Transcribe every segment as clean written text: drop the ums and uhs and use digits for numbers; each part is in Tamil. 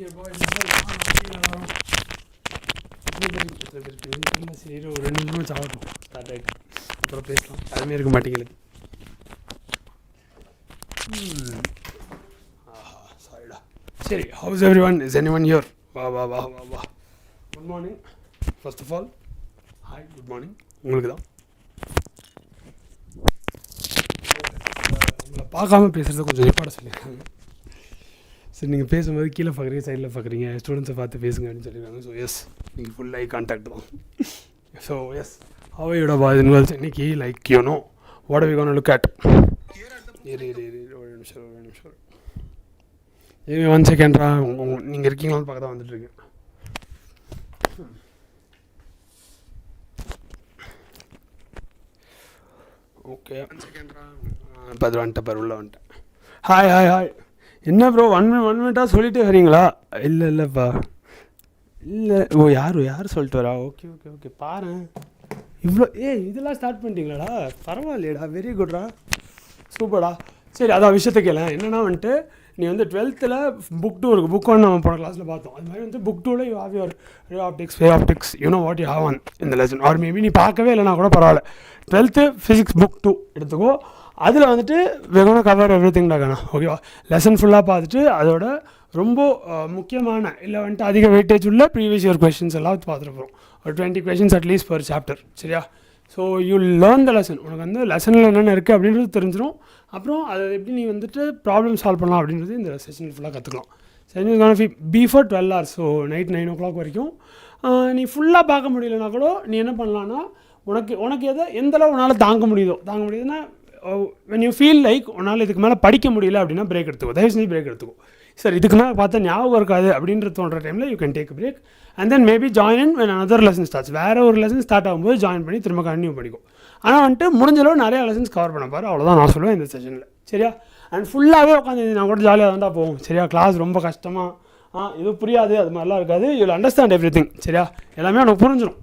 ஓகே பாய் சரி ஒரு 2 நிமிஷம் சாப்பிட்டோம் ஸ்டார்ட் ஆகிட்டு அப்புறம் பேசலாம் யாருமே இருக்க மாட்டேங்களுக்கு சாரிடா சரி how's everyone is anyone here வா வா வா வா வா good morning first of all hi good morning உங்களுக்கு தான் உங்களை பார்க்காம பேசுகிறத கொஞ்சம் ரெக்கார்ட சொல்லியிருக்காங்க சரி நீங்கள் பேசும்போது கீழே பார்க்குறீங்க சைடில் பார்க்குறீங்க ஸ்டூடெண்ட்ஸை பார்த்து பேசுங்க அப்படின்னு சொல்லியிருக்காங்க ஸோ எஸ் நீங்கள் ஃபுல் ஐ கான்டாக்ட் தான் ஸோ எஸ் ஹவையோட பாய் இன்வால்ஸ் இன்னைக்கு like you know what we gonna look at ஒரு நிமிஷம் ஏவி 1 செகண்ட்ரா நீங்கள் இருக்கீங்களான்னு பார்க்க தான் வந்துட்டுருக்கு ஓகே 1 செகண்ட்ரா இப்போ அது வந்துட்டேன் உள்ள வந்துட்டேன் ஹாய் ஹாய் ஹாய் என்ன ப்ரோ 1 மினிட்டாக சொல்லிட்டே வரீங்களா இல்லைப்பா இல்லை ஓ யார் சொல்லிட்டு வரா ஓகே ஓகே ஓகே பாரு இவ்வளோ இதெல்லாம் ஸ்டார்ட் பண்ணிட்டீங்களாடா பரவாயில்லையடா வெரி குட்ரா சூப்பர்டா சரி அதான் விஷயத்தை கேள என்னென்னா வந்துட்டு நீ வந்து 12th புக் 2 இருக்குது புக் 1 நம்ம போன கிளாஸில் பார்த்தோம் அது மாதிரி வந்து book 2 you have your ray optics wave optics you know what you have on இந்த லெசன் ஆர் மேபி நீ பார்க்கவே இல்லைனா கூட பரவாயில்ல 12th ஃபிசிக்ஸ் புக் 2 எடுத்துக்கோ அதில் வந்துட்டு வெகோனா கவர் எவ்ரி திங் டாகண்ணா ஓகேவா லெசன் ஃபுல்லாக பார்த்துட்டு அதோட ரொம்ப முக்கியமான இல்லை வந்துட்டு அதிக வெயிட்டேஜ் உள்ள ப்ரீவியஸ் இயர் கொஷின்ஸ் எல்லாம் பார்த்துட்டு போகிறோம் ஒரு 20 கொஷின்ஸ் அட்லீஸ்ட் பர் சாப்டர் சரியா so you learn the lesson உனக்கு வந்து லெசனில் என்னென்ன இருக்குது அப்படின்றது தெரிஞ்சிடும் அப்புறம் அதை எப்படி நீ வந்துட்டு ப்ராப்ளம் சால்வ் பண்ணலாம் அப்படின்றது இந்த செஷன் ஃபுல்லாக கற்றுக்கலாம் session before 12 hours so night 9 o'clock வரைக்கும் நீ ஃபுல்லாக பார்க்க முடியலனா கூட நீ என்ன பண்ணலான்னா உனக்கு எந்தளவு உன்னால் தாங்க முடியுதுன்னா வென் யூ ஃபீல் லைக் உன்னால் இதுக்கு மேலே படிக்க முடியல அப்படின்னா பிரேக் எடுத்துக்கோ தயவு செஞ்சு பிரேக் எடுத்துக்கோ சார் இதுக்கு மேலே பார்த்தா ஞாபகம் இருக்காது அப்படின்ற தோன்ற டைமில் you can take break and then maybe join in when other lesson starts வேறு ஒரு லெசன் ஸ்டார்ட் ஆகும்போது ஜாயின் பண்ணி திரும்ப கண்டினியூ பண்ணிக்கும் ஆனால் வந்துட்டு முடிஞ்சளவு நிறையா லெசன்ஸ் கவர் பண்ண பாரு அவ்வளோதான் நான் சொல்லுவேன் இந்த செஷனில் சரியா அண்ட் ஃபுல்லாகவே உட்காந்து நான் கூட ஜாலியாக தான் போகும் சரியா கிளாஸ் ரொம்ப கஷ்டமாக இது புரியாது அது மாதிரிலாம் இருக்காது you will understand every thing சரியா எல்லாமே உனக்கு புரிஞ்சிடும்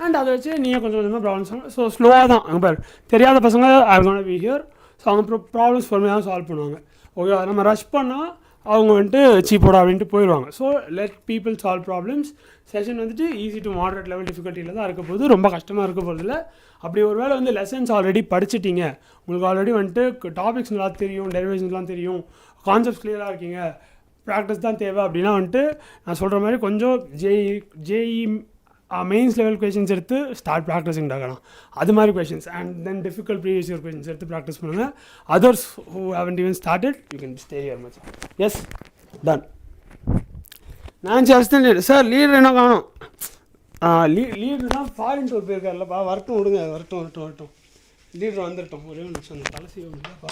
அண்ட் அதை வச்சு நீங்கள் கொஞ்சம் கொஞ்சமாக ப்ராப்ளம்ஸ் ஸோ ஸ்லோவாக தான் அங்கே பாரு தெரியாத பசங்க are gonna be here so அவங்க ப்ராப்ளம்ஸ் பொறுமையாக தான் சால்வ் பண்ணுவாங்க ஓகே நம்ம ரஷ் பண்ணால் அவங்க வந்துட்டு சீப்போட அப்படின்ட்டு போயிடுவாங்க so let people solve problems session வந்துட்டு ஈஸி டு மாடரேட் லெவல் டிஃபிகல்ட்டியில் தான் இருக்க போகுது ரொம்ப கஷ்டமாக இருக்க போகிறதில்ல அப்படி ஒரு வேளை வந்து லெசன்ஸ் ஆல்ரெடி படிச்சிட்டிங்க உங்களுக்கு ஆல்ரெடி வந்துட்டு டாபிக்ஸ் நல்லா தெரியும் டெரிவேஷன்ஸ்லாம் தெரியும் கான்செப்ட்ஸ் கிளியராக இருக்கீங்க ப்ராக்டிஸ் தான் தேவை அப்படின்னா வந்துட்டு நான் சொல்கிற மாதிரி கொஞ்சம் ஜேஇ மெயின்ஸ் லெவல் கொஷின்ஸ் எடுத்து ஸ்டார்ட் ப்ராக்டிஸிங் டாகலாம் அது மாதிரி questions and then difficult previous year questions எடுத்து ப்ராக்டிஸ் பண்ணுங்கள் others who haven't even started you can stay here மச் எஸ் டன் நான் அசிஸ்டன்ட் சார் லீடர் என்ன காணும் லீடர் தான் ஃபாரின் டூர் போயிருக்காருல்லப்பா வரட்டும் விடுங்க வரட்டும் லீடர் வந்துட்டோம் ஒரே ஒரு நிமிஷம் தலை செய்யப்பா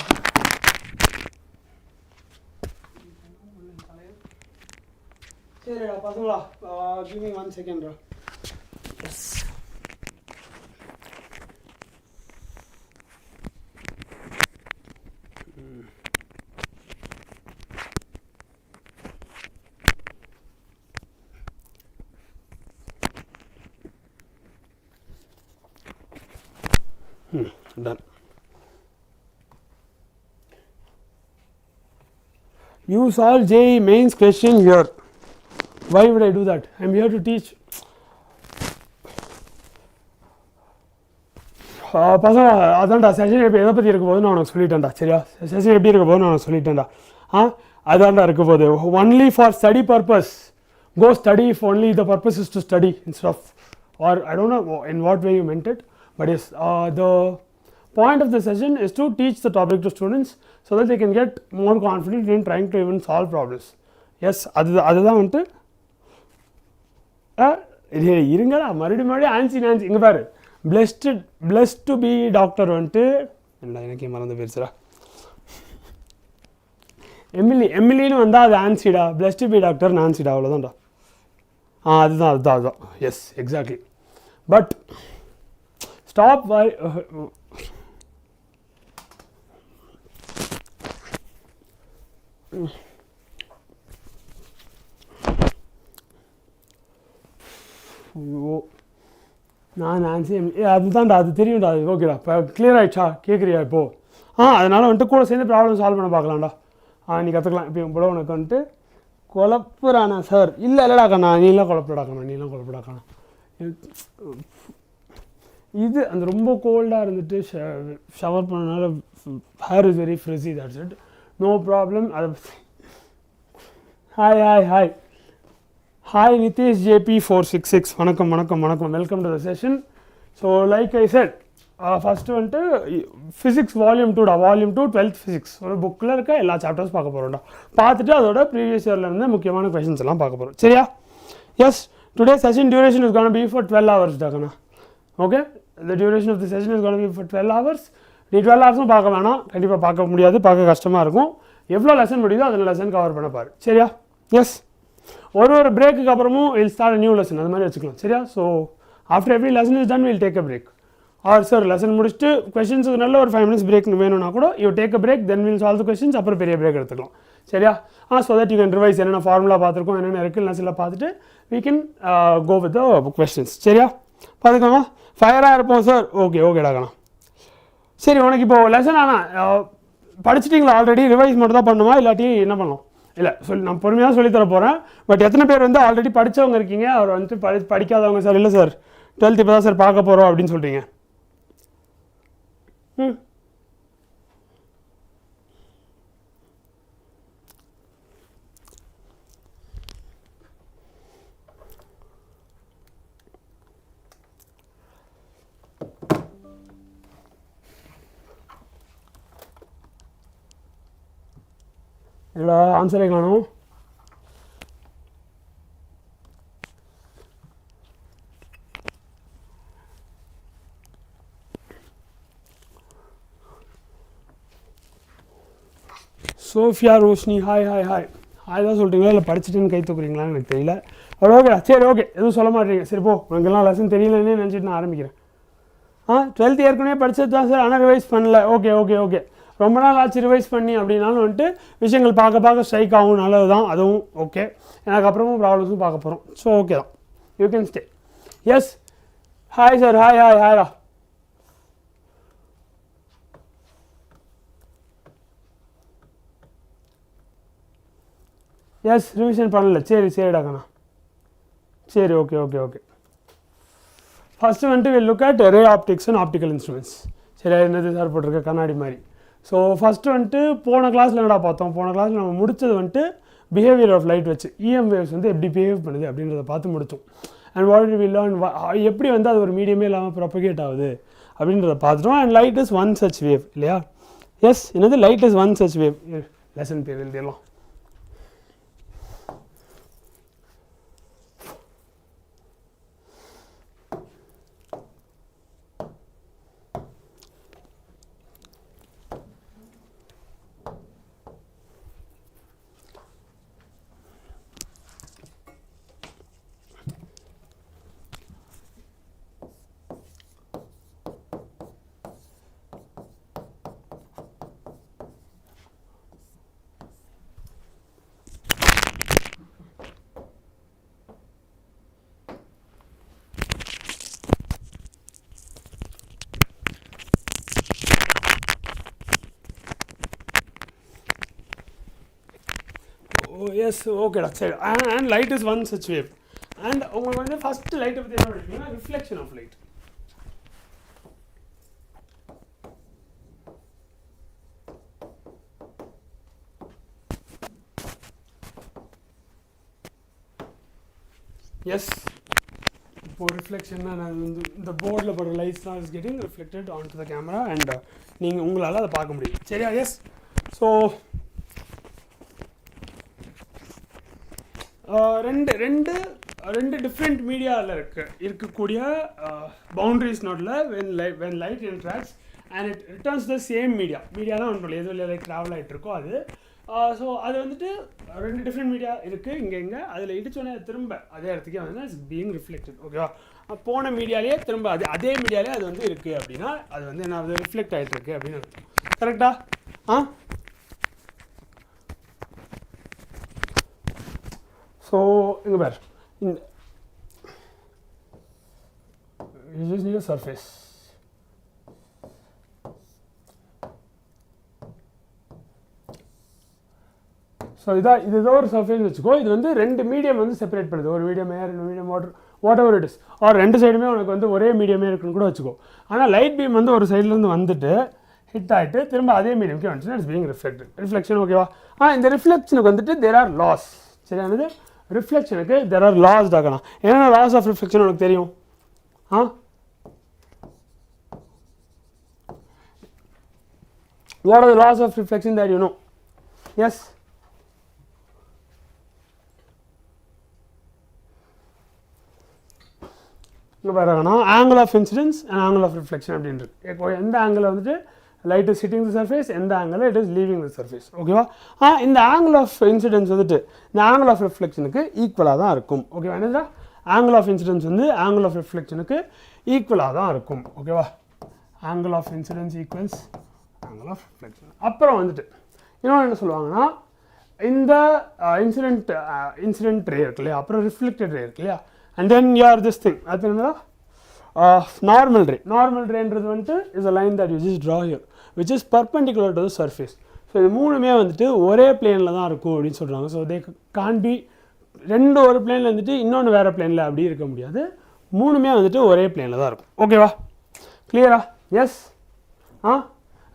சரிடா பசங்களா கிவ் மீ 1 செகண்ட்ரா yes done. You solve JEE mains question here. Why would I do that? I am here to teach. பசங்க அதான்டா செஷன் இப்போ எதை பற்றி இருக்க போது நான் உனக்கு சொல்லிட்டேன்டா சரியா செஷன் எப்படி இருக்க போது நான் உனக்கு சொல்லிட்டேன்டா அதான்டா இருக்க போது only for study purpose go study if only the purpose is to study instead of or I don't know in what way you meant it but yes the point of the session is to teach the topic to students so that they can get more confident in trying to even solve problems. Yes, அதுதான் வந்துட்டு இருங்கடா மறுபடியும் ஆன்சி இங்கே பாரு blessed to be doctor வந்துட்டு என்னடா எனக்கே மறந்து போயிருச்சுடா எமிலின்னு வந்தால் அது ஆன்சிடா blessed to be doctor நான்சிடா அவ்வளோதான்டா அதுதான் எஸ் எக்ஸாக்ட்லி பட் ஸ்டாப் நான் ஆன்சி அதுதான்டா அது தெரியும்டா அது ஓகேடா இப்போ கிளியர் ஆகிடுச்சா கேட்குறியா இப்போது அதனால் வந்துட்டு கூட சேர்ந்து ப்ராப்ளம் சால்வ் பண்ண பார்க்கலாம்டா நீ கற்றுக்கலாம் இப்போ இவ்வளோ உனக்கு வந்துட்டு குழப்புறானா சார்? இல்லைடா கண்ணா, நீலாம் குழப்படா கண்ணா. இது அந்த ரொம்ப கோல்டாக இருந்துட்டு ஷவர் பண்ணனால hair is very frizzy, that's it. No problem. அதை ஹாய் நிதிஷ் ஜேபி 466. வணக்கம். Welcome to the session. So like I said, first வந்துட்டு ஃபிசிக்ஸ் வால்யூம் 2 12th ஃபிசிக்ஸ் ஒரு புக்கில் இருக்க எல்லா சாப்டர்ஸ் பார்க்க போகிறோம்டா. பார்த்துட்டு அதோட ப்ரீவியஸ் இயரில் இருந்து முக்கியமான கொஷின்ஸ் எல்லாம் பார்க்க போகிறோம். சரியா? Yes, today session duration is gonna be for 12 hours டாக்கண்ணா. Okay, the duration of the session is gonna be for 12 hours. நீ 12 hours பார்க்க வேணாம், கண்டிப்பாக பார்க்க முடியாது, பார்க்க கஷ்டமாக இருக்கும். எவ்வளோ லெசன் முடியுதோ அதில் லெசன் கவர் பண்ண பாரு. சரியா? எஸ், ஒரு பிரேக்குக்கு அப்புறமும் வில் ஸ்டார்ட் நியூ லெசன், அது மாதிரி வச்சுக்கலாம். சரியா? So after every lesson is done will take a break. Or sir lesson முடிச்சுட்டு கொஷின்ஸுக்கு நல்ல ஒரு 5 minutes பிரேக் வேணும்னா கூட you take a break, then will solve the questions, அப்புறம் பெரிய பிரேக் எடுத்துக்கலாம். சரியா? So that you can revise என்னென்ன ஃபார்முலா பார்த்துருக்கோம், என்னென்ன இருக்குன்னு லெசனில் பார்த்துட்டு we can go with the questions. சரியா? பார்த்துக்கோங்க. ஃபயராக இருப்போம் சார். ஓகேடாக்கண்ணா. சரி, உனக்கு இப்போ லெசன் ஆனால் படிச்சிட்டிங்களா ஆல்ரெடி? ரிவைஸ் மட்டும் தான் பண்ணுமா, இல்லாட்டி என்ன பண்ணலாம்? இல்லை நான் பொறுமையாக சொல்லித்தர போகிறேன். பட் எத்தனை பேர் வந்து ஆல்ரெடி படித்தவங்க இருக்கீங்க, அவர் வந்துட்டு படிக்காதவங்க சார்? இல்லை சார் 12th இப்போ தான் சார் பார்க்க போகிறோம் அப்படின்னு சொல்கிறீங்க. என்னடா ஆன்சரே காணும். சோஃபியா ரோஷினி ஹாய் தான் சொல்கிறீங்களா, இல்லை படிச்சுட்டுன்னு கை தூக்குறீங்களான்னு எனக்கு தெரியல. ஓகேடா, சரி ஓகே, எதுவும் சொல்ல மாட்டீங்க. சரி போ, உனக்கெல்லாம் லெசன் தெரியலன்னே நினச்சிட்டு நான் ஆரம்பிக்கிறேன். 12th ஏற்கனவே படித்தது தான் சார், ஆனால் ரிவைஸ் பண்ணல. ஓகே ரொம்ப நாள் ஆச்சு ரிவைஸ் பண்ணி அப்படின்னாலும் வந்துட்டு விஷயங்கள் பார்க்க ஸ்ட்ரைக் ஆகும், நல்லது தான் அதுவும். ஓகே, எனக்கு அப்புறமும் ப்ராப்ளம்ஸும் பார்க்க போகிறோம். ஸோ ஓகே தான், you can stay. Yes, hi sir. ஹாய்டா. எஸ், ரிவிஷன் பண்ணல. சரிடா கண்ணா. சரி ஓகே. ஃபஸ்ட்டு வந்துட்டு will look at ray optics and optical instruments. சரி, என்னது சார் போட்டிருக்க கண்ணாடி மாதிரி. ஸோ ஃபஸ்ட்டு வந்துட்டு போன கிளாஸில் என்னடா பார்த்தோம்? போன கிளாஸில் நம்ம முடித்தது வந்துட்டு பிஹேவியர் ஆஃப் லைட் வச்சு EM வேவ்ஸ் வந்து எப்படி பிஹேவ் பண்ணுது அப்படின்றத பார்த்து முடித்தோம். அண்ட் வாட் வி லேர்ன், எப்படி வந்து அது ஒரு மீடியமே இல்லாமல் ப்ரொபகேட் ஆகுது அப்படின்றத பார்த்துட்டோம். And light is one such wave இல்லையா? எஸ், என்னது light is one such wave. Lesson பேர் எழுதிடலாம். எஸ், ஓகேடா. சரி, and light is one such wave. And உங்களுக்கு வந்து ஃபஸ்ட்டு லைட்டை பற்றி என்ன படிப்பீங்கன்னா ரிஃப்ளெக்ஷன் ஆஃப் லைட். எஸ், இப்போது ரிஃப்ளெக்ஷன்னா அது வந்து இந்த போர்டில் போடுற லைட்ஸ் தான் is getting reflected on to the camera and நீங்கள் உங்களால் அதை பார்க்க முடியும். சரியா? எஸ். ஸோ ரெண்டு டிஃப்ரெண்ட் மீடியாவில் இருக்கக்கூடிய பவுண்ட்ரிஸ் நோட்டில் when light interacts and it returns the same மீடியானா ஒன்று எது வழியாக லைட் ட்ராவல் ஆகிட்டு இருக்கோ அது. ஸோ அது வந்துட்டு ரெண்டு டிஃப்ரெண்ட் மீடியா இருக்குது இங்கே அதில் இடிச்சோடனே திரும்ப அதே இடத்துக்கே வந்து இட்ஸ் பீயிங் ரிஃப்ளெக்டட். ஓகேவா? போன மீடியாலேயே திரும்ப அதே மீடியாலே அது வந்து இருக்குது அப்படின்னா அது வந்து என்ன ஆகுது, ரிஃப்ளெக்ட் ஆகிட்டு இருக்குது அப்படின்னு அர்த்தம். கரெக்டா? ஸோ இங்கே பார், you just need a surface. So இது ஏதோ ஒரு சர்ஃபேஸ் வச்சுக்கோ. இது வந்து ரெண்டு மீடியம் வந்து செப்பரேட் பண்ணுது. ஒரு மீடியம் ஏர், ரெண்டு medium water, whatever it is. Or ரெண்டு சைடுமே உனக்கு வந்து ஒரே மீடியமே இருக்குன்னு கூட வச்சுக்கோ. ஆனால் லைட் பீம் வந்து ஒரு சைட்லேருந்து வந்துட்டு ஹிட் ஆகிட்டு திரும்ப அதே மீடியம்க்கு வந்துச்சுன்னா இட்ஸ் பீயிங் ரிஃப்ளெக்டட். ரிஃப்ளெக்ஷன் ஓகேவா? இந்த ரிஃப்ளெக்ஷனுக்கு வந்துட்டு தேர் ஆர் லாஸ். சரியானது? ரிஃப்ளெக்ஷனுக்கு தேர் ஆர் லாஸ் ஆகலாம். என்னென்ன லாஸ் ஆஃப் ரிஃப்ளெக்ஷன் உனக்கு தெரியும்? What are the laws of reflection that you know? Yes? இங்கே பாருங்கன்னா angle of incidence and angle of reflection அப்படின்றது. இப்போ எந்த ஆங்கிள் வந்துட்டு light is hitting the surface, எந்த angle it is leaving the surface. ஓகேவா? இந்த ஆங்கிள் ஆஃப் இன்சிடென்ஸ் வந்துட்டு இந்த ஆங்கிள் ஆஃப் ரிஃப்ளெக்ஷனுக்கு ஈக்குவலாக தான் இருக்கும். ஓகேவா? என்னதா ஆங்கிள் ஆஃப் இன்சிடென்ஸ் வந்து ஆங்கிள் ஆஃப் ரிஃப்ளெக்ஷனுக்கு ஈக்குவலாக தான் இருக்கும். ஓகேவா? Angle of incidence equals angle of reflection. அப்புறம் வந்துட்டு இன்னொன்று என்ன சொல்லுவாங்கன்னா, இந்த இன்சிடென்ட் ரே இருக்கு இல்லையா, அப்புறம் ரிஃப்ளெக்டட் ரே இருக்கு இல்லையா, and then your this thing, அது என்னன்னா நார்மல் ரே. நார்மல் ரேன்றது வந்துட்டு is a line that you just draw here which is perpendicular to the surface. So இது மூணுமே வந்துட்டு ஒரே பிளேனில் தான் இருக்கும் அப்படின்னு சொல்கிறாங்க. ஸோ தே கான் பி ரெண்டு ஒரு பிளேனில் வந்துட்டு இன்னொன்று வேறு பிளேனில் அப்படி இருக்க முடியாது. மூணுமே வந்துட்டு ஒரே பிளேனில் தான் இருக்கும். ஓகேவா? கிளியரா? Yes.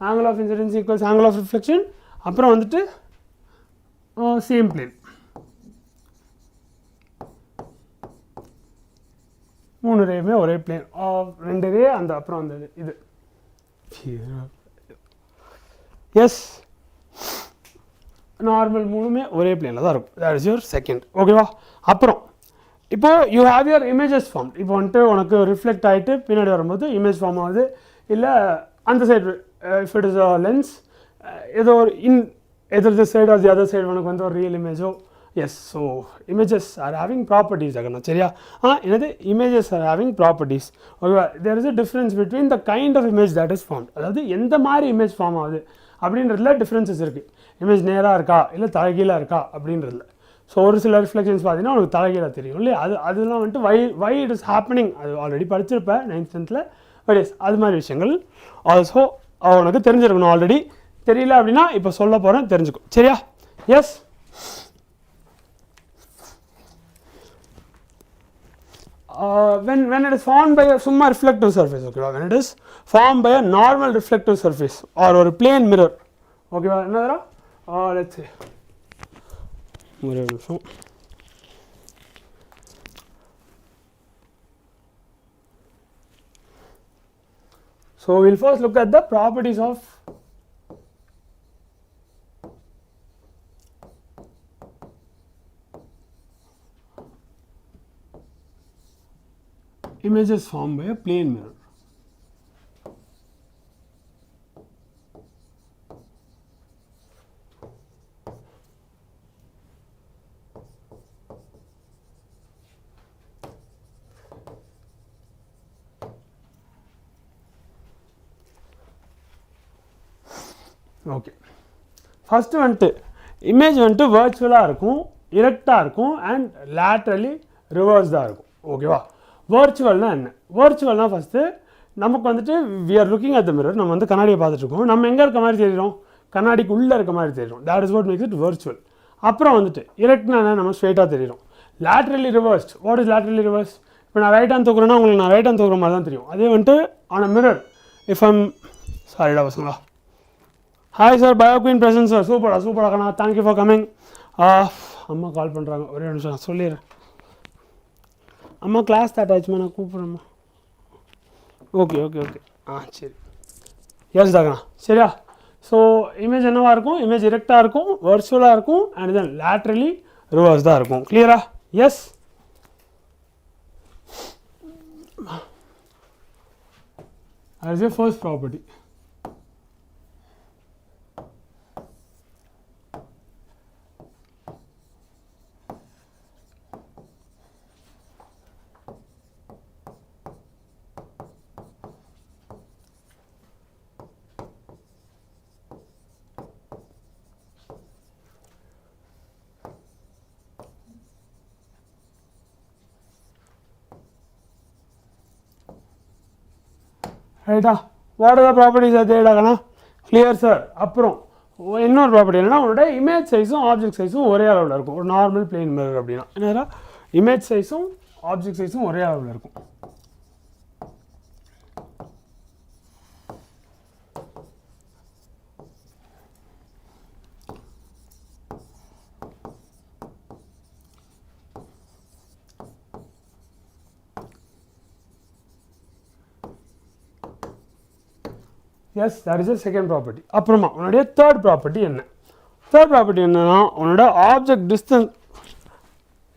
Angle of incidence equals angle of reflection. அப்புறம் வந்துட்டு சேம் பிளேன். மூணு ரேயுமே ஒரே பிளேன். ரெண்டு ரே அந்த அப்புறம் அந்த இது. எஸ், நார்மல் மூணுமே ஒரே பிளேனில் தான் இருக்கும். That is your second. ஓகேவா? அப்புறம் இப்போ you have your images form. இப்போ வந்துட்டு உனக்கு ரிஃப்ளெக்ட் ஆகிட்டு பின்னாடி வரும்போது இமேஜ் ஃபார்ம் ஆகுது. இல்லை அந்த side if it is a lens ஏதோ ஒரு either the side or the other side உனக்கு வந்து ஒரு ரியல் இமேஜோ. Yes, so images are having properties ஆகணும். சரியா? என்னது இமேஜஸ் ஆர் ஹேவிங் ப்ராப்பர்ட்டிஸ். ஓகேவா? There is a difference between the kind of image that is formed. அதாவது எந்த மாதிரி இமேஜ் ஃபார்ம் ஆகுது அப்படின்றதுல டிஃப்ரென்சஸ் இருக்குது. இமேஜ் நேராக இருக்கா இல்லை தலைகீழாக இருக்கா அப்படின்றதுல. ஸோ ஒரு சில ரிஃப்ளெக்ஷன்ஸ் பார்த்தீங்கன்னா உனக்கு தலைகீழாக தெரியும் இல்லையா? அதெல்லாம் வந்துட்டு வை இட் இஸ் ஹேப்பனிங் அது ஆல்ரெடி படிச்சிருப்பேன் 9th 10th. பட் எஸ், அது மாதிரி விஷயங்கள் ஆல்சோ உனக்கு தெரிஞ்சிருக்கணும். ஆல்ரெடி தெரியல அப்படின்னா இப்போ சொல்ல போகிறேன், தெரிஞ்சுக்கும். சரியா? S. when it is formed by a summa reflective surface, okay, when it is formed by a normal reflective surface or a plane mirror, okay, another let's say so we'll first look at the properties of images formed by a plane mirror. Okay. First வந்துட்டு image வந்துட்டு virtual-ஆ இருக்கும், erect-ஆ இருக்கும் and laterally reversed-ஆ இருக்கும். ஓகேவா? வர்ச்சுவல்னா என்ன? வர்ச்சுவல்னா ஃபஸ்ட்டு நமக்கு வந்துட்டு we are looking at the mirror. நம்ம வந்து கண்ணாடியை பார்த்துட்ருக்கோம். நம்ம எங்கே இருக்க மாதிரி தெரியும்? கண்ணாடிக்கு உள்ளே இருக்க மாதிரி தெரியும். That is what makes it virtual. அப்புறம் வந்துட்டு இரெக்ட்னா என்ன? நம்ம ஸ்ட்ரெயிட்டாக தெரியும். Laterally reversed. What is laterally reverse? இப்போ நான் ரைட் ஹேண்ட் தூக்குறேன்னா உங்களுக்கு நான் ரைட் ஹேண்ட் தூக்குற மாதிரி தான் தெரியும். அதே வந்துட்டு on a mirror if I'm சாரிடா பசங்களா. Hi sir, PYQ present sir. சூப்பரா கண்ணா, தேங்க்யூ ஃபார் கமிங். அம்மா கால் பண்ணுறாங்க, ஒரே நிமிஷம் நான் சொல்லிடுறேன். அம்மா கிளாஸ் ஸ்டார்ட் ஆச்சுமா, நான் கூப்பிட்றேம்மா. ஓகே சரி. எஸ் தாங்கண்ணா. சரியா? ஸோ இமேஜ் என்னவாக இருக்கும்? இமேஜ் இரெக்டாக இருக்கும், வர்ச்சுவலாக இருக்கும் அண்ட் தென் லேட்ரலி ரிவர்ஸ் தான் இருக்கும். கிளியரா? S. as a first property. Right? What are the properties are there? Clear, sir. அப்புறம் இன்னொரு ப்ராப்பர்ட்டி என்னன்னா உன்னோட இமேஜ் சைஸும் ஆப்ஜெக்ட் சைஸும் ஒரே அளவில் இருக்கும். ஒரு நார்மல் பிளேன் மிரர் அப்படின்னா என்னடா இமேஜ் சைஸும் ஆப்ஜெக்ட் சைஸும் ஒரே அளவில் இருக்கும். S that is a second property. அப்புறமா உன்னுடைய தேர்ட் ப்ராப்பர்ட்டி என்ன? தேர்ட் ப்ராப்பர்ட்டி என்னன்னா உன்னோட ஆப்ஜெக்ட் டிஸ்டன்ஸ்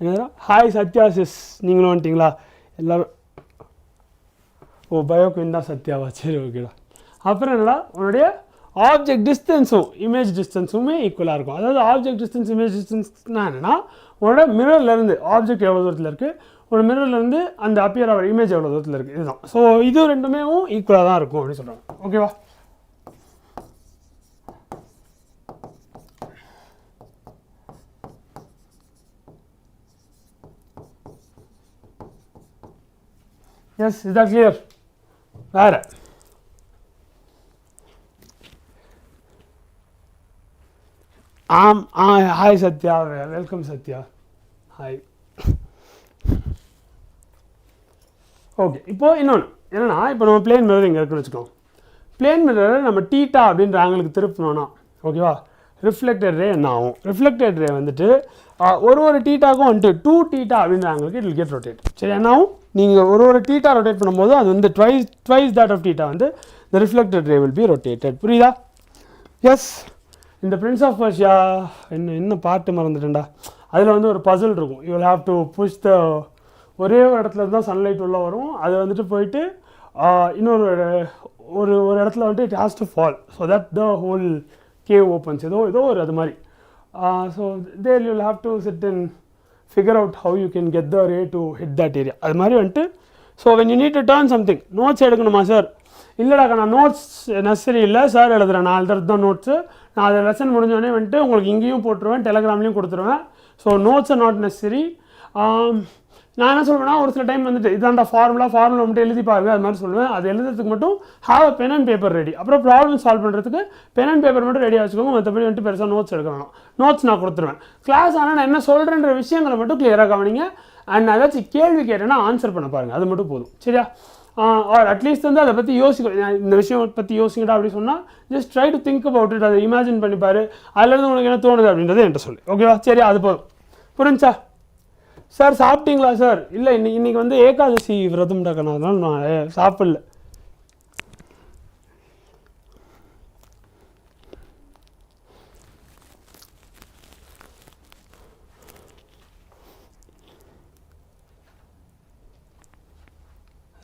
என்னடா ஹாய் சத்யாசிஸ் நீங்களும் வந்துட்டிங்களா எல்லோரும்? ஓ பயோக்வின் தான் சத்யாவா, சரி ஓகேடா. அப்புறம் என்னடா உன்னுடைய ஆப்ஜெக்ட் டிஸ்டன்ஸும் இமேஜ் டிஸ்டன்ஸுமே ஈக்குவலாக இருக்கும். அதாவது ஆப்ஜெக்ட் டிஸ்டன்ஸ் இமேஜ் டிஸ்டன்ஸ்னா என்னென்னா உன்னோட மிரர்லேருந்து ஆப்ஜெக்ட் எவ்வளோ தூரத்தில் இருக்குது, உன்னோட மிரர்லேருந்து அந்த அப்பியர் ஆகிற இமேஜ் எவ்வளோ தூரத்தில் இருக்குது, இதுதான். ஸோ இது ரெண்டுமே ஈக்குவலாக தான் இருக்கும் அப்படின்னு சொல்கிறாங்க. ஓகேவா? Yes is that clear? வேறு hi Sathya, welcome Sathya, hi. Okay, இப்போ இன்னொன்று என்னென்னா இப்போ நம்ம பிளேன் மிரர் இங்கே இருக்குன்னு வச்சுக்கோங்க. பிளேன் மிரரை நம்ம டீட்டா அப்படின்ற ஆங்கிளுக்கு திருப்பினோன்னா ஓகேவா, ரிஃப்ளெக்டட் ரே என்ன ஆகும்? ரிஃப்ளெக்டட் ரே வந்துட்டு ஒரு டீட்டாக்கும் வந்துட்டு 2 டீட்டா அப்படின்ற ஆங்கிளுக்கு இட் வில் கெட் ரொட்டேட். சரி, என்ன ஆகும்? நீங்கள் ஒரு டீட்டா ரொட்டேட் பண்ணும்போது அது வந்து ட்வைஸ் தட் ஆஃப் டீட்டா வந்து the reflected ray will be rotated. புரியுதா? எஸ். இந்த பிரின்ஸ் ஆஃப் பர்ஷியா என்ன பாட்டு மறந்துட்டேன்டா. அதில் வந்து ஒரு பசில் இருக்கும். You will have to push the ஒரே ஒரு இடத்துல தான் சன்லைட் உள்ளே வரும். அது வந்துட்டு போயிட்டு இன்னொரு ஒரு இடத்துல வந்துட்டு it has to fall so that the whole cave opens. ஏதோ ஒரு அது மாதிரி. So there you will have to sit and figure out how you can get the ray to hit that area. அது மாதிரி வந்துட்டு so when you need to turn something. Notes எடுக்கணுமா சார்? இல்லைடாக்கா நான் நோட்ஸ் நெசசரி இல்லை சார், எழுதுறேன் நான் எழுதுறது தான் நோட்ஸு. நான் அதை லெசன் முடிஞ்சோடனே வந்துட்டு உங்களுக்கு இங்கேயும் போட்டுருவேன், டெலகிராம்லேயும் கொடுத்துருவேன். So notes are not necessary. நான் என்ன சொல்லுவேன்னா ஒரு சில டைம் வந்துட்டு இதாண்டா ஃபார்முலா மட்டும் எழுதி பாருங்கள் அது மாதிரி சொல்லுவேன். அது எழுதுறதுக்கு மட்டும் have a pen and paper ready. அப்புறம் ப்ராப்ளம் சால்வ் பண்ணுறதுக்கு பென் அண்ட் பேப்பர் மட்டும் ரெடியாக வச்சுக்கோங்க. மற்றபடி வந்துட்டு பெருசாக நோட்ஸ் எடுக்க வேணாம். நோட்ஸ் நான் கொடுத்துருவேன். கிளாஸ் ஆனால் நான் என்ன சொல்கிறேன்ற விஷயங்களை மட்டும் கிளியராக கவனிங்க. அண்ட் நான் ஏதாச்சும் கேள்வி கேட்டேன்னா ஆன்சர் பண்ண பாருங்கள், அது மட்டும் போதும். சரியா? ஆர் அட்லீஸ்ட் வந்து அதை பற்றி இந்த விஷயம் பற்றி யோசிக்கடா அப்படின்னு சொன்னால் just try to think about it. அதை இமேஜின் பண்ணிப்பார். அதுலேருந்து உங்களுக்கு என்ன தோணுது அப்படின்றத என்கிட்ட சொல்லு. ஓகேவா? சரி, அது போதும். புரிஞ்சா சார்? சாப்பிட்டீங்களா சார்? இல்லை, இன்னைக்கு வந்து ஏகாதசி விரதம் டாக்கணும், அதனால நான் சாப்பிடல.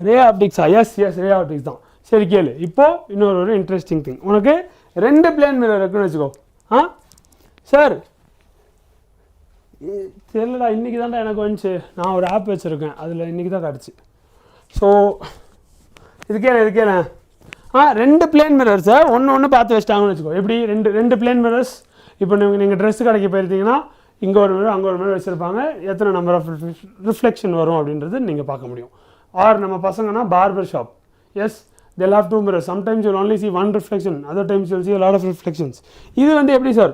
ரே ஆப்டிக்ஸா? எஸ் ரே ஆப்டிக்ஸ் தான். சரி கேளு. இப்போது இன்னொரு இன்ட்ரெஸ்டிங் திங். உனக்கு 2 பிளேன் மிரர் இருக்குன்னு வச்சுக்கோ. சார் தெரியலடா, இன்றைக்கி தான்டா எனக்கு வந்துச்சு. நான் ஒரு ஆப் வச்சுருக்கேன், அதில் இன்றைக்கி தான் கிடச்சி. ஸோ இது கேளு. 2 பிளேன் மிரர்ஸை ஒன்று பார்த்து வச்சிட்டாங்கன்னு வச்சுக்கோ. எப்படி? ரெண்டு பிளேன் மிரர்ஸ். இப்போ நீங்கள் ட்ரெஸ்ஸு கடைக்கு போயிருந்தீங்கன்னா இங்கே ஒரு மிரர் அங்கே ஒரு மிரர் வச்சுருப்பாங்க. எத்தனை நம்பர் ஆஃப் ரிஃப்ளெக்ஷன் வரும் அப்படின்றது நீங்கள் பார்க்க முடியும். ஆர் நம்ம பசங்கன்னா barber shop. Yes, they'll have 2 mirrors. Sometimes you'll only see 1 reflection, other times you'll see a lot of reflections. இது வந்து எப்படி சார்?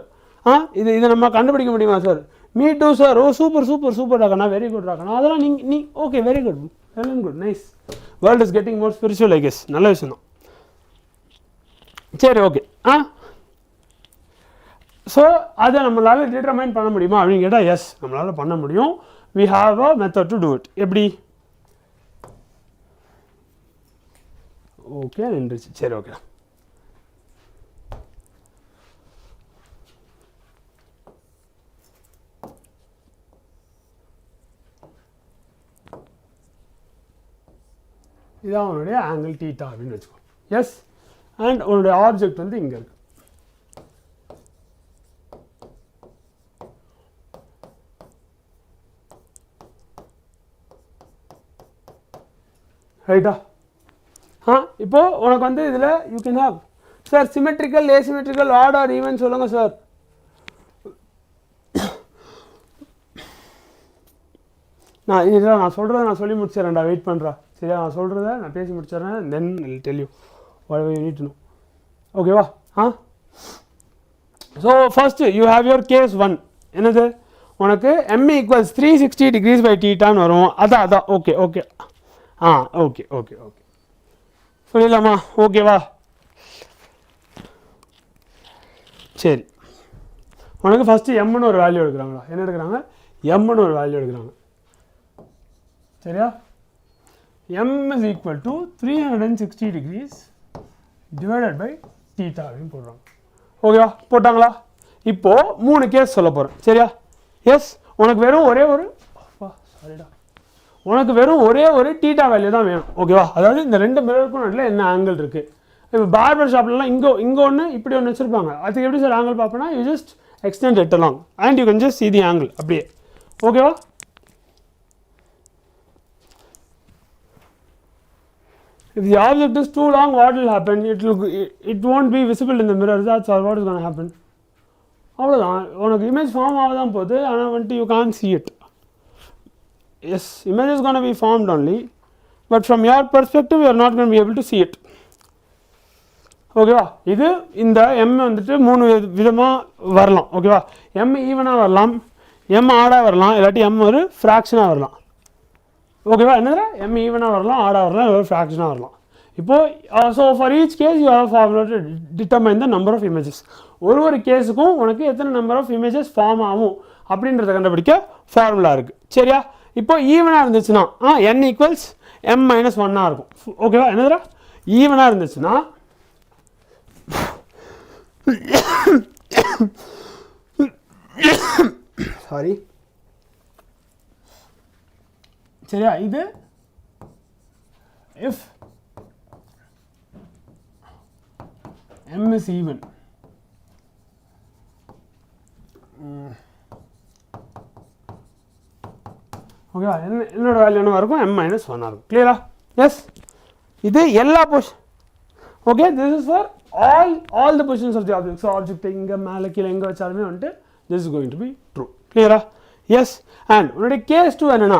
இதை நம்ம கண்டுபிடிக்க முடியுமா sir? Me too sir. Oh super ராக்கண்ணா, வெரி குட் ராக்கண்ணா. அதெல்லாம் நீ okay, very good, well and good, nice. World is getting more spiritual, I guess. நல்ல விஷயம் தான். சரி, ஓகே. ஸோ அதை நம்மளால் டிட்டர்மைன் பண்ண முடியுமா அப்படின்னு கேட்டால் எஸ், நம்மளால் பண்ண முடியும். we have a method to do it. எப்படி? ஓகே, நின்றுச்சு. சரி, ஓகே. இதான் உன்னுடைய ஆங்கிள் டீட்டா அப்படின்னு வச்சுக்கோ. எஸ், அண்ட் உன்னுடைய ஆப்ஜெக்ட் வந்து இங்கே இருக்கு. ரைட்டா? இப்போது உனக்கு வந்து இதில் you can have sir symmetrical, asymmetrical, odd or even சொல்லுங்கள் சார். நான் சொல்கிறத நான் சொல்லி முடிச்சிடறேன்டா, வெயிட் பண்ணுறா. சரியா? நான் சொல்கிறத நான் பேசி முடிச்சிடறேன். Then I will tell you what you need to know. ஓகேவா? So first you have your case 1 என்னது உனக்கு m = 360 degrees by θன்னு வரும் அதான் okay okay okay okay okay புரியலாமா ஓகேவா சரி உனக்கு ஃபஸ்ட்டு எம்னு ஒரு வேல்யூ எடுக்கிறாங்களா என்ன எடுக்கிறாங்க எம்னு ஒரு வேல்யூ எடுக்கிறாங்க சரியா m is equal to 360 degrees divided by θ அப்படின்னு போடுறாங்க ஓகேவா போட்டாங்களா இப்போது 3 கேஸ் சொல்ல போகிறேன் சரியா எஸ் உனக்கு வெறும் ஒரே ஒரு சாரிடா உனக்கு வெறும் ஒரே ஒரு θ வேல்யூ தான் வேணும் ஓகேவா அதாவது இந்த ரெண்டு மிரருக்கும் நடுவில் என்ன ஆங்கிள் இருக்குது இப்போ பார்பர் ஷாப்லலாம் இங்கே ஒன்று இப்படி ஒன்று வச்சுருப்பாங்க அதுக்கு எப்படி சார் ஆங்கிள் பார்ப்போன்னா you just extend it along and you can just see the angle அப்படியே ஓகேவா if the object is too long what will happen it won't be visible in the mirror that's all what is going to happen அவ்வளோதான் உனக்கு இமேஜ் ஃபார்ம் ஆகதான் போகுது ஆனால் வந்துட்டு you can't see it yes image is going to be formed only but from your perspective you are not going to be able to see it ஓகேவா இது இந்த m வந்துட்டு 3 விதமாக வரலாம் ஓகேவா m ஈவனாக வரலாம் m ஆடாக வரலாம் இல்லாட்டி m ஒரு ஃப்ராக்ஷனாக வரலாம் ஓகேவா என்னது m ஈவனாக வரலாம் ஆடாக வரலாம் ஒரு ஃப்ராக்ஷனாக வரலாம் இப்போது so for each case you have formula to determine the number of images ஒரு கேஸுக்கும் உனக்கு எத்தனை நம்பர் ஆஃப் இமேஜஸ் ஃபார்ம் ஆகும் அப்படின்றத கண்டுபிடிக்க ஃபார்முலா இருக்குது சரியா இப்போ ஈவனாக இருந்துச்சுன்னா n = m - 1 இருக்கும் ஓகேவா என்னதுடா ஈவனாக இருந்துச்சுன்னா சாரி சரியா இது if m is even ஓகேவா என்னோட வேல்யூ என்ன இருக்கும் m - 1 இருக்கும் கிளியரா எஸ் இது எல்லா position okay this is for all the positions of the object so object இங்கே மேலே கீழே எங்கே வச்சாலுமே வந்துட்டு this is going to be true clear yes and உன்னுடைய கேஸ் 2 என்னன்னா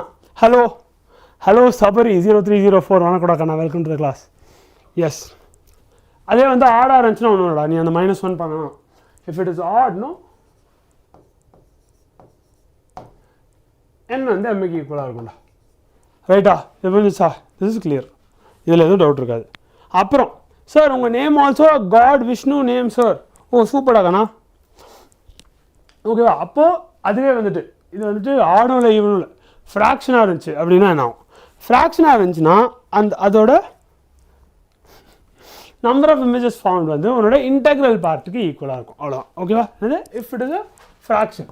ஹலோ சபரி 0304 வணக்கம்டா நான் welcome to the class yes அதே வந்து ஆடாக இருந்துச்சுன்னா ஒன்றுடா நீ அந்த -1 பண்ணணும் if it is odd no n வந்து m க்கு ஈக்குவலாக இருக்கும்டா ரைட்டா இது புரிஞ்சுச்சா திஸ் இஸ் கிளியர் இதில் எதுவும் டவுட் இருக்காது அப்புறம் சார் உங்கள் name also God Vishnu name sir oh சூப்பராகண்ணா ஓகேவா அப்போது அதுவே வந்துட்டு இது வந்துட்டு ஆடும் இல்லை ஈவனும் இல்லை ஃப்ராக்ஷனாக இருந்துச்சு அப்படின்னா என்ன ஆகும் ஃப்ராக்ஷனாக இருந்துச்சுன்னா அதோட நம்பர் ஆஃப் இமேஜஸ் ஃபார்ம் வந்து உன்னோட இன்டெக்ரல் பார்ட்டுக்கு ஈக்குவலாக இருக்கும் அவ்வளோதான் ஓகேவா அது if it is a fraction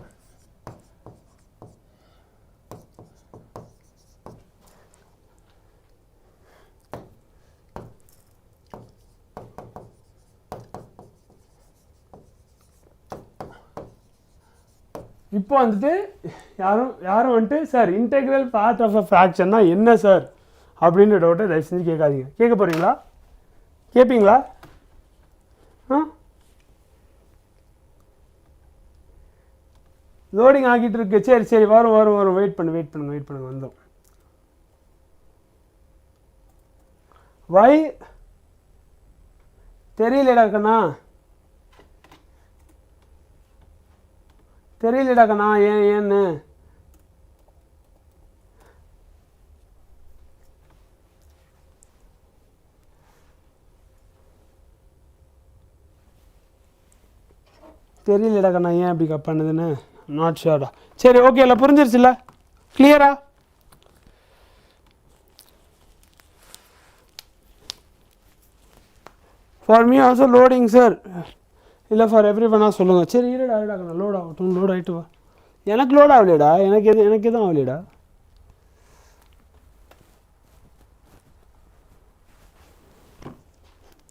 இப்போ வந்துட்டு யாரும் வந்துட்டு sir integral part of a ஃப்ராக்ஷன்னா என்ன சார் அப்படின்ற டவுட்டை தயவு செஞ்சு கேட்காதீங்க கேட்க போகிறீங்களா கேட்பீங்களா லோடிங் ஆகிட்டு இருக்கு சரி வரும் வெயிட் பண்ணுங்க வந்தோம் வை தெரியலடா கண்ணா ஏன்னு தெரியலடா கண்ணா ஏன் அப்படி பண்ணுதுன்னு நாட் ஷியோர்டா சரி ஓகே இல்லை புரிஞ்சிருச்சுல்ல கிளியரா for me also loading sir இல்லை ஃபார் எவ்ரி ஒன்னாக சொல்லுங்கள் சரி இருடா லோட் ஆகட்டும் லோட் ஆகிட்டு வா எனக்கு லோட் ஆகலையடா எனக்கு எதுவும் ஆகலையடா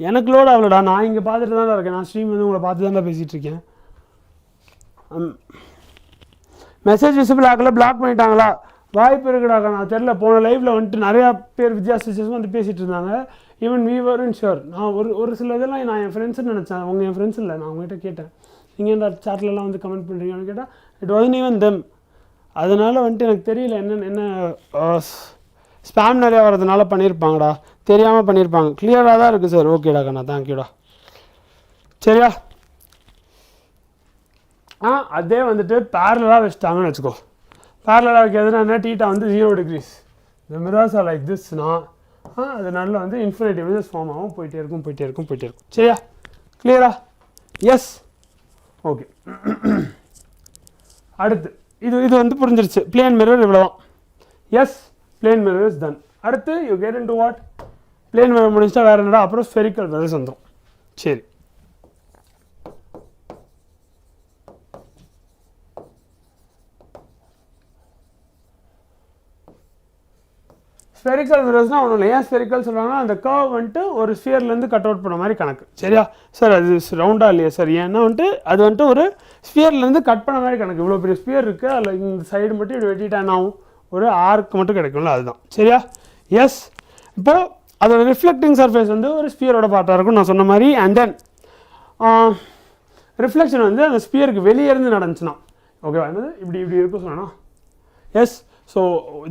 எனக்கு லோட் ஆகலடா நான் இங்கே பார்த்துட்டு தான் இருக்கேன் நான் ஸ்ட்ரீம் வந்து உங்களை பார்த்து தான் பேசிகிட்டு இருக்கேன் மெசேஜ் விசிபிள் ஆகலை பிளாக் பண்ணிட்டாங்களா வாய்ப்பு இருக்குடாக்கா நான் தெரில போன லைவில் வந்துட்டு நிறையா பேர் வித்தியாசம் வந்து பேசிகிட்டு இருந்தாங்க ஈவன் வி வரன் ஷுர் நான் ஒரு சில இதெல்லாம் நான் என் ஃப்ரெண்ட்ஸ்ன்னு நினச்சேன் அவங்க என் ஃப்ரெண்ட்ஸ் இல்லை நான் அவங்ககிட்ட கேட்டேன் நீங்கள் இந்த சாட்லலாம் வந்து கமெண்ட் பண்ணுறீங்கன்னு கேட்டால் இட் வாசன் ஈவன் தெம் அதனால் வந்துட்டு எனக்கு தெரியல என்ன ஸ்பேம் நிறையா வரதுனால பண்ணியிருப்பாங்கடா தெரியாமல் பண்ணியிருப்பாங்க கிளியராக தான் இருக்குது சார் ஓகேடா கண்ணா தேங்க்யூடா சரியா அதே வந்துட்டு பேரலாக வச்சுட்டாங்கன்னு வச்சுக்கோ. பேரலாக வைக்கிறதுனா என்ன, தீட்டா வந்து 0 degrees. இந்த மிரர்ஸ் ஆர் லைக் திஸ்னா அது நல்ல வந்து இன்ஃபினிட் இமேஜஸ் ஃபார்ம் ஆகும், போயிட்டே இருக்கும். சரியா, கிளியரா? Yes, okay. அடுத்து இது வந்து புரிஞ்சிருச்சு. பிளேன் மிரர் இவ்வளோதான். Yes, plane mirror is done. அடுத்து you get in to what, plane mirror முடிஞ்சிட்டா வேறு என்னடா, அப்புறம் ஸ்பெரிக்கல் மிரர்ஸ் வந்துடும். சரி, ஸ்பெரிக்கல் மிரர்ஸ்னால் ஒன்றும் இல்லை. ஏன் ஸ்பெரிக்கல் சொல்கிறாங்கன்னா அந்த கர்வ் வந்துட்டு ஒரு ஸ்பியர்லேருந்து கட் அவுட் பண்ண மாதிரி கணக்கு. சரியா சார், அது ரவுண்டாக இல்லையா சார்? ஏன்னா வந்துட்டு அது வந்துட்டு ஒரு ஸ்பியர்லேருந்து கட் பண்ண மாதிரி கணக்கு. இவ்வளோ பெரிய ஸ்பியர் இருக்குது, அதில் இந்த சைடு மட்டும் இப்படி வெட்டிட்டான் ஆகும், ஒரு ஆர்க் மட்டும் கிடைக்கும்ல, அதுதான். சரியா, எஸ். இப்போது அதோட ரிஃப்ளெக்டிங் சர்ஃபேஸ் வந்து ஒரு ஸ்பியரோட பார்ட்டாக இருக்கும் நான் சொன்ன மாதிரி. அண்ட் தென் ரிஃப்ளெக்ஷன் வந்து அந்த ஸ்பியருக்கு வெளியே இருந்து நடந்துச்சுன்னா ஓகேவா, என்னது இப்படி இருக்கும் சொன்னா. எஸ், ஸோ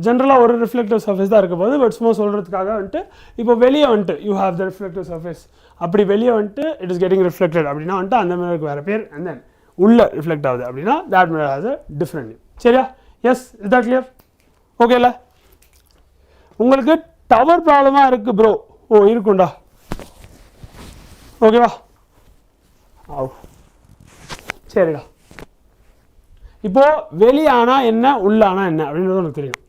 ஜென்ரலாக ஒரு ரிஃப்ளெக்டிவ் சர்ஃபேஸ் தான் இருக்க போது, பட் சும்மா சொல்கிறதுக்காக வந்துட்டு இப்போ வெளியே வந்துட்டு you have the reflective surface, அப்படி வெளியே வந்துட்டு இட் இஸ் கெட்டிங் ரிஃப்ளெக்டட் அப்படின்னா வந்துட்டு அந்த மிரருக்கு வேறு பேர். அண்ட் தென் உள்ள ரிஃப்ளெக்ட் ஆகுது அப்படின்னா that mirror has a different name. சரியா, எஸ், இஸ் தட் கிளியர்? ஓகேல, உங்களுக்கு டவர் ப்ராப்ளமாக இருக்குது ப்ரோ. ஓ இருக்குண்டா, ஓகேவா? சரிடா. இப்போது வெளியானா என்ன, உள்ளானா என்ன அப்படின்றது உனக்கு தெரியும்.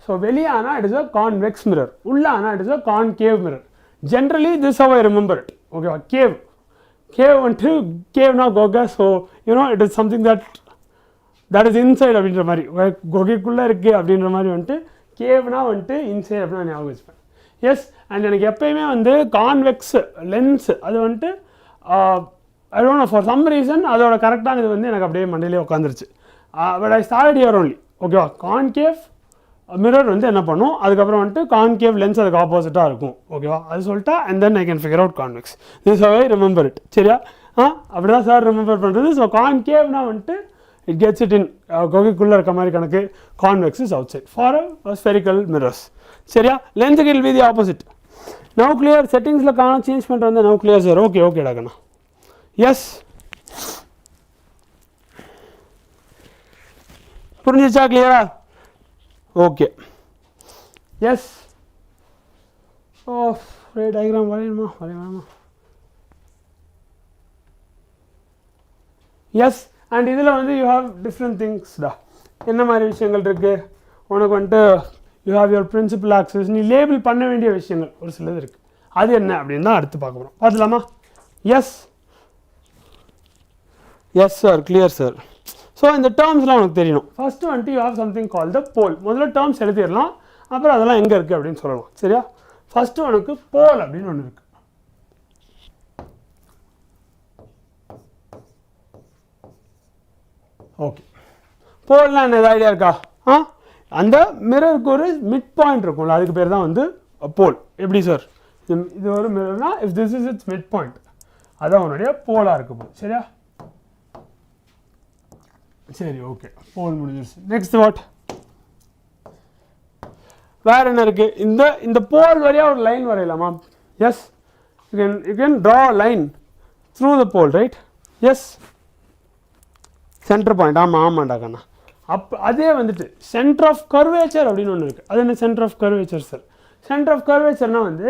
ஸோ வெளியானா it is a convex mirror, உள்ளானா it is a concave mirror. Generally this how I remember it. ஓகேவா, கேவ் வந்துட்டு கேவ்னா கொகை. So you know it is something that is inside அப்படின்ற மாதிரி, கொகைக்குள்ளே இருக்குது அப்படின்ற மாதிரி வந்துட்டு கேவ்னா வந்துட்டு இன்சைட் அப்படின்னு நான் ஞாபகம் வச்சுப்பேன். எஸ், அண்ட் எனக்கு எப்பயுமே வந்து கான்வெக்ஸ் லென்ஸ் அது வந்துட்டு I don't know for some reason அதோட கரெக்டான இது வந்து எனக்கு அப்படியே மண்டையிலே உட்காந்துருச்சு. But I started here only. ஓகேவா, கான்கேவ் மிரர் வந்து என்ன பண்ணும், அதுக்கப்புறம் வந்துட்டு கான்கேவ் லென்ஸ் அதுக்கு ஆப்போசிட்டாக இருக்கும். ஓகேவா, அது சொல்லிட்டா and then I can figure out convex. This how I remember it. சரியா, அப்படி தான் சார் ரிமெம்பர் பண்ணுறது. ஸோ கான்கேவ்னா வந்துட்டு இட் கெட்ஸ் இட் இன் கொகைக்குள்ளே இருக்க மாதிரி கணக்கு, convex is outside for spherical mirrors. சரியா, லென்ஸுக்கு will be the opposite. Now clear? செட்டிங்ஸில் காண சேஞ்ச் பண்ணுறது வந்து நவ் கிளியர் சார். ஓகேடா கண்ணா. எஸ், புரிஞ்சிச்சா? கிளியரா? Okay, yes. Oh ray diagram வரையணுமா? எஸ், அண்ட் இதில் வந்து யூ ஹாவ் டிஃப்ரெண்ட் திங்ஸ்டா. என்ன மாதிரி விஷயங்கள் இருக்குது உனக்கு வந்துட்டு? You have your principal axis, நீ லேபிள் பண்ண வேண்டிய விஷயங்கள் ஒரு சிலது இருக்குது. அது என்ன அப்படின்னு தான் அடுத்து பார்க்க போகிறோம். பார்த்துலாமா? Yes, yes sir, clear sir. So இந்த டேர்ம்ஸ்லாம் உனக்கு தெரியணும். ஃபஸ்ட்டு வந்துட்டு you have something call the pole. முதல்ல டேர்ம்ஸ் எழுதிடலாம், அப்புறம் அதெல்லாம் எங்கே இருக்குது அப்படின்னு சொல்லலாம். சரியா, ஃபஸ்ட்டு உனக்கு போல் அப்படின்னு ஒன்று இருக்குது. ஓகே, போல்னா என்ன ஐடியா இருக்கா? அந்த மிரருக்கு ஒரு மிட் பாயிண்ட் இருக்கும்ல, அதுக்கு பேர் தான் வந்து போல். எப்படி சார்? இது ஒரு மிரர்னா if this is it's mid point, அதான் உன்னுடைய போலாக இருக்கு போல். சரியா, சரி, ஓகே, போல் முடிஞ்சிருச்சு. நெக்ஸ்ட் வாட், வேறு என்ன இருக்குது? இந்த போல் வழியாக ஒரு லைன் வரையலாமா? Yes, you can draw line through the pole, right? Yes, centre point. ஆமாண்டா கண்ணா. அதே வந்துட்டு சென்டர் ஆஃப் கர்வேச்சர் அப்படின்னு ஒன்று இருக்குது. அது என்ன centre of curvature sir? Centre of கர்வேச்சர்னால் வந்து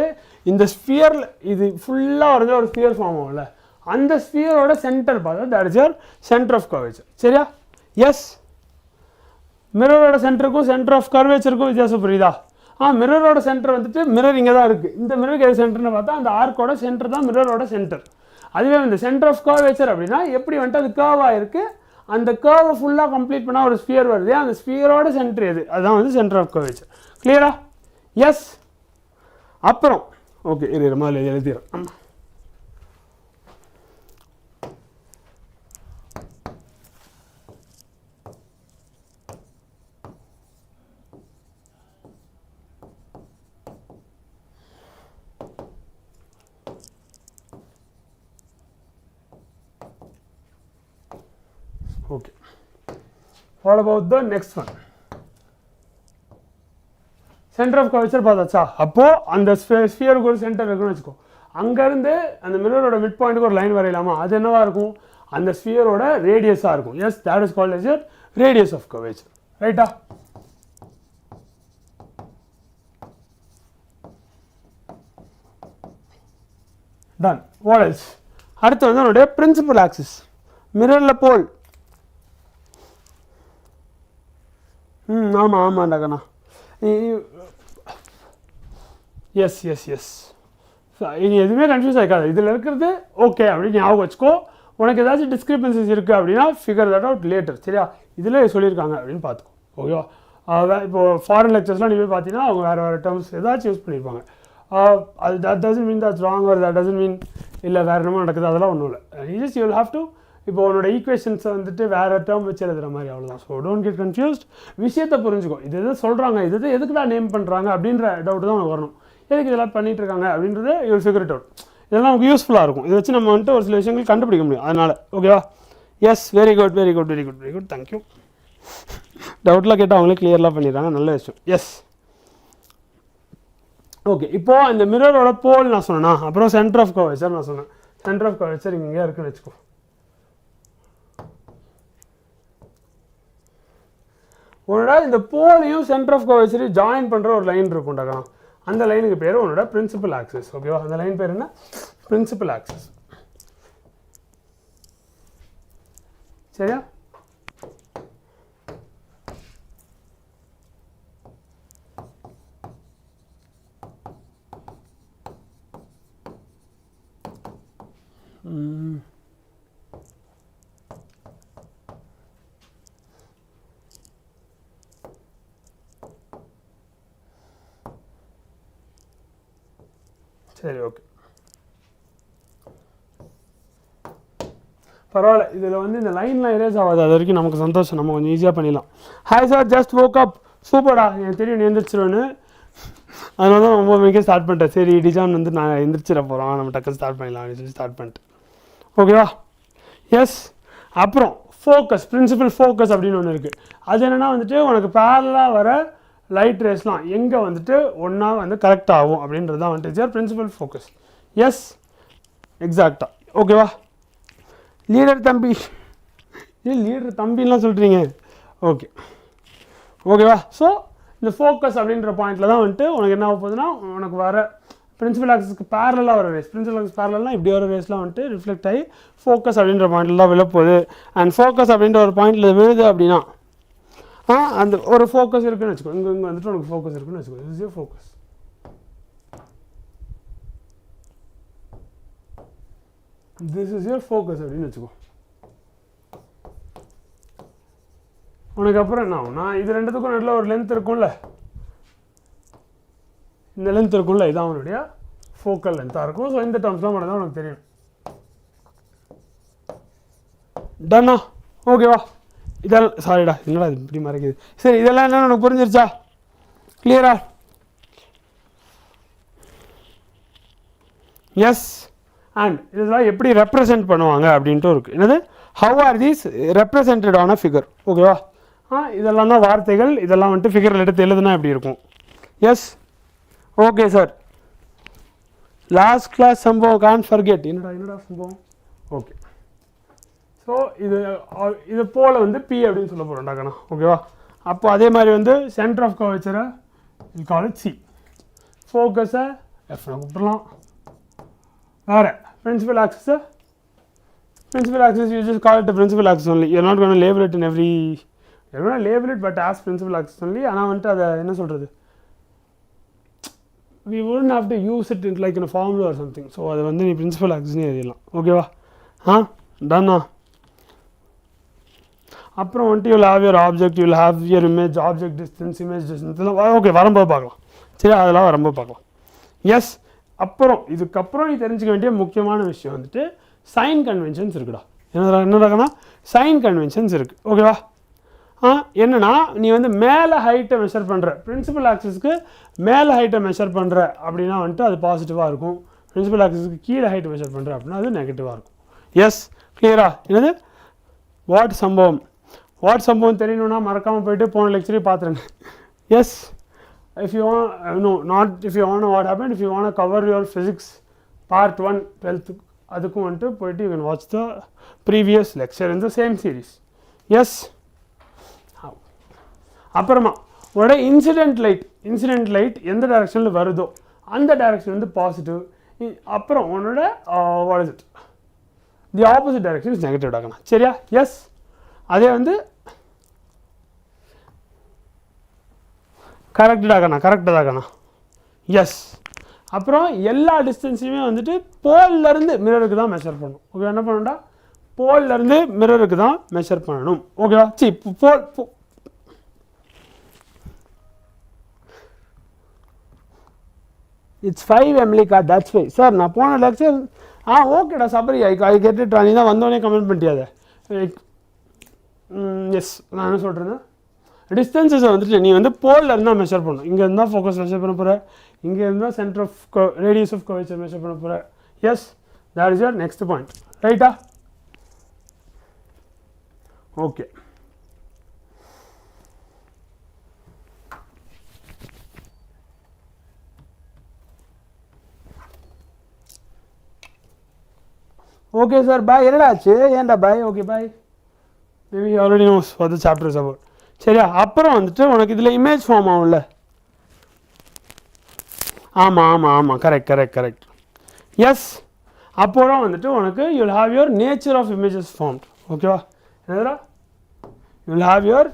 இந்த ஸ்பியரில் இது ஃபுல்லாக வந்து ஒரு ஸ்பியர் ஃபார்ம் ஆகும்ல, அந்த ஸ்பியரோட சென்டர் பார்த்தா that is your centre of curvature. சரியா, எஸ். மிரரோட சென்டருக்கும் சென்டர் ஆஃப் கர்வேச்சருக்கும் வித்தியாசம் புரியுதா? மிரரோட சென்டர் வந்துட்டு மிரர் இங்கே தான் இருக்குது. இந்த மிரருக்கு எது சென்டர்னு பார்த்தா அந்த ஆர்க்கோட சென்டர் தான் மிரரோட சென்டர். அதுவே இந்த சென்டர் ஆஃப் கர்வேச்சர் அப்படின்னா எப்படி வந்துட்டு அது கர்வாக இருக்குது, அந்த கர்வை ஃபுல்லாக கம்ப்ளீட் பண்ணால் ஒரு ஸ்பியர் வருது, அந்த ஸ்பியரோட சென்டர் எது, அதுதான் வந்து சென்டர் ஆஃப் கர்வேச்சர். கிளியரா? எஸ். அப்புறம் ஓகே, மாதிரி எழுதிடுறேன். ஆமாம், okay. What about the next one? Center of curvature பார்த்தாச்சா? அப்போ அந்த ஸ்பியருக்கு ஒரு சென்டர் இருக்குன்னு வச்சுக்கோ. அங்கேருந்து அந்த மிரரோட மிட் பாயிண்ட்டுக்கு ஒரு லைன் வரையலாமா? அது என்னவா இருக்கும்? அந்த ஸ்பியரோட ரேடியஸாக இருக்கும். Yes, that is called as your radius of curvature. ரைட்டா? டன். what else? அடுத்து வந்து நம்மளுடைய பிரின்சிபல் ஆக்சிஸ், மிரரில் போல். ஆமாம் ஆமாண்டாக்கண்ணா. எஸ் எஸ் எஸ், இனி எதுவுமே கன்ஃபியூஸ் ஆகிக்காது. இதில் இருக்கிறது ஓகே அப்படின்னு ஞாபகம் வச்சுக்கோ. உனக்கு ஏதாச்சும் டிஸ்கிரிபன்சிஸ் இருக்குது அப்படின்னா ஃபிகர் தட் அவுட் லேட்டர். சரியா? இதில் சொல்லியிருக்காங்க அப்படின்னு பார்த்துக்கோ. ஓகேவா? இப்போது ஃபாரின் லெக்சர்ஸ்லாம் நீங்கள் போய் பார்த்தீங்கன்னா அவங்க வேறு வேறு டேர்ம்ஸ் ஏதாச்சும் யூஸ் பண்ணியிருப்பாங்க. அது that doesn't mean that's wrong or that doesn't mean இல்லை வேறு என்னமோ நடக்குது, அதெல்லாம் ஒன்றும் இல்லை. Just you will have to இப்போ உன்னோட ஈக்குவேஷன்ஸை வந்துட்டு வேறு டேர்ம் வச்சு எழுதுகிற மாதிரி, அவ்வளோதான். So don't get confused. விஷயத்தை புரிஞ்சுக்கோ. இது எது சொல்கிறாங்க, இது எதுக்குடா நேம் பண்ணுறாங்க அப்படின்ற டவுட் தான் உனக்கு வரணும். எதுக்கு இதெல்லாம் பண்ணிகிட்டு இருக்காங்க அப்படின்றது you will figure it out. இதெல்லாம் நமக்கு யூஸ்ஃபுல்லாக இருக்கும். இதை வச்சு நம்ம வந்துட்டு ஒரு சில விஷயங்கள் கண்டுபிடிக்க முடியும். அதனால் ஓகேவா? Yes, very good very good very good very good, thank you. டவுட்லாம் கேட்டால் அவங்களே கிளியர்லாம் பண்ணிடுறாங்க, நல்ல விஷயம். Yes, okay. இப்போது இந்த மிரரோட போல் நான் சொன்னேன்னா, அப்புறம் சென்டர் ஆஃப் கர்வேச்சர் நான் சொன்னேன். சென்டர் ஆஃப் கர்வேச்சர் இங்கே இருக்குன்னு வச்சுக்கோ. உன்னோட இந்த போலையும் சென்டர் ஆஃப் கர்வேச்சரையும் ஜாயின் பண்ணுற ஒரு லைன் இருக்கும்டாக்கா. அந்த லைனுக்கு பேர் உன்னோட பிரின்சிபல் ஆக்சிஸ். ஓகேவா? அந்த லைன் பேர் என்ன? Principal axis. சரியா? சரி, ஓகே, பரவாயில்ல. இதில் வந்து இந்த லைன்லாம் எரேஸ் ஆகாது, அது வரைக்கும் நமக்கு சந்தோஷம். நம்ம கொஞ்சம் ஈஸியாக பண்ணிடலாம். ஹாய் சார், ஜஸ்ட் வோக் அப். சூப்பர்டா, எனக்கு தெரியும் நீ எந்திரிச்சிருவேன்னு. அதனால தான் 9 மணிக்கே ஸ்டார்ட் பண்ணிட்டேன். சரி, டிஜான் வந்து நான் எந்திரிச்சிட போகிறோம், நம்ம டக்குன்னு ஸ்டார்ட் பண்ணிடலாம் அப்படின்னு சொல்லி ஸ்டார்ட் பண்ணிட்டேன். ஓகேவா? எஸ். அப்புறம் ஃபோக்கஸ், பிரின்சிபல் ஃபோக்கஸ் அப்படின்னு ஒன்று இருக்குது. அது என்னென்னா வந்துட்டு உனக்கு பேரலாக வர லைட் ரேஸ்லாம் எங்கே வந்துட்டு ஒன்றா வந்து கரெக்ட் ஆகும் அப்படின்றது தான் வந்துட்டு பிரின்சிபல் ஃபோக்கஸ். எஸ், எக்ஸாக்டாக. ஓகேவா? லீடர் தம்பி, லீடர் தம்பின்லாம் சொல்கிறீங்க. ஓகே, ஓகேவா? ஸோ இந்த ஃபோக்கஸ் அப்படின்ற பாயிண்டில் தான் வந்துட்டு உனக்கு என்ன ஆக போகுதுன்னா, உனக்கு வர பிரின்சிபல் ஆக்சிஸ்க்கு பேரலாக வர ரேஸ், பிரின்சிபல் ஆக்சிஸ் பேரலாம் இப்படி வர ரேஸ்லாம் வந்துட்டு ரிஃப்ளெக்ட் ஆகி ஃபோக்கஸ் அப்படின்ற பாயிண்டில் தான் விழப்போகுது. அண்ட் ஃபோக்கஸ் அப்படின்ற ஒரு பாயிண்டில் விழுது அப்படின்னா அந்த ஒரு ஃபோக்கஸ் இருக்குன்னு வச்சுக்கோ. இங்கே வந்துட்டு உனக்கு ஃபோக்கஸ் இருக்குன்னு வச்சுக்கோ. This is your focus. This is your focus அப்படின்னு வச்சுக்கோ. உனக்கு அப்புறம் என்ன ஆகும்? நான் இது ரெண்டுத்துக்கும் நடுவில் ஒரு லென்த் இருக்கும்ல, இந்த லென்த் இருக்கும்ல, இதான் அவனுடைய ஃபோக்கல் லென்த்தாக இருக்கும். ஸோ இந்த டேர்ம்ஸ்லாம் மட்டும் தான் உனக்கு தெரியும். டன்னா? ஓகேவா? இதெல்லாம் சாரிடா, என்னடா இது இப்படி மறைக்குது. சரி, இதெல்லாம் என்னென்னு உனக்கு புரிஞ்சிருச்சா? கிளியரா? எஸ். அண்ட் இதெல்லாம் எப்படி ரெப்ரசன்ட் பண்ணுவாங்க அப்படின்ட்டு இருக்குது. என்னது? How are these represented on a figure? ஓகேவா? இதெல்லாம் தான் வார்த்தைகள். இதெல்லாம் வந்துட்டு ஃபிகரில் எடுத்து எழுதுனா எப்படி இருக்கும்? Yes, okay sir. Last class சம்பவம் கான்ட் ஃபர்கெட். என்னடா சம்பவம்? ஓகே. ஸோ இது போல் வந்து பி அப்படின்னு சொல்ல போகிறோம்டாக்கண்ணா. ஓகேவா? அப்போ அதே மாதிரி வந்து சென்டர் ஆஃப் கர்வேச்சரை கால் இட் சி, ஃபோக்கஸை எஃப்னு கூப்பிடலாம். வேறு பிரின்சிபல் ஆக்சிஸை, principal axis you just call it principal axis only. You not gonna label it in every, you gonna label it but as principal axis only. ஆனால் வந்துட்டு அதை என்ன சொல்கிறது, we wouldn't have to use it in like in a formula or something. So அதை வந்து நீ பிரின்சிபல் ஆக்சிஸ்னே எழுதிடலாம். ஓகேவா? டன்னா? அப்புறம் வந்துட்டு you have your object, you have your image, object distance, image distance, இதெல்லாம் ஓகே வரும்போது பார்க்கலாம். சரி, அதெல்லாம் வரும்போது பார்க்கலாம். எஸ். அப்புறம் இதுக்கப்புறம் நீ தெரிஞ்சுக்க வேண்டிய முக்கியமான விஷயம் வந்துட்டு சைன் கன்வென்ஷன்ஸ் இருக்குடா. என்னடாக்கன்னா சைன் கன்வென்ஷன்ஸ் இருக்குது. ஓகேவா? என்னன்னா நீ வந்து மேலே ஹைட்டை மெஷர் பண்ணுற, பிரின்சிபல் ஆக்சிஸ்க்கு மேலே ஹைட்டை மெஷர் பண்ணுற அப்படின்னா வந்துட்டு அது பாசிட்டிவாக இருக்கும். பிரின்சிபல் ஆக்சிஸ்க்கு கீழே ஹைட்டை மெஷர் பண்ணுற அப்படின்னா அது நெகட்டிவாக இருக்கும். எஸ், கிளியரா? என்னது வாட் சம்பவம்? வாட் சம்பவம் தெரியணும்னா மறக்காமல் போயிட்டு போன லெக்சரே பார்த்துருங்க. Yes, if you want, no, not if you want to know what happened, if you want to cover your physics part 1 12th அதுக்கும் வந்துட்டு போயிட்டு you can watch the previous lecture in the same series. Yes. அப்புறமா உங்களோட இன்சிடென்ட் லைட் எந்த டைரக்ஷனில் வருதோ அந்த டைரக்ஷன் வந்து பாசிட்டிவ். அப்புறம் உன்னோட what is it the opposite direction is negative டாக்கணும். சரியா? எஸ். அதே வந்து கரெக்டாகண்ணா. எஸ். அப்புறம் எல்லா டிஸ்டன்ஸையுமே வந்துட்டு போல்லேருந்து மிரருக்கு தான் மெஷர் பண்ணணும். ஓகே, என்ன பண்ணணும்டா? போல்லேருந்து மிரருக்கு தான் மெஷர் பண்ணணும். ஓகேவா? போல் இட்ஸ் 5 எம்லிகா, தட்ஸ் வை. சார் நான் போன லெக்சர் ஓகேடா சபரி, ஐ கேட்டுட்டா, நீ தான் வந்தோடனே கமெண்ட் பண்ணிட்டியாத. எஸ், நான் என்ன சொல்கிறேன்னா டிஸ்டன்ஸஸை வந்துட்டு நீ வந்து போலில் இருந்தால் மெஷர் பண்ணணும். இங்கே இருந்தால் ஃபோக்கஸ் மெஷர் பண்ண போகிற, இங்கே இருந்தால் centre of radius of curvature measure பண்ண போகிற. Yes, that is your next point. ரைட்டா? ஓகே. Okay sir, bye. என்னடா ஆச்சு? ஏன்டா bye? Okay bye. Maybe already knows what the chapter is about. சரியா? அப்புறம் வந்துட்டு உனக்கு இதில் இமேஜ் ஃபார்ம் ஆகும்ல. ஆமாம், கரெக்ட். எஸ். அப்புறம் வந்துட்டு உனக்கு you will have your nature of images formed. ஓகேவா? என்னதுடா? யூ வில் ஹாவ் யுவர்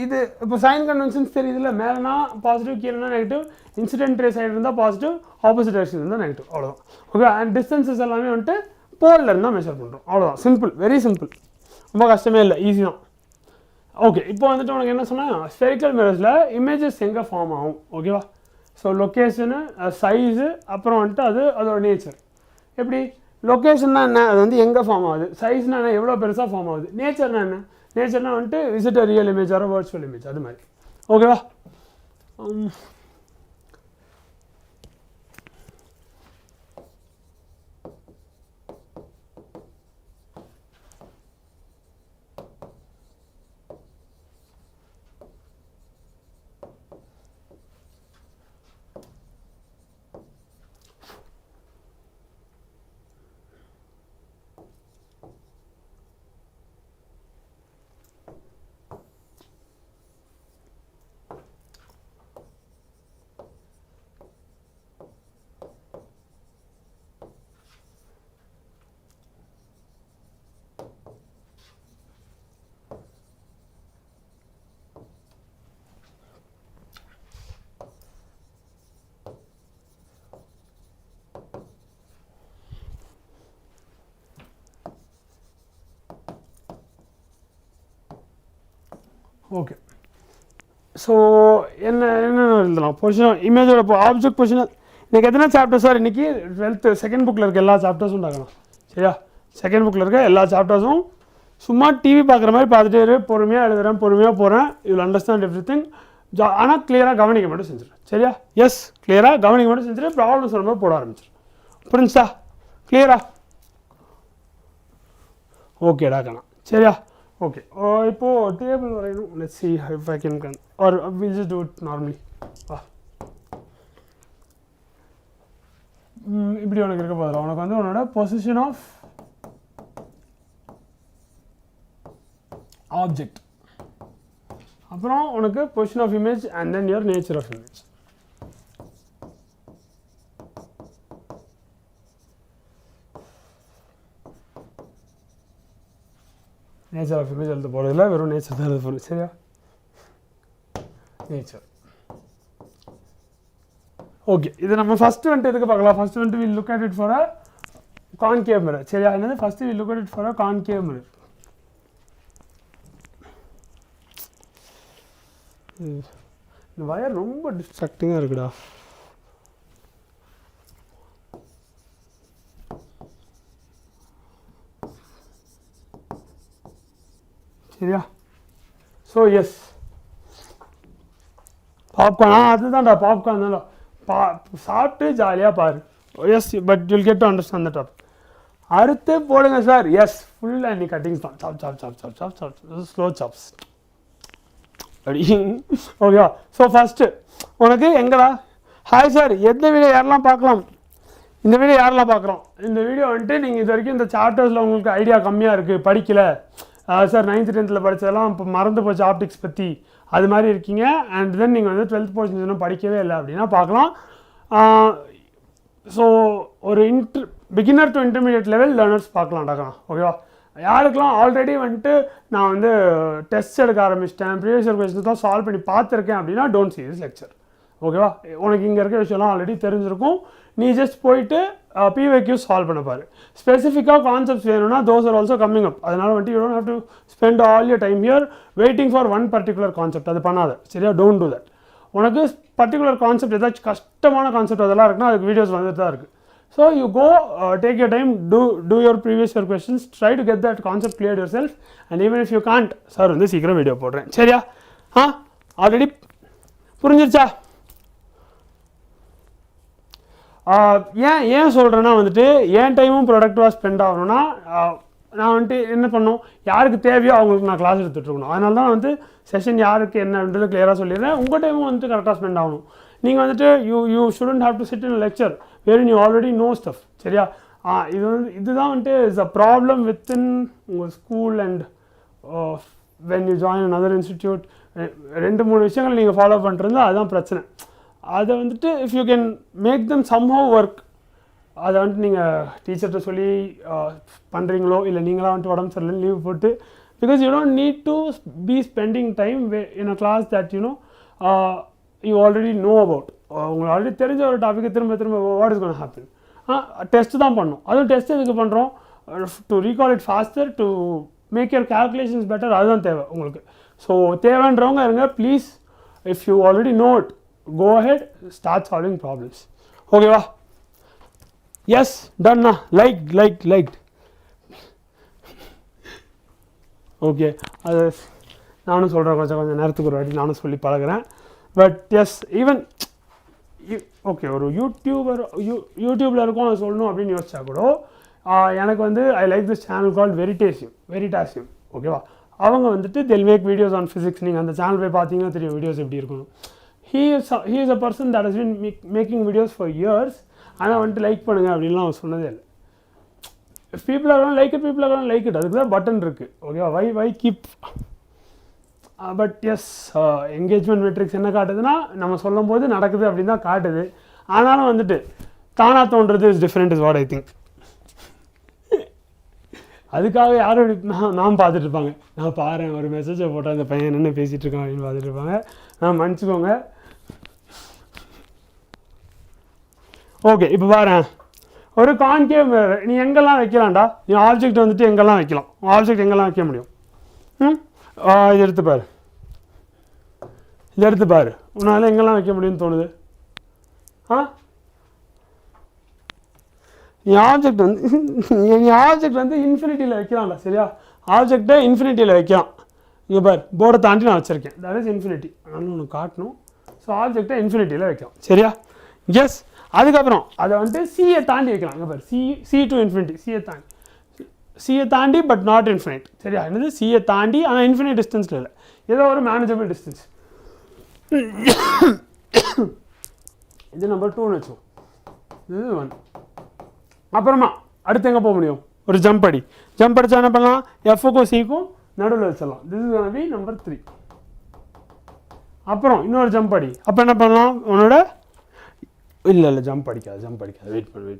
இது இப்போ சைன் கன்வென்ஷன்ஸ் தெரியுதுல்ல. மேலேனா பாசிட்டிவ், கீழேனா நெகட்டிவ், இன்சிடென்ட் ரே சைடு இருந்தால் பாசிட்டிவ், ஆப்போசிட் டைரக்ஷன் இருந்தால் நெகட்டிவ். அவ்வளோதான். ஓகே. அண்ட் டிஸ்டன்சஸ் எல்லாமே வந்துட்டு போலில் இருந்தால் மெஷர் பண்ணுறோம். அவ்வளோதான். Simple, very simple. ரொம்ப கஷ்டமே இல்லை, ஈஸி தான். ஓகே. இப்போ வந்துட்டு உனக்கு என்ன சொன்னால் ஸ்பெரிக்கல் மிரர்ஸில் இமேஜஸ் எங்கே ஃபார்ம் ஆகும்? ஓகேவா? ஸோ லொக்கேஷனு, சைஸு, அப்புறம் வந்துட்டு அதோட நேச்சர். எப்படி? லொக்கேஷன்னா என்ன? அது வந்து எங்கே ஃபார்ம் ஆகுது. சைஸ்னா என்ன? எவ்வளோ பெருசாக ஃபார்ம் ஆகுது. நேச்சர்னா என்ன? நேச்சர்னா வந்துட்டு is it a real image or virtual image, அது மாதிரி. ஓகேவா? ஓகே. ஸோ என்ன எழுதலாம்? பொசிஷன் இமேஜோட ஆப்ஜெக்ட் பொசிஷன். இன்றைக்கி எத்தனை சாப்டர் சார்? இன்றைக்கி 12th செகண்ட் புக்கில் இருக்க எல்லா சாப்டர்ஸும் பார்க்கலாம். சரியா? செகண்ட் புக்கில் இருக்க எல்லா சாப்டர்ஸும் சும்மா டிவி பார்க்குற மாதிரி பார்த்துட்டே இரு. பொறுமையாக எழுதுகிறேன், பொறுமையாக போகிறேன். You will understand every thing. ஆனால் கிளியராக கவனிக்க மட்டும் செஞ்சிரு. சரியா? எஸ், கிளியராக கவனிக்க மட்டும் செஞ்சுரு. ப்ராப்ளம் சொல்லும்போது போட ஆரம்பிச்சிரு. புரிஞ்சுதா? கிளியரா? ஓகேடா கண்ணா. சரியா? ஓகே. இப்போது டேபிள் வரையணும். Let's see if I can or we'll just do it normally. இப்படி உனக்கு இருக்க போதில்ல. உனக்கு வந்து உன்னோட பொசிஷன் ஆஃப் ஆப்ஜெக்ட், அப்புறம் உனக்கு position of image and then your nature of image. Nature of image எழுத போகிறதில்ல, வெறும் நேச்சர் தான் எழுத போகிறது. சரியா? நேச்சர். ஓகே. இது நம்ம ஃபஸ்ட்டு வந்துட்டு எதுக்கு பார்க்கலாம்? ஃபஸ்ட்டு வந்துட்டு will look at it for a concave mirror. சரியா? என்னது? First will look at it for a concave mirror. இந்த வயர் ரொம்ப டிஸ்ட்ராக்டிங்காக இருக்குடா. சரியா? So yes, popcorn. அதுதான்டா பாப்கார்ன் தான்டா. சாப்பிட்டு ஜாலியாக பாரு. Yes, but you'll get to understand the topic. அறுத்து போடுங்க sir. Yes, full and cuttings தான். சாப் சாப் சாப் சாப் சாப் சாப் ஸ்லோ சாப்ஸ். அப்படி. ஓகேவா? ஸோ ஃபஸ்ட்டு உனக்கு எங்கடா? ஹாய் சார், எந்த வீடியோ யாரெல்லாம் பார்க்கலாம்? இந்த வீடியோ யாரெல்லாம் பார்க்குறோம், இந்த வீடியோ வந்துட்டு நீங்கள் இது வரைக்கும் இந்த சாப்டர்ஸில் உங்களுக்கு ஐடியா கம்மியாக இருக்குது, படிக்கலை சார் 9th 10th படித்ததெல்லாம் இப்போ மறந்து போச்சு ஆப்டிக்ஸ் பற்றி, அது மாதிரி இருக்கீங்க. அண்ட் தென் நீங்கள் வந்து 12th போர்ஷன்ஸ் இன்னும் படிக்கவே இல்லை அப்படின்னா பார்க்கலாம். ஸோ ஒரு beginner to intermediate level learners பார்க்கலாம்டாக்கலாம். ஓகேவா? யாருக்கெல்லாம் ஆல்ரெடி வந்துட்டு நான் வந்து டெஸ்ட் எடுக்க ஆரம்பிச்சிட்டேன், ப்ரீவியஸ் இயர் கொஸ்டின்ஸ் தான் சால்வ் பண்ணி பார்த்துருக்கேன் அப்படின்னா டோன்ட் see this lecture. ஓகேவா? உனக்கு இங்கே இருக்க விஷயம்லாம் ஆல்ரெடி தெரிஞ்சிருக்கும். நீ ஜஸ்ட் போயிட்டு PYQ சால்வ் பண்ண பாரு. ஸ்பெசிஃபிக்காக கான்செப்ட்ஸ் வேணும்னா those are also coming up. அதனால் வந்துட்டு you don't have to spend all your time here waiting for one particular concept. அது பண்ணாத, சரியா? don't do that. உனக்கு பர்டிகுலர் கான்செப்ட் ஏதாச்சும் கஷ்டமான கான்செப்ட் அதெல்லாம் இருக்குன்னா அதுக்கு வீடியோஸ் வந்துட்டு தான் இருக்குது. So you go take your time, do your previous year questions, try to get that concept cleared yourself, and even if you can't, sir வந்து சீக்கிரம் வீடியோ போடுறேன், சரியா? ஆல்ரெடி புரிஞ்சிருச்சா? ஏன் சொல்கிறேன்னா வந்துட்டு என் டைமும் ப்ரொடக்டிவாக ஸ்பெண்ட் ஆகணும்னா நான் வந்துட்டு என்ன பண்ணணும், யாருக்கு தேவையோ அவங்களுக்கு நான் கிளாஸ் எடுத்துகிட்ருக்கணும். அதனால தான் வந்து செஷன் யாருக்கு என்னன்றது கிளியராக சொல்லிடுறேன். உங்கள் டைமும் வந்துட்டு கரெக்டாக ஸ்பெண்ட் ஆகணும். நீங்கள் வந்துட்டு you shouldn't have to sit in lecture where you already know stuff, சரியா? இதுதான் வந்துட்டு இஸ் அ ப்ராப்ளம் வித்தின் உங்கள் school and when you join another institute. 2-3 விஷயங்கள் நீங்கள் ஃபாலோ பண்ணுறது அதுதான் பிரச்சனை. அதை வந்துட்டு if you can make them somehow work, அதை வந்துட்டு நீங்கள் டீச்சர்கிட்ட சொல்லி பண்ணுறீங்களோ இல்லை நீங்களாக வந்துட்டு உடம்பு சரியில்லை லீவ் போட்டு, because you don't need to be spending time in a class that you already know about. உங்களுக்கு ஆல்ரெடி தெரிஞ்ச ஒரு டாப்பிக்கை திரும்ப what is gonna happen. Test தான் பண்ணணும். அதுவும் டெஸ்ட் எதுக்கு பண்ணுறோம்? To recall it faster, to make your calculations better. அதுதான் தேவை உங்களுக்கு. ஸோ தேவைன்றவங்க இருங்க please. If you already know it, go ahead, start solving problems. ஓகேவா? எஸ் டன்னா. Like okay. அது நானும் சொல்கிறேன், கொஞ்சம் நேரத்துக்கு ஒரு வாட்டி நானும் சொல்லி பழகிறேன். பட் எஸ் ஈவன் ஓகே, ஒரு யூடியூப்பில் இருக்கும் அது சொல்லணும் அப்படின்னு யோசிச்சா கூட எனக்கு வந்து I like this channel called Veritasium. ஓகேவா? அவங்க வந்துட்டு they'll make videos on physics. நீங்கள் அந்த சேனல் போய் பார்த்தீங்கன்னா தெரியும் வீடியோஸ் எப்படி இருக்கணும். He is a person that has been making videos for years. ஆனால் வந்துட்டு லைக் பண்ணுங்க அப்படின்லாம் அவன் சொன்னதே இல்லை. If people are going to like it, people are going to like it. அதுக்கு தான் பட்டன் இருக்குது. ஓகேவா? Why keep. But yes engagement metrics என்ன காட்டுதுன்னா நம்ம சொல்லும் போது நடக்குது அப்படின்னு தான் காட்டுது. ஆனாலும் வந்துட்டு தானாக தோன்றது is different is what I think. அதுக்காக யாரும் நான் பார்த்துட்டு இருப்பாங்க, நான் பாரு ஒரு மெசேஜை போட்டால் அந்த பையன் என்ன பேசிகிட்டு இருக்கான் அப்படின்னு பார்த்துட்டு இருப்பாங்க. நான் மன்னிச்சுக்கோங்க. ஓகே, இப்போ பாரு, ஒரு கான்கேவ் மிரர் நீ எங்கெல்லாம் வைக்கலாம்டா? நீ ஆப்ஜெக்ட் வந்துட்டு எங்கெல்லாம் வைக்கலாம்? ஆப்ஜெக்ட் எங்கெல்லாம் வைக்க முடியும்? இது எடுத்து பாரு, உன்னால் எங்கெல்லாம் வைக்க முடியும்னு தோணுது? நீ ஆப்ஜெக்ட் வந்து இன்ஃபினிட்டியில் வைக்கலாம்டா, சரியா? ஆப்ஜெக்டை இன்ஃபினிட்டியில் வைக்கலாம். இங்கே பார், போர்டை தாண்டி நான் வச்சுருக்கேன், தட் இஸ் இன்ஃபினிட்டி. அதனால ஒன்று காட்டணும். ஸோ ஆப்ஜெக்டை இன்ஃபினிட்டியில் வைக்கலாம், சரியா? எஸ். அதுக்கப்புறம் அதை வந்துட்டு சியை தாண்டி வைக்கலாம். இங்கே பார், சி டு இன்ஃபினிட்டி, சியை தாண்டி பட் நாட் இன்ஃபினிட், சரியா? என்னது சியை தாண்டி, ஆனால் இன்ஃபினிட் டிஸ்டன்ஸில் இல்லை, ஏதோ ஒரு மேனேஜபிள் டிஸ்டன்ஸ். இது நம்பர் 2ன்னு வச்சோம். இது 1. அப்புறமா அடுத்து எங்கே போக முடியும்? ஒரு ஜம்ப் அடிச்சா என்ன பண்ணலாம்? எஃப்க்கும் சிக்கும் நடுவில் வச்சிடலாம். This is gonna be number 3. அப்புறம் இன்னொரு ஜம்ப் அடி. அப்போ என்ன பண்ணலாம்? உன்னோட இல்லை ஜம்ப் அடிக்காது, வெயிட் பண்ணு.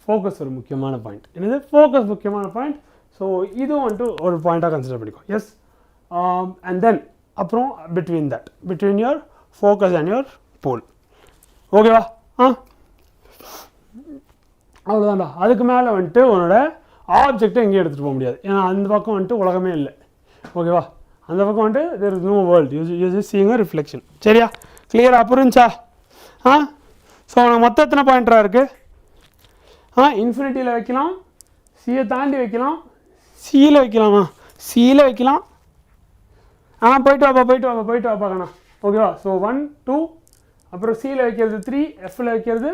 ஃபோக்கஸ் ஒரு முக்கியமான பாயிண்ட். என்னது? ஃபோக்கஸ் முக்கியமான பாயிண்ட். ஸோ இதுவும் வந்துட்டு ஒரு பாயிண்ட்டாக கன்சிடர் பண்ணிக்கும். எஸ். அண்ட் தென் அப்புறம் between your focus and your pole. ஓகேவா? அவ்வளோதான்டா. அதுக்கு மேலே வந்துட்டு உன்னோட ஆப்ஜெக்டை எங்கேயும் எடுத்துகிட்டு போக முடியாது. ஏன்னா அந்த பக்கம் வந்துட்டு உலகமே இல்லை. ஓகேவா? அந்த பக்கம் வந்துட்டு there is no world, you just seeing a reflection. சரியா? கிளியராக புரிஞ்சா? ஸோ உனக்கு மொத்தம் எத்தனை பாயிண்டராக இருக்குது? இன்ஃபினிட்டியில் வைக்கலாம், சியை தாண்டி வைக்கலாம், சியில் வைக்கலாமா? சியில் வைக்கலாம். போயிட்டு வாப்பா கண்ணா. ஓகேவா? ஸோ 1 2, அப்புறம் சியில் வைக்கிறது 3, எஃப்பில் வைக்கிறது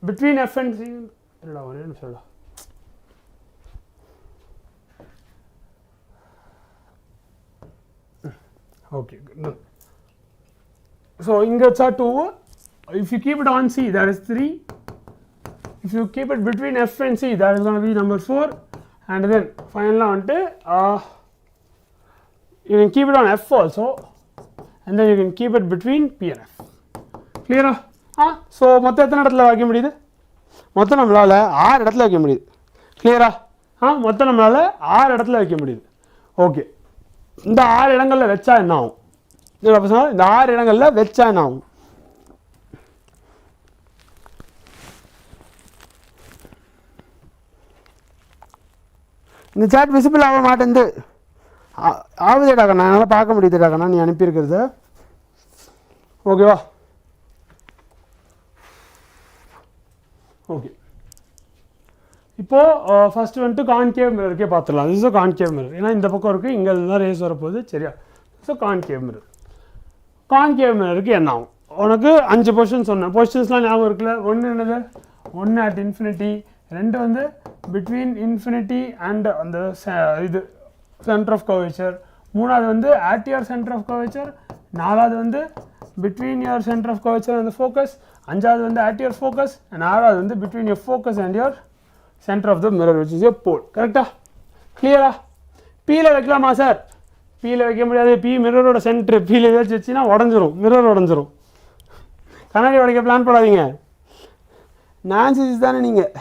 பிட்வீன் எஃப் அண்ட் சி. என்னடா ஒரே நிமிஷம்டா. ஓகே, ஸோ இங்கே வச்சா 2. If you keep it on C, that is 3. if you keep it between F and C, that is going to be number 4, and then finally you can keep it on F also, and then you can keep it between P and F. Clear? So மொத்தம் எத்தனை இடத்துல வைக்க முடியுது? மொத்தம் நம்மளால 6 இடத்துல வைக்க முடியுது. கிளியரா? மொத்தம் நம்மளால 6 இடத்துல வைக்க முடியுது. ஓகே, இந்த 6 இடங்கள்ல வெச்சா என்ன ஆகும்? இந்த 6 இடங்கள்ல வெச்சா என்ன ஆகும்? இந்த சாட் விசிபிள் ஆக மாட்டேங்குது. ஆகுதேடா கண்ணா, என்னால் பார்க்க முடியுதுடா கண்ணா நீ அனுப்பியிருக்கிறது. ஓகேவா? ஓகே, இப்போது ஃபஸ்ட்டு வந்துட்டு கான்கேவ் மிரருக்கே பார்த்துடலாம். இது கான்கேவ் மிரர், ஏன்னா இந்த பக்கம் இருக்குது, இங்கே இருந்தால் ரேஸ் வரப்போகுது. சரியா? So concave mirror. கான்கேவ் மிரருக்கு என்ன ஆகும்? உனக்கு 5 பொசிஷன் சொன்னேன். பொசிஷன்ஸ்லாம் ஞாபகம் இருக்குல்ல? ஒன்று என்னது? 1 at infinity, 2 வந்து பிட்வீன் இன்ஃபினிட்டி அண்ட் அந்த இது சென்டர் ஆஃப் கர்வேச்சர், 3வது வந்து at your center of curvature, 4வது வந்து between your center of curvature and the focus, 5வது வந்து at your focus, and 6வது வந்து between your focus and your center of the mirror, which is your pole. கரெக்டா? கிளியரா? பீல வைக்கலாமா சார்? பீல வைக்க முடியாது. B மிரரோட centre. பீல ஏதாச்சும் வச்சுன்னா உடஞ்சிரும், மிரர் உடஞ்சிரும். கண்ணாடி உடைக்க பிளான் போடாதீங்க. நான்சிஸ் தானே நீங்கள்.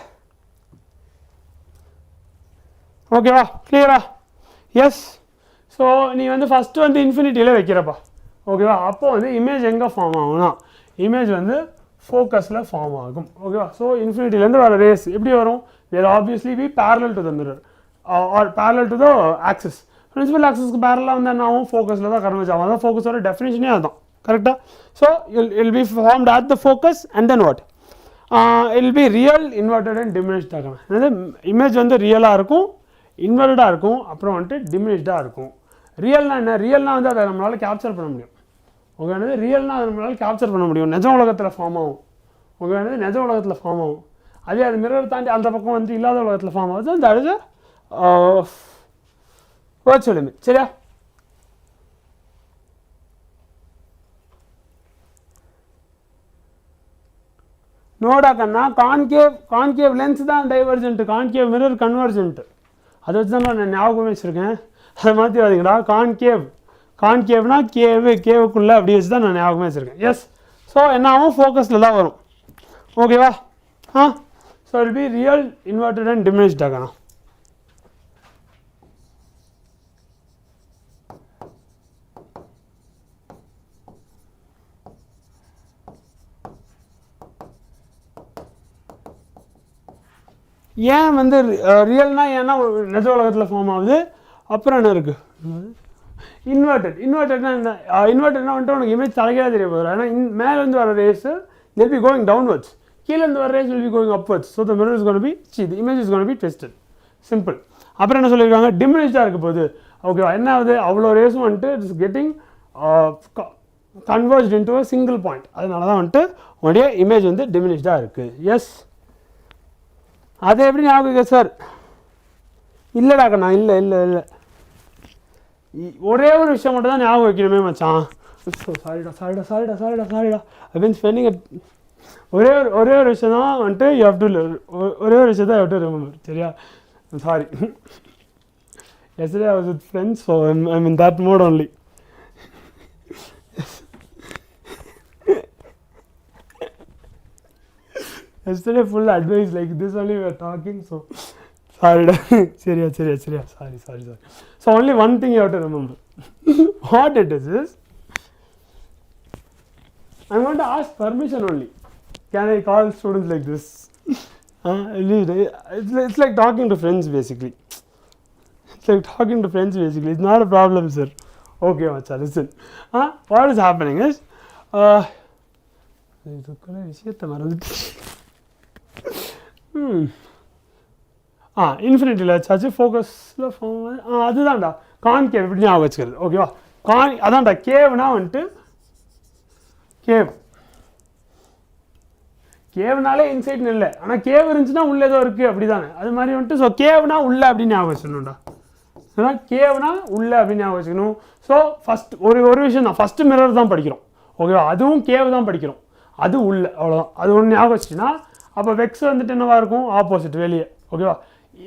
ஓகேவா? கிளியரா? எஸ். ஸோ நீ வந்து ஃபஸ்ட்டு வந்து இன்ஃபினிட்டியில் வைக்கிறப்பா. ஓகேவா? அப்போ வந்து இமேஜ் எங்கே ஃபார்ம் ஆகும்னா, இமேஜ் வந்து ஃபோக்கஸில் ஃபார்ம் ஆகும். ஓகேவா? ஸோ இன்ஃபினிட்டிலேருந்து வர ரேஸ் எப்படி வரும்? There obviously be parallel to the mirror or parallel to the axis. Principal ஆக்சிஸ்க்கு பேரலாக வந்து என்ன ஆகும்? ஃபோக்கஸில் தான் கன்வெர்ஜ் ஆகும். அதான் ஃபோக்கஸோட டெஃபினேஷனே அதுதான். கரெக்டாக? So it'll be formed at the focus and then what? It'll be real, inverted and diminished ஆகும். அதாவது இமேஜ் வந்து ரியலாக இருக்கும், இன்வெர்டடாக இருக்கும், அப்புறம் வந்துட்டு டிமினிஷ்டாக இருக்கும். ரியல்னா என்ன? ரியல்னால் வந்து அதை நம்மளால் கேப்சர் பண்ண முடியும். ஓகே, ரியல்னால் அதை நம்மளால் கேப்சர் பண்ண முடியும். நிஜ உலகத்தில் ஃபார்ம் ஆகும். ஓகே, நிஜ உலகத்தில் ஃபார்ம் ஆகும். அதே அது மிரர் தாண்டி அந்த பக்கம் வந்து இல்லாத உலகத்தில் ஃபார்ம் ஆகுது. That is virtual image. சரியா? நோடா கண்ணா, கான்கேவ் லென்ஸ் தான் டைவர்ஜென்ட், கான்கேவ் மிரர் கன்வர்ஜென்ட். அதை வச்சு தான் நான் ஞாபகம் வச்சுருக்கேன். அதை மாற்றி பார்த்தீங்களா? கான்கேவ்னா கேவுக்குள்ளே அப்படி வச்சு தான் நான் ஞாபகமே வச்சுருக்கேன். எஸ். ஸோ என்ன ஆகும்? ஃபோக்கஸில் தான் வரும். ஓகேவா? So it be real, inverted and diminished ஆகணும். ஏன் வந்து ரியல்னா ஏன்னா நிஜ உலகத்தில் ஃபார்ம் ஆகுது. அப்புறம் என்ன இருக்குது? இன்வெர்டட்னா என்ன? இன்வெர்டட்னா வந்துட்டு உனக்கு இமேஜ் தலைகீழாக தெரிய போகுது. ஏன்னா மேலேருந்து வர race will be going downwards, கீழேருந்து வர race will be going upwards. So the mirror is going to be, the image is going to be twisted. Simple. அப்புறம் என்ன சொல்லியிருக்காங்க? டிமினிஷ்டாக இருக்க போகுது. ஓகேவா? என்ன ஆகுது? அவ்வளோ ரேஸும் வந்துட்டு it is getting converged into a single point. அதனால தான் வந்துட்டு உடைய இமேஜ் வந்து டிமினிஷ்டாக இருக்குது. எஸ். அதை எப்படி ஞாபகம் சார்? இல்லைடா கண்ணா, இல்லை ஒரே ஒரு விஷயம் மட்டும் தான் ஞாபகம் வைக்கணுமே மச்சான். சாரிடா ஐ மீன் ஸ்பெண்டிங் ஒரே ஒரு விஷயம் தான் வந்துட்டு யூ ஹவ் டு ஒரே ஒரு விஷயம் தான் யூ ஹவ் டு ரிமெம்பர். சரியா? Sorry. yesterday I was with friends, so I'm in that mode only. Yesterday full advice like this only we were talking, so sorry. Seriya. Sorry. So only one thing you have to remember. What it is I'm going to ask permission only. Can I call students like this? It's like talking to friends basically. It's not a problem, sir. Okay, macha, listen. What is happening is இன்ஃபினிட்டியில் வச்சாச்சு, ஃபோக்கஸில் ஃபார்ம் அதுதான்டா கான்கேவ். இப்படி ஞாபகம் வச்சுக்கிறது. ஓகேவா? அதான்டா கேவ்னா வந்துட்டு கேவ்னாலே இன்சைட்னு இல்லை, ஆனால் கேவ் இருந்துச்சுன்னா உள்ளே ஏதோ இருக்குது அப்படி தானே, அது மாதிரி வந்துட்டு. ஸோ கேவ்னா உள்ளே அப்படின்னு ஞாபகம் வச்சுக்கணும்டா. அதான் கேவ்னா உள்ளே அப்படின்னு ஞாபகம் வச்சுக்கணும். ஸோ ஃபஸ்ட் ஒரு விஷயம் தான், ஃபஸ்ட்டு மிரர் தான் படிக்கிறோம். ஓகேவா? அதுவும் கேவ் தான் படிக்கிறோம், அது உள்ள, அவ்வளோதான். அது ஒன்று ஞாபகம் வச்சுன்னா அப்போ வெக்ஸ் வந்துட்டு என்னவா இருக்கும் ஆப்போசிட் வெளியே ஓகேவா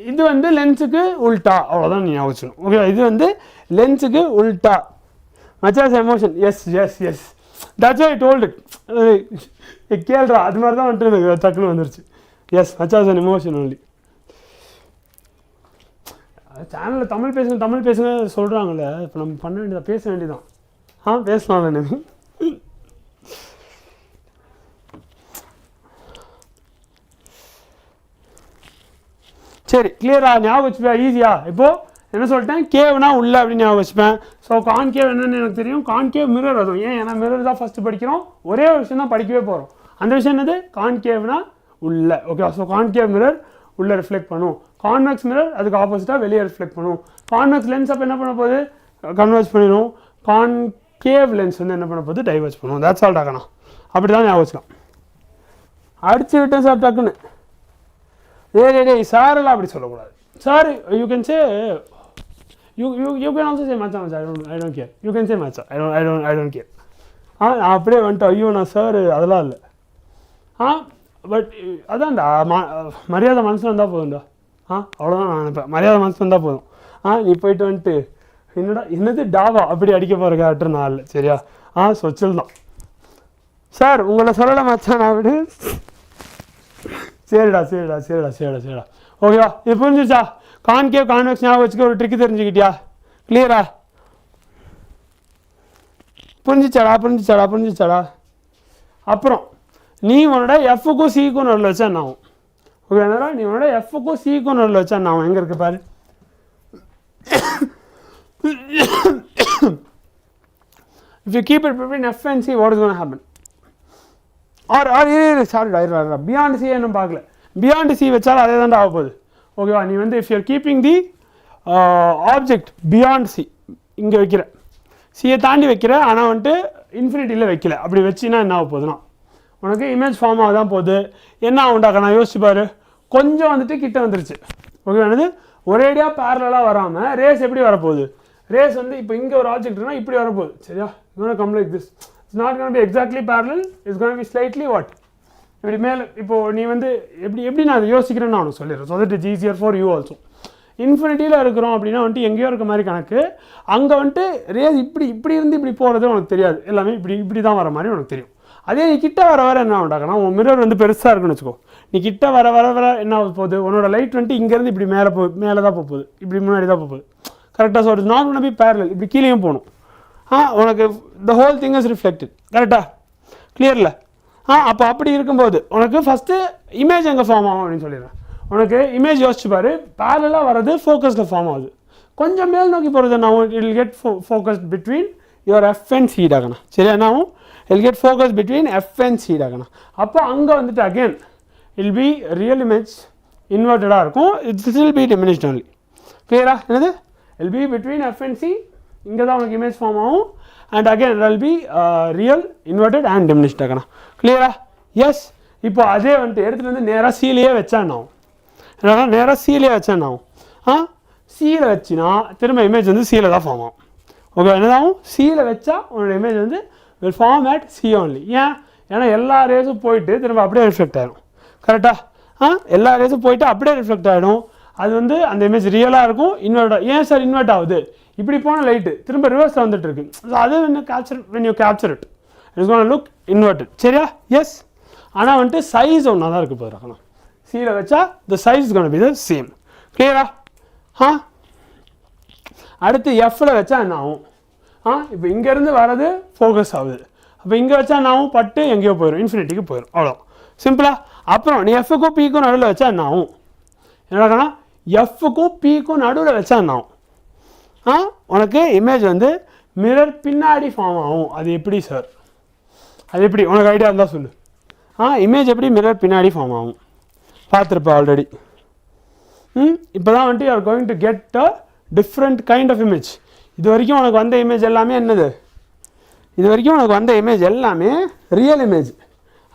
இது வந்து லென்ஸுக்கு உல்டா அவ்வளோதான் நீ யோசிக்கணும் ஓகேவா இது வந்து லென்ஸுக்கு உல்டா மச்சாஸ் emotion yes yes yes that's I told கேள்றா அது மாதிரி தான் வந்துட்டு எனக்கு டக்குன்னு வந்துருச்சு எஸ் மச்சாஸ் அண்ட் எமோஷன் ஒன்லி சேனலில் தமிழ் பேசுங்க சொல்கிறாங்கல்ல இப்போ நம்ம பண்ண வேண்டியதான் பேச வேண்டியதான் பேசலாம்ல எனக்கு சரி கிளியரா ஞாபகம் வச்சுப்பேன் ஈஸியா இப்போது என்ன சொல்லிட்டேன் கேவ்னா உள்ள அப்படின்னு ஞாபகம் வச்சுப்பேன் ஸோ கான்கேவ் என்னென்னு எனக்கு தெரியும் கான்கேவ் மிரர் அதுவும் ஏன்னா மிரர் தான் ஃபஸ்ட்டு படிக்கிறோம் ஒரே ஒரு விஷயம் தான் படிக்கவே போகிறோம் அந்த விஷயம் என்னது கான்கேவ்னா உள்ள ஓகே ஸோ கான்கேவ் மிரர் உள்ளே ரிஃப்ளெக்ட் பண்ணும் கான்வெக்ஸ் மிரர் அதுக்கு ஆப்போசிட்டாக வெளியே ரிஃப்ளெக்ட் பண்ணும் கான்வெக்ஸ் லென்ஸ் அப்போ என்ன பண்ண போகுது கன்வெர்ஜ் பண்ணிடும் கான்கேவ் லென்ஸ் வந்து என்ன பண்ண போகுது டைவர்ஜ் பண்ணும் தட்ஸ் ஆல் டாக்கண்ணா அப்படி தான் ஞாபகம் வச்சுக்கலாம் அடிச்சு விட்டேன் சார் டக்குன்னு டேய் சாரெல்லாம் அப்படி சொல்லக்கூடாது sir you can say you can also say மச்சான் I don't care you can say மச்சான் ஐ டோன்ட் கேர் அப்படியே வந்துட்டு ஐயோ நான் சார் அதெல்லாம் இல்லை பட் அதான்டா மரியாதை மனசில் வந்தால் போதும்டா அவ்வளோதான் நான் நினைப்பேன் மரியாதை மனசில் வந்தால் போதும் நீ போயிட்டு வந்துட்டு என்னது டாவா அப்படி அடிக்க போகிற கேரக்டர் நான் இல்லை சரியா சொச்சல் தான் சார் உங்களை சொல்லலை மச்சான் நான் அப்படி சரிடா ஓகேவா இது புரிஞ்சிச்சா கான்கேவ் கான்வெக்ஸ் ஞாபகம் வச்சுக்க ஒரு ட்ரிக்கு தெரிஞ்சுக்கிட்டியா கிளியரா புரிஞ்சிச்சாடா அப்புறம் நீ உன்னோட எஃப்க்கும் சிக்கும் நடுவில் வச்சா என்ன ஆகும் ஓகே என்னடா நீ உன்னோட எஃப்க்கும் சிக்கும் நடுவில் வச்சா என்ன ஆகும் எங்கே இருக்கு பாரு if you keep it between F and C what is going to happen sorry beyond C என்ன பார்க்கல beyond C வச்சாலும் அதே தான்டா ஆக போகுது ஓகேவா நீ வந்து if you are keeping the object beyond C இங்கே வைக்கிற சியை தாண்டி வைக்கிற ஆனால் வந்துட்டு இன்ஃபினிட்டியில் வைக்கல அப்படி வச்சின்னா என்ன ஆக போகுதுன்னா உனக்கு இமேஜ் ஃபார்ம் ஆக தான் போகுது என்ன ஆகுண்டாக்கா நான் யோசிச்சு பாரு கொஞ்சம் வந்துட்டு கிட்ட வந்துருச்சு ஓகே என்னது ஒரேடியாக பேரலாக வராமல் ரேஸ் எப்படி வரப்போகுது ரேஸ் வந்து இப்போ இங்கே ஒரு ஆப்ஜெக்ட் இருக்குன்னா இப்படி வரப்போகுது சரியா it's come like this it's not gonna be exactly parallel it's gonna be slightly what இப்படி மேலே இப்போது நீ வந்து எப்படி நான் அதை யோசிக்கிறேன்னு நான் உனக்கு சொல்லிடுறேன் so that it's easier for you also இன்ஃபினிட்டியில் இருக்கிறோம் அப்படின்னா வந்துட்டு எங்கேயோ இருக்க மாதிரி கணக்கு அங்கே வந்துட்டு ரேஸ் இப்படி இருந்து இப்படி போகிறது உனக்கு தெரியாது எல்லாமே இப்படி தான் வர மாதிரி உனக்கு தெரியும் அதே நீ கிட்ட வர என்ன ஆகுண்டாக்கனா உன் மிரர் வந்து பெருசாக இருக்குன்னு வச்சுக்கோ நீ கிட்ட வர என்ன ஆக போகுது உன்னோட லைட் வந்துட்டு இங்கேருந்து இப்படி மேலே தான் போகுது இப்படி முன்னாடி தான் போகுது கரெக்டாக so it's not gonna be parallel இப்படி கீழேயும் போகணும் உனக்கு the whole thing is reflected கரெக்டாக கிளியரில் அப்போ அப்படி இருக்கும்போது உனக்கு ஃபஸ்ட்டு இமேஜ் எங்கே ஃபார்ம் ஆகும் அப்படின்னு சொல்லிடுறேன் உனக்கு இமேஜ் யோசிச்சு பாரு பேரலாக வர்றது ஃபோக்கஸில் ஃபார்ம் ஆகுது கொஞ்சம் மேல் நோக்கி போகிறது நான் it will get focused between your F and C டாகண்ணா சரியா என்னாகும் will get focus between F and C டாகண்ணா அப்போ அங்கே வந்துட்டு again will be real image இன்வெர்ட்டடாக இருக்கும் it's will be diminished only கிளியரா என்னது will be between F and C இங்கே தான் உனக்கு இமேஜ் ஃபார்ம் ஆகும் and again it will be real inverted and diminished டாகண்ணா கிளியரா எஸ் இப்போ அதே வந்துட்டு எடுத்துகிட்டு வந்து நேராக சீலையே வச்சான் ஆகும் என்னன்னா நேராக சீலையே வச்சான் ஆகும் சீலை வச்சுனா திரும்ப இமேஜ் வந்து சீலை தான் ஃபார்ம் ஆகும் ஓகே என்னதாகும் சீலை வச்சா உன்னோட இமேஜ் வந்து will form at C only ஏன்னா எல்லா ரேஸும் போயிட்டு திரும்ப அப்படியே ரிஃப்ளெக்ட் ஆகிடும் கரெக்டாக எல்லா ரேஸும் போயிட்டு அப்படியே ரிஃப்ளெக்ட் ஆகிடும் அது வந்து அந்த இமேஜ் ரியலாக இருக்கும் இன்வெர்ட் சார் இன்வெர்ட் ஆகுது இப்படி போன லைட்டு திரும்ப ரிவர்ஸில் வந்துட்டு இருக்கு ஸோ அது when you capture it it's going to look inverted சரியா எஸ் ஆனால் வந்துட்டு சைஸ் ஒன்றா தான் இருக்குது போதும் சீலை வச்சா the size is going to be the same கிளியரா அடுத்து எஃப்ல வச்சா என்ன ஆகும் இப்போ இங்கேருந்து வர்றது ஃபோக்கஸ் ஆகுது அப்போ இங்கே வச்சா என்ன ஆகும் பட்டு எங்கேயோ போயிடும் இன்ஃபினிட்டிக்கு போயிடும் அவ்வளோ சிம்பிளா அப்புறம் நீ எஃப்க்கும் பிக்கும் நடுவில் வச்சா என்ன ஆகும் என்னன்னா எஃப்க்கும் பிக்கும் நடுவில் வச்சா என்ன ஆகும் உனக்கு இமேஜ் வந்து மிரர் பின்னாடி ஃபார்ம் ஆகும் அது எப்படி சார் அது எப்படி உனக்கு ஐடியா இருந்தால் சொல்லு இமேஜ் எப்படி மிரர் பின்னாடி ஃபார்ம் ஆகும் பார்த்துருப்ப ஆல்ரெடி இப்போ தான் வந்துட்டு you are going to get a different kind of image இது வரைக்கும் உனக்கு வந்த இமேஜ் எல்லாமே என்னது இது வரைக்கும் உனக்கு வந்த இமேஜ் எல்லாமே ரியல் இமேஜ்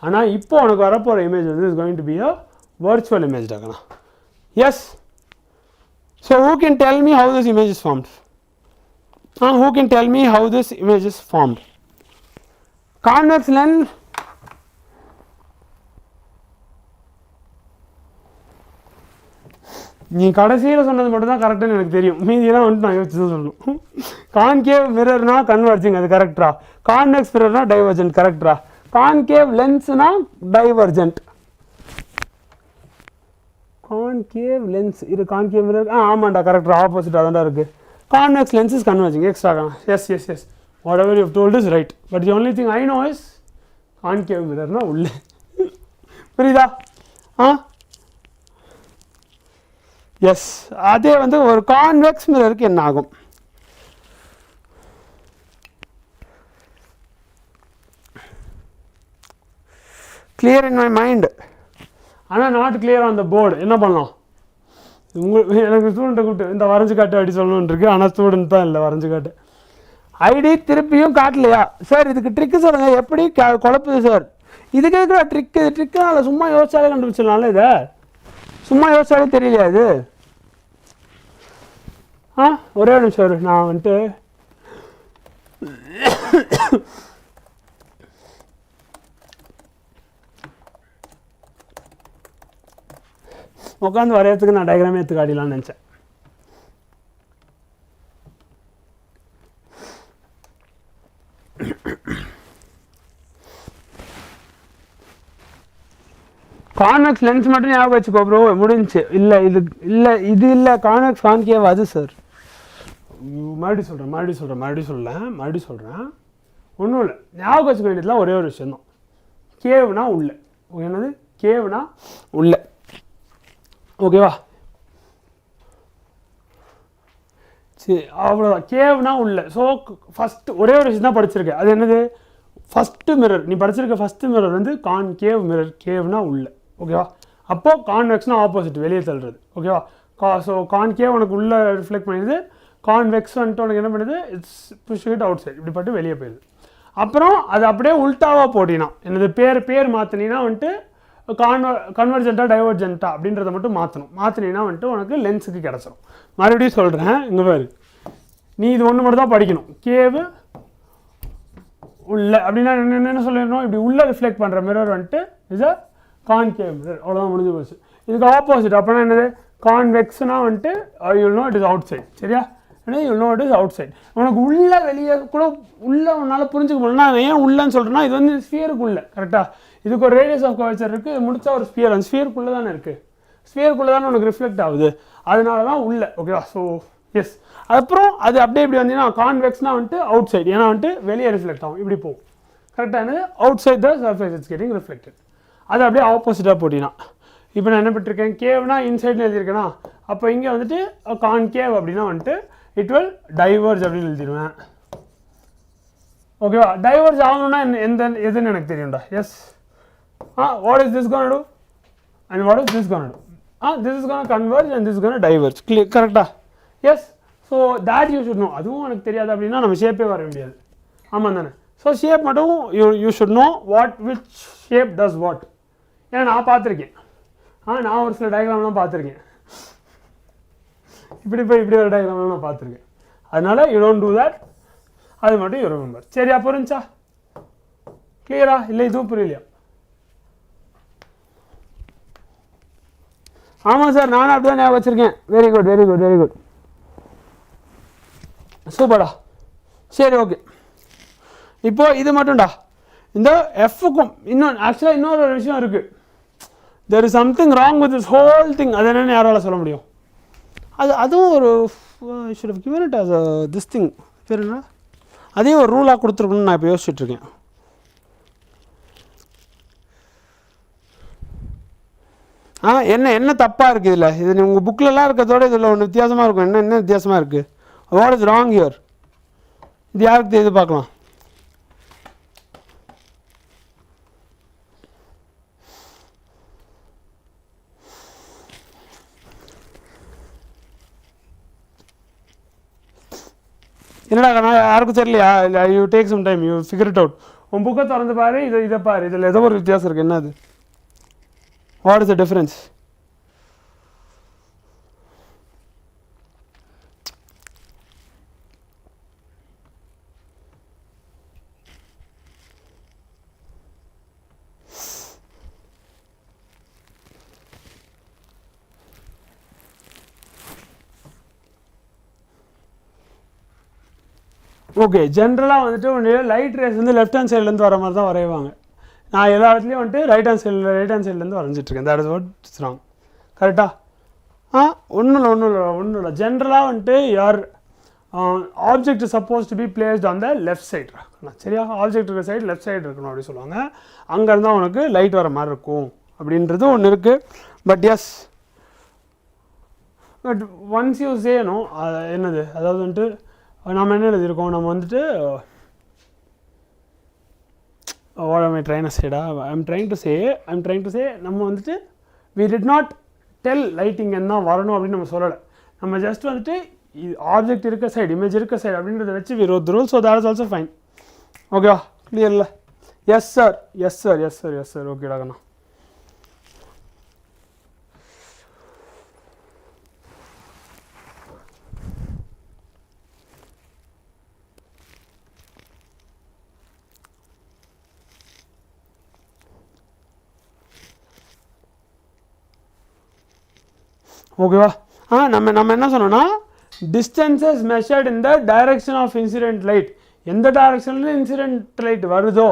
ஆனால் இப்போ உனக்கு வரப்போகிற இமேஜ் வந்து is going to be a virtual image டாக்கண்ணா yes so who can tell me how this image is formed who can tell me how this image is formed convex lens நீ கடைசியில் சொன்னது மட்டும் தான் கரெக்டுன்னு எனக்கு தெரியும், மீதியெல்லாம் வந்துட்டு நான் யோசிச்சு தான் சொல்லணும். கான்கேவ் மிரர்னா கன்வர்ஜிங், அது கரெக்டா. கான்வெக்ஸ் மிரர்னா டைவர்ஜென்ட், கரெக்டா. கான்கேவ் லென்ஸ்னா டைவர்ஜென்ட். கான்கேவ் லென்ஸ் இது கான்கேவ் மிரர், ஆமாண்டா கரெக்டா, ஆப்போசிட்டாக தான்டா இருக்குது. Convex lens is converging, extra. Yes yes yes, whatever you told is right, but the only thing I know is concave மிரர்னா உள்ள. புரியுதா? எஸ், அதே வந்து ஒரு கான்வெக்ஸ் மிரருக்கு என்ன ஆகும்? கிளியர் இன் மை மைண்ட், ஆனால் not clear on the board. என்ன பண்ணலாம்? எனக்கு ஸ்டூடெண்ட்டை கூப்பிட்டு இந்த வரைஞ்சு காட்டு அப்படி சொல்லணுன்னு இருக்கு, ஆனால் ஸ்டூடெண்ட் தான் இல்லை வரைஞ்சு காட்டு. ஐடி திருப்பியும் காட்டலையா சார்? இதுக்கு ட்ரிக்கு சொல்லுங்கள், எப்படி குழப்புது சார்? இதுக்கு இருக்கிற ட்ரிக்கு, இது ட்ரிக்குனால சும்மா யோசிச்சாலே கண்டுபிடிச்சிடலாம்ல. இதை சும்மா யோசிச்சாலே தெரியலையா இது? ஒரே நிமிஷம் நான் வந்துட்டு உட்காந்து வரையறதுக்கு நான் டயக்ராமே எடுத்து காட்டிடலான்னு நினச்சேன். கான்வெக்ஸ் லென்ஸ் மட்டும் ஞாபகம் வச்சுக்கோ ப்ரோ, முடிஞ்சு. இல்லை இது இல்லை, இது இல்லை, கான்வெக்ஸ் கான்கேவ் அது சார். மறுபடியும் சொல்கிறேன். ஒன்றும் இல்லை, ஞாபகம் வச்சுக்க வேண்டியதுலாம் ஒரே ஒரு விஷயந்தான். கேவ்னா உள்ள, என்னது கேவ்னா உள்ள, ஓகேவா? சரி, அவ்வளோதான். கேவ்னா உள்ள. ஸோ ஃபஸ்ட்டு ஒரே ஒரு விஷயம் தான் படிச்சிருக்கேன், அது என்னது? First mirror. நீ படிச்சிருக்க ஃபஸ்ட்டு மிரர் வந்து கான்கேவ் மிரர், கேவ்னா உள்ள, ஓகேவா? அப்போது கான்வெக்ஸ்னா ஆப்போசிட், வெளியே தள்ளுறது, ஓகேவா? ஸோ கான்கேவ் உனக்கு உள்ளே ரிஃப்ளெக்ட் பண்ணிடுது, கான்வெக்ஸ் வந்துட்டு உனக்கு என்ன பண்ணுது? It's pushing it outside, இப்படி பட்டு வெளியே போயிடுது. அப்புறம் அது அப்படியே உல்ட்டாவாக போட்டினா, என்னது பேர் மாற்றினா வந்துட்டு கன்வர்ஜென்ட்டாக டைவர்ஜென்ட்டா அப்படின்றத மட்டும் மாற்றினா வந்துட்டு உனக்கு லென்ஸுக்கு கிடச்சிரும். மறுபடியும் சொல்கிறேன், இங்கே பாரு, நீ இது ஒன்று மட்டும் தான் படிக்கணும். கேவு உள்ள அப்படின்னா என்ன சொல்லிடணும்? இப்படி உள்ளே ரிஃப்ளெக்ட் பண்ணுற மிரர் வந்துட்டு இஸ் அ கான்கேவ் மிரர், அவ்வளோதான், முடிஞ்சு போச்சு. இதுக்கு ஆப்போசிட் அப்படின்னா என்னது? கான்வெக்ஸ்னா வந்துட்டு you'll know it is outside, சரியா? ஏன்னா you'll know it is outside. உனக்கு உள்ளே வெளியே கூட உள்ளே உன்னால் புரிஞ்சுக்க முடியல. நான் ஏன் உள்ளேன்னு சொல்கிறேன்னா, இது வந்து ஸ்பியருக்குள்ளே, கரெக்டாக? இதுக்கு ஒரு ரேடியஸ் ஆஃப் கர்வேச்சர் இருக்குது, முடிச்சா ஒரு ஸ்பியர், அந்த ஸ்பியருக்குள்ளே தானே இருக்குது, ஸ்பியருக்குள்ளே தானே உனக்கு ரிஃப்ளெக்ட் ஆகுது, அதனால தான் உள்ள, ஓகேவா? So yes. அப்புறம் அது அப்படியே இப்படி வந்தீங்கன்னா கான்வெக்ஸ்னால் வந்துட்டு அவுட் சைட், ஏன்னா வந்துட்டு வெளியே ரிஃப்ளெக்ட் ஆகும், இப்படி போகும், கரெக்டாக? Outside the surface it's getting reflected. அது அப்படியே ஆப்போசிட்டாக போட்டினா, இப்போ நான் என்ன பண்ணிருக்கேன்? கேவ்னா இன்சைட்னு எழுதியிருக்கேன்னா, அப்போ இங்கே வந்துட்டு கான்கேவ் அப்படின்னா வந்துட்டு இட் வில் டைவர்ஜ் அப்படின்னு எழுதிடுவேன், ஓகேவா? டைவர்ஜ் ஆகணும்னா எதுன்னு எனக்கு தெரியும்டா. S. What is this going to do? And what is this going to do? This is going to converge and this is going to diverge. Clear, correcta? Yes. So that you should know. அதுவும் எனக்கு தெரியாது அப்படின்னா நம்ம ஷேப்பே வர முடியாது, ஆமாம் தானே? ஸோ ஷேப் மட்டும் you should know which shape does what. ஏன்னா நான் பார்த்துருக்கேன், நான் ஒரு சில டயக்ராம்லாம் பார்த்துருக்கேன், இப்படி ஒரு டயக்ராம்லாம் நான் பார்த்துருக்கேன். அதனால யூ டோன்ட் டூ தட், அது மட்டும் யூ ரிமெம்பர். சரியா? புரிஞ்சா? கிளியரா? இல்லை இதுவும் புரியலையா? ஆமாம் சார், நானும் அப்படி தான் ஞாபகம் வச்சுருக்கேன். வெரி குட், சூப்பர்டா. சரி, ஓகே. இப்போது இது மட்டும்டா. இந்த எஃப்க்கும் ஆக்சுவலாக இன்னொரு விஷயம் இருக்குது. There is something wrong with this whole thing. அது என்னென்னு யாரால சொல்ல முடியும்? அதுவும் ஒரு should have given it as this thing, பேர் என்ன, அதையும் ஒரு ரூலாக கொடுத்துருக்கணும்னு நான் இப்போ யோசிச்சுட்ருக்கேன். என்ன தப்பாக இருக்குது இதில்? இது உங்கள் புக்கிலலாம் இருக்கிறதோட இதில் ஒன்று வித்தியாசமாக இருக்கும். என்ன வித்தியாசமாக இருக்குது? What is wrong here? இது யாருக்கு இது பார்க்கலாம். என்னடா நான் யாருக்கும் தெரியலையா? இல்லை, you take some time, you figure it out. உன் புக்கை திறந்து பாரு, இதை பாரு, இதில் ஏதோ ஒரு வித்தியாசம் இருக்குது. என்ன அது? What is the difference? Okay ஜென்ரலாக வந்துட்டு ஒன்று லைட் ரேஸ் வந்து லெஃப்ட் ஹேண்ட் சைட்லேருந்து வர மாதிரி தான் வரைவாங்க. நான் எல்லா இடத்துலையும் வந்துட்டு ரைட் ஹேண்ட் சைட்லேருந்து வரைஞ்சிட்ருக்கேன். That is what it's wrong. கரெக்டாக ஒன்றும் இல்லை. ஜென்ரலாக வந்துட்டு யார் object suppose to be placed on the left side. சரியா, ஆப்ஜெக்ட் இருக்கிற சைடு லெஃப்ட் சைடு இருக்கணும் அப்படின்னு சொல்லுவாங்க. அங்கேருந்து தான் உனக்கு லைட் வர மாதிரி இருக்கும் அப்படின்றது ஒன்று இருக்குது. But yes, but once you சேணும் என்னது, அதாவது வந்துட்டு நம்ம என்ன எழுதியிருக்கோம், நம்ம வந்துட்டு what am I trying to say டா, I'm trying to say நம்ம வந்துட்டு we did not tell lighting என்ன வரணும் அப்படின்னு நம்ம சொல்லலை. நம்ம ஜஸ்ட் வந்துட்டு ஆப்ஜெக்ட் இருக்க சைடு இமேஜ் இருக்க சைடு அப்படின்றத வச்சு we wrote the rule, so that is also fine. ஓகேவா, கிளியர்ல? எஸ் சார் ஓகேடா கண்ணா. ஓகேவா, நம்ம என்ன சொன்னோம்னா distances measured in the direction of incident light. எந்த டைரக்ஷனில் இன்சிடென்ட் லைட் வருதோ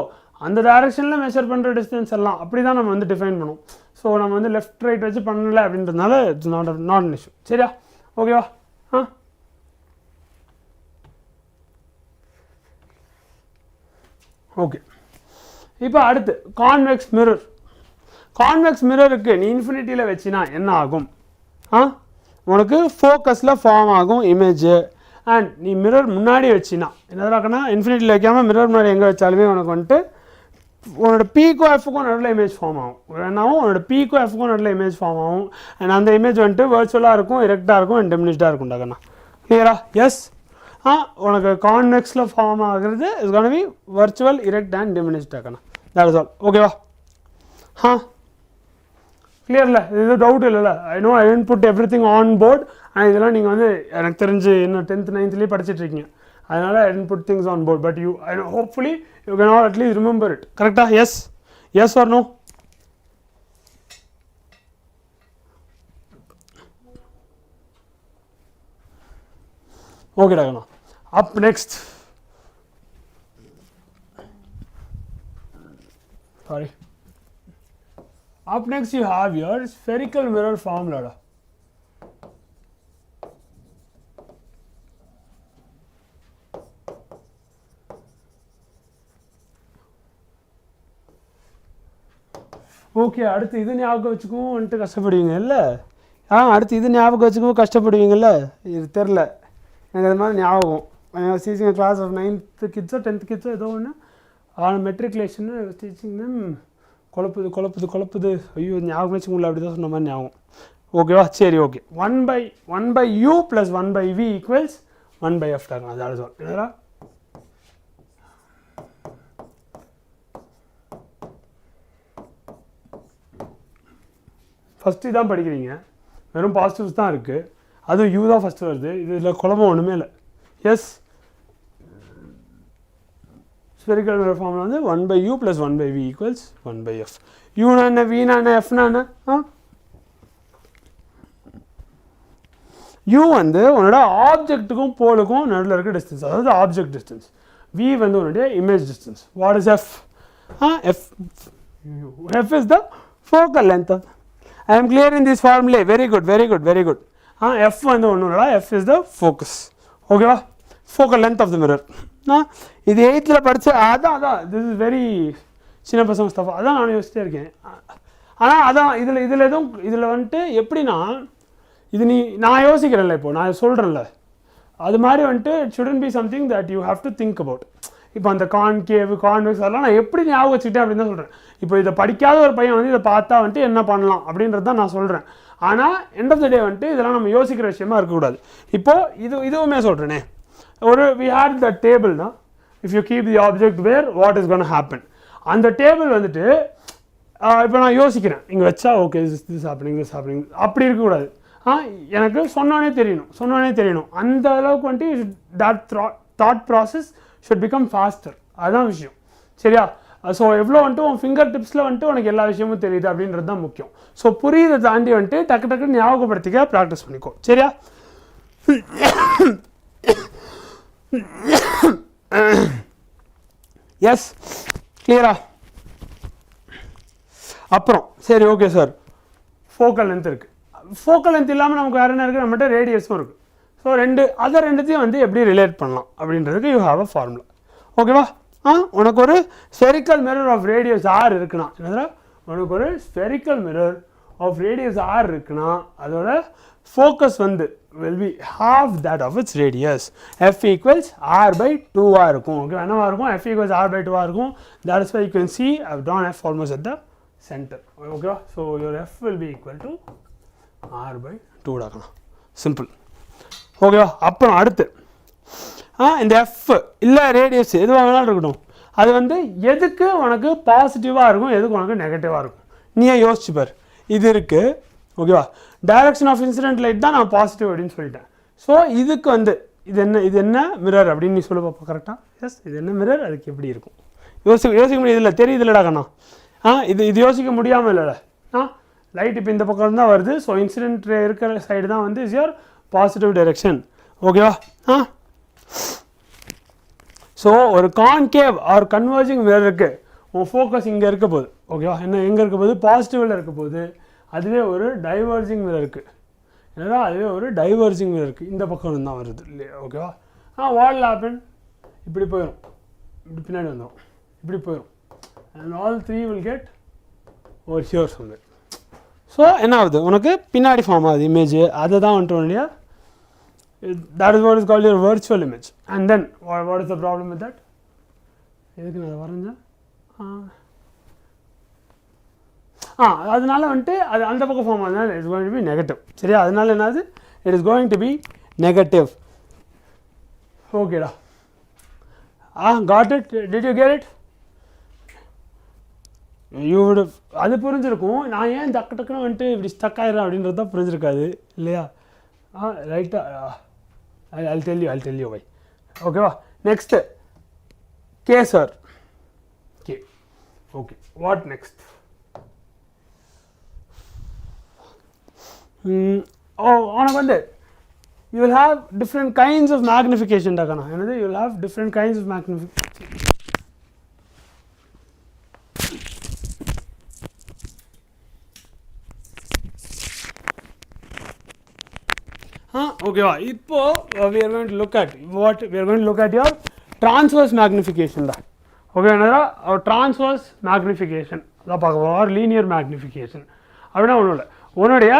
அந்த டைரக்ஷனில் மெஷர் பண்ணுற டிஸ்டன்ஸ் எல்லாம் அப்படி தான் நம்ம வந்து டிஃபைன் பண்ணுவோம். ஸோ நம்ம வந்து லெஃப்ட் ரைட் வச்சு பண்ணல அப்படின்றதுனால இட்ஸ் நாட் அன் இஷ்யூ. சரியா, ஓகேவா? ஓகே, இப்போ அடுத்து கான்வெக்ஸ் மிரர். கான்வெக்ஸ் மிரருக்கு நீ இன்ஃபினிட்டியில் வச்சினா என்ன ஆகும்? உனக்கு ஃபோக்கஸில் ஃபார்ம் ஆகும் இமேஜு. அண்ட் நீ மிரர் முன்னாடி வச்சினா என்னதாக்கன்னா இன்ஃபினிட்டியில் வைக்காமல் மிரர் முன்னாடி எங்கே வச்சாலுமே உனக்கு வந்துட்டு உன்னோட பீக்கும் எஃப்க்கும் நடுவில் இமேஜ் ஃபார்ம் ஆகும். என்னாகும், உன்னோட பீக்கும் எஃப்க்கும் நடுவில் இமேஜ் ஃபார்ம் ஆகும். அண்ட் அந்த இமேஜ் வந்துட்டு வர்ச்சுவலாக இருக்கும், எரெக்டாக இருக்கும், அண்ட் டிமினிஷ்டாக இருக்கும்டாக்கண்ணா. கிளியரா? எஸ். உனக்கு கான்வெக்ஸில் ஃபார்ம் ஆகுறது is gonna be virtual, erect and டிமினிஷ்டாக்கண்ணா. That is all. ஓகேவா? கிளியர்ல? இது டவுட் இல்லைல்ல? I know I tend put everything on board. ஆனால் இதெல்லாம் நீங்கள் வந்து எனக்கு தெரிஞ்சு இன்னும் 10th 9thலேயே படிச்சுட்ருக்கீங்க. அதனால் I tend put things on board. But you I know hopefully you can all at least remember it. கரெக்டாக? Yes or no? ஓகேடா கண்ணா. Up next, sorry, up next you have your spherical mirror formula. Okay, அடுத்து இது ஞாபகம் வச்சுக்கவும் வந்துட்டு கஷ்டப்படுவீங்க இல்லை? அடுத்து இது ஞாபகம் வச்சுக்கவும் கஷ்டப்படுவீங்கல்ல? இது தெரில எனக்கு அது மாதிரி ஞாபகம். டீச்சிங் கிளாஸ் ஆஃப் 9th கிட்ஸோ 10th கிட்ஸோ ஏதோ ஒன்று மெட்ரிகுலேஷன் டீச்சிங் குழப்புது. ஐயோ ஞாபகம் வச்சு உங்களை அப்படி தான் சொன்ன மாதிரி ஞாபகம். ஓகேவா? சரி, ஓகே. 1/u + 1/v = 1/f டாங்க. அது சொல் என்னடா? ஃபஸ்ட்டு இதான் படிக்கிறீங்க, வெறும் பாசிட்டிவ்ஸ் தான் இருக்குது. அதுவும் யூ தான் ஃபஸ்ட்டு வருது. இதில் குழம்பு ஒன்றுமே இல்லை. எஸ், spherical mirror formula வந்து 1/u + 1/v = 1/f. u என்ன, v என்ன, f என்ன? u வந்து உன்னோட ஆப்ஜெக்ட்டுக்கும் போலுக்கும் நடுவில் இருக்க டிஸ்டன்ஸ், அதாவது ஆப்ஜெக்ட் டிஸ்டன்ஸ். v வந்து உன்னுடைய image distance. What is f? f is the focal length. I am clear in this formula. Very good. f வந்து ஒன்றும் இல்லைடா, f is the focus. ஓகேவா? focal length of the mirror. இது 8th படித்த அதான் திஸ் இஸ் வெரி சின்ன பசங்க ஸ்டஃப். அதான் நான் யோசிச்சிட்டே இருக்கேன். ஆனால் அதான் இதில் வந்துட்டு எப்படின்னா, இது நான் யோசிக்கிறேன்ல, இப்போது நான் சொல்கிறேன்ல, அது மாதிரி வந்துட்டு it shouldn't be something that you have to think about. இப்போ அந்த கான்கேவ் கான்வெக்ஸ் அதெல்லாம் நான் எப்படி ஞாபகம் வச்சுக்கிட்டேன் அப்படின்னு தான் சொல்கிறேன். இப்போ இதை படிக்காத ஒரு பையன் வந்து இதை பார்த்தா வந்துட்டு என்ன பண்ணலாம் அப்படின்றது தான் நான் சொல்கிறேன். ஆனால் எண்ட் ஆஃப் த டே வந்துட்டு இதெல்லாம் நம்ம யோசிக்கிற விஷயமா இருக்கக்கூடாது. இப்போது இதுவுமே சொல்கிறேனே, we had the table na, if you keep the object where, what is going to happen. அந்த டேபிள் வந்துட்டு இப்போ நான் யோசிக்கிறேன் இங்கே வச்சா ஓகே this happening அப்படி இருக்கக்கூடாது. எனக்கு சொன்னோன்னே தெரியணும். அந்த அளவுக்கு வந்துட்டு that thought process should become faster. அதுதான் விஷயம். சரியா? ஸோ எவ்வளோ வந்துட்டு உன் ஃபிங்கர் டிப்ஸில் வந்துட்டு உனக்கு எல்லா விஷயமும் தெரியுது அப்படின்றது தான் முக்கியம். ஸோ புரியுதை தாண்டி வந்துட்டு டக்கு ஞாபகப்படுத்திக்க ப்ராக்டிஸ் பண்ணிக்கோ. சரியா? எஸ் கிளியரா? அப்புறம் சரி ஓகே சார், ஃபோக்கல் லென்த் இருக்குது. ஃபோக்கல் லென்த் இல்லாமல் நமக்கு வேறு என்ன இருக்குது, நம்மகிட்ட ரேடியஸும் இருக்குது. ஸோ ரெண்டுத்தையும் வந்து எப்படி ரிலேட் பண்ணலாம் அப்படின்றதுக்கு யூ ஹாவ் அ ஃபார்முலா. ஓகேவா? உனக்கு ஒரு spherical mirror of radius R இருக்குன்னா, என்னது, உனக்கு ஒரு spherical mirror of radius R இருக்குன்னா அதோட ஃபோக்கஸ் வந்து will be half that of its radius. F equals R by 2 இருக்கும். ஓகே, என்னவா இருக்கும்? F equals R by 2 இருக்கும். That is why you can see I have drawn F almost at the center. Okay, so your F will be equal to R by 2 ஆகலாம். சிம்பிள். ஓகேவா? அப்புறம் அடுத்து இந்த F இல்லை ரேடியஸ் எதுவாக வேணாலும் இருக்கட்டும், அது வந்து எதுக்கு உனக்கு பாசிட்டிவாக இருக்கும், எதுக்கு உனக்கு நெகட்டிவாக இருக்கும், நீயே யோசிச்சு பார். இது இருக்குது, ஓகேவா? டைரக்ஷன் ஆஃப் இன்சிடென்ட் லைட் தான் நான் பாசிட்டிவ் அப்படின்னு சொல்லிட்டேன். ஸோ இதுக்கு வந்து இது என்ன மிரர் அப்படின்னு நீ சொல்ல பார்ப்போம். கரெக்டாக? எஸ், இது என்ன மிரர், அதுக்கு எப்படி இருக்கும் யோசிக்க முடியுது இல்லை? தெரியுது இல்லைடா கண்ணா? இது யோசிக்க முடியாமல் இல்லைல்ல? லைட் இப்போ இந்த பக்கம் தான் வருது. ஸோ இன்சிடென்ட் இருக்கிற சைடு தான் வந்து இஸ் யுவர் பாசிட்டிவ் டைரக்ஷன். ஓகேவா? ஸோ ஒரு கான்கேவ் ஆர் கன்வர்ஜிங் மிரருக்கு உன் ஃபோக்கஸ் இங்கே இருக்க போகுது. ஓகேவா? என்ன எங்கே இருக்க போகுது? பாசிட்டிவில் இருக்க போகுது. அதுவே ஒரு டைவர்ஜிங் மிரர் இருக்குது. ஏன்னா அதுவே ஒரு டைவர்ஜிங் மிரர் இருக்குது, இந்த பக்கம் தான் வருது இல்லையா? ஓகேவா? வாட் ஹேப்பன், இப்படி போயிடும், இப்படி பின்னாடி வந்துடும், இப்படி போயிடும். And all three will get ஒரு ஹியர் சம்வேர். ஸோ என்ன ஆகுது, உனக்கு பின்னாடி ஃபார்ம் ஆகுது இமேஜ். அதை தான் வந்துட்டோம் இல்லையா? that is what is called your virtual image. And then what is the problem with that? எதுக்கு நான் வரைஞ்சேன்? அதனால வந்துட்டு அது அந்த பக்கம் ஃபார்ம் ஆகுதுனால it's going to be negative. சரியா? அதனால என்னது, it is going to be negative. ஓகேடா? Got it? Did you get it? You would அது புரிஞ்சிருக்கும். நான் ஏன் டக்குன்னு வந்துட்டு இப்படி ஸ்டக் ஆயிடுறேன் அப்படின்றது தான் புரிஞ்சிருக்காது இல்லையா? ரைட்டாக I'll tell you why. ஓகேவா? Next K sir. K. Okay, what next? உனக்கு வந்து you will have different kinds of magnification டாக்கண்ணா. என்னது? you will have different kinds of magnification. ஓகேவா? இப்போ we are going to look at your transverse magnification தான். ஓகே, என்னடா transverse magnification அதான் பார்க்க போகிறோம். ஆர் லீனியர் மேக்னிஃபிகேஷன் அப்படின்னா ஒன்றும் இல்லை, உன்னுடைய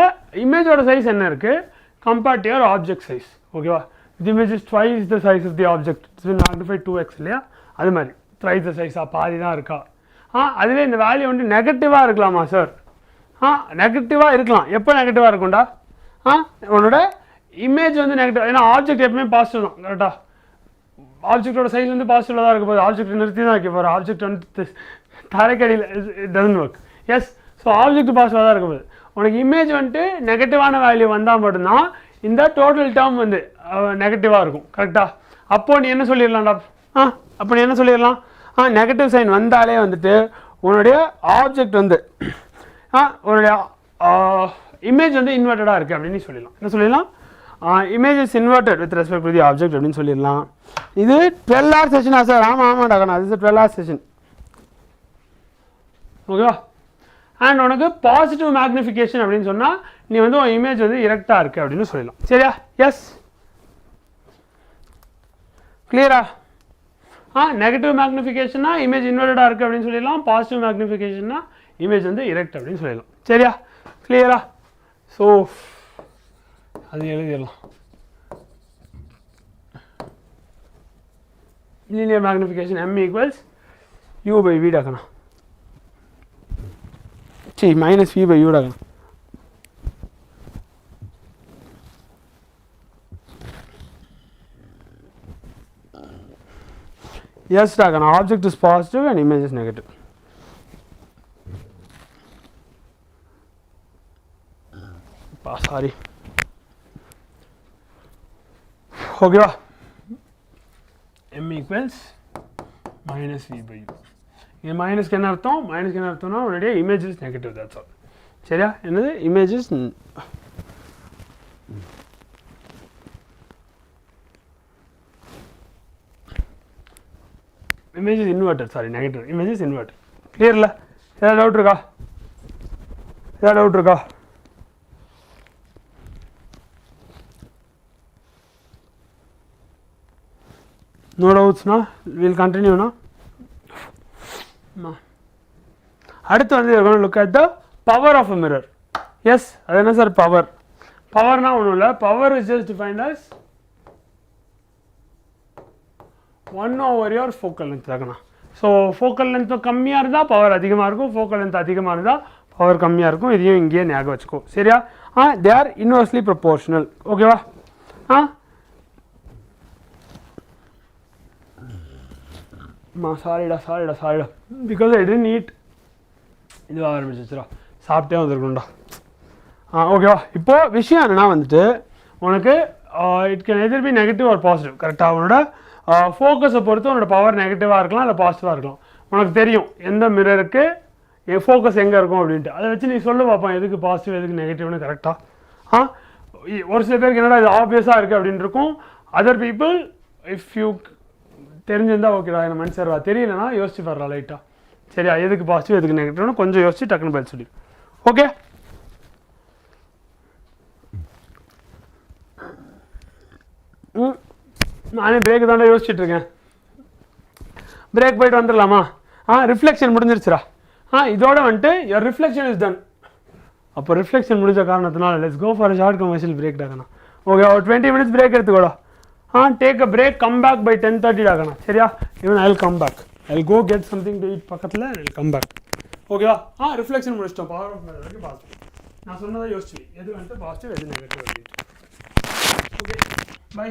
இமேஜோட சைஸ் என்ன இருக்குது compared to your object size. ஓகேவா? The image is twice the size of the object. It's been magnified 2x இல்லையா? அது மாதிரி த்ரைஸ் த சைஸாக பாதி தான் இருக்கா? அதுவே இந்த வேல்யூ வந்து நெகட்டிவாக இருக்கலாமா சார்? நெகட்டிவாக இருக்கலாம். எப்போ நெகட்டிவாக இருக்கும்டா? உன்னோட இமேஜ் வந்து நெகட்டிவ். ஏன்னா ஆப்ஜெக்ட் எப்பவுமே பாசிட்டிவ் தான். கரெக்டாக? ஆப்ஜெக்டோட சைஸ் வந்து பாசிட்டிவில் தான் இருக்க போகுது. ஆப்ஜெக்ட் நிறுத்தி தான் வைக்க போகிற. ஆப்ஜெக்ட் வந்து தரைக்கடியில் it doesn't work. Yes, so object பாசிட்டிவாக தான் இருக்க போகுது. உனக்கு இமேஜ் வந்துட்டு நெகட்டிவான வேல்யூ வந்தால் மட்டும்தான் இந்த டோட்டல் டேர்ம் வந்து நெகட்டிவாக இருக்கும். கரெக்டாக? அப்போது நீ என்ன சொல்லிடலாம்டா? அப்போ நீ என்ன சொல்லிடலாம்? நெகட்டிவ் சைன் வந்தாலே வந்துட்டு உன்னுடைய ஆப்ஜெக்ட் வந்து உன்னுடைய இமேஜ் வந்து இன்வெர்ட்டடாக இருக்குது அப்படின்னு சொல்லிடலாம். என்ன சொல்லிடலாம்? Image is inverted with respect to the object அப்படின்னு சொல்லிடலாம். இது 12 hour செஷனா சார்? ஆமாடாக்கண்ணா, அது 12 hour செஷன். ஓகேவா? அண்ட் உனக்கு பாசிட்டிவ் மேக்னிஃபிகேஷன் அப்படின்னு சொன்னால் நீ வந்து உன் இமேஜ் வந்து இரெக்டாக இருக்குது அப்படின்னு சொல்லலாம். சரியா? எஸ், கிளியரா? நெகட்டிவ் மேக்னிஃபிகேஷன்னா இமேஜ் இன்வெர்ட்டடாக இருக்குது அப்படின்னு சொல்லிடலாம். பாசிட்டிவ் மேக்னிஃபிகேஷன்னா இமேஜ் வந்து இரெக்ட் அப்படின்னு சொல்லிடலாம். சரியா? கிளியரா? ஸோ அது எழுதிடலாம். Linear magnification m equals u by v டாக்கண்ணா. சரி, மைனஸ் v by u டாக்கண்ணா. yes டாக்கண்ணா, object is positive and image is negative. Sorry, ஓகேவா? m equals minus v by u. இது மைனஸ்க்கு என்ன அர்த்தம்? மைனஸ்க்கு என்ன அர்த்தம்னா உன்னுடைய image is negative. That's all. சரியா? என்னது? Image is image is inverted, sorry, negative, image is inverted. Clear la? Is doubt irukka? Is doubt irukka? No doubts na? We'll continue na? அடுத்து வந்து you're going to look at the power of a mirror. Yes, அது என்ன சார் power? பவர்னா ஒன்றும் இல்லை, power is just defined as 1/your focal length தாக்கண்ணா. ஸோ ஃபோக்கல் லென்த் கம்மியாக இருந்தால் பவர் அதிகமாக இருக்கும், ஃபோக்கல் லென்த் அதிகமாக இருந்தால் பவர் கம்மியாக இருக்கும். இதையும் இங்கேயே ஞாபகம் வச்சுக்கோ, சரியா? They are inversely proportional. ஓகேவா? சாரிடா பிகாஸ் ஐ டென்ட் ஈட். இதுவாக ஆரம்பிச்சிச்சுரா, சாப்பிட்டே வந்துருக்கணும்டா. ஓகேவா? இப்போது விஷயம் என்னென்னா வந்துட்டு உனக்கு it can either be negative or positive. கரெக்டாக உன்னோட ஃபோக்கஸை பொறுத்து உன்னோட பவர் நெகட்டிவாக இருக்கலாம் இல்லை பாசிட்டிவாக இருக்கலாம். உனக்கு தெரியும் எந்த மிரருக்கு ஃபோக்கஸ் எங்கே இருக்கும் அப்படின்ட்டு. அதை வச்சு நீ சொல்ல பார்ப்போம் எதுக்கு பாசிட்டிவ் எதுக்கு நெகட்டிவ்னு. கரெக்டாக ஒரு சில பேருக்கு என்னடா இது ஆப்வியஸாக இருக்குது அப்படின்னு இருக்கும். அதர் பீப்புள் இஃப் யூ தெரிஞ்சிருந்தால் ஓகேடா என்ன மனுஷர்வா, தெரியலனா யோசிச்சு வர்றா லைட்டாக. சரியா? எதுக்கு பாசிட்டிவ் எதுக்கு நெகட்டிவ்னு கொஞ்சம் யோசிச்சு டக்குன்னு பதில் சொல்லி. ஓகே? நானே பிரேக் தாண்டா யோசிச்சுட்டு இருக்கேன். பிரேக் போயிட்டு வந்துடலாமா? ரிஃப்ளெக்ஷன் முடிஞ்சிருச்சுரா. இதோட வந்துட்டு யுவர் ரிஃப்ளெக்ஷன் இஸ் டன். அப்போ ரிஃப்ளெக்ஷன் முடிஞ்ச காரணத்தினால let's go for short commercial break டாக்கண்ணா. ஓகே, ஒரு 20 minutes பிரேக் எடுத்துக்கோடா. Take a break, come back by 10:30 டாக்கண்ணா. சரியா? Even I will come back, I will go get something to eat பக்கத்தில், ஐ வில் கம் பேக். ஓகேவா? ரிஃப்ளெக்ஷன் முடிச்சிட்டோம். பவர் ஆஃப் மேட்டர் வரைக்கும் பாசிட்டிவ். நான் சொன்னதை யோசிச்சு எது வந்துட்டு பாசிட்டிவ் எது நெகட்டிவ் அப்படின்ட்டு. Okay, bye.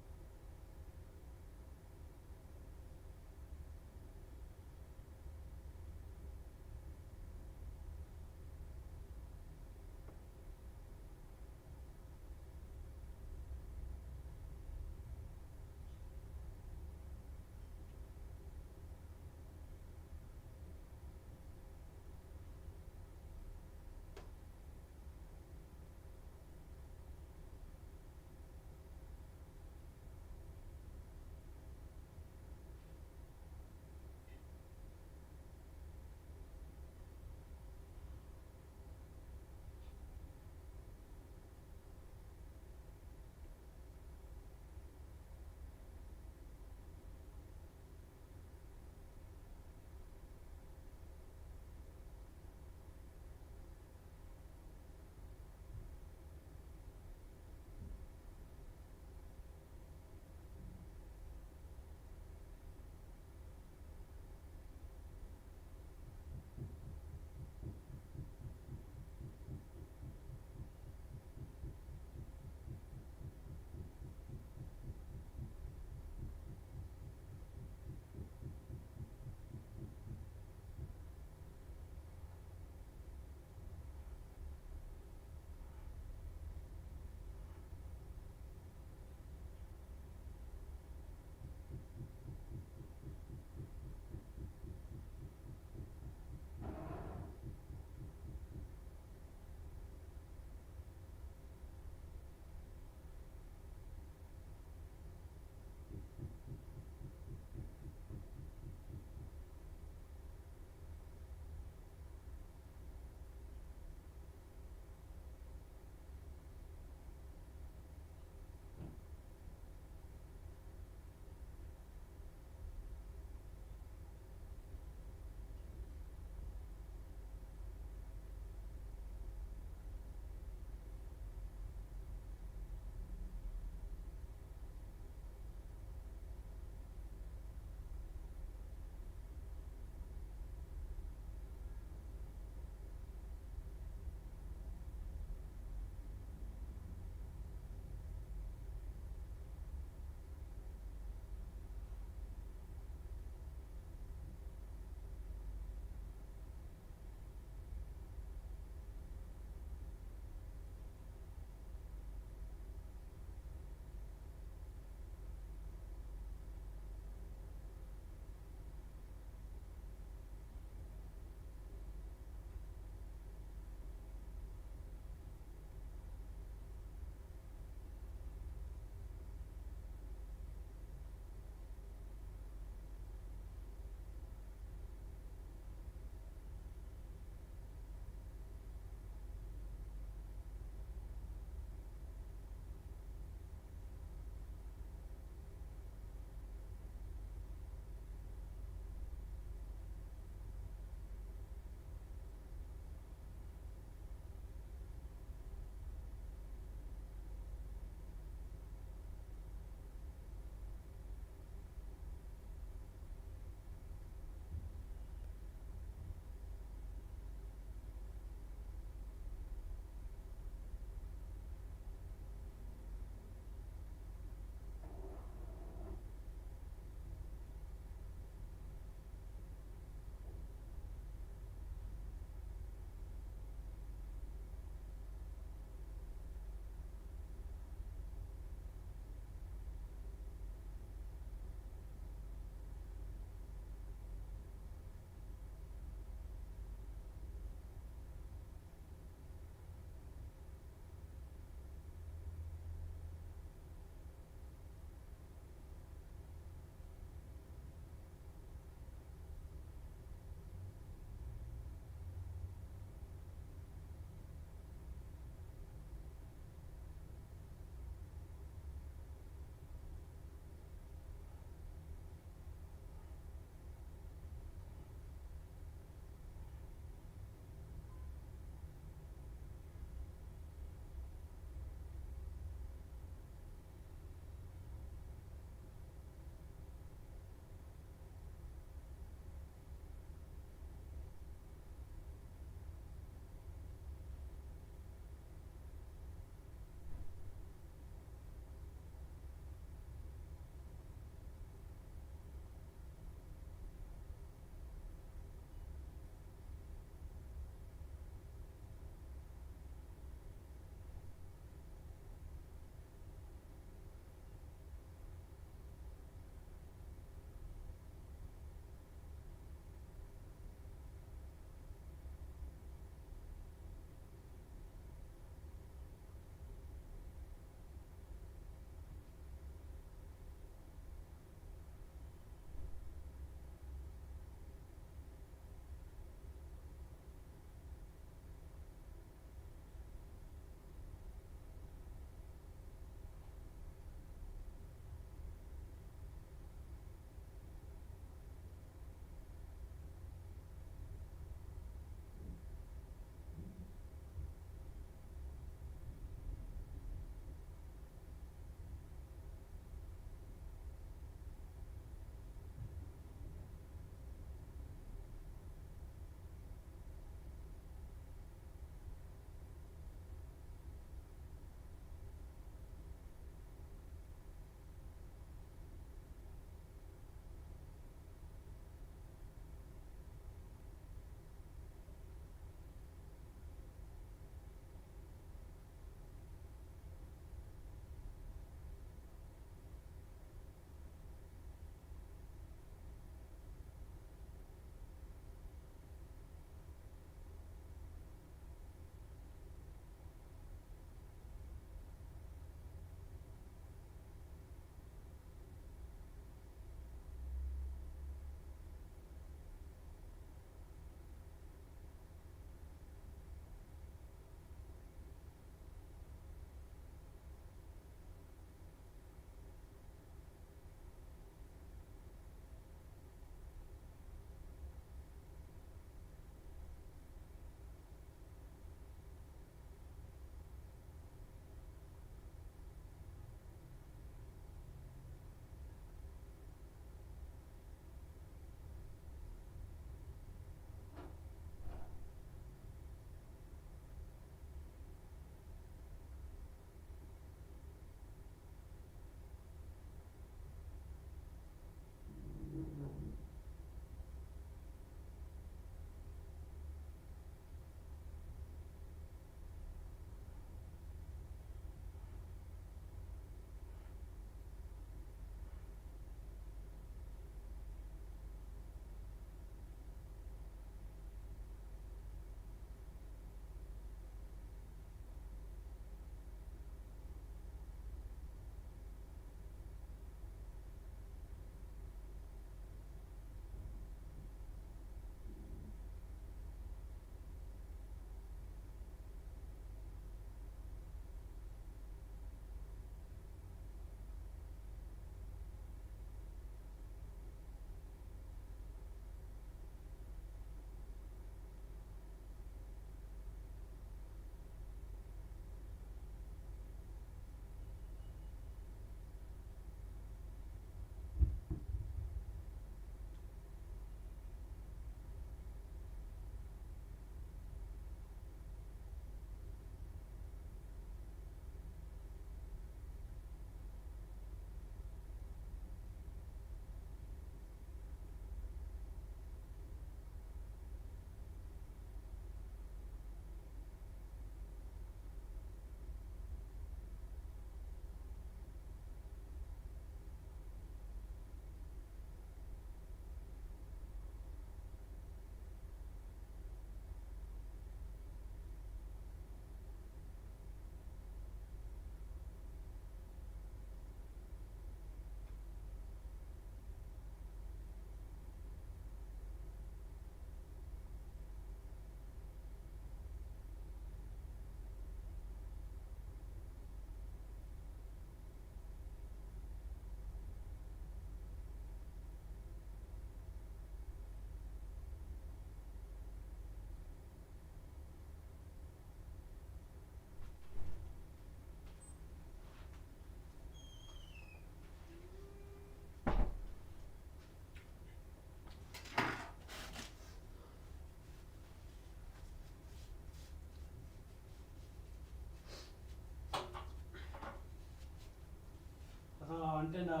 தெரியும்டா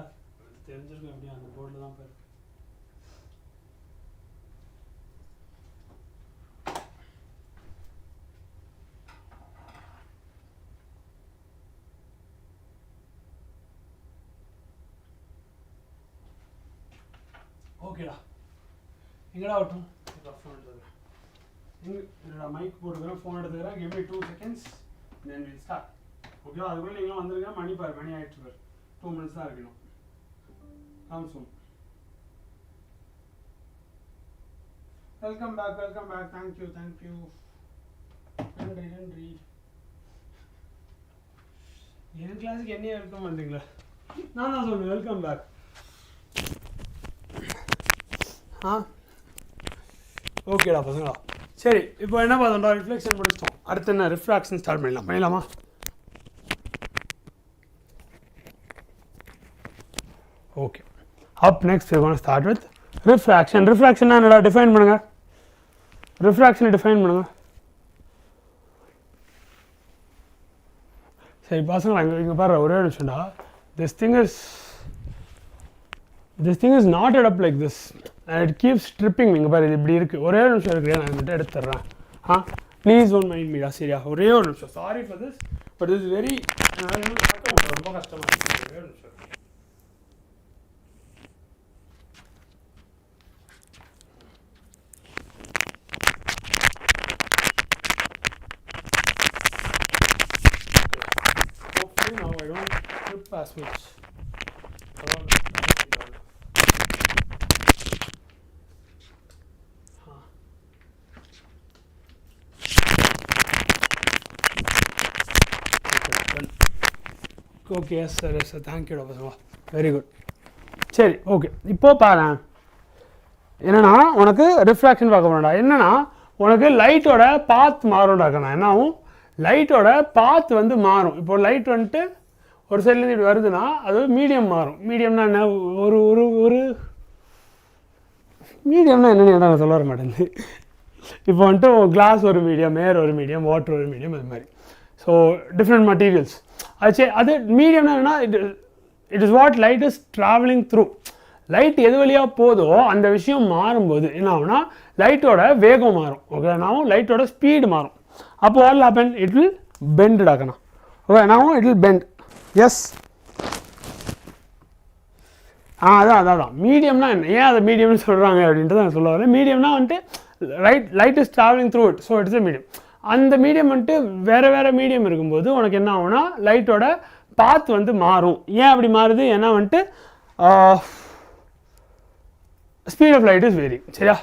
தெரிஞ்சிருக்கும் எப்படியும் அந்த போர்டில் தான் போயிருக்கு. ஓகேடா எங்கடா ஆகட்டும் ஃபோன் எடுத்துக்கிறேன். என்னடா மைக் போட்டுக்கிறேன், ஃபோன் எடுத்துக்கிறேன். Give me 2 seconds then we'll start. ஓகேவா? அதுக்குள்ளே நீங்களும் வந்துருங்க. மணி ஆகிடுச்சு பாரு. 2 minutes தான் இருக்கணும். Samsung. Welcome back. Thank you. நன்றி. என் கிளாஸுக்கு என்னையே வெல்கம் பண்ணுறீங்களா? நான் தான் சொல்லுவேன் வெல்கம் பேக். ஓகேடா பசங்களா. சரி, இப்போ என்ன பார்த்தோம்டா, ரிஃப்ளெக்ஷன் முடிச்சிட்டோம். அடுத்து என்ன, ரிஃப்ராக்ஷன் ஸ்டார்ட் பண்ணிடலாமா? Okay, up next we're going to start with refraction. ரிஃப்ராக்ஷன்னா என்னடா, டிஃபைன் பண்ணுங்க. ரிஃப்ராக்ஷனை டிஃபைன் பண்ணுங்க. சரி பசங்களா, இங்கே பாரு ஒரே நிமிஷம்டா. this thing is knotted up like this and it keeps stripping. இங்கே பாரு இது இப்படி இருக்குது. ஒரே நிமிஷம் இருக்கிறேன், நான் மட்டும் எடுத்துடுறேன். ப்ளீஸ் டோன்ட் மைண்ட் மீடா. சரியா, ஒரே ஒரு நிமிஷம். Sorry for this but is very ரொம்ப கஷ்டமாக இருக்குது. ஒரே ஒரு நிமிஷம். Now I don't trip as much. Okay, yes sir, thank you doctor. Very good. சரி ஓகே, இப்போ பாரு என்னன்னா, உனக்கு ரிஃப்ராக்ஷன் பார்க்க போறேன்டா. என்னன்னா, உனக்கு லைட்டோட பாத் மாறும்டாக்கண்ணா. என்ன ஆகும், லைட்டோட பாத் வந்து மாறும். இப்போ லைட் வந்துட்டு ஒரு சைட்லேருந்து இப்படி வருதுன்னா அது மீடியம் மாறும். மீடியம்னா என்ன, ஒரு மீடியம்னா என்னென்னு நான் சொல்ல வர மாட்டேங்குது. இப்போ வந்துட்டு கிளாஸ் ஒரு மீடியம், ஏர் ஒரு மீடியம், வாட்டர் ஒரு மீடியம், அது மாதிரி. So different materials. அது மீடியம்னா என்னன்னா, it is what light is travelling through. Light எது வழியாக போதோ அந்த விஷயம் மாறும்போது என்ன ஆகுனா, லைட்டோட வேகம் மாறும். ஓகே, நான் லைட்டோட ஸ்பீடு மாறும். அப்போ what happen, it will bend ஆகணும். ஓகே, நான் இட் வில் பெண்ட். எஸ், அதான் மீடியம்னா என்ன, ஏன் அதை மீடியம்னு சொல்கிறாங்க அப்படின்றத நான் சொல்ல வரேன். மீடியம்னா வந்துட்டு light is travelling through it, so it's a medium. அந்த மீடியம் வந்துட்டு வேறு மீடியம் இருக்கும்போது உனக்கு என்ன ஆகுனா, லைட்டோட பாத் வந்து மாறும். ஏன் அப்படி மாறுது, ஏன்னா வந்துட்டு speed of light is vary. சரியா,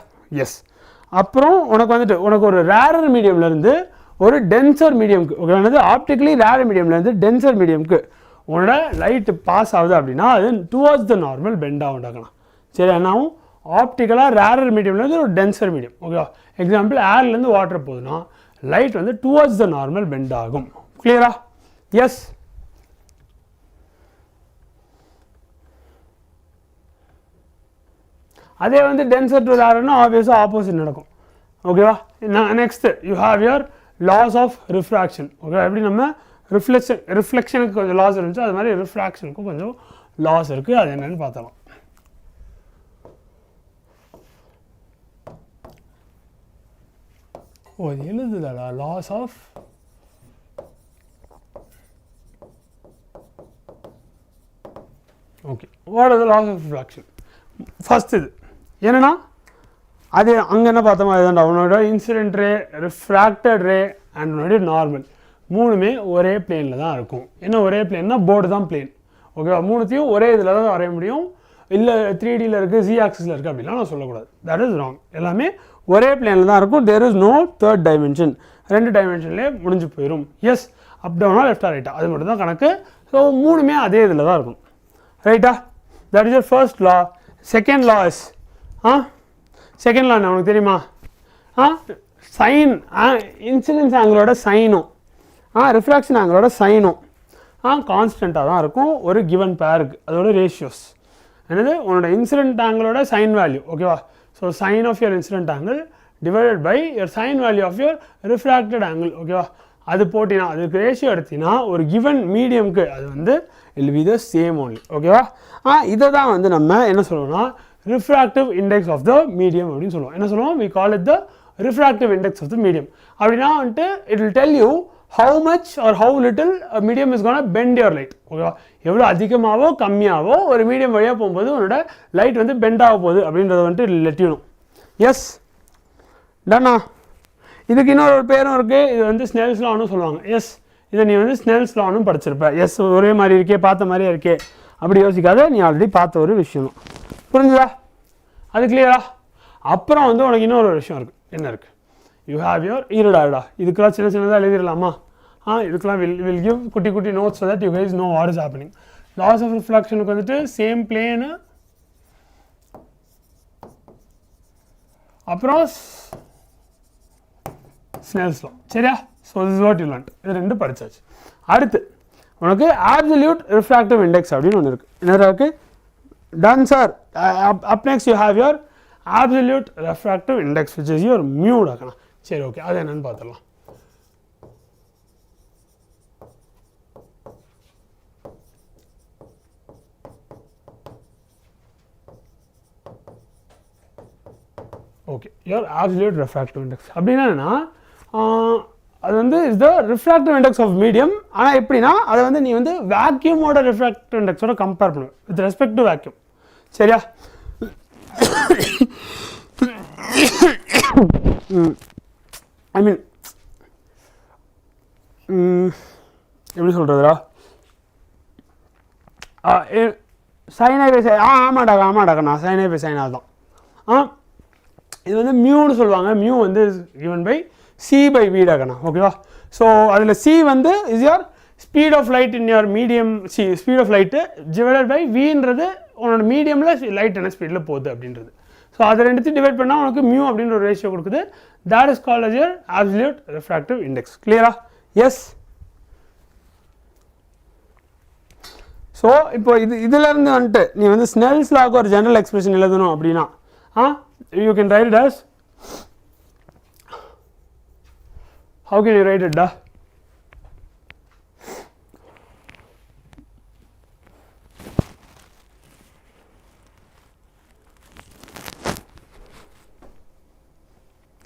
எஸ். அப்புறம் உனக்கு ஒரு ரேரர் மீடியம்லேருந்து ஒரு டென்சர் மீடியம்க்கு, ஓகே, ஆப்டிக்கலி ரேரர் மீடியம்லேருந்து டென்சர் மீடியம்க்கு உன்னோட லைட்டு பாஸ் ஆகுது அப்படின்னா அது டுவர்ட்ஸ் த நார்மல் பெண்ட் ஆகுண்டாக்கலாம். சரி, என்னாவும் ஆப்டிக்கலாக ரேரர் மீடியம்லேருந்து ஒரு டென்சர் மீடியம். ஓகேவா, எக்ஸாம்பிள் ஏர்லேருந்து வாட்டர் போகுதுன்னா லைட் வந்து டுவர்ட்ஸ் த நார்மல் பெண்ட் ஆகும். கிளியரா? எஸ். அதே வந்து டென்சர் டு ரேர்னா ஆப்வியஸாக ஆப்போசிட் நடக்கும். ஓகேவா, next you have your laws of refraction. Okay, எப்படி நம்ம ரிஃப்ளெக்ஷனுக்கு கொஞ்சம் லாஸ் இருந்துச்சு, அது மாதிரி ரிஃப்ராக்ஷனுக்கும் கொஞ்சம் லாஸ் இருக்குது. அது என்னென்னு பார்த்தலாம். ஓ, இது எழுதுதாடா, laws of okay. What are the laws of refraction? First இது என்னன்னா, அது அங்கே என்ன பார்த்தோமா, அதுதான்டா உன்னோட incident ray, refracted ray and உன்னோட நார்மல் மூணுமே ஒரே பிளேனில் தான் இருக்கும். என்ன ஒரே பிளேன்னா, போர்டு தான் பிளேன். ஓகேவா, மூணுத்தையும் ஒரே இதில் தான் வரைய முடியும். இல்லை 3Dயில் இருக்குது, Z ஆக்சிஸில் இருக்குது அப்படின்லாம் நான் சொல்லக்கூடாது. That is wrong. எல்லாமே ஒரே பிளேனில் தான் இருக்கும். There is no third dimension. 2 டைமென்ஷன்லேயே முடிஞ்சு போயிடும். எஸ், அப் டவுனா லெஃப்டா ரைட்டா, அது மட்டும் தான் கணக்கு. ஸோ மூணுமே அதே இதில் தான் இருக்கும். ரைட்டா, that is your first law. Second law is second law என்ன உனக்கு தெரியுமா? சைன் இன்சிடென்ஸ் ஆங்கிளோட சைனும் ரிஃப்ராக்ஷன் ஆங்கிளோட சைனும் கான்ஸ்டண்ட்டாக தான் இருக்கும் ஒரு கிவன் பேருக்கு. அதோட ரேஷியோஸ் என்னது, உன்னோட இன்சிடென்ட் ஆங்கிளோட சைன் வேல்யூ. ஓகேவா, so sine of your incident angle divided by your sine value of your refracted angle. ஓகேவா, அது போட்டினா அதுக்கு ரேஷியோ எடுத்தினா ஒரு கிவன் மீடியம்க்கு அது வந்து will be the same only. ஓகேவா? இதை தான் வந்து நம்ம என்ன சொல்லுவோம்னா refractive index of the medium அப்படின்னு சொல்லுவோம். என்ன சொல்லுவோம்? We call it the refractive index of the medium. அப்படின்னா வந்துட்டு it will tell you how much or how little a medium is going to bend your light. ஓகேவா? எவ்வளோ அதிகமாகவோ கம்மியாகவோ ஒரு மீடியம் வழியாக போகும்போது உன்னோட லைட் வந்து பெண்ட் ஆக போகுது அப்படின்றத வந்துட்டு let you know. எஸ் டன்னா. இதுக்கு இன்னொரு பேரும் இருக்குது. இது வந்து ஸ்னெல்ஸ் லான்னு சொல்லுவாங்க. எஸ் இதை நீ வந்து ஸ்னெல்ஸ் லான்னு படிச்சிருப்ப. எஸ் ஒரே மாதிரி இருக்கே, பார்த்த மாதிரியே இருக்கே அப்படி யோசிக்காத, நீ ஆல்ரெடி பார்த்த ஒரு விஷயம். புரிஞ்சுதா? அது கிளியரா? அப்புறம் வந்து உனக்கு இன்னொரு விஷயம் இருக்குது. என்ன இருக்குது? யூ ஹேவ் யுவர் ஈரோடாடா. இதுக்கெல்லாம் சின்ன சின்னதாக எழுதிடலாமா? இதுக்கெல்லாம் வில் கிவ் குட்டி குட்டி notes so that you guys know what is happening. Laws of ரிஃப்ளெக்ஷனுக்கு வந்துட்டு சேம் பிளேனு, அப்புறம் ஸ்னெல்ஸ் லா. சரியா? So this what you learned. இது ரெண்டு படிச்சாச்சு. அடுத்து உனக்கு absolute refractive index அப்படின்னு ஒன்று இருக்குது. என்ன இருக்குது? Done sir. Up next you have your absolute refractive index which is your mu டாக்கணும். சரி, ஓகே, அது என்னன்னு பார்த்துடலாம். Okay, your absolute refractive index அப்படின்னா என்னன்னா அது வந்து is the refractive index of medium. ஆனால் எப்படின்னா அதை வந்து நீ வந்து வேக்யூமோட ரிஃப்ராக்டிவ் இண்டெக்ஸோட கம்பேர் பண்ணுவேன் வித் ரெஸ்பெக்ட் டு வேக்யூம். சரியா? ஐ மீன் எப்படி சொல்கிறதுரா, சைனை பை சைன். ஆமாடாக்கா நான் சைனை பை சைனாக தான். இது வந்து மியூன்னு சொல்லுவாங்க. மியூ வந்து given by c by v டாக்கண்ணா. ஓகேவா? ஸோ அதில் c வந்து is your speed of light in your medium. Speed of light divided by வின்றது உன்னோட மீடியமில் லைட் என்ன ஸ்பீடில் போகுது அப்படின்றது. ஸோ அதை ரெண்டுத்தையும் டிவைட் பண்ணால் உனக்கு மியூ அப்படின்ற ஒரு ரேஷியோ கொடுக்குது. That is called as your absolute refractive index. கிளியரா? எஸ். ஸோ இப்போ இதுலேருந்து வந்துட்டு நீ வந்து ஸ்னெல்ஸ் லாக்கு ஒரு ஜெனரல் எக்ஸ்பிரஷன் எழுதணும் அப்படின்னா you can write it as, how can you write it da?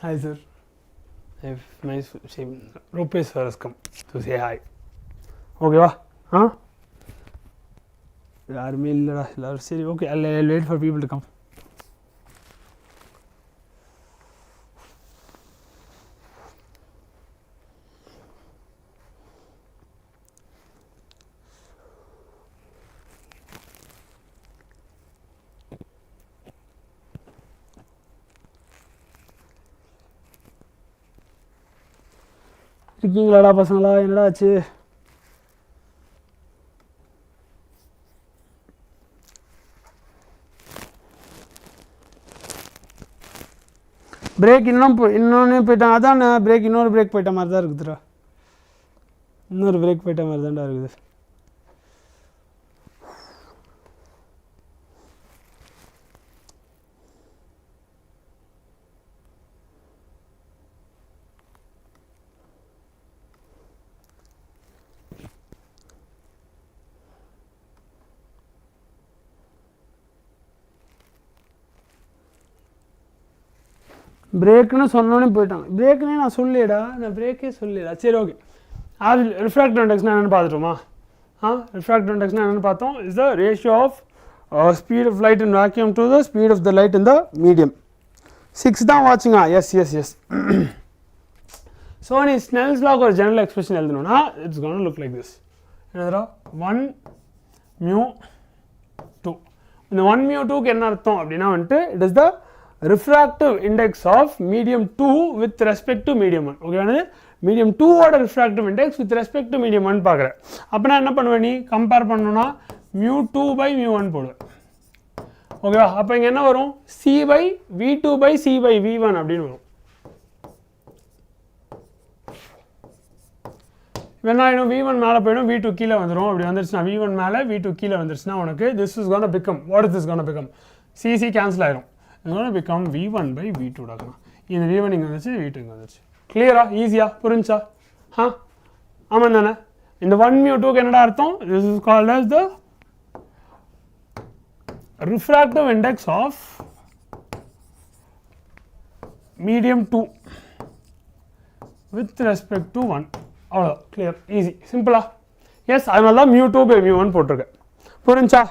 Hi sir, if my Rupesh sir has come to say hi. Okay va? யாருமே இல்லைடா எல்லாரும். சரி, okay, I'll wait for people to come. இருக்கீங்களாடா பசங்களா? என்னடா ஆச்சு? பிரேக் இன்னொன்று போயிட்டான். அதான் பிரேக் இன்னொரு பிரேக் போயிட்ட மாதிரி தான் இருக்குதுடா. இன்னொரு பிரேக் போயிட்ட மாதிரி தான்டா இருக்குது. பிரேக்குன்னு சொன்னோன்னே போயிட்டாங்க. பிரேக்குன்னே நான் சொல்லிடா, நான் பிரேக்கே சொல்லிடா. சரி, ஓகே. அது ரிஃப்ராக்டிவ் இண்டெக்ஸ்னால் என்னென்னு பார்த்துட்டோமா? ரிஃப்ராக்டிவ் இண்டெக்ஸ்னால் என்னென்னு பார்த்தோம்? Is the ratio of speed of light in vacuum to the speed of the light in the medium. 6 தான் வாட்சிங்கா? Yes yes yes. ஸோ நீ ஸ்னெல்ஸ் லாக்கு ஒரு ஜெனரல் எக்ஸ்பிரஷன் எழுதணும்னா it's gonna look like this. என்னதுடா? 1 mu 2. இந்த 1 mu 2க்கு என்ன அர்த்தம் அப்படின்னா வந்துட்டு it is the refractive index of medium 2 with respect to medium 1. Okay, medium 2 ஓட refractive index with respect to medium 1 பார்க்குறேன். அப்படின்னா என்ன பண்ணுவேன்? நீ கம்பேர் பண்ணணும்னா mu 2 by mu 1 போடுவேன். ஓகேவா? அப்போ இங்கே என்ன வரும்? c by v2 by c by v1 அப்படின்னு வரும். வேணா இன்னும் v1 மேலே போயிடும், v2 கீழே வந்துடும். அப்படி வந்துருச்சுன்னா v1 மேலே v2 கீழே வந்துருச்சுன்னா உனக்கு this is gonna become, what is this gonna become? c cancel ஆயிரும். It's going to become v1 by v2 டாக்கணும். இந்த v1 இங்கே வந்துச்சு, v2 இங்கே வந்துச்சு. கிளியரா? ஈஸியா? புரிஞ்சா? ஆமாம் தானே? இந்த 1 mu 2க்கு என்னடா அர்த்தம்? This is called as the refractive index of medium 2 with respect to 1. அவ்வளோ clear, easy, simple. Yes, அதனால தான் mu 2 by mu 1 போட்டிருக்கேன். புரிஞ்சா?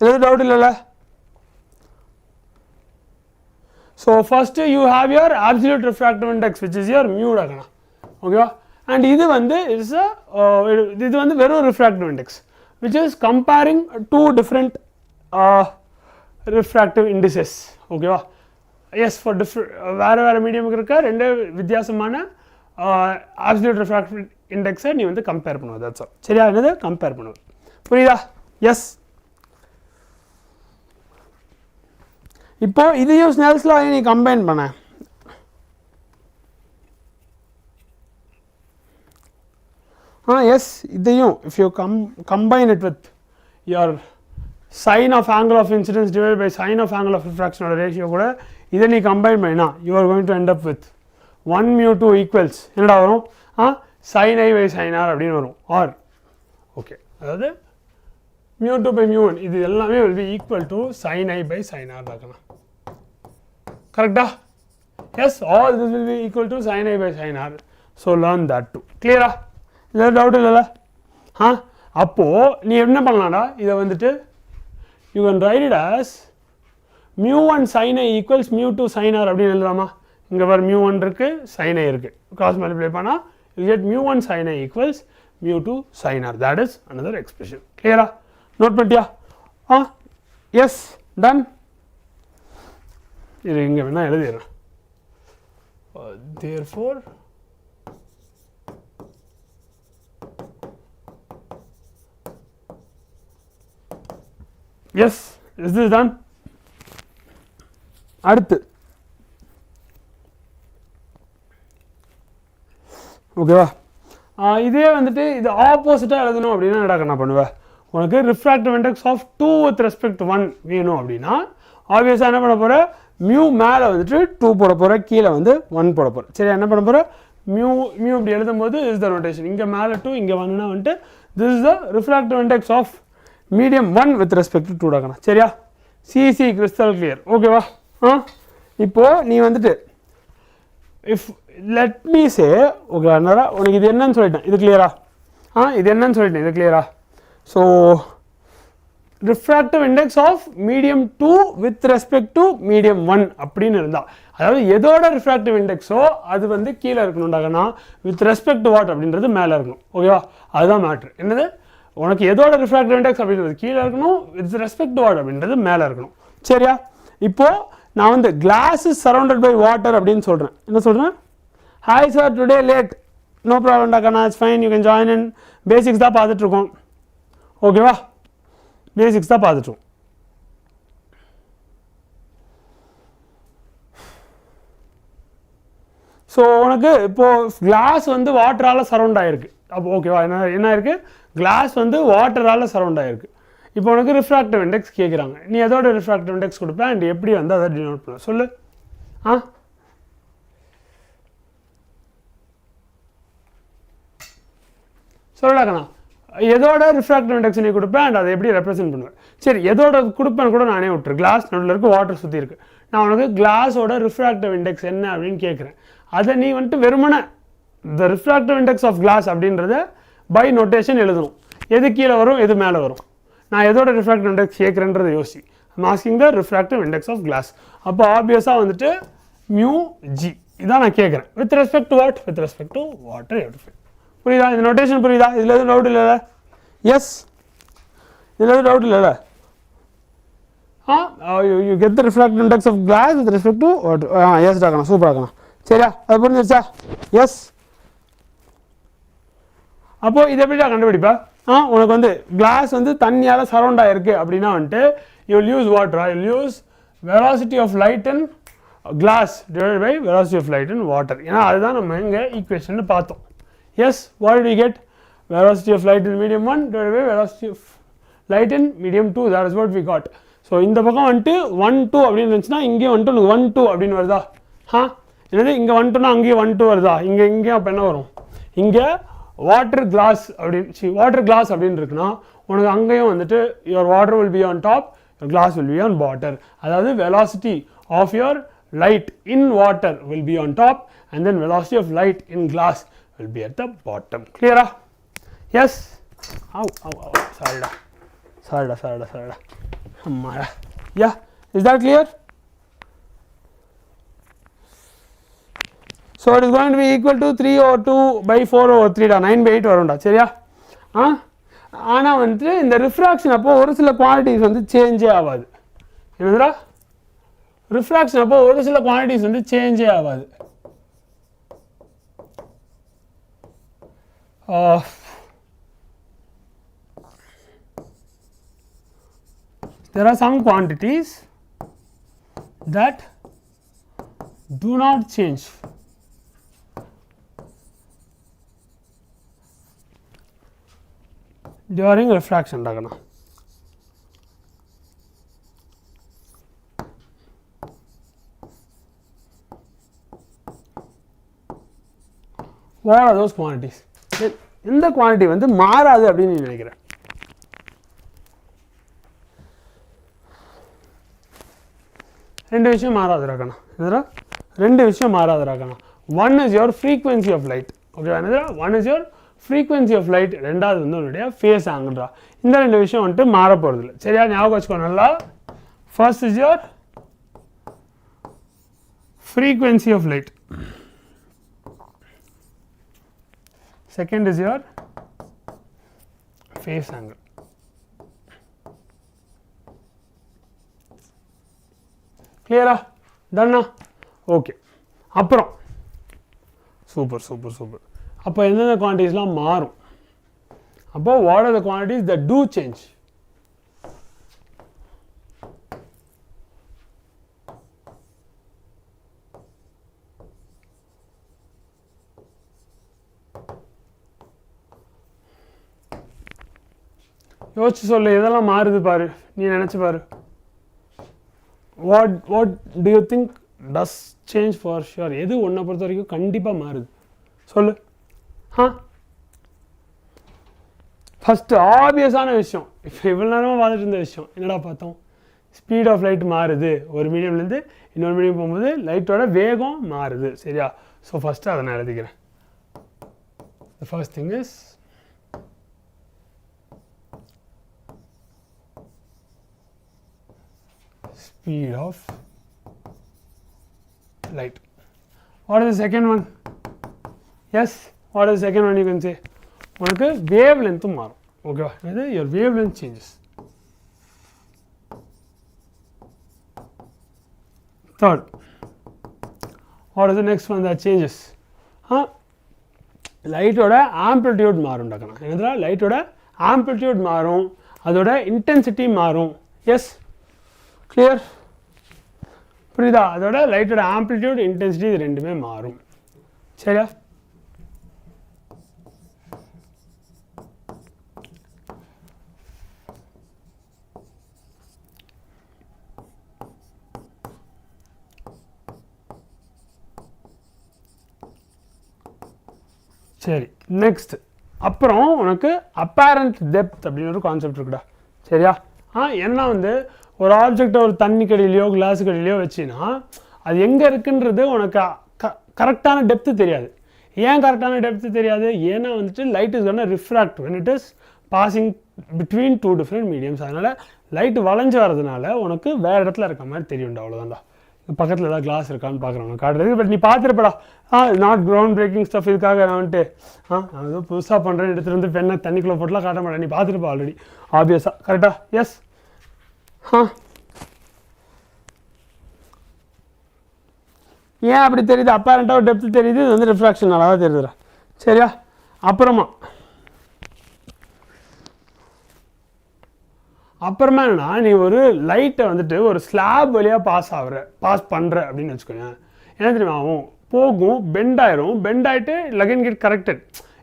எதாவது டவுட் இல்லைல்ல? So first you have your absolute refractive index, which is your mu டகனா. ஓகேவா? and இது வந்து is a இது வந்து வெறும் refractive index, which is comparing two different refractive indices. ஓகேவா? yes, for different வேறு மீடியமுக்கு இருக்க ரெண்டு வித்தியாசமான absolute refractive index-ஐ நீ வந்து கம்பேர் பண்ணுவ. that's all. சரியா? என்னது கம்பேர் பண்ணுவ. புரியுதா? எஸ். இப்போ இதையும் ஸ்னெல்ஸ் லா நீ கம்பைன் பண்ண. எஸ், இதையும் if you combine it with your sin of angle of incidence divided by sin of angle of refraction ஓட ரேஷியோ கூட இதை நீ கம்பைன் பண்ணினா you are going to end up with 1 mu 2 equals என்னடா வரும்? sin I by sin r அப்படின்னு வரும். ஆர் ஓகே, அதாவது mu 2 by mu 1 இது எல்லாமே will be equal to sin I by sin r ஆகணும். கரெக்டா? yes, all this will be equal to sin I by sin r. so learn that too. clear-ஆ? இதில் டவுட் இல்லைல்ல? அப்போது நீ என்ன பண்ணலாம்டா, இதை வந்துட்டு you can write it as mu 1 sin I equals mu 2 sin r அப்படின்னு எழுதலாமா? இங்கே வர mu 1 இருக்குது, sin I இருக்குது, கிராஸ் மல்டிப்ளை பண்ணால் you get mu 1 sin I equals mu 2 sin r. that is another expression. clear-ஆ? நோட் பண்ணிட்டியா? Yes, done. இது இங்கே வேணா எழுதிடுறேன். therefore yes, is this done? அடுத்து ஓகேவா? இதே வந்துட்டு இது ஆப்போசிட்டாக எழுதணும் அப்படின்னா என்ன பண்ணுவேன்? உனக்கு refractive index of 2 with respect 1 வேணும் அப்படின்னா ஆப்வியஸாக என்ன பண்ண போகிற? மியூ மேலே வந்துட்டு 2 போட போகிற, கீழே வந்து 1 போட போகிற. சரி, என்ன பண்ண போகிற? மியூ இப்படி எழுதும்போது இஸ் த நோட்டேஷன். இங்கே மேலே 2, இங்கே 1னா வந்துட்டு this is the refractive index of medium 1 with respect to 2 டாக்கணும். சரியா? சிசி கிறிஸ்டல் கிளியர். ஓகேவா? இப்போது நீ வந்துட்டு if let me say okay அண்ணா உனக்கு இது என்னன்னு சொல்லிட்டேன், இது கிளியரா? இது என்னன்னு சொல்லிட்டேன், இது கிளியரா? So refractive index of medium 2 with respect to medium 1 அப்படின்னு இருந்தால், அதாவது எதோட ரிஃப்ராக்டிவ் இண்டெக்ஸோ அது வந்து கீழே இருக்கணும்டாங்கன்னா வித் ரெஸ்பெக்ட் டு வாட் அப்படின்றது மேலே இருக்கணும். ஓகேவா? அதுதான் மேட்ரு. என்னது, உனக்கு எதோட ரிஃப்ராக்டிவ் இண்டெக்ஸ் அப்படின்றது கீழே இருக்கணும், வித் ரெஸ்பெக்ட் டு வாட் அப்படின்றது மேலே இருக்கணும். சரியா? இப்போது நான் வந்து glass is surrounded by water அப்படின்னு சொல்கிறேன். என்ன சொல்கிறேன்? Hi sir, today late. No problem டாக்கண்ணா, it's fine, you can join in. Basics தான் பார்த்துட்ருக்கோம். ஓகேவா? பேசிக்ஸ் தான் பார்த்துட்ருக்கோம். ஸோ உனக்கு இப்போது கிளாஸ் வந்து வாட்டரால் சரௌண்ட் ஆகிருக்கு. அப்போ ஓகேவா? என்ன இருக்குது? கிளாஸ் வந்து வாட்டரால் சரௌண்ட் ஆகிருக்கு. இப்போ உனக்கு ரிஃப்ராக்டிவ் இண்டெக்ஸ் கேட்குறாங்க. நீ எதோட ரிஃப்ராக்டிவ் இண்டெக்ஸ் கொடுப்பேன் அண்ட் எப்படி வந்து அதை டினோட் பண்ண சொல்லு. சொல்லலாக்கண்ணா, எதோட ரிஃப்ராக்டிவ் இண்டெக்ஸ் நீ கொடுப்பேன் அண்ட் அதை எப்படி ரெப்ரசென்ட் பண்ணுவேன்? சரி, எதோட கொடுப்பேன்னு கூட நானே விட்டுரு. கிளாஸ் நடுவில் இருக்குது, வாட்டர் சுற்றி இருக்குது. நான் உனக்கு கிளாஸோட ரிஃப்ராக்டிவ் இண்டெக்ஸ் என்ன அப்படின்னு கேட்குறேன். அதை நீ வந்துட்டு வெறுமனே the refractive index of glass அப்படின்றத பை நோட்டேஷன் எழுதணும். எது கீழே வரும், எது மேலே வரும். நான் எதோட ரிஃப்ராக்டிவ் இண்டெக்ஸ் கேட்குறேன்றதை யோசி. I'm asking the refractive index of glass. அப்போ ஆப்வியஸாக வந்துட்டு மியூ ஜி இதான் நான் கேட்குறேன். With respect to what? With respect to water every. புரியுதா? இந்த நோட்டேஷன் புரியுதா? இதில் எதுவும் டவுட் இல்லைல்ல? எஸ், இதில் எதுவும் டவுட் இல்லைல்ல? You get the refractive index of glass with respect to water. Yes டாக்கணும், சூப்பராக இருக்கணும். சரியா? அது புரிஞ்சிருச்சா? எஸ். அப்போது இதை எப்படி கண்டுபிடிப்பா? உனக்கு வந்து கிளாஸ் வந்து தண்ணியால் சரௌண்ட் ஆகிருக்கு அப்படின்னா வந்துட்டு you will use water. You will use velocity of light in glass divided by velocity of light in water. ஏன்னா அதுதான் நம்ம எங்கே ஈக்குவேஷன் பார்த்தோம். Yes, what do you get? Velocity of light in medium 1 divided by velocity of light in medium 2. That is what we got. So இந்த பக்கம் வந்துட்டு 1 2 அப்படின்னு இருந்துச்சுன்னா இங்கேயும் வந்துட்டு உனக்கு 1 2 அப்படின்னு வருதா? என்னது, இங்கே 1 2னா அங்கேயும் 1 2 வருதா? இங்கேயும் அப்போ என்ன வரும்? இங்கே வாட்டர் கிளாஸ் அப்படின்னு வாட்டர் கிளாஸ் அப்படின்னு இருக்குன்னா உனக்கு அங்கேயும் வந்துட்டு your water will be on top, your glass will be on bottom. அதாவது velocity of your light in water will be on top and then velocity of light in glass will be at the bottom. Clear? Yes? Sorry. Yeah, is that clear? So it is going to be equal to 3 over 2 by 4 over 3 da 9 by 8 வரும்டா சரியா ஆனா வந்து இந்த ரிஃப்ராக்ஷன் அப்போ ஒரு சில குவாண்டிட்டிஸ் வந்து சேஞ்சே ஆகாது என்னதுடா ரிஃப்ராக்ஷன் அப்போ ஒரு சில குவாண்டிட்டிஸ் வந்து சேஞ்சே ஆகாது there are some quantities that do not change during refraction. What are those quantities? இந்த குவாண்டிட்டி வந்து மாறாது அப்படின்னு நீ நினைக்கிற ரெண்டு விஷயம் மாறாது ராக்கண்ணா என்னடா ரெண்டு விஷயம் மாறாது ராக்கண்ணா one is your frequency of light okay என்னடா one is your frequency of light ரெண்டாவது வந்து உன்னுடைய ஃபேஸ் ஆங்கிள்ரா இந்த ரெண்டு விஷயம் வந்துட்டு மாற போறது இல்லை சரியா ஞாபகம் வச்சுக்கோ நல்லா first is your frequency of light second is your phase angle clear done okay அப்புறம் சூப்பர் அப்போ என்னென்ன குவான்டிட்டிஸ்லாம் மாறும் அப்போ what are the quantities that do change யோசிச்சு சொல்லு இதெல்லாம் மாறுது பாரு நீ நினைச்சு பாரு what do you think does change for sure எது ஒன்றை பொறுத்த வரைக்கும் கண்டிப்பாக மாறுது சொல்லு ஃபஸ்ட்டு ஆப்வியஸான விஷயம் இப்போ இவ்வளோ நேரமாக பார்த்துட்டு இருந்த விஷயம் என்னடா பார்த்தோம் ஸ்பீட் ஆஃப் லைட் மாறுது ஒரு மீடியம்லேருந்து இன்னொரு மீடியம் போகும்போது லைட்டோட வேகம் மாறுது சரியா ஸோ ஃபஸ்ட்டு அதை நான் எழுதிக்கிறேன் the first thing is speed of light. What is the second one? Yes, what is the second one you can say? உனக்கு wavelength மாறும் ஓகேவா இது your wavelength changes. Third, what is the next one that changes? லைட்டோட ஆம்பிளிடியூட் மாறும் டக்கனா என்னதுடா லைட்டோட ஆம்பிளிடியூட் மாறும் அதோட இன்டென்சிட்டி மாறும் எஸ் கிளியர் புரியுதா அதோட லைட்டோட ஆம்பிளிடியூட் இன்டென்சிட்டி இது ரெண்டுமே மாறும் சரியா சரி நெக்ஸ்ட் அப்புறம் உனக்கு அப்பேரண்ட் டெப்த் அப்படின்னு ஒரு கான்செப்ட் இருக்குடா சரியா என்ன வந்து ஒரு ஆப்ஜெக்டை ஒரு தண்ணி கடியிலையோ கிளாஸு கடியிலையோ வச்சுன்னா அது எங்கே இருக்குன்றது உனக்கு கரெக்டான டெப்த்து தெரியாது ஏன் கரெக்டான டெப்த்து தெரியாது ஏன்னா வந்துட்டு light is gonna refract when it is passing between two different mediums அதனால் லைட்டு வளைஞ்சு வரதுனால உனக்கு வேறு இடத்துல இருக்க மாதிரி தெரியும்டா அவ்வளோதான்டா பக்கத்தில் ஏதாவது கிளாஸ் இருக்கான்னு பார்க்குறவங்க காட்டுறது பட் நீ பார்த்துருப்படா நாட் கிரவுண்ட் பிரேக்கிங் ஸ்டஃப் இதுக்காக நான் வந்துட்டு நான் ஏதோ புதுசாக பண்ணுறேன் எடுத்துகிட்டு வந்து பெண்ணை தண்ணிக்குள்ளே போட்டுலாம் காட்ட மாட்டேன் நீ பார்த்துருப்பா ஆல்ரெடி ஆப்வியஸாக கரெக்டா எஸ் ஏன் அப்படி தெரியுது அப்பேரண்ட்டாக டெப்த்து தெரியுது இது வந்து ரிஃப்ராக்ஷன் நல்லா தான் தெரியுதுடா சரியா அப்புறமா என்னன்னா நீ ஒரு லைட்டை வந்துட்டு ஒரு ஸ்லாப் வழியாக பாஸ் பண்ணுற அப்படின்னு வச்சுக்கோங்க என்ன தெரியுமா ஆகும் போகும் பெண்ட் ஆகிட்டு அகைன் கெட் கரெக்டட்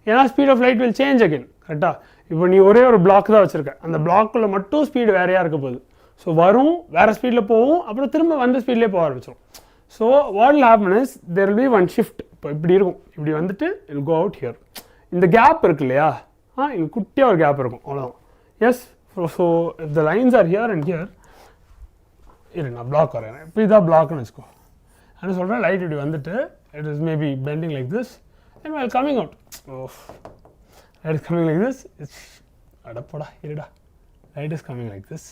ஏன்னா speed of light will change again கரெக்டாக இப்போ நீ ஒரே ஒரு பிளாக் தான் வச்சுருக்க அந்த பிளாக்குள்ள மட்டும் ஸ்பீடு வேறையாக இருக்க போகுது ஸோ வரும் வேறு ஸ்பீடில் போகும் அப்புறம் திரும்ப வந்த ஸ்பீட்லேயே போக ஆரம்பிச்சிடும் so what will happen is there will be one shift இப்போ இப்படி இருக்கும் இப்படி வந்துட்டு இல் கோ அவுட் ஹியர் இந்த கேப் இருக்கு இல்லையா இங்கே குட்டியாக ஒரு கேப் இருக்கும் அவ்வளோதான் yes so the lines are here and here இரு நான் பிளாக் வரேன் இப்போ இதான் பிளாக்னு வச்சுக்கோ என்ன சொல்கிறேன் லைட் இப்படி வந்துட்டு it is maybe bending like this and well coming out light is coming like this it's அடப்போடா இருடா light is coming like this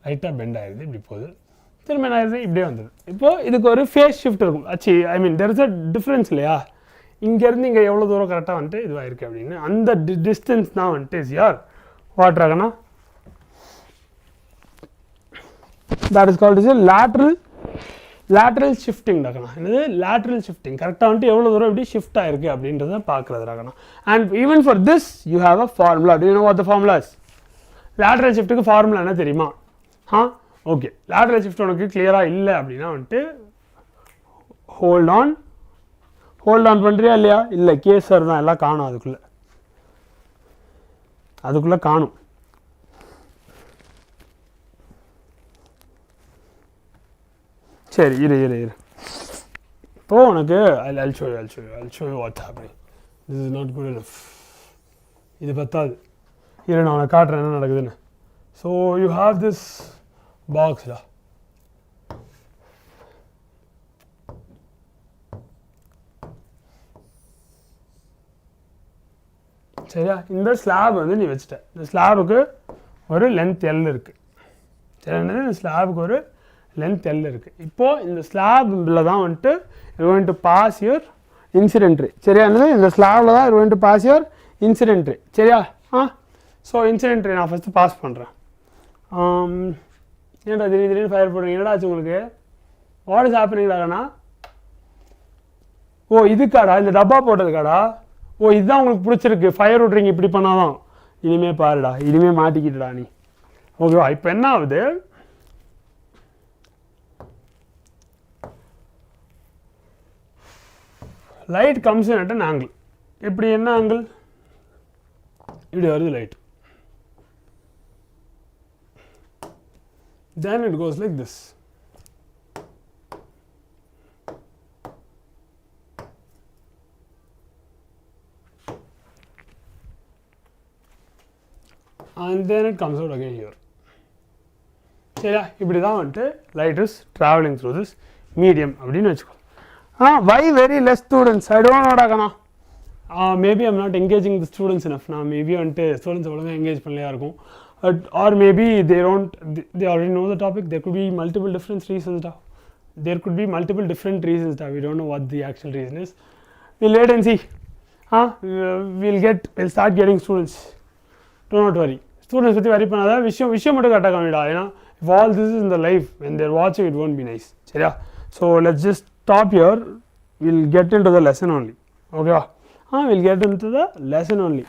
லைட்டாக பெண்ட் ஆகிடுது இப்படி போகுது திரும்ப என்ன ஆயிடுது இப்படியே வந்தது இப்போது இதுக்கு ஒரு ஃபேஸ் ஷிஃப்ட் இருக்கும் ஆச்சு I mean there is a difference இல்லையா இங்கேருந்து இங்கே எவ்வளோ தூரம் கரெக்டாக வந்துட்டு இதுவாக இருக்குது அப்படின்னு அந்த டிஸ்டன்ஸ் தான் வந்துட்டு இஸ் யார் வாட் ஆகனா that is called as a lateral shifting ராகனா என்னது lateral shifting கரெக்டாக வந்துட்டு எவ்வளோ தூரம் இப்படி ஷிஃப்ட் ஆயிருக்கு அப்படின்றத பார்க்குறது ராகனா and even for this you have a formula do you know what the formula is lateral shiftக்கு ஃபார்முலா என்ன தெரியுமா ஓகே lateral shift உனக்கு கிளியராக இல்லை அப்படின்னா வந்துட்டு ஹோல்ட் ஆன் பண்ணுறியா இல்லையா இல்லை கேசர் தான் எல்லாம் காணும் அதுக்குள்ளே காணும் சரி இரு இப்போது உனக்கு I'll show you what's happening this is not good enough இது பத்தாது இரு நான் உனக்கு காட்டுறேன் என்ன நடக்குதுன்னு ஸோ யூ ஹாவ் திஸ் பாக்ஸ்டா சரியா இந்த ஸ்லாப் வந்து நீ வச்சுட்ட இந்த ஸ்லாபுக்கு ஒரு லென்த் எல் இருக்குது சரி என்னது இந்த ஸ்லாபுக்கு ஒரு லென்த் எல் இருக்குது இப்போது இந்த ஸ்லாபில் தான் வந்துட்டு you going to pass your incident ray சரியா என்னது இந்த ஸ்லாபில் தான் you going to pass your incident ray சரியா ஸோ இன்சிடென்ட் ரே நான் ஃபஸ்ட்டு பாஸ் பண்ணுறேன் ஏன்டா திடீர்னு ஃபயர் போடுறீங்க என்னடா ஆச்சு உங்களுக்கு வாட் இஸ் ஹேப்பனிங்டாகண்ணா ஓ இதுக்காடா இந்த டப்பா போட்டதுக்காடா ஓ இதுதான் உங்களுக்கு பிடிச்சிருக்கு ஃபயர் விட்றீங்க இப்படி பண்ணாதான் இனிமேல் பாருடா இனிமேல் மாட்டிக்கிட்டுடா நீ ஓகேவா இப்போ என்ன ஆகுது light comes in at an angle இப்படி என்ன ஆங்கிள் இப்படி வருது light then it goes like this and then it comes out again here சரியா இப்படி தான் வந்துட்டு light is traveling through this medium அப்படின்னு வச்சுக்கோ why very less students I don't know டாகனா maybe I'm not engaging the students enough நான் maybe வந்துட்டு students ஒழுங்காக engage பண்ணலையா இருக்கும் or maybe they already know the topic there could be multiple different reasons there could be multiple different reasons we don't know what the actual reason is we'll wait and see we'll start getting students do not worry students பற்றி வரி பண்ணாத விஷயம் மட்டும் கரெக்டாக காமிடா ஏன்னா if all this is in the live when they're watching it won't be nice சரியா so let's just stop here we'll get into the lesson only okay we'll get into the lesson only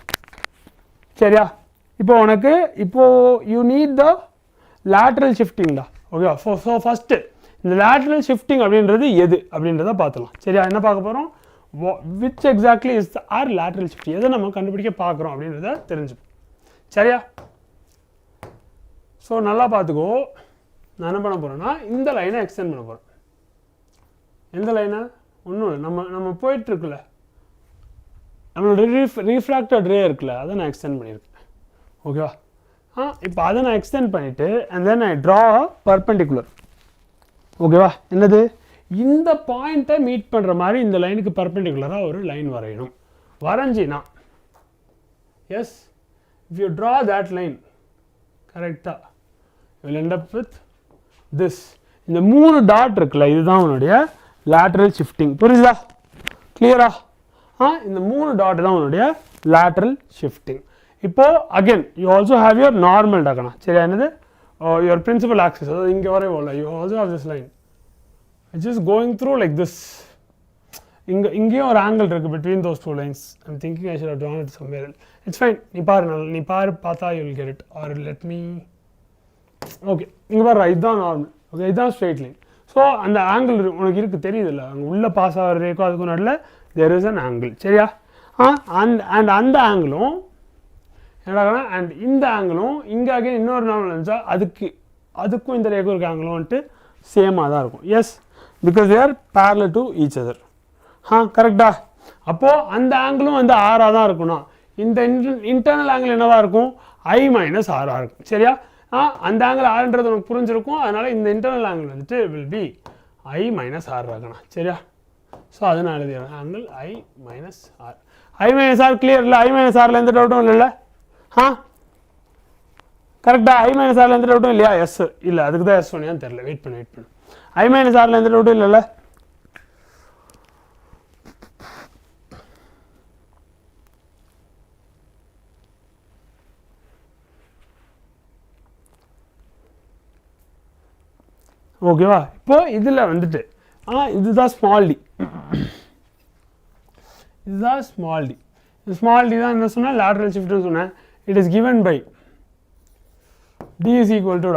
சரியா இப்போ உனக்கு you need the lateral shifting டா ஓகேவா ஸோ ஃபஸ்ட்டு இந்த lateral shifting அப்படின்றது எது அப்படின்றத பார்த்துலாம் சரியா என்ன பார்க்க போகிறோம் which exactly is our lateral shifting எதை நம்ம கண்டுபிடிக்க பார்க்குறோம் அப்படின்றத தெரிஞ்சுப்போம் சரியா ஸோ நல்லா பார்த்துக்கோ நான் என்ன பண்ண போகிறேன்னா இந்த லைனை எக்ஸ்டெண்ட் பண்ண போகிறேன் எந்த லைனை ஒன்றும் இல்லை நம்ம போயிட்டுருக்குல்ல நம்மளோட ரீஃப்ராக்டட் ரே இருக்குல்ல அதை நான் எக்ஸ்டெண்ட் பண்ணியிருக்கேன் ஓகேவா இப்போ அதை நான் எக்ஸ்டெண்ட் பண்ணிவிட்டு and then I draw perpendicular ஓகேவா என்னது இந்த பாயிண்ட்டை மீட் பண்ணுற மாதிரி இந்த லைனுக்கு பர்பெண்டிகுலராக ஒரு லைன் வரையணும் வரைஞ்சினா S if you draw that line கரெக்டாக you will end up with this இந்த 3 டாட் இருக்குல்ல இதுதான் உன்னுடைய lateral shifting புரியுதா கிளியரா இந்த 3 டாட் தான் உன்னுடைய lateral shifting இப்போ again you also have your normal டாகனா சரியா என்னது your principal axis அதாவது இங்கே வரை போல you also have this line it's just going through like this இங்கேயும் ஒரு ஆங்கிள் இருக்குது between those two lines I'm thinking I should have drawn it somewhere else it's fine நீ பாரு பார்த்தா you will get it or let me okay இங்கே பாரு இதுதான் நார்மல் ஓகே இதுதான் ஸ்ட்ரெயிட் லைன் ஸோ அந்த ஆங்கிள் உனக்கு இருக்குது தெரியுதுல்ல அங்கே உள்ளே பாஸ் ஆகிறதுக்கும் அதுக்கும் நடுவில் there is an angle சரியா and அந்த ஆங்கிளும் என்னடா அண்ட் இந்த ஆங்கிளும் இங்கே அகைன் இன்னொரு நார்மல் இருந்துச்சா அதுக்கும் இந்த ரேக்கும் இருக்க ஆங்கிளும் வந்துட்டு சேமாக தான் இருக்கும் S because they are parallel to each other கரெக்டா அப்போ அந்த ஆங்கிளும் வந்து ஆரா தான் இருக்கணும். இந்த இன்டர்னல் ஆங்கிள் என்னவா இருக்கும்? I minus ஆரா இருக்கும். சரியா? அந்த ஆங்கிள் ஆர்ன்றது உங்களுக்கு புரிஞ்சிருக்கும். அதனால இந்த இன்டர்னல் ஆங்கிள் வந்துட்டு will be I minus r இருக்கணும். சரியா? ஸோ அதனால எழுதிடுறேன் angle I minus r. I minus r clear இல்லை? I minus ஆரில் எந்த டவுட்டும் இல்லைல்ல? கரெக்டாக? I minus ஆரில் எந்த டவுட்டும் இல்லையா? எஸ் இல்லை, அதுக்கு தான் எஸ் சொன்னியான்னு தெரியல. வெயிட் பண்ணு. I minus ஆரில் எந்த டவுட்டும் இல்லைல்ல? ஓகேவா? இப்போ இதில் வந்துட்டு இதுதான் ஸ்மால் டி, இதுதான் ஸ்மால் டி. ஸ்மால் டி தான் என்ன சொன்னால் லேட்ரல் ஷிஃப்ட்னு சொன்னேன். It is given by d is equal to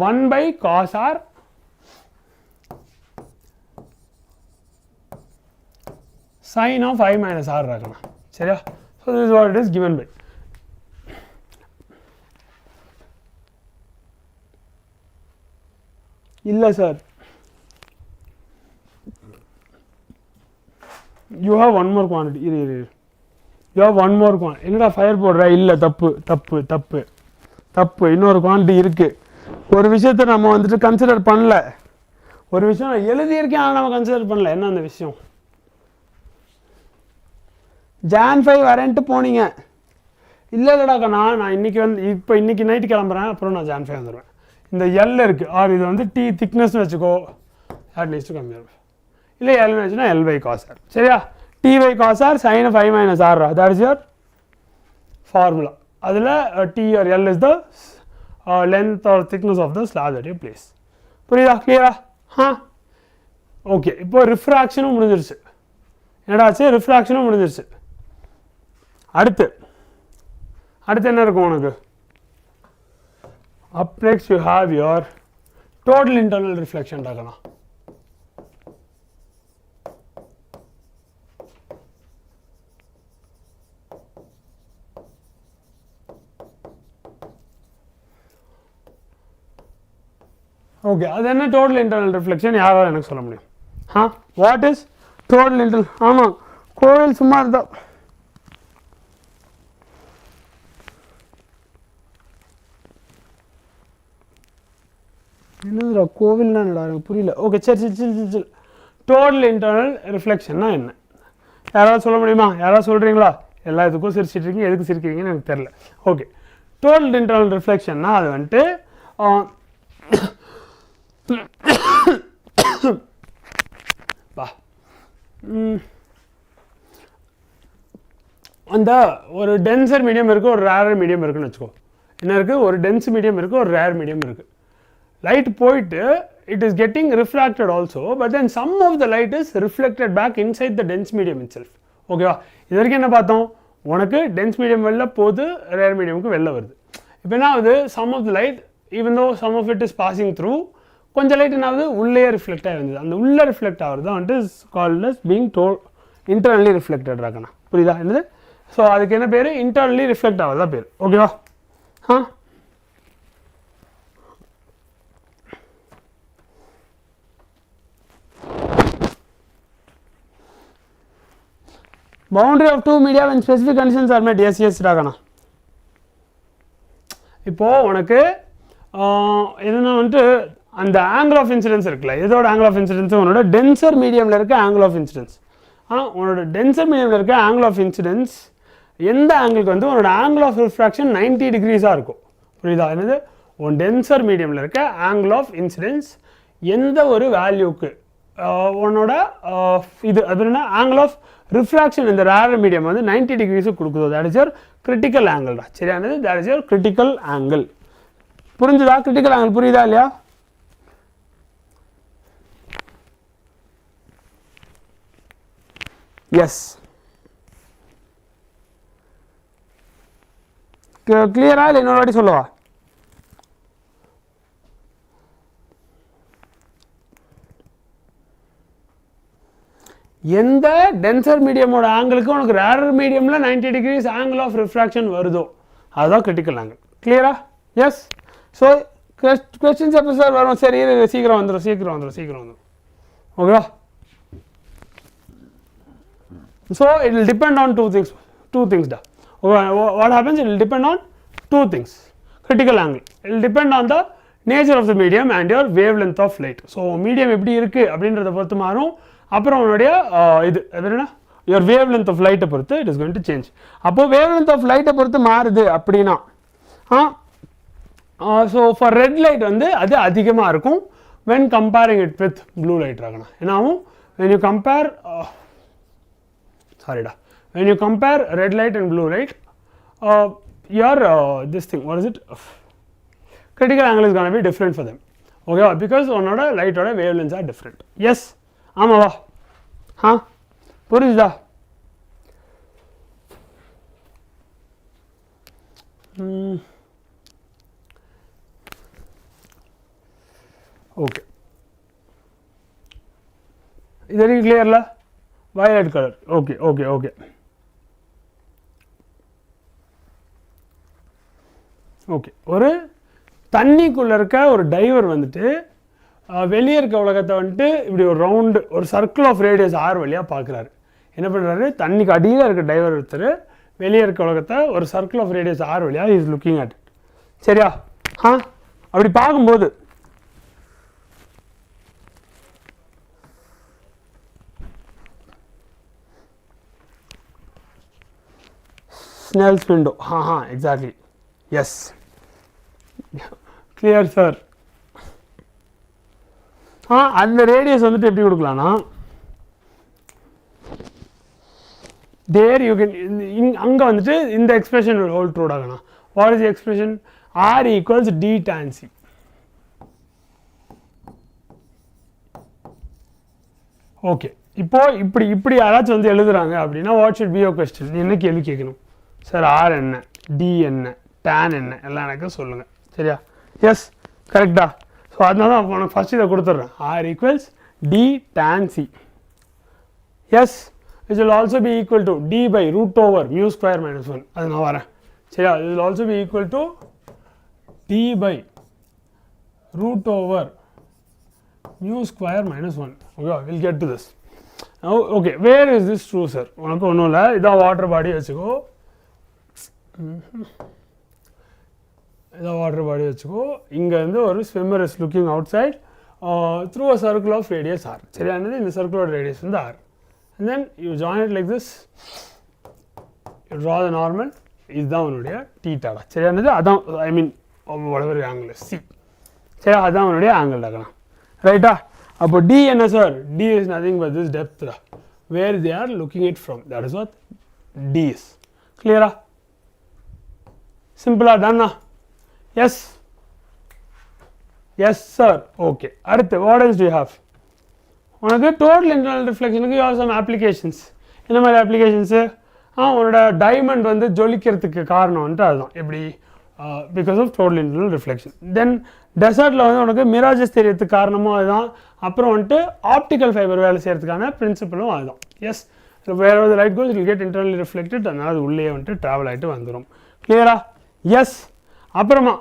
1 by cos r sin of I minus r இருக்கணும். சரியா? so this is what it is given by. இல்லை sir, you have one more quantity. இரு you have one more quantity. என்னடா ஃபயர் போடுற? இல்லை, தப்பு. இன்னொரு குவான்டிட்டி இருக்கு. ஒரு விஷயத்தை நம்ம வந்துட்டு கன்சிடர் பண்ணல. ஒரு விஷயம் நான் எழுதியிருக்கேன், ஆனால் நம்ம கன்சிடர் பண்ணல. என்ன அந்த விஷயம்? Jan 5 வரேன்ட்டு போனீங்க. இல்லைடா கண்ணா, நான் இன்னைக்கு வந்து இன்னைக்கு நைட்டு கிளம்புறேன், அப்புறம் நான் Jan 5 வந்துடுவேன். இந்த L இருக்கு, ஆர் இது வந்து T திக்னஸ்னு வச்சுக்கோ. that needs to come here. இல்லை L வச்சுன்னா L by cos r. சரியா? T by cos r sin of I minus r. that is your formula. அதில் T or L is the length or thickness of the slab that you place. புரியுதா? கிளியரா? ஓகே. இப்போ ரிஃப்ராக்ஷனும் முடிஞ்சிருச்சு. என்னடாச்சு? ரிஃப்ராக்ஷனும் முடிஞ்சிருச்சு. அடுத்து என்ன இருக்கும் உனக்கு? up next you have your total internal reflection பார்க்கலாம். ஓகே, அது என்ன டோட்டல் இன்டர்னல் ரிஃப்ளெக்ஷன்? யாராவது எனக்கு சொல்ல முடியும்? What is total internal? ஆமாம், கோவில் சும்மா இருந்தா என்னதுடா கோவில்னா என்னடா? எனக்கு புரியல. ஓகே, சரி. டோட்டல் இன்டர்னல் ரிஃப்ளெக்ஷன்னா என்ன? யாராவது சொல்ல முடியுமா? யாராவது சொல்கிறீங்களா? எல்லா இதுக்கும் சிரிச்சிட்டு இருக்கீங்க, எதுக்கு சிரிக்கிறீங்கன்னு எனக்கு தெரில. ஓகே, டோட்டல் இன்டர்னல் ரிஃப்ளெக்ஷன்னா அது வந்துட்டு அந்த ஒரு டென்சர் மீடியம் இருக்குது, ஒரு ரேர் மீடியம் இருக்குன்னு வச்சுக்கோ. என்ன இருக்குது? ஒரு டென்ஸ் மீடியம் இருக்குது, ஒரு ரேர் மீடியம் இருக்குது. லைட் போயிட்டு it is getting refracted also, but then some of the light is reflected back inside the dense medium itself. ஓகேவா? இது வரைக்கும் என்ன பார்த்தோம்? உனக்கு டென்ஸ் மீடியம் வெளில போகுது, ரேர் மீடியமுக்கு வெளில வருது. இப்போ என்ன ஆகுது? Some of the light even though some of it is passing through, கொஞ்சம் லைட் என்ன ஆகுது? உள்ளே ரிஃப்ளெக்ட் ஆகிருந்தது. அந்த உள்ளே ரிஃப்ளெக்ட் ஆகிறது தான் வந்துட்டு is called as being internally reflected ராக்கண்ணா. புரியுதா? என்னது? ஸோ அதுக்கு என்ன பேர்? இன்டர்னலி ரிஃப்ளெக்ட் ஆகிறது தான் பேர். ஓகேவா? boundary of two media when specific conditions are met. yes ராகண்ணா. இப்போது உனக்கு எதுனா வந்துட்டு அந்த ஆங்கிள் ஆஃப் இன்சிடென்ஸ் இருக்குல்ல, எதோட ஆங்கிள் ஆஃப் இன்சிடென்ஸ்? உன்னோட டென்சர் மீடியமில் இருக்க ஆங்கிள் ஆஃப் இன்சிடென்ஸ். உன்னோட டென்சர் மீடியமில் இருக்க ஆங்கிள் ஆஃப் இன்சிடென்ஸ் எந்த ஆங்கிளுக்கு வந்து உன்னோட ஆங்கிள் ஆஃப் ரிஃப்ராக்ஷன் 90 டிகிரிஸாக இருக்கும். புரியுதா? என்னது? உன் டென்சர் மீடியமில் இருக்க ஆங்கிள் ஆஃப் இன்சிடென்ஸ் எந்த ஒரு வேல்யூக்கு உன்னோட இது அது என்ன ஆங்கிள் ஆஃப் ரிஃப்ராக்ஷன் இந்த ரேர் மீடியம் வந்து 90 டிகிரிஸுக்கு கொடுக்குதோ, that is your critical angle தான். சரியானது? That is your critical angle. புரிஞ்சுதா? கிரிட்டிக்கல் ஆங்கிள் புரியுதா இல்லையா? எஸ், கிளியரா? இல்லை இன்னொரு வாட்டி சொல்லவா? எந்த டென்சர் மீடியமோட ஆங்கிளுக்கு உனக்கு ரேர் மீடியமில் 90 டிகிரிஸ் ஆங்கிள் ஆஃப் ரிஃப்ராக்ஷன் வருதோ அதுதான் கிரிட்டிக்கல் ஆங்கிள். கிளியரா? எஸ். ஸோ கொஸ்டின்ஸ் எப்போ சார் வரும்? சரி, சீக்கிரம் வந்துடும். ஓகேவா? So it will depend on two things da. What happens, it will depend on two things. Critical angle, it will depend on the nature of the medium and your wavelength of light. So medium எப்படி இருக்கு அப்படின்றத பொறுத்து மாறும். அப்புறம் உன்னுடைய இது என்ன, your wavelength of light பொறுத்து it is going to change. அப்போ wavelength of light பொறுத்து மாறுது அப்படினா so for red light வந்து அது அதிகமாக இருக்கும் when comparing it with blue light ராகனா. என்னாகும், when you compare when you compare red light and blue light, your this thing, what is it, critical angle is going to be different for them. Okay, because onoda light oda wavelengths are different. Yes, ஆமாவா? புரியுதா? ஓகே, இது வரைக்கும் கிளியர்ல? violet color. Okay, okay, okay. Okay, ஒரு தண்ணிக்குள்ளே இருக்க ஒரு டைவர் வந்துட்டு வெளியே இருக்க உலகத்தை வந்துட்டு இப்படி ஒரு ரவுண்டு ஒரு சர்க்கிள் ஆஃப் ரேடியஸ் ஆர் வழியாக பார்க்குறாரு. என்ன பண்ணுறாரு, தண்ணிக்கு அடியில் இருக்க டைவர் ஒருத்தர் வெளியே இருக்க உலகத்தை ஒரு சர்க்கிள் ஆஃப் ரேடியஸ் ஆர் வழியாக இஸ் லுக்கிங் அட். சரியா? அப்படி பார்க்கும்போது Snell's window. Exactly. Yes. Clear, sir. அந்த ரேடியஸ் வந்துட்டு எப்படி கொடுக்கலாம்னா, there you can அங்க வந்துட்டு இந்த எக்ஸ்பிரஷன் will hold true ஆகணும். What is the expression? R equals d tan c. Okay, இப்போ இப்படி யாராச்சும் வந்து எழுதுறாங்க அப்படின்னா what should be your question? என்ன கேள்வி கேட்கணும்? சார் ஆர் என்ன, டி என்ன, டேன் என்ன, எல்லாம் எனக்கு சொல்லுங்கள். சரியா? எஸ், கரெக்டா? ஸோ அதனால தான் உனக்கு ஃபஸ்ட் இதை கொடுத்துட்றேன். R equals D tan C. Yes, it will also be equal to D by root over mu square minus 1. அது நான் வரேன். சரியா? It will also be equal to D by root over mu square minus 1. Okay, will get to this. Okay, where is this true sir? உனக்கு ஒன்றும் இல்லை, இதான் வாட்டர் பாடி வச்சுக்கோ. இதான் வாட்டர் பாடி வச்சுக்கோ. இங்கே வந்து ஒரு swimmer is looking outside through a circle of radius R. சரியானது? இந்த சர்க்கிளோட ரேடியஸ் வந்து R. And then you join it like this, you draw the normal. இதுதான் உன்னுடைய டீட்டாடா. சரியானது? அதான் I mean whatever angle C. சரி, அதுதான் உன்னுடைய ஆங்கிள் ஆகலாம். ரைட்டா? அப்போ டி என்ன sir? T is nothing but this depth where they are looking it from. That is what T is. கிளியரா? சிம்பிளா? டன்னா? Yes, yes sir. ஓகே, அடுத்து what else do you have? உனக்கு டோட்டல் இன்டர்னல் ரிஃப்ளெக்ஷனுக்கு யூ ஹேவ் சம் அப்ளிகேஷன்ஸ். என்ன மாதிரி அப்ளிகேஷன்ஸு? உன்னோட டைமண்ட் வந்து ஜொலிக்கிறதுக்கு காரணம் வந்துட்டு அதுதான். எப்படி? Because of total internal reflection. Then டெசர்ட்டில் வந்து உனக்கு மிராஜஸ் தெரியறதுக்கு காரணமும் அதுதான். அப்புறம் வந்துட்டு ஆப்டிக்கல் ஃபைபர் வேலை செய்யறதுக்கான பிரின்சிபலும் அதுதான். Yes, where the light goes will get internally reflected. அதனால் அது உள்ளே வந்துட்டு ட்ராவல் ஆகிட்டு வந்துடும். கிளியரா? எஸ். அப்புறமா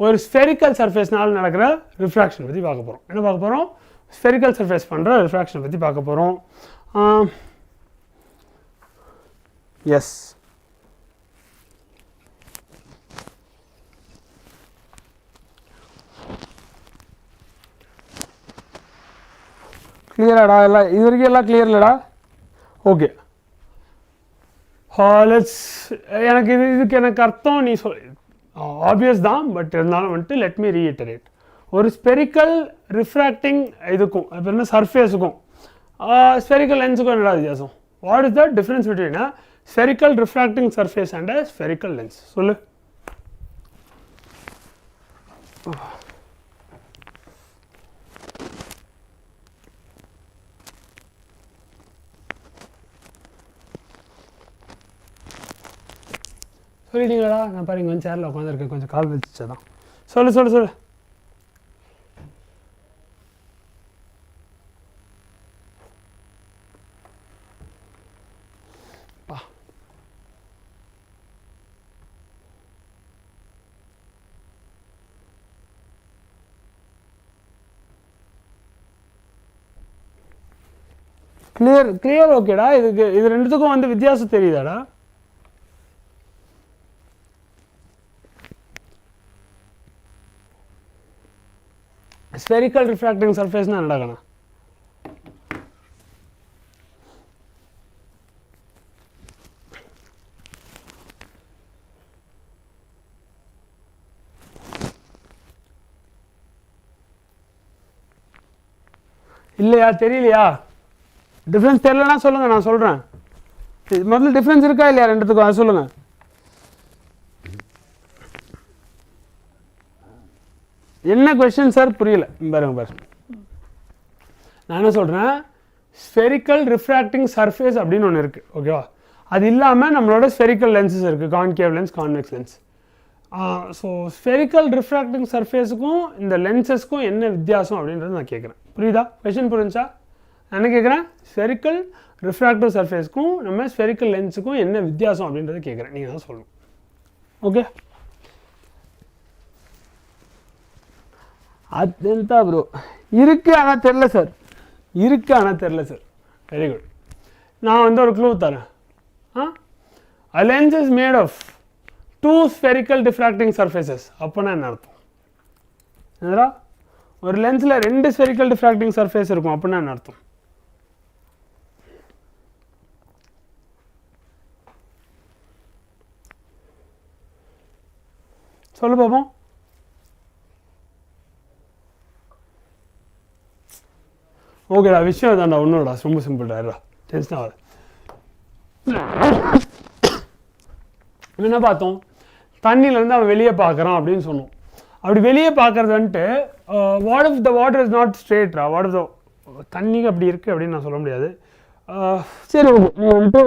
ஒரு ஸ்பெரிக்கல் சர்ஃபேஸ்னால நடக்கிற ரிஃப்ராக்ஷன் பற்றி பார்க்க போகிறோம். என்ன பார்க்க போகிறோம்? ஸ்பெரிக்கல் சர்ஃபேஸ் பண்ணுற ரிஃப்ராக்ஷனை பற்றி பார்க்க போகிறோம். எஸ், கிளியராடா? எல்லாம் இது வரைக்கும் எல்லாம் கிளியர் இல்லைடா? ஓகே, எனக்கு இதுக்கு எனக்கு அர்த்தம் நீ சொல் ஆப்வியஸ் தான், பட் இருந்தாலும் வந்துட்டு லெட் மீ ரீஇட்டரேட். ஒரு ஸ்பெரிக்கல் ரிஃப்ராக்டிங் இதுக்கும் இப்போ என்ன சர்ஃபேஸுக்கும் ஸ்பெரிக்கல் லென்ஸுக்கும் என்னடா வித்தியாசம்? What is the difference between a spherical refracting surface and a spherical lens? சொல்லு. சொல்லிட்டீங்களா? நான் பாருங்க கொஞ்சம் சேரில் உட்காந்துருக்கேன், கொஞ்சம் கால் வச்சுதான். சொல்லு சொல்லு சொல்லு. கிளியர் ஓகேடா. இது ரெண்டுத்துக்கும் வந்து வித்தியாசம் தெரியுதாடா? ஸ்பெரிக்கல் ரிஃப்ராக்டிங் சர்ஃபேஸ்னா என்னடா? இல்லையா? தெரியலையா? டிஃப்ரென்ஸ் தெரியலனா சொல்லுங்க, நான் சொல்கிறேன். முதல்ல டிஃப்ரென்ஸ் இருக்கா இல்லையா ரெண்டுத்துக்கும், அதை சொல்லுங்கள். என்ன கொஸ்டின் சார்? புரியல. பாருங்க, நான் என்ன சொல்கிறேன், ஸ்பெரிக்கல் ரிஃப்ராக்டிங் சர்ஃபேஸ் அப்படின்னு ஒன்று இருக்குது, ஓகேவா? அது இல்லாமல் நம்மளோட ஸ்பெரிக்கல் லென்சஸ் இருக்குது, concave lens, convex lens. So spherical refracting சர்ஃபேஸுக்கும் இந்த லென்சஸ்க்கும் என்ன வித்தியாசம் அப்படின்றது நான் கேட்குறேன். புரியுதா? கொஸ்டின் புரிஞ்சா? நான் என்ன கேட்குறேன், ஸ்பெரிக்கல் ரிஃப்ராக்டிவ் சர்ஃபேஸ்க்கும் நம்ம ஸ்பெரிக்கல் லென்ஸுக்கும் என்ன வித்தியாசம் அப்படின்றத கேட்குறேன், நீங்கள் தான் சொல்லணும். ஓகே, அதுதான் ப்ரோ. இருக்குது ஆனால் தெரில சார். Very good. நான் வந்து ஒரு க்ளூ தரேன். a lens is made of 2 spherical diffracting surfaces. அப்போனா என்ன அர்த்தம்? என்னடா, ஒரு லென்ஸில் 2 ஸ்பெரிக்கல் டிஃப்ராக்டிங் சர்ஃபேஸ் இருக்கும், அப்படின்னா என்ன அர்த்தம்? சொல்லு பாப்போம். ஓகேடா, விஷயம் தான்டா, ஒன்றுடா, ரொம்ப சிம்பிள்டா, டென்ஷன் ஆகாது. என்ன பார்த்தோம், தண்ணியிலேருந்து அவன் வெளியே பார்க்குறான் அப்படின்னு சொன்னோம். அப்படி வெளியே பார்க்குறது வந்துட்டு what if the water is not ஸ்ட்ரெயிட்ரா, வாட் இஃப் த தண்ணிக்கு அப்படி இருக்குது அப்படின்னு நான் சொல்ல முடியாது. சரி, நீ வந்துட்டு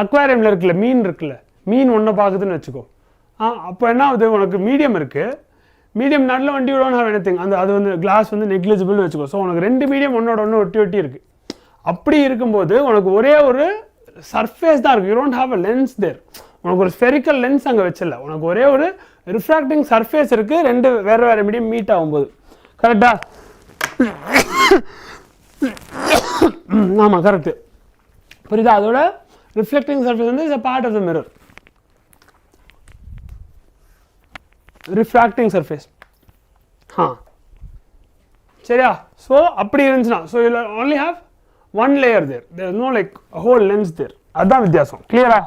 அக்வாரியமில் இருக்குல்ல, மீன் ஒன்றை பார்க்குதுன்னு வச்சுக்கோ. அப்போ என்ன ஆகுது, உனக்கு மீடியம் இருக்குது, மீடியம் நல்ல வண்டி விடணும் ஹேவ் எனிதிங், அது வந்து கிளாஸ் வந்து நெக்லிஜிபிள்னு வச்சுக்கோ. ஸோ உனக்கு 2 மீடியம் ஒன்னோட ஒன்று ஒட்டி இருக்குது. அப்படி இருக்கும்போது உனக்கு ஒரே ஒரு சர்ஃபேஸ் தான் இருக்குது, you don't have a lens there. உனக்கு ஒரு ஸ்பெரிக்கல் லென்ஸ் அங்கே வச்சிடல, உனக்கு ஒரே ஒரு ரிஃப்ராக்டிங் சர்ஃபேஸ் இருக்குது, 2 வேறு மீடியம் மீட் ஆகும்போது. கரெக்டா? ஆமாம், கரெக்டு. புரியுதா? அதோட ரிஃப்ளெக்டிங் சர்ஃபேஸ் வந்து is a part of the mirror, refracting surface. சரியா? ஸோ அப்படி இருந்துச்சுன்னா, so you only have one layer there, there is no like a whole lens there. அதுதான் வித்தியாசம். கிளியரா?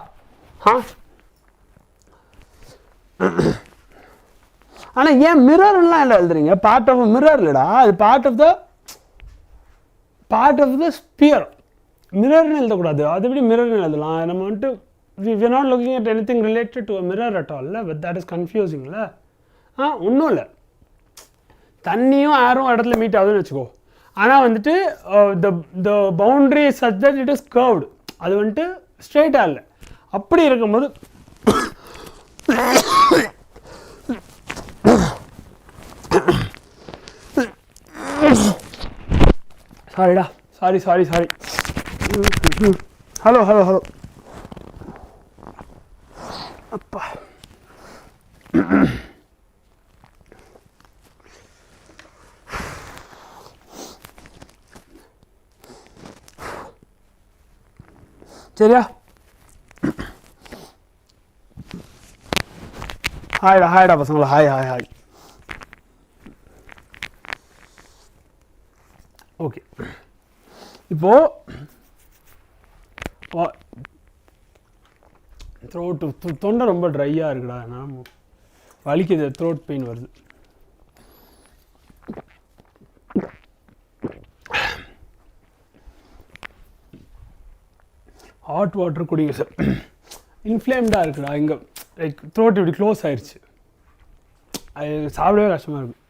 ஆனால் ஏன் மிரர்லாம் இல்லை எழுதுறீங்க? பார்ட் ஆஃப் மிரர் இல்லைடா, அது பார்ட் ஆஃப் த ஸ்பியர். மிரர்னு எழுதக்கூடாது, அது எப்படி மிரர்னு எழுதலாம்? நம்ம வந்துட்டு we are not looking at anything related to a mirror at all, but that is confusing. ஒன்றும் இல்லை, தண்ணியும் ஏரும் இடத்துல மீட் ஆகுதுன்னு வச்சுக்கோ. ஆனால் வந்துட்டு the boundary is such that it is curved, அது வந்துட்டு ஸ்ட்ரெயிட்டாக இல்லை. அப்படி இருக்கும்போது சாரிடா, சாரி. ஹலோ அப்பா. சரியா? ஹாய்டா பசங்களா, ஹாய். ஓகே, இப்போ தொண்டை ரொம்ப ட்ரையாக இருக்குடா, நான் வலிக்குது, த்ரோட் பெயின் வருது. ஹாட் வாட்டர் குடிங்க சார். இன்ஃப்ளேம்டாக இருக்குடா, இங்கே லைக் த்ரோட் இப்படி க்ளோஸ் ஆயிடுச்சு, அது சாப்பிடவே கஷ்டமாக இருக்குது.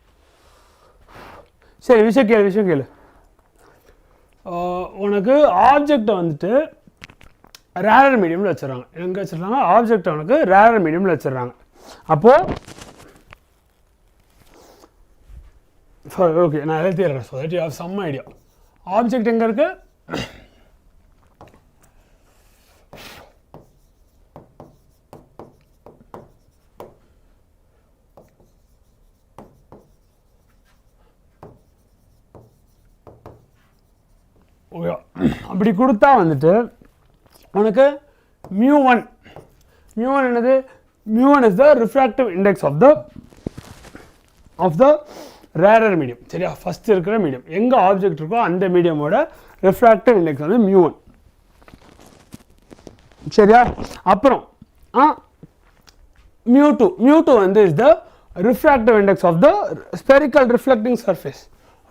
சரி, விஷயம் கேளு. உனக்கு ஆப்ஜெக்டை வந்துட்டு ரேரர் மீடியமில் வச்சுட்றாங்க. எங்கே வச்சுருக்காங்க? ஆப்ஜெக்டை உனக்கு ரேரர் மீடியமில் வச்சுட்றாங்க. அப்போது ஓகே, நான் எழுதிடுறேன். So that you have some idea. Object எங்கே இருக்குது? ஓகே அப்படி கொடுத்தா வந்துட்டு உனக்கு μ1 என்னது μ1 is the refractive index of the rarer medium சரியா ஃபர்ஸ்ட் இருக்கிற மீடியம் எங்க ஆப்ஜெக்ட் இருக்கோ அந்த மீடியமோட refractive index வந்து μ1 சரியா அப்புறம் μ2 வந்து is the refractive index of the spherical reflecting surface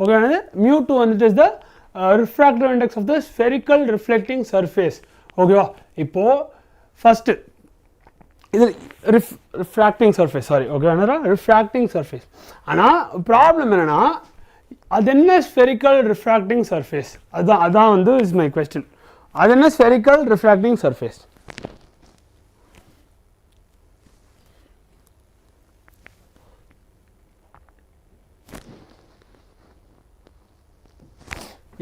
okay μ2 வந்துட்டு is the refractive index of the spherical reflecting surface ஓகேவா இப்போ ஃபர்ஸ்ட் இது refracting surface sorry okay refracting surface ஆனா ப்ராப்ளம் என்னன்னா அது என்ன spherical refracting surface அதான் வந்து is my question அது என்ன spherical refracting surface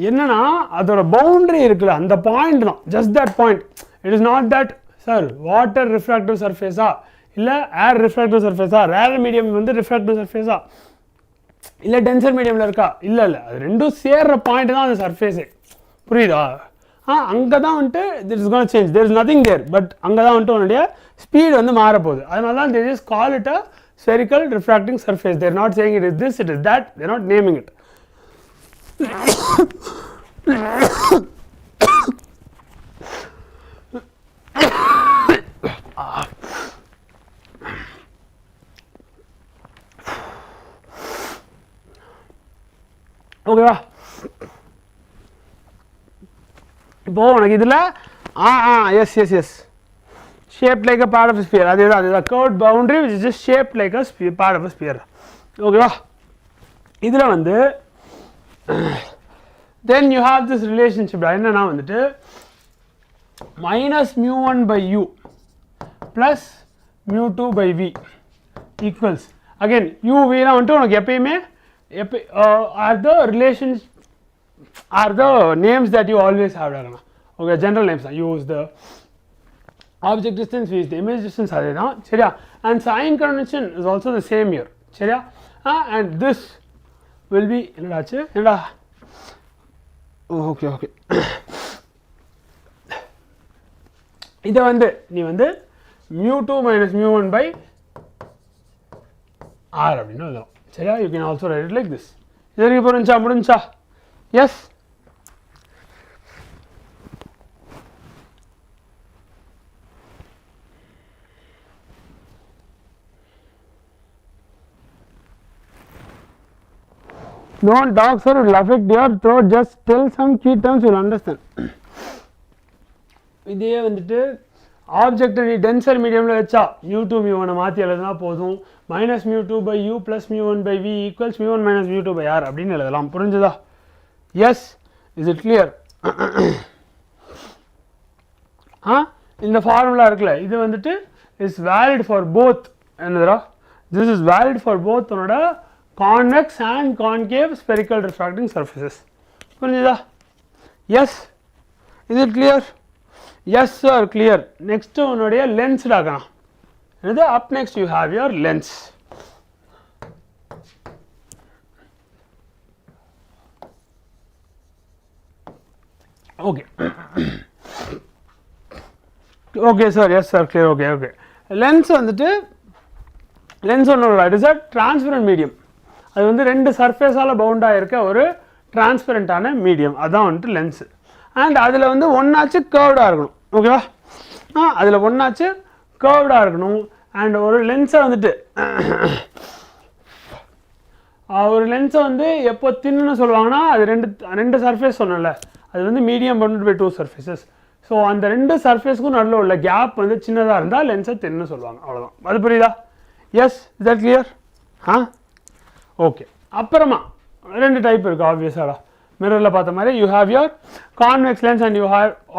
என்னன்னா அதோட பவுண்டரி இருக்குல்ல அந்த பாயிண்ட் தான் just that point it is not that sir water refractive surface இல்ல air refractive surface rare medium வந்து refractive surface இல்ல denser mediumல இருக்கா இல்ல அது ரெண்டும் சேர்ற பாயிண்ட் தான் அந்த surface புரியுதா அங்க தான் வந்து this is going to change there is nothing there but அங்க தான் வந்து உன்னுடைய ஸ்பீட் வந்து மாற போகுது அதனால தான் they just call it a spherical refracting surface they are not saying it is this it is that they are not naming it ஓகேவா இப்போ உனக்கு இதுல S shaped like a part of a sphere அதுதான் curved boundary which is just shaped like a part of a sphere ஓகேவா இதுல வந்து then you have this relationship என்னன்னா வந்துட்டு minus μ1 by u plus μ2 by v equals again u v லாம் வந்துட்டு உனக்கு எப்பயுமே are the relations are the names that you always have okay general names you use the object distance v is the image distance அதேதான் சரியா and sign convention is also the same here சரியா and this will be என்னடா okay இத வந்து நீ வந்து μ2 minus μ1 by r அப்படினு எழுதலாம் சரியா you can also write it like this இதற்கு புரிஞ்சா yes don't talk sir will affect your throat just tell some key terms you will understand இதே வந்துட்டு ஆப்ஜெக்ட் நீ டென்சர் மீடியம்ல வெச்சா μ2 μ1 மாத்தி எழுதுனா போதும் minus μ2 by u plus μ1 by v equals μ1 minus μ2 by r அப்படினு எழுதலாம் புரிஞ்சதா yes is it clear இந்த ஃபார்முலா இருக்குல இது வந்துட்டு is valid for both என்னதுடா this is valid for both உன்னோட convex and concave spherical refracting surfaces புரியுதா yes is it clear yes sir clear next உன்னுடைய lens டாகலாம் என்னது up next you have your lens okay okay sir yes sir clear okay lens வந்துட்டு lens ஒன்னோட it is a transparent medium அது வந்து ரெண்டு சர்ஃபேஸால பவுண்டா இருக்க ஒரு டிரான்ஸ்பரண்டான மீடியம் அதான் வந்து லென்ஸ் அண்ட் அதுல வந்து ஒன்னாச்சு கர்வ்டா இருக்கணும் ஓகேவா அதுல ஒன்னாச்சு கர்வ்டா இருக்கணும் அண்ட் ஒரு லென்ஸை வந்துட்டு ஒரு லென்ஸை வந்து எப்போ தின்னு சொல்லுவாங்கன்னா அது ரெண்டு சர்ஃபேஸ் சொன்னல அது வந்து medium bounded by 2 surfaces so அந்த ரெண்டு சர்ஃபேஸ்க்கும் நடுவில் உள்ள கேப் வந்து சின்னதாக இருந்தால் லென்ஸை தின்னு சொல்லுவாங்க அவ்வளோதான் அது புரியுதா yes is that clear okay அப்புறமா ரெண்டு டைப் இருக்கு ஆப்வியஸாடா மிரர்ல பார்த்த மாதிரி you have your convex lens and you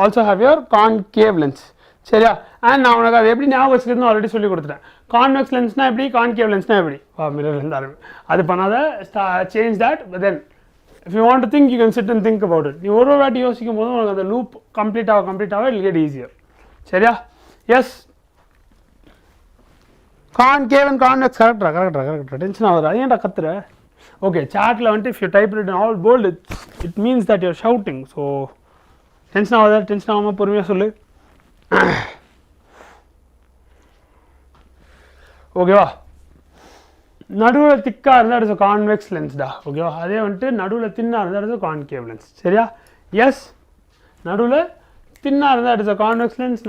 also have your concave lens சரியா அண்ட் நான் உனக்கு அது எப்படி ஞாபகம் வச்சுக்கிறதுன்னு ஆல்ரெடி சொல்லி கொடுத்துட்டேன் கான்வெக்ஸ் லென்ஸ்னா எப்படி கான்கேவ் லென்ஸ்னா எப்படி மிரர்லேருந்து ஆரம்பி அது பண்ணாத change that but then if you want to think you can sit and think about it நீ ஒரு வாட்டி யோசிக்கும் போது உனக்கு அந்த லூப் கம்ப்ளீட் ஆக it will get easier சரியா S concave and convex correct tension ஆகுது அது ஏன்டா கத்துற okay chatல வந்து if you type it in all bold it means that you are shouting so tension ஆகாத, டென்ஷன் ஆகாமல் பொறுமையாக சொல்லு. ஓகேவா? நடுவில் திக்காக இருந்தால் இட்ஸ் கான்வெக்ஸ் லென்ஸ்டா. ஓகேவா? அதே வந்துட்டு நடுவில் தின்னாக இருந்தால் இட்ஸ் கான்கேவ் லென்ஸ். சரியா? எஸ், நடுவில் தின்னாக இருந்தால் இட்ஸ் கான்வெக்ஸ் லென்ஸ்,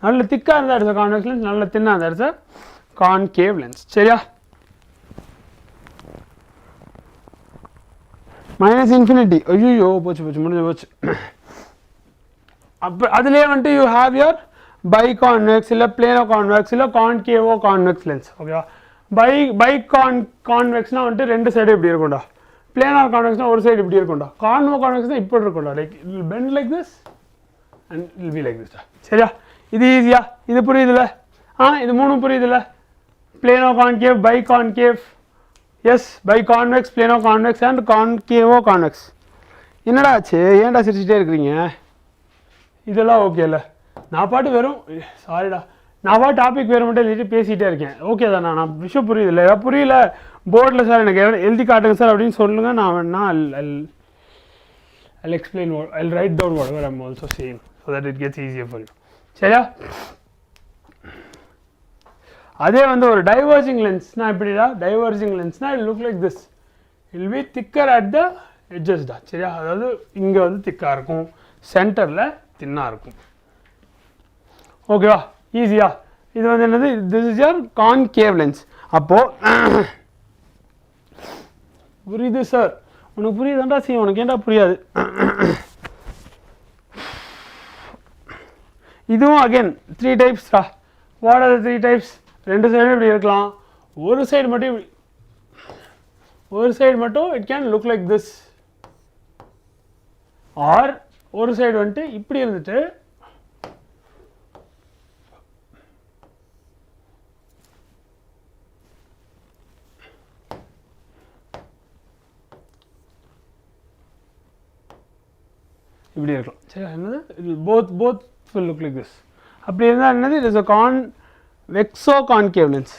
நல்ல திக்காக இருந்தால் இட்ஸ் கான்வெக்ஸ் லென்ஸ், நல்ல தின்னாக இருந்தால் இட்ஸ் கான்கேவ் லென்ஸ். சரியா? மைனஸ் இன்ஃபினிட்டி, ஐயோ போச்சு போச்சு, முடிஞ்சு போச்சு. அப்போ அதுலேயே வந்துட்டு you have your bi convex, இல்லை பிளேனோ கான்வெக்ஸ், இல்லை கான்கேவோ கான்வெக்ஸ் லென்ஸ். ஓகேவா? பை கான்வெக்ஸ்னால் வந்துட்டு ரெண்டு சைடு இப்படி இருக்கும்டா. பிளேனார் கான்வெக்ஸ்னால் ஒரு சைடு இப்படி இருக்கும்டா. கான்வோ கான்வெக்ஸ்னால் இப்படி இருக்கும்டா. Like it will bend like this and it will be like திஸ்டா. சரியா? இது ஈஸியா? இது புரியுதுல்ல? இது மூணும் புரியுதுல்ல? Plano concave, bi concave, yes, bi convex, plano convex and concavo convex. என்னடா ஆச்சு, ஏன்டா சிரிச்சுட்டே இருக்கிறீங்க? இதெல்லாம் ஓகே இல்லை? நான் பாட்டு வெறும் சாரிடா, நான் பாட்டு டாபிக் வேறு மட்டும் எழுதிட்டு பேசிகிட்டே இருக்கேன். ஓகே தானே? நான் விஷயம் புரியுது இல்லை? ஏதாவது புரியல போர்டில் சார் எனக்கு எழுதி காட்டுங்க சார் அப்படின்னு சொல்லுங்கள். நான் I'll explain what, I'll write down whatever I'm also saying so that it gets easier for you. சரியா? அதே வந்து ஒரு டைவர்ஜிங் லென்ஸ்னால் எப்படிடா? டைவர்ஜிங் லென்ஸ்னால் it look like this, it will be thicker at the edges டா. சரியா? அதாவது இங்கே வந்து திக்காக இருக்கும், சென்டரில் தின்னாக இருக்கும். ஓகேவா? ஈஸியா? இது வந்து என்னது? This is your concave lens. அப்போது புரியுது சார்? உனக்கு புரியுதாண்டா? சரி, உனக்கு ஏன்டா புரியாது? இதுவும் அகெயின் 3 டைப்ஸ்டா. What are the 3 types? ரெண்டு சைடும் இப்படி இருக்கலாம், ஒரு சைடு மட்டும் இப்படி, ஒரு சைடு மட்டும் it can look like this, or ஒரு சைடு வந்துட்டு இப்படி இருந்துட்டு இப்படி இருக்கலாம். சரி, என்னது? Both will look like this. அப்படி இருந்தால் என்னது? it is a convexo concave lens.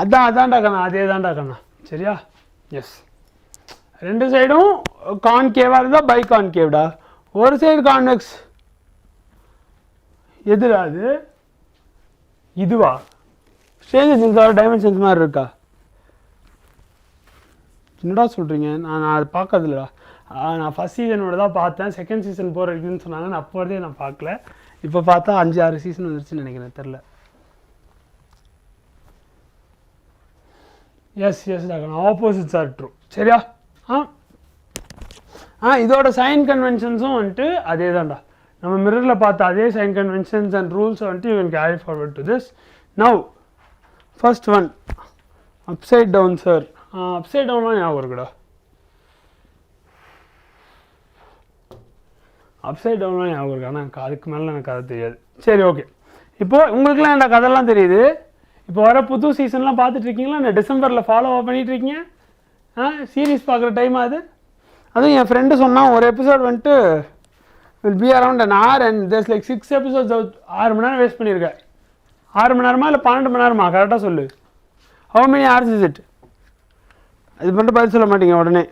அதான்டா கண்ணா, அதே தான்டா கண்ணா. சரியா? எஸ், ரெண்டு சைடும் கான்கேவாக இருந்தால் பை கான்கேவ்டா. ஒரு சைடு கான்வெக்ஸ். எதுடா அது? இதுவா? ஸ்ட்ரேஞ்சர் திங்ஸோட டைமென்ஷன்ஸ் மாதிரி இருக்கா? என்னடா சொல்கிறீங்க? நான் அது பார்க்கறதில்லடா. நான் ஃபஸ்ட் சீசனோட தான் பார்த்தேன். செகண்ட் சீசன் போகிற இருக்குதுன்னு சொன்னாங்க. நான் அப்போ வரதே நான் பார்க்கல. இப்போ பார்த்தா 5-6 சீசன் வந்துருச்சுன்னு நினைக்கிறேன், தெரில. Yes doctor, opposites are true. சரியா? இதோட சைன் கன்வென்ஷன்ஸும் வந்துட்டு அதே தான்டா. நம்ம மிரரில் பார்த்த அதே சைன் கன்வென்ஷன்ஸ் அண்ட் ரூல்ஸ் வந்துட்டு you can carry forward to this. Now first one, upside down sir. Upside டவுன்லாம் ஞாபகம் இருக்குடா. அப்சைட் டவுன்லாம் ஞாபகம் இருக்கு, ஆனால் எனக்கு அதுக்கு மேலே எனக்கு கதை தெரியாது. சரி, ஓகே. இப்போது உங்களுக்குலாம் இந்த கதைலாம் தெரியுது. இப்போ வர புது சீசன்லாம் பார்த்துட்ருக்கீங்களா? நான் டிசம்பரில் ஃபாலோ பண்ணிகிட்ருக்கீங்க. சீரீஸ் பார்க்குற டைம் அது. அதுவும் என் ஃப்ரெண்டு சொன்னால் ஒரு எபிசோட் வந்துட்டு will be around an hour and there's like 6 episodes. 6 மணி நேரம் வேஸ்ட் பண்ணியிருக்கேன். 6 மணி நேரமா இல்லை 12 மணி நேரமா? கரெக்டாக சொல்லு. how many hours is it? அது மட்டும் பதில் சொல்ல மாட்டீங்க உடனே.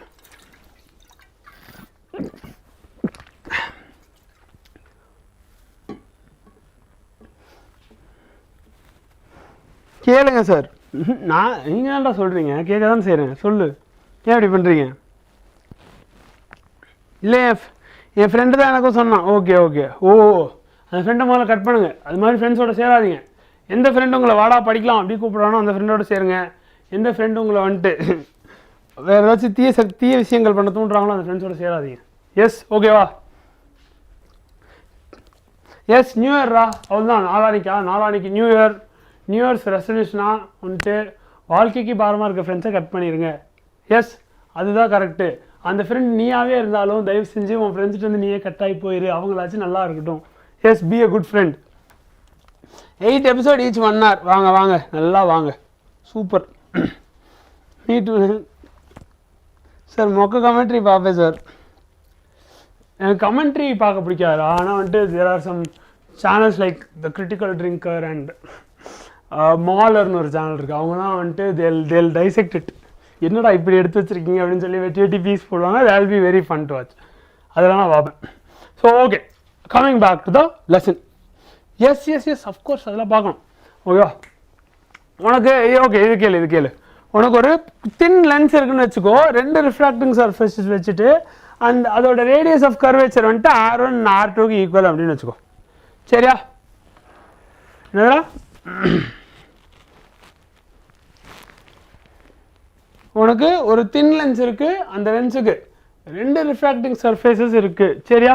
கேளுங்க சார். நீங்கள் தான்டா சொல்கிறீங்க, கேட்க தான் செய்கிறேன். சொல்லு, ஏன் இப்படி பண்ணுறீங்க? இல்லை, என் ஃப்ரெண்டு தான் எனக்கும் சொன்னான். ஓகே அந்த ஃப்ரெண்டை முதல்ல கட் பண்ணுங்கள். அது மாதிரி ஃப்ரெண்ட்ஸோட சேராதீங்க. எந்த ஃப்ரெண்டு உங்களை வாடா படிக்கலாம் அப்படி கூப்பிட்றானோ அந்த ஃப்ரெண்டோட சேருங்க. எந்த ஃப்ரெண்டு உங்களை வந்துட்டு வேறு ஏதாச்சும் தீய விஷயங்கள் பண்ண தூண்டுறாங்களோ அந்த ஃப்ரெண்ட்ஸோட சேராதீங்க. எஸ், ஓகேவா? எஸ், நியூ இயர்ரா, அவ்வளோதான். நாளானிக்கு நியூ இயர்ஸ் ரெசல்யூஷனாக வந்துட்டு வாழ்க்கைக்கு பாரமாக இருக்க ஃப்ரெண்ட்ஸை கட் பண்ணிடுங்க. எஸ், அதுதான் கரெக்டு. அந்த ஃப்ரெண்ட் நீயாவே இருந்தாலும் தயவு செஞ்சு உன் ஃப்ரெண்ட்ஸ்கிட்ட வந்து நீயே கட் ஆகி போயிரு. அவங்களாச்சும் நல்லா இருக்கட்டும். Yes, be a good friend. 8 episode each 1 hour. வாங்க நல்லா வாங்க. சூப்பர். நீட் சார், மொக்க கமெண்ட்ரி பார்ப்பேன் சார். எனக்கு கமெண்ட்ரி பார்க்க பிடிக்காது. ஆனால் வந்துட்டு there are some channels like the critical drinker and மாலர்னு ஒரு சேனல் இருக்குது. அவங்க தான் வந்துட்டு தேல் டைசெக்ட் இட். என்னடா இப்படி எடுத்து வச்சுருக்கீங்க அப்படின்னு சொல்லி வெட்டி வெட்டி பீஸ் போடுவாங்க. that will be very fun to watch. அதெல்லாம் நான் பார்ப்பேன். So okay, coming back to the lesson. Yes of course அதெல்லாம் பார்க்கணும். ஓகேவா? உனக்கு ஓகே இது கேளு. உனக்கு ஒரு தின் லென்ஸ் இருக்குன்னு வச்சுக்கோ, 2 ரிஃப்ராக்டிங் சர்ஃபேஸஸ் வச்சுட்டு அண்ட் அதோட ரேடியஸ் ஆஃப் கர்வேச்சர் வந்துட்டு R1 R2க்கு ஈக்குவல் அப்படின்னு வச்சுக்கோ. சரியா? என்னடா உனக்கு ஒரு தின் லென்ஸ் இருக்கு, அந்த லென்ஸுக்கு 2 ரிஃப்ராக்டிங் சர்ஃபேஸஸ் இருக்கு. சரியா?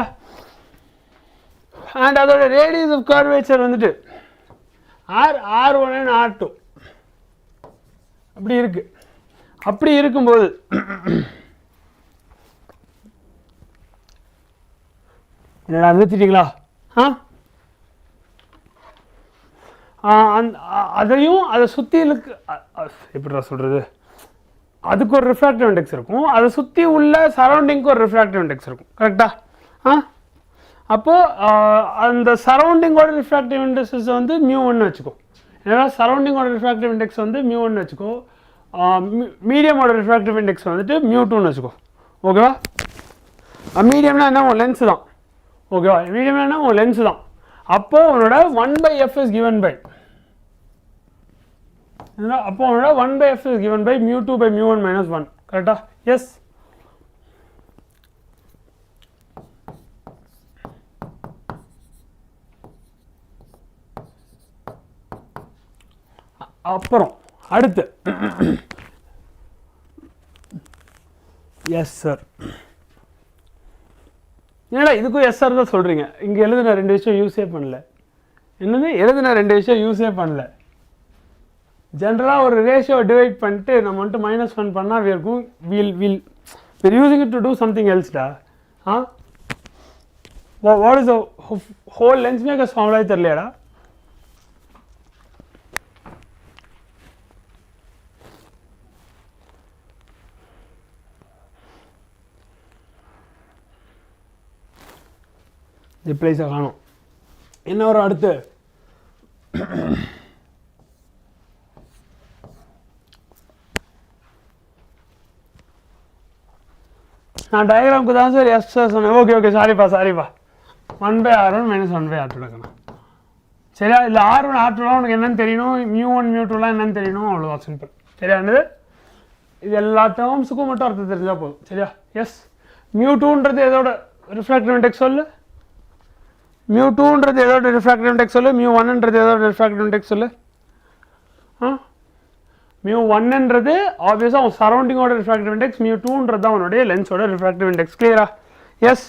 அண்ட் அதோட ரேடியஸ் ஆஃப் கர்வேச்சர் வந்துட்டு R1 and R2 அப்படி இருக்கு. அப்படி இருக்கும்போது என்னடா நிறுத்திட்டீங்களா? அதையும் அதை சுற்றி எப்படிடா சொல்கிறது, அதுக்கு ஒரு ரிஃப்ராக்டிவ் இண்டெக்ஸ் இருக்கும், அதை சுற்றி உள்ள சரௌண்டிங்க்கு ஒரு ரிஃப்ராக்டிவ் இண்டெக்ஸ் இருக்கும். கரெக்டாக? அப்போது அந்த சரௌண்டிங்கோட ரிஃப்ராக்டிவ் இண்டெக்ஸஸ் வந்து μ1 வச்சுக்கோ. ஏன்னா சரௌண்டிங்கோட ரிஃப்ராக்டிவ் இண்டெக்ஸ் வந்து μ1 வச்சுக்கோ, மீடியமோட ரிஃப்ராக்டிவ் இண்டெக்ஸ் வந்துட்டு μ2ன்னு வச்சுக்கோ. ஓகேவா? மீடியம்னா என்ன, உன் லென்ஸு தான். ஓகேவா? மீடியம்னா என்ன, உன் லென்ஸு தான். அப்போது உன்னோட 1/f is given by அப்போ உன்னோட 1/f is given by μ2 by μ1 minus 1. கரெக்டா? எஸ். அப்புறம் அடுத்து எஸ் சார். என்னடா இதுக்கும் எஸ் சார் தான் சொல்கிறீங்க? இங்கே எழுதுன 2 விஷயம் யூஸே பண்ணல. என்னது எழுதுன 2 விஷயம் யூஸே பண்ணல. ஜென்ரலாக ஒரு ரேஷியோவை டிவைட் பண்ணிட்டு நம்ம வந்துட்டு -1 பண்ணால் இருக்கும். we're using it to do something else டா. what is the whole lens makers formula தெரியலையாடா? ரிப்ளைஸை காணும். என்ன வரும் அடுத்து? நான் டயக்ராமுக்கு தான் சார் எஸ் சார் சொன்னேன். ஓகே சாரிப்பா 1/R1 - 1/R2 எடுக்கணும். சரியா? இல்லை R1 R2லாம் உனக்கு என்னன்னு தெரியணும், μ1 μ2லாம் என்னன்னு தெரியணும், அவ்வளோதான் சிம்பிள். சரியா? என்னது இது எல்லா டேர்ம்ஸுக்கும் மட்டும் அர்த்தம் தெரிஞ்சால் போதும். சரியா? எஸ். μ2ன்றது எதோட ரிஃப்ராக்டிவ் இண்டெக்ஸ் சொல்லு, μ2ன்றது எதோட ரிஃப்ராக்டிவ் இண்டெக்ஸ் சொல்லு, μ1ன்றது எதோட ரிஃப்ராக்டிவ் இண்டெக்ஸ் சொல்லு. μ1ன்றது ஆப்வியஸாக உன் சரௌண்டிங்கோட ரிஃப்ராக்டிவ் இண்டெக்ஸ், μ2ன்றது தான் உன்னுடைய லென்ஸோட ரிஃப்ராக்டிவ் இண்டெக்ஸ். கிளியரா? எஸ்.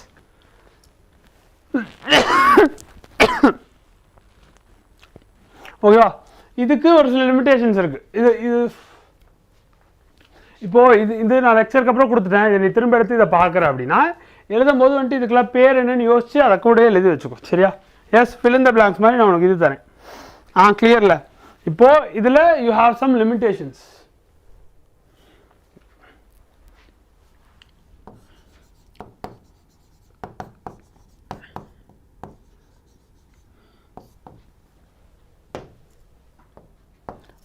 ஓகேவா? இதுக்கு ஒரு சில லிமிடேஷன்ஸ் இருக்குது. இது இப்போது இது நான் லெக்சருக்கு அப்புறம் கொடுத்துட்டேன். இதை நீ திரும்ப எடுத்து இதை பார்க்குற அப்படின்னா எழுதும் போது வந்துட்டு இதுக்கெல்லாம் பேர் என்னன்னு யோசிச்சு அதை கூட எழுதி வச்சுக்கோ. சரியா? S. fill in the blanks மாதிரி நான் உனக்கு இது தரேன். கிளியரில்? இப்போது இதில் you have some limitations.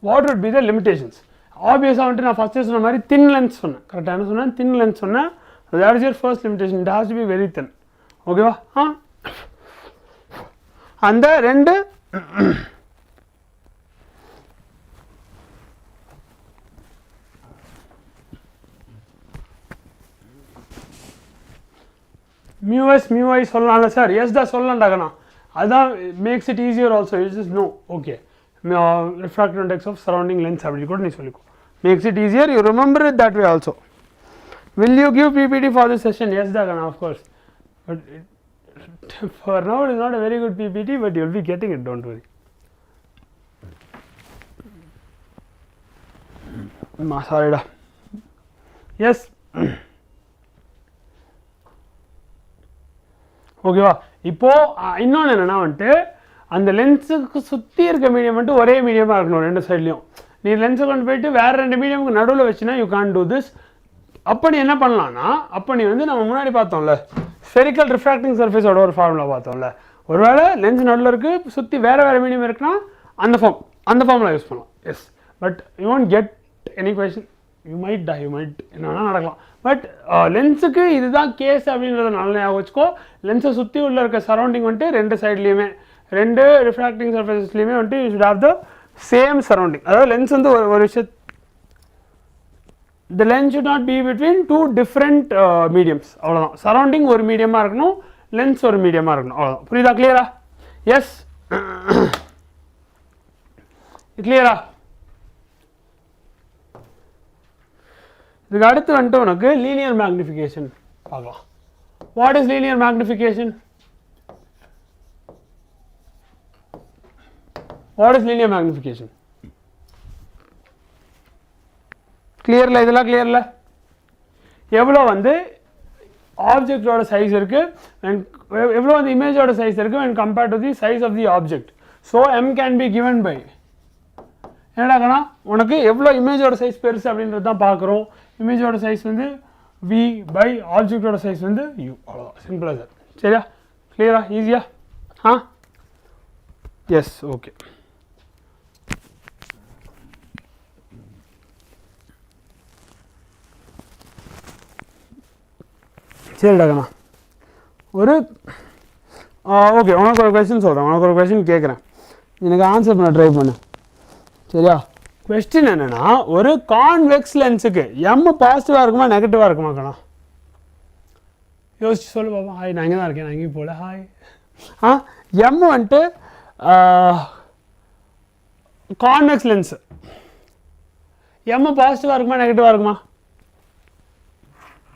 What would be the limitations? ஆப்வியஸாக வந்துட்டு நான் ஃபஸ்ட்டே சொன்ன மாதிரி தின் லென்ஸ் சொன்னேன். கரெக்டாக என்ன சொன்னேன்? தின் லென்ஸ் சொன்னேன். that is your first limitation. It has to be very thin. ஓகேவா? அந்த 2 μs μi சொல்லலாம்ல சார்? எஸ் தான் சொல்லலாம்டாங்கண்ணா. அதுதான் makes it easier also. It's just no. Okay, refractive index of surrounding lens அப்படி கூட நீ சொல்லிக்கோ. makes it easier. You remember it that way also. Will you give PPT for this session? Yes Dagana, of course. But for now it is not a very good PPT, but you will be getting it, don't worry. Sorry da. Yes. ஓகேவா? இப்போது இன்னொன்று என்னென்னா வந்துட்டு அந்த லென்ஸுக்கு சுற்றி இருக்க மீடியம் வந்துட்டு ஒரே மீடியமாக இருக்கணும் 2 சைட்லேயும். நீ லென்ஸை கொண்டு போயிட்டு வேறு 2 மீடியமுக்கு நடுவில் வச்சுன்னா யூ கான் டூ திஸ். அப்போ நீ என்ன பண்ணலான்னா, அப்போ நீ வந்து நம்ம முன்னாடி பார்த்தோம்ல ஸ்பெரிக்கல் ரிஃப்ராக்டிங் சர்ஃபேஸோட ஒரு ஃபார்முலா பார்த்தோம்ல, ஒருவேளை லென்ஸ் நடுவில் இருக்குது சுற்றி வேறு மீடியம் இருக்குன்னா அந்த ஃபார்முலா யூஸ் பண்ணலாம். Yes, but you won't get any question you might என்ன வேணால் நடக்கலாம். பட் லென்ஸுக்கு இதுதான் கேஸ் அப்படின்றத நல்ல ஞாபகம் வச்சுக்கோ. லென்ஸை சுற்றி உள்ள இருக்க சரௌண்டிங் வந்துட்டு ரெண்டு சைட்லேயுமே ரெண்டு ரிஃப்ராக்டிங் சர்ஃபேஸஸ்லேயுமே வந்துட்டு you should have the same surrounding. அதாவது லென்ஸ் வந்து ஒரு விஷயம் the lens should not be between two different mediums. அவ்வளோதான். சரௌண்டிங் ஒரு மீடியமாக இருக்கணும், லென்ஸ் ஒரு மீடியமாக இருக்கணும். அவ்வளோதான். புரியுதா? கிளியரா? எஸ் கிளியரா? இதுக்கு அடுத்து வந்துட்டு உனக்கு லீனியர் மேக்னிஃபிகேஷன் பார்க்கலாம். What is linear magnification? What is linear magnification? கிளியரில் இதெல்லாம் கிளியரில் எவ்வளோ வந்து ஆப்ஜெக்டோட சைஸ் இருக்குது, எவ்வளோ வந்து இமேஜோட சைஸ் இருக்குது when compared to the size of the object. So m can be given by என்னடாக்கண்ணா உனக்கு எவ்வளோ இமேஜோட சைஸ் பெருசு அப்படின்றது தான் பார்க்குறோம். இமேஜோட சைஸ் வந்து v பை ஆப்ஜெக்டோட சைஸ் வந்து u. அவ்வளோதான். சிம்பிளாக சார். சரியா? கிளியரா? ஈஸியா? S okay. சரிடாக்கண்ணா ஒரு ஓகே உனக்கு ஒரு கொஸ்டின் சொல்கிறேன், உனக்கு ஒரு கொஸ்டின் கேட்குறேன், எனக்கு ஆன்சர் பண்ண ட்ரை பண்ணு. சரியா? கொஸ்டின் என்னென்னா ஒரு கான்வெக்ஸ் லென்ஸுக்கு எம் பாசிட்டிவாக இருக்குமா நெகட்டிவாக இருக்குமாக்கண்ணா? யோசிச்சு சொல்லு பாப்பா. ஹாய், நான் இங்கே தான் இருக்கேன், நான் எங்கேயும் போகல. ஹாய். எம் வந்துட்டு கான்வெக்ஸ் லென்ஸு எம் பாசிட்டிவாக இருக்குமா நெகட்டிவாக இருக்குமா?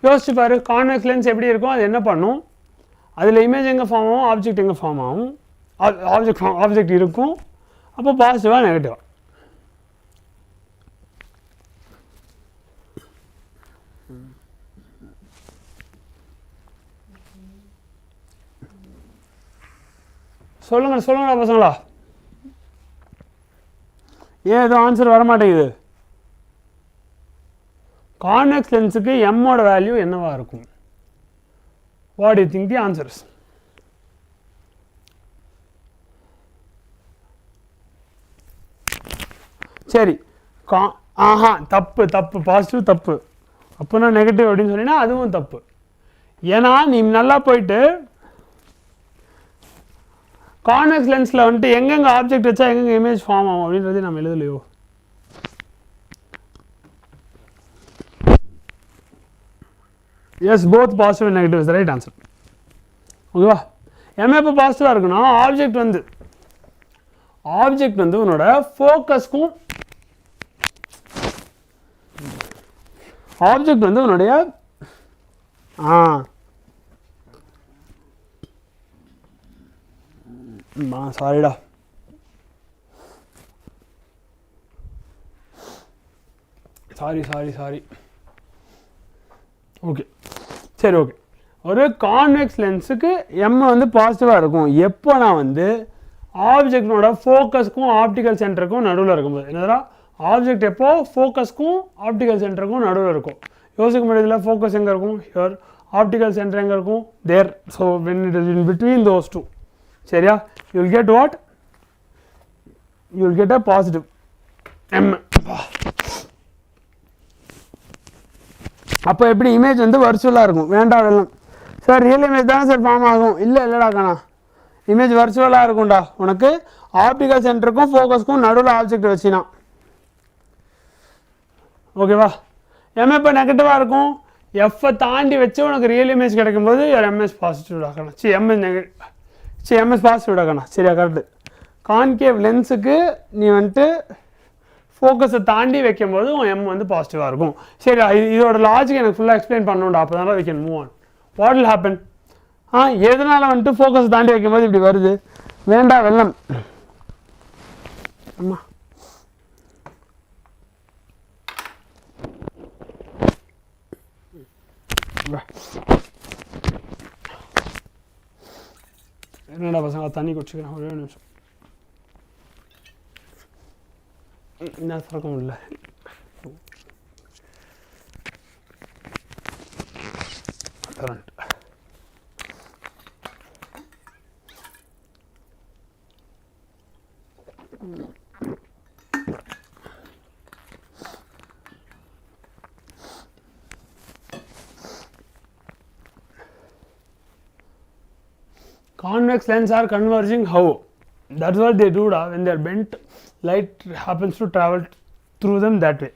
யோசிச்சு பாரு. கான்வெக்ஸ் லென்ஸ் எப்படி இருக்கும், அது என்ன பண்ணும், அதில் இமேஜ் எங்கே ஃபார்ம் ஆகும், ஆப்ஜெக்ட் எங்கே ஃபார்ம் ஆகும், ஆப்ஜெக்ட் இருக்கும். அப்போ பாசிட்டிவாக நெகட்டிவாக? சொல்லுங்க பசங்களா. ஏன் எதுவும் ஆன்சர் வர மாட்டேங்குது? கான்வெக்ஸ் லென்ஸுக்கு எம்மோட வேல்யூ என்னவாக இருக்கும்? What you think the answers? சரி. தப்பு தப்பு, பாசிட்டிவ் தப்பு. அப்போனா நெகட்டிவ் அப்படின்னு சொன்னீங்கன்னா அதுவும் தப்பு. ஏன்னா நீ நல்லா போயிட்டு கான்வெக்ஸ் லென்ஸில் வந்துட்டு எங்கெங்கே ஆப்ஜெக்ட் வச்சா எங்கெங்கே இமேஜ் ஃபார்ம் ஆகும் அப்படின்றது நம்ம எழுதலையோ. Yes, both positive and negative is the right answer. ஓகேவா? எம் எப்போ பாசிட்டிவாக இருக்குன்னா ஆப்ஜெக்ட் வந்து உன்னோட ஃபோக்கஸ்க்கும் ஆப்ஜெக்ட் வந்து உன்னுடைய சாரிடா சாரி ஓகே. சரி ஓகே. ஒரு கான்வெக்ஸ் லென்ஸுக்கு எம் வந்து பாசிட்டிவாக இருக்கும் எப்போ நான் வந்து ஆப்ஜெக்டோட ஃபோக்கஸ்க்கும் ஆப்டிக்கல் சென்டருக்கும் நடுவில் இருக்கும்போது. என்னதுடா? ஆப்ஜெக்ட் எப்போ ஃபோக்கஸ்க்கும் ஆப்டிக்கல் சென்டருக்கும் நடுவில் இருக்கும். யோசிக்க முடியல. ஃபோக்கஸ் எங்கே இருக்கும்? ஹியர். ஆப்டிக்கல் சென்டர் எங்கே இருக்கும்? There. So when it is in between those two. சரியா? You will get what? You will get a positive m. அப்போ எப்படி இமேஜ் வந்து வர்ச்சுவலாக இருக்கும்? வேண்டாம் வெள்ளம் சார், ரியல் இமேஜ் தானே சார் ஃபார்ம் ஆகும். இல்லைடா கண்ணா, இமேஜ் வர்ச்சுவலாக இருக்கும்டா. உனக்கு ஆப்டிக்கல் சென்டருக்கும் ஃபோக்கஸ்க்கும் நடுவில் ஆப்ஜெக்ட் வச்சுனா. ஓகேவா? எம் எப்போ நெகட்டிவாக இருக்கும்? எஃப்பை தாண்டி வச்சு உனக்கு ரியல் இமேஜ் கிடைக்கும்போது எம்எஸ் பாசிட்டிவ் ஆகணும். எம்எஸ் பாசிட்டிவ் ஆகணும். சரியா? கரெக்டு. கான்கேவ் லென்ஸுக்கு நீ வந்துட்டு ஃபோக்கஸை தாண்டி வைக்கும்போது உன் எம் வந்து பாசிட்டிவாக இருக்கும். சரி, இதோட லாஜிக் எனக்கு ஃபுல்லாக எக்ஸ்பிளைன் பண்ணணும்டா. அப்போ தானே we can move on. What will happen? எதனால் வந்துட்டு ஃபோக்கஸை தாண்டி வைக்கும்போது இப்படி வருது? வேண்டாம் வெள்ளம். அம்மா என்னடா பசங்க, தண்ணி குடிச்சுக்கிறேன் ஒரே நிமிஷம். என்ன திறக்க முடியல. Convex lens are converging how? That's what they do da. When they are bent, light happens to travel through them that way.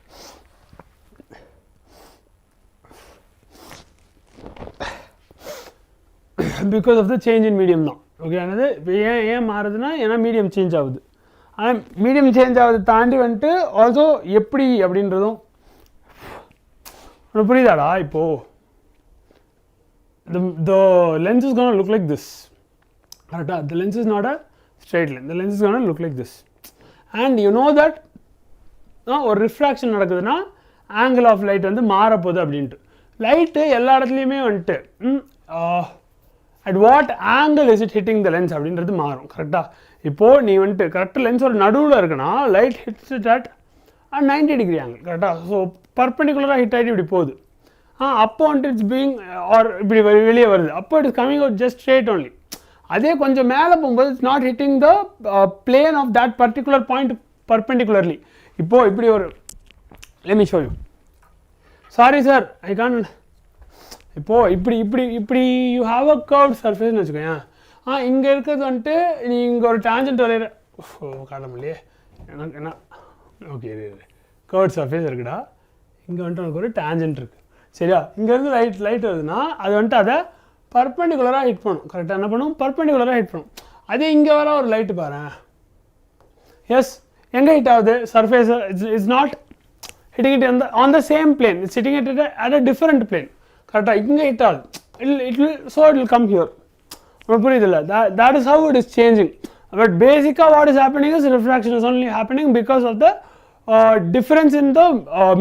Because of the change in medium now. Okay, another ஏன் மாறுதுன்னா ஏன்னா மீடியம் சேஞ்ச் ஆகுது. ஆனால் மீடியம் சேஞ்ச் ஆகுது தாண்டி வந்துட்டு ஆல்சோ எப்படி அப்படின்றதும் உனக்கு புரியுதாடா? இப்போது the lens is going to look like this. Correct? The lens is not a straight line. The lens is going to look like this. And you know that ஒரு ரிஃப்ராக்ஷன் நடக்குதுன்னா ஆங்கிள் ஆஃப் லைட் வந்து மாறப்போகுது அப்படின்ட்டு. லைட்டு எல்லா இடத்துலையுமே வந்துட்டு at what angle is it hitting the lens அப்படின்றது மாறும். கரெக்டாக இப்போது நீ வந்துட்டு கரெக்டாக லென்ஸோட நடுவில் இருக்குன்னா light hits it at 90 degree angle. கரெக்டாக ஸோ பர்பெண்டிகுலராக ஹிட் ஆகிட்டு இப்படி போகுது. அப்போ வந்துட்டு இட்ஸ் பீயிங் ஆர் இப்படி வெளியே வருது. அப்போ it's coming out just straight only. அதே கொஞ்சம் மேலே போகும்போது it's not hitting the plane of that particular point பர்பெண்டிகுலர்லி. இப்போது இப்படி ஒரு let me show you. Sorry sir, I can't. இப்போது இப்படி இப்படி இப்படி யூ ஹாவ் அ கர்வ்ட் சர்ஃபேஸ்னு வச்சுக்கோயேன். இங்கே இருக்கிறது வந்துட்டு நீ இங்கே ஒரு டேஞ்சன்ட் வரைகிற காட்ட முடியலையே எனக்கு என்ன. ஓகே கர்வ்ட் சர்ஃபேஸ் இருக்குடா. இங்கே வந்துட்டு உனக்கு ஒரு டேஞ்சன்ட் இருக்குது. சரியா? இங்கேருந்து லைட் வருதுன்னா அது வந்துட்டு அதை பர்பெண்டிகுலராக ஹிட் பண்ணும். கரெக்டாக என்ன பண்ணும்? பர்பெண்டிகுலராக ஹிட் பண்ணும். அதே இங்கே வர ஒரு லைட்டு பாரு. எஸ் எங்கே ஹிட் ஆகுது? Surface it's not hitting it on the same plane. It's hitting it at a different plane. கரெக்டாக இங்கே ஹிட் ஆகுது. it will come here. உங்களுக்கு புரியுதில்ல? that is how it is changing. But basically what is happening is refraction is only happening because of the difference in the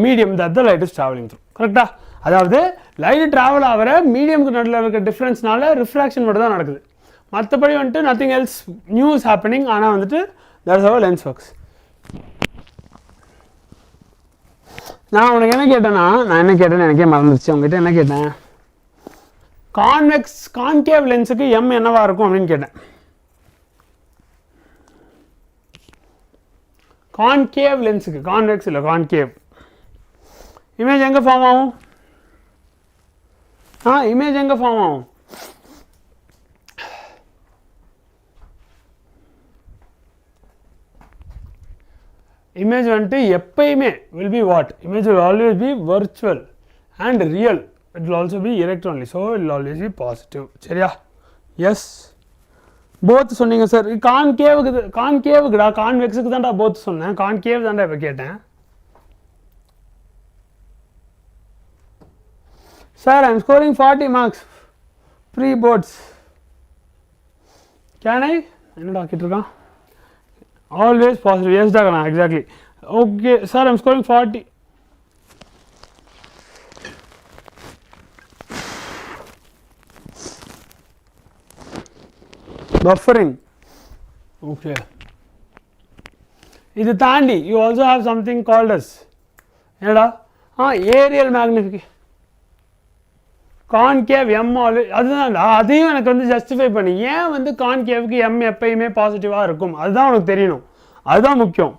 medium that the light is traveling through. கரெக்டாக அதாவது லைட் ட்ராவல் ஆகிற மீடியம்க்கு நடுவில் இருக்கிற டிஃப்ரென்ஸ்னால ரிஃப்ராக்ஷன் மட்டும் தான் நடக்குது. மற்றபடி வந்துட்டு nothing else new is happening. ஆனால் வந்துட்டு தட்ஸ் ஹவ் லென்ஸ் ஒர்க்ஸ். நான் உனக்கு என்ன கேட்டேன்னா நான் என்ன கேட்டேன்னு எனக்கே மறந்துருச்சு. உங்ககிட்ட என்ன கேட்டேன்? கான்கேவ் லென்ஸுக்கு எம் என்னவா இருக்கும் அப்படின்னு கேட்டேன். கான்கேவ் லென்ஸுக்கு, கான்வெக்ஸ் இல்லை கான்கேவ், இமேஜ் எங்கே ஃபார்ம் ஆகும்? இமேஜ் எங்கே ஃபார்ம் ஆகும்? image வந்துட்டு எப்பயுமே will be what? Image will always be virtual and real. It will also be erect only. So it will always be positive. சரியா? Yes. both சொன்னீங்க சார். கான்கேவுக்குடா கான்வெக்ஸுக்கு தான்டா both சொன்னேன். கான்கேவ் தான்டா இப்போ கேட்டேன். Sir, I am scoring 40 marks. Pre boards. Can I? என்னடா கேட்டிருக்கான்? Always positive. Yes, Dagana, exactly. Okay, sir, I am scoring 40. Buffering. Okay. This Tandi, you also have something called as aerial magnification. Concave m அதுதான்டா. அதையும் எனக்கு வந்து ஜஸ்டிஃபை பண்ணி ஏன் வந்து கான்கேவுக்கு எம் எப்பயுமே பாசிட்டிவாக இருக்கும் அதுதான் உனக்கு தெரியணும். அதுதான் முக்கியம்.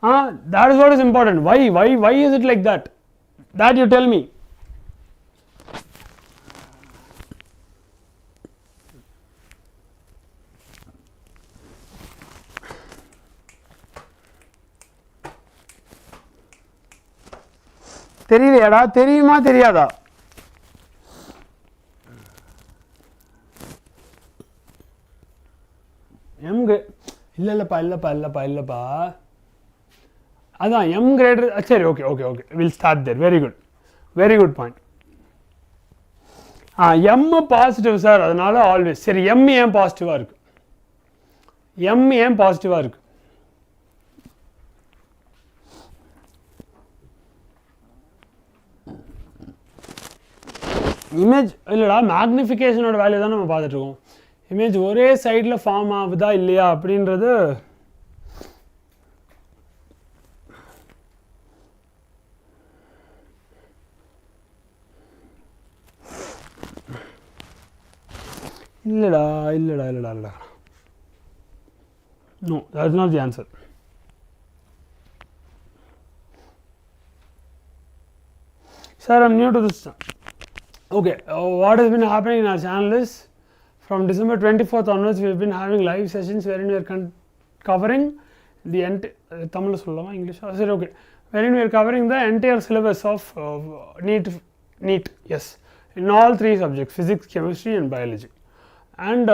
that is what is important. Why is it like that? That you tell me. தெரியலையாடா? தெரியுமா தெரியாதா? எம் இல்லைப்பா அதான் எம் கிரேட்டர். சரி okay will start there. Very good point. M positive sir அதனால ஆல்வேஸ். சரி எம் ஏன் பாசிட்டிவாக இருக்கு? இமேஜ் இல்லைடா மேக்னிஃபிகேஷனோட வேல்யூ தான் நம்ம பார்த்துட்டு இருக்கோம். இமேஜ் ஒரே சைடில் ஃபார்ம் ஆகுதா இல்லையா அப்படின்றது இல்லைடா. No, that is not the answer. Sir, I am new to this. Okay, what has been happening in our channel is From December 24th onwards, we have been having live sessions wherein we are covering the Tamil sollama English. Okay. Wherein we are covering the entire syllabus of NEET, yes, in all 3 subjects, physics, chemistry and biology. And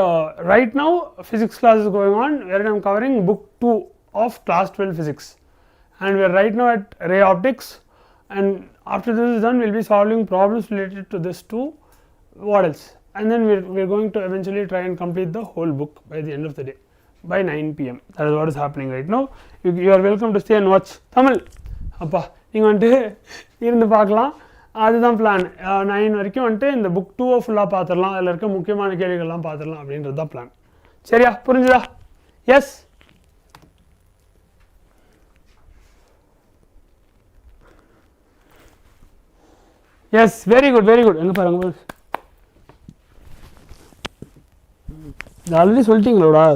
right now physics class is going on, wherein I am covering book 2 of class 12 physics, and we are right now at ray optics, and after this is done we will be solving problems related to this too. What else? And then we are going to eventually try and complete the whole book by the end of the day, by 9 p.m. That is what is happening right now. You are welcome to stay and watch Tamil. அப்பா நீங்கள் வந்துட்டு இருந்து பார்க்கலாம், அதுதான் பிளான். 9 வரைக்கும் வந்துட்டு இந்த புக் 2 ஃபுல்லாக பார்த்துடலாம், அதில் இருக்க முக்கியமான கேள்விகள்லாம் பார்த்துடலாம் அப்படின்றது தான் பிளான். சரியா, புரிஞ்சுதா? Yes, yes, very good, very good. எங்கே பாருங்க, ஆல்ரெடி சொல்லிட்டீங்களோடா.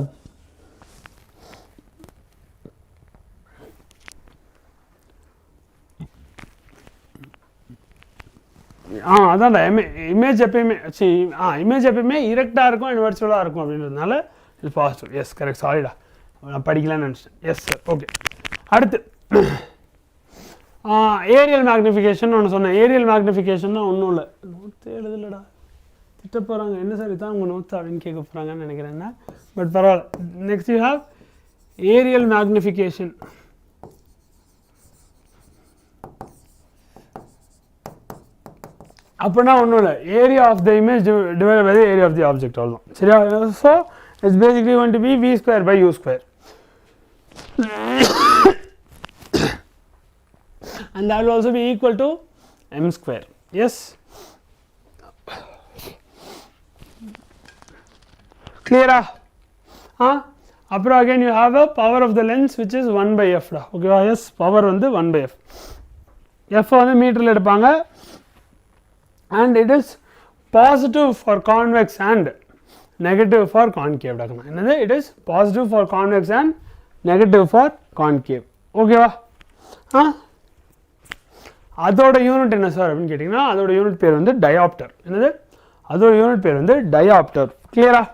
அதான்டா, இமேஜ் எப்பயுமே இமேஜ் எப்பயுமே இரெக்டாக இருக்கும், இன்வெர்ச்சுவலாக இருக்கும் அப்படின்றதுனால இது பாசிட்டிவ். எஸ், கரெக்ட், சாரிடா, நான் படிக்கலான்னு நினச்சிட்டேன். Yes sir, okay. அடுத்து ஏரியல் மேக்னிஃபிகேஷன் ஒன்று சொன்னேன். ஏரியல் மேக்னிஃபிகேஷன்னா ஒன்றும் இல்லை, நோட்ஸ் எழுதலடா, திட்ட போகிறாங்க. என்ன சார் இதான் உங்கள் நோட்ஸ் அப்படின்னு கேட்க போகிறாங்கன்னு நினைக்கிறேன்னா, பட் பரவாயில்ல. Next you have areal magnification. அப்படின்னா ஒன்றும் இல்லை, area of the image divided by the area of the object, அவ்வளோதான். சரியா? So it's basically going to be v square by u square, and that will also be equal to m square. Yes, clear? அப்புறம் again you have a power of the lens which is 1 by f. Okay, yes, power வந்து 1 by f. f வந்து மீட்டரில் எடுப்பாங்க, and it is positive for convex and negative for concave. என்னது? it is positive for convex and negative for concave. ஓகேவா? அதோட யூனிட் என்ன சார் அப்படின்னு கேட்டிங்கன்னா, அதோட யூனிட் பேர் வந்து டயாப்டர். என்னது? அதோட யூனிட் பேர் வந்து டயாப்டர். கிளியரா?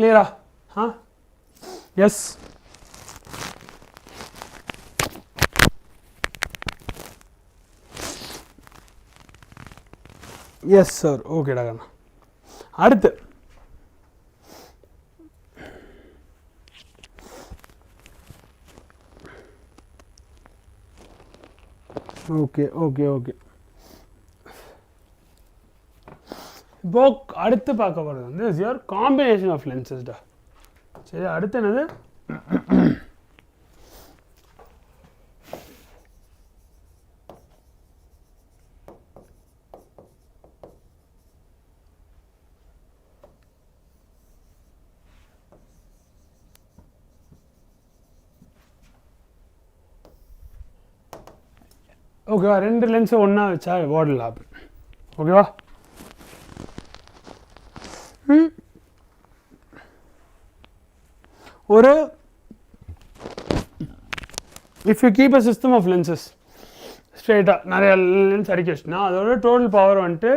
clear? Yes, yes sir. Okay da kanna. அடுத்து okay. இப்போ அடுத்து பார்க்க போகிறது வந்து இஸ் யுவர் காம்பினேஷன் ஆஃப் லென்சஸ்டா. சரி, அடுத்து என்னது? ஓகேவா? 2 லென்ஸை ஒன்றா வச்சா வாட் வில் ஹேப்பன்? ஓகேவா? ஒரு if you keep a system of lenses ஸ்ட்ரெயிட்டாக நிறைய லென்ஸ் அடிக்க வச்சுன்னா அதோட டோட்டல் பவர் வந்துட்டு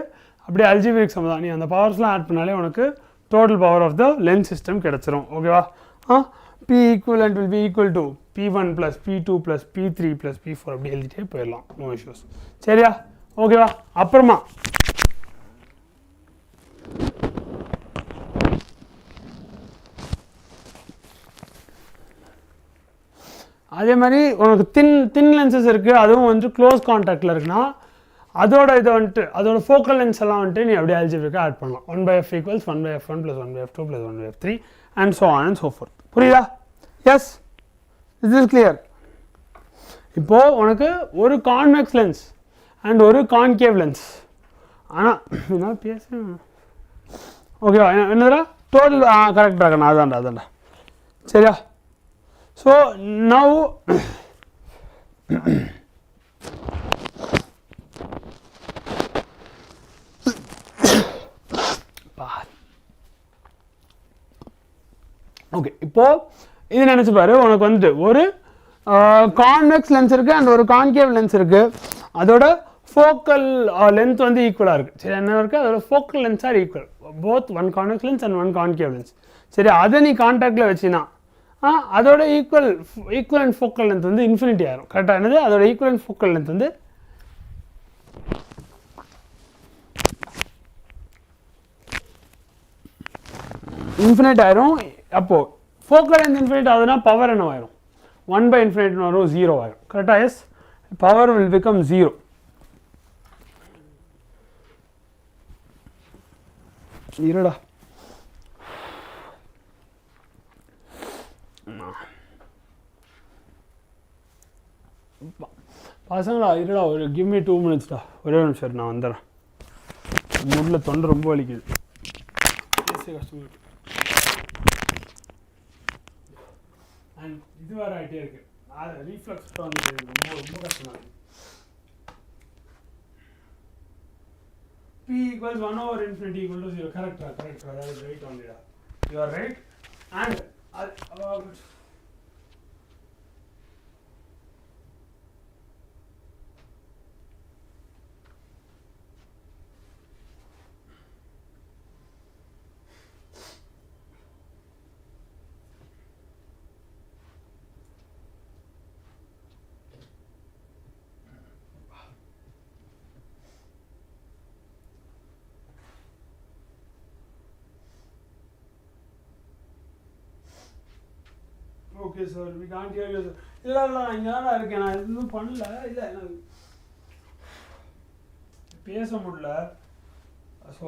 அப்படியே அல்ஜிபிரிக் சம் தான். நீ அந்த பவர்ஸ்லாம் ஆட் பண்ணாலே உனக்கு total power of the lens system கிடச்சிரும். ஓகேவா? P equivalent will be equal to P1 + P2 + P3 + P4 அப்படி எழுதிட்டே போயிடலாம், நோ இஷ்யூஸ். சரியா? ஓகேவா? அப்புறமா அதே மாதிரி உனக்கு தின் லென்சஸ் இருக்குது, அதுவும் வந்து க்ளோஸ் கான்டாக்டில் இருக்குன்னா அதோட இதை வந்துட்டு அதோட ஃபோக்கல் லென்ஸ் எல்லாம் வந்துட்டு நீ அப்படியே அல்ஜிபிரிக்காக ஆட் பண்ணலாம். 1/f = 1/f1 + 1/f2 + 1/f3 and so on and so forth. புரியுதா? Yes, is is clear? இப்போது உனக்கு ஒரு கான்வெக்ஸ் லென்ஸ் அண்ட் ஒரு கான்கேவ் லென்ஸ். ஆனால் என்ன பேச ஓகேவா? என்னதுடா டோட்டல்? கரெக்டாக இருக்கண்ணா, அதான்டா. சரியா? So now இப்போது இது நினச்சி பாரு, உனக்கு வந்துட்டு ஒரு கான்வெக்ஸ் லென்ஸ் இருக்குது அண்ட் ஒரு கான்கேவ் லென்ஸ் இருக்குது. அதோட ஃபோக்கல் லென்த் வந்து ஈக்குவலாக இருக்குது. சரி, என்ன இருக்குது, அதோட focal lens are equal, both one convex lens and one concave lens. சரி, அதை நீ கான்டாக்டில் வச்சினா அதோட ஈக்குவலன்ட் ஃபோக்கல் லென்த் வந்து இன்ஃபினிட்டி ஆயிரும். கரெக்டாக என்னது, அதோட ஈக்குவலன்ட் ஃபோக்கல் லென்த் வந்து இன்ஃபினிட் ஆயிரும். அப்போது ஃபோக்கல் லென்த் இன்ஃபினிட் ஆகுதுன்னா பவர் என்ன ஆயிரும், 1/∞ வரும், 0 ஆயிரும். கரெக்டாக? Yes, power will become 0. இருடா, பசங்களா இருடா, ஒரு கிவ் மீ 2 minutesடா, ஒரே ஒரு நிமிஷம் நான் வந்துடுறேன். மூடில் தொண்டை ரொம்ப வலிக்குது, கஷ்டமாக இருக்கு. அண்ட் இது வேறு ஆகிட்டே இருக்கு, அது ரீஃப்ளக்ஸ் வந்து ரொம்ப ரொம்ப கஷ்டமாக இருக்குது. P equals 1/∞ equal to 0. Correct, that is right only. You are right. And okay sir, we can't hear you sir. இல்ல நான் இங்க தான் இருக்கேன், நான் எதுவும் பண்ணல. இல்ல நான் பேச முடியல. ஸோ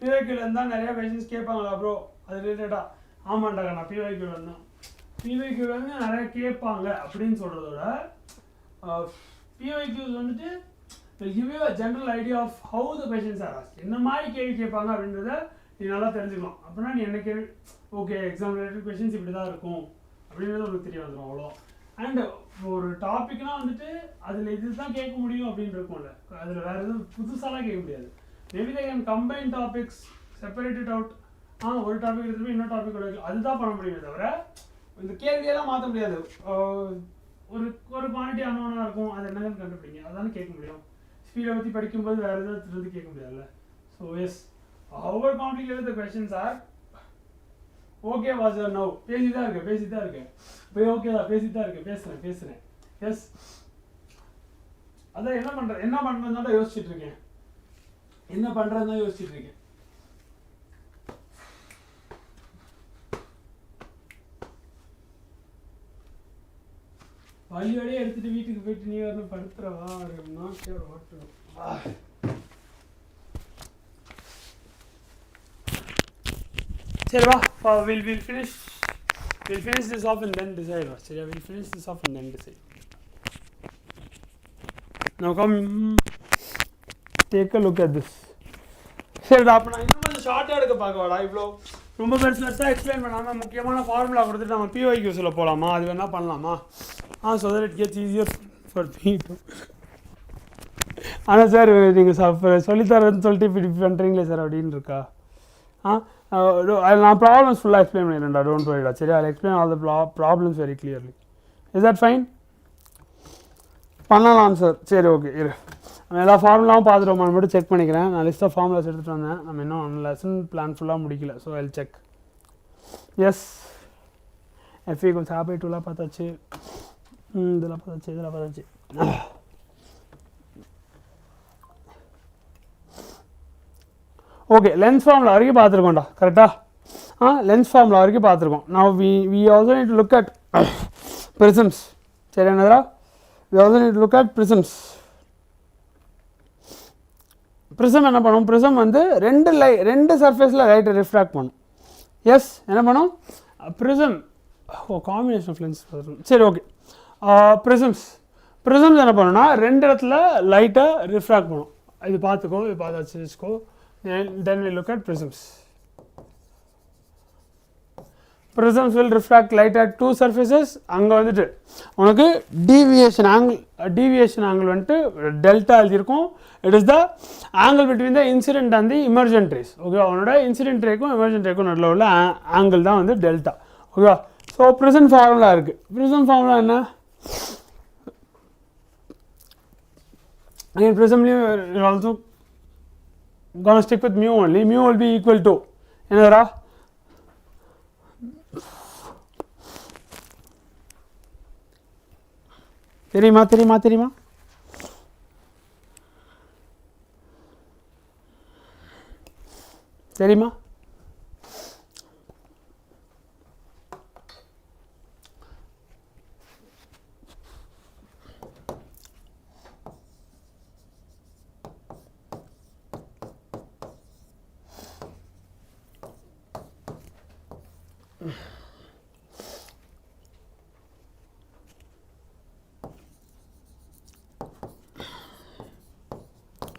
பிஒய்க்யூல இருந்தா நிறைய கொஸ்டின்ஸ் கேட்பாங்களா ப்ரோ, அது ரிலேட்டடா? ஆமாண்டாங்க, நான் பிஒய்க்யூல இருந்தேன். பிஒய்க்யூல வந்து நிறைய கேட்பாங்க அப்படின்னு சொல்றதோட பிஒய்க்யூஸ் வந்துட்டு will give you a general idea of how the questions are asked. என்ன மாதிரி கேள்வி கேட்பாங்க அப்படின்றத நீ நல்லா தெரிஞ்சுக்கலாம். அப்படின்னா நீ என்ன கேள்வி, ஓகே எக்ஸாம் ரிலேட்டட் கொஸ்டின்ஸ் இப்படி தான் இருக்கும் அப்படின்றது உனக்கு தெரிய வந்துடும், அவ்வளோ. அண்ட் ஒரு டாபிக்னா வந்துட்டு அதில் இது தான் கேட்க முடியும் அப்படின்னு இருக்கும்ல, அதில் வேறு எதுவும் புதுசாலாம் கேட்க முடியாது. Maybe they can combine topics, separate it out. ஒரு டாபிக் எடுத்துகிட்டு இன்னொரு டாபிக் அதுதான் பண்ண முடியுமே தவிர இந்த கேள்வியெல்லாம் மாற்ற முடியாது. ஒரு குவான்டிட்டி அன்னோனாக இருக்கும், அது என்னன்னு கண்டுபிடிங்க, அதானே கேட்க முடியும். ஸ்பீடை பற்றி படிக்கும்போது வேறு எதாவது கேட்க முடியாதுல்ல. So yes, however complicated the questions are, okay was or no, பேசிதான் இருக்கு போய் ஓகே தான் பேசுகிறேன். எஸ், அதான் என்ன பண்ணுறதுன்னு தான் யோசிச்சுட்டு இருக்கேன். வழியோடய எடுத்துட்டு வீட்டுக்கு போயிட்டு நீ வரணும் படுத்துறவா ஓட்டணும். சரி வா, we'll finish this off and then decide. சரியா, we'll finish this off and then decide. Now come take a look at this. சரிடா, அப்போ நான் இன்னும் கொஞ்சம் ஷார்ட்டாக எடுக்க பார்க்கவாடா. இவ்வளோ ரொம்ப பெருசாக எக்ஸ்பிளைன் பண்ணாமல் முக்கியமான ஃபார்முலா கொடுத்துட்டு நம்ம PYQஸில் போகலாமா, அது வேணா பண்ணலாமா? so that it gets easier for me to. ஆனால் சார் நீங்கள் சொல்லித்தரேன்னு சொல்லிட்டு இப்படி பண்ணுறீங்களே சார் அப்படின்னு இருக்கா? நான் ப்ராப்ளம்ஸ் ஃபுல்லாக எக்ஸ்பிளைன் பண்ணிடுறேன்டா, டோன்ட் வரிடா. சரி, I'll explain all the problems very clearly. Is that fine? பண்ணலாம் சார். சரி ஓகே, இரு நம்ம எல்லா ஃபார்முலாவும் பார்த்துட்டோமான்னு மட்டும் செக் பண்ணிக்கிறேன். நான் லிஸ்ட் ஆஃப் ஃபார்முலாஸ் எடுத்துகிட்டு வந்தேன், நம்ம இன்னும் லெசன் பிளான் ஃபுல்லாக முடிக்கல. So I'll check. S, FE கொஞ்சம் சாப்பிட்டுலாம் பார்த்தாச்சு, இதெல்லாம் பார்த்தாச்சு. ஓகே, லென்ஸ் ஃபார்முலா வரைக்கும் பார்த்துருக்கோம்டா, கரெக்டாக? லென்ஸ் ஃபார்முலா வரைக்கும் பார்த்துருக்கோம். Now we also need to look at prisms. சரி என்னதுடா, we also need to look at prisms. prism என்ன பண்ணும், prism வந்து ரெண்டு சர்ஃபேஸில் லைட்டை ரிஃப்ராக்ட் பண்ணும். எஸ், என்ன பண்ணும் prism, காம்பினேஷன் ஆஃப் லென்ஸ். சரி ஓகே, prisms என்ன பண்ணுன்னா ரெண்டு இடத்துல லைட்டை ரிஃப்ராக்ட் பண்ணும். இது பார்த்தாச்சு வச்சுக்கோ. Then we look at prisms. Prisms will refract light at two surfaces. அங்கே வந்துட்டு உனக்கு deviation angle வந்துட்டு டெல்டா எழுதியிருக்கும். It is the angle between the incident and the emergent rays. Okay, அவனோட இன்சிடென்ட் ரேக்கும் எமர்ஜென்ட் ரேக்கும் நடுவில் உள்ள ஆங்கிள் தான் வந்து டெல்டா. ஓகேவா? ஸோ ப்ரிசம் ஃபார்முலா இருக்குது. ப்ரிசம் ஃபார்முலா என்ன? again prismலையும் you also gonna stick with mu only. Mu will be equal to என்னதுடா? தெரியுமா தெரியுமா தெரியுமா? தெரியுமா?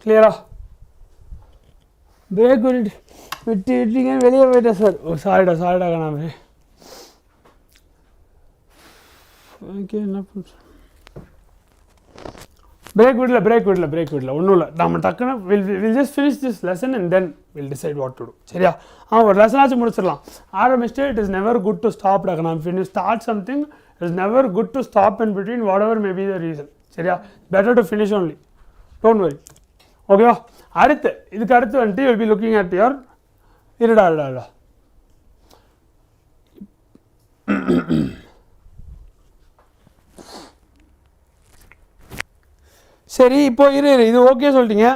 கிளியரா? பிரேக் விட்டீங்க வெளியே போயிட்டேன் சார். ஓ சாரிடா கண்ணாமே. ஓகே என்ன பிரேக் விடல ஒன்றும் இல்லை. நம்ம டக்குன்னு will just finish this lesson and then will decide what to do. சரியா? ஒரு லெசனாச்சும் முடிச்சிடலாம். ஆரம்பிச்சுட்டு it is never good to stop டக்குனா. when you start something it is never good to stop in between whatever may be the reason. சரியா? better to finish only. don't worry. ஓகேவா? இதுக்கு அடுத்து வந்துட்டு will be looking at your இருடா சரி இப்போ இது ஓகே சொல்லிட்டீங்க.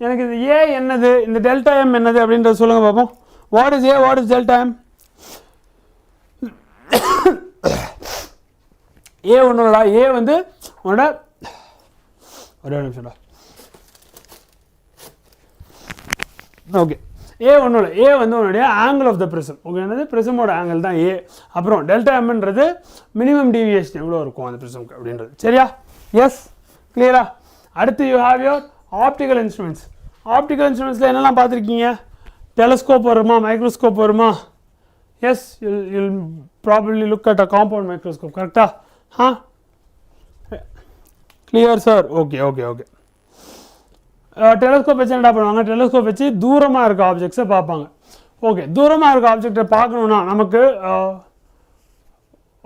எனக்கு இது ஏ என்னது, இந்த டெல்டா எம் என்னது அப்படின்றத சொல்லுங்க பார்ப்போம். What is A, what is delta m? A ஒன்றுடா, ஏ வந்து உன்னோட ஒரே நிமிஷம்டா. ஓகே, ஏ ஒன்றும் இல்லை, ஏ வந்து உன்னுடைய angle of the prism. Okay, என்னது ப்ரிசமோட ஆங்கிள் தான் ஏ. அப்புறம் டெல்டா எம்ன்றது மினிமம் டீவியேஷன் எவ்வளோ இருக்கும் அந்த ப்ரிசம்க்கு அப்படின்றது. சரியா? எஸ், கிளியரா? அடுத்து you have your optical instruments. Optical இன்ஸ்ட்ருமெண்ட்ஸில் என்னெல்லாம் பார்த்துருக்கீங்க? டெலஸ்கோப் வருமா, மைக்ரோஸ்கோப் வருமா? Yes, you'll probably look at a compound microscope. கரெக்டா? Clear sir? ஓகே. டெலஸ்கோப் வச்சு என்ன பண்ணுவாங்க? டெலஸ்கோப் வச்சு தூரமாக இருக்க ஆப்ஜெக்ட்ஸை பார்ப்பாங்க. ஓகே, தூரமாக இருக்க ஆப்ஜெக்டை பார்க்கணுன்னா நமக்கு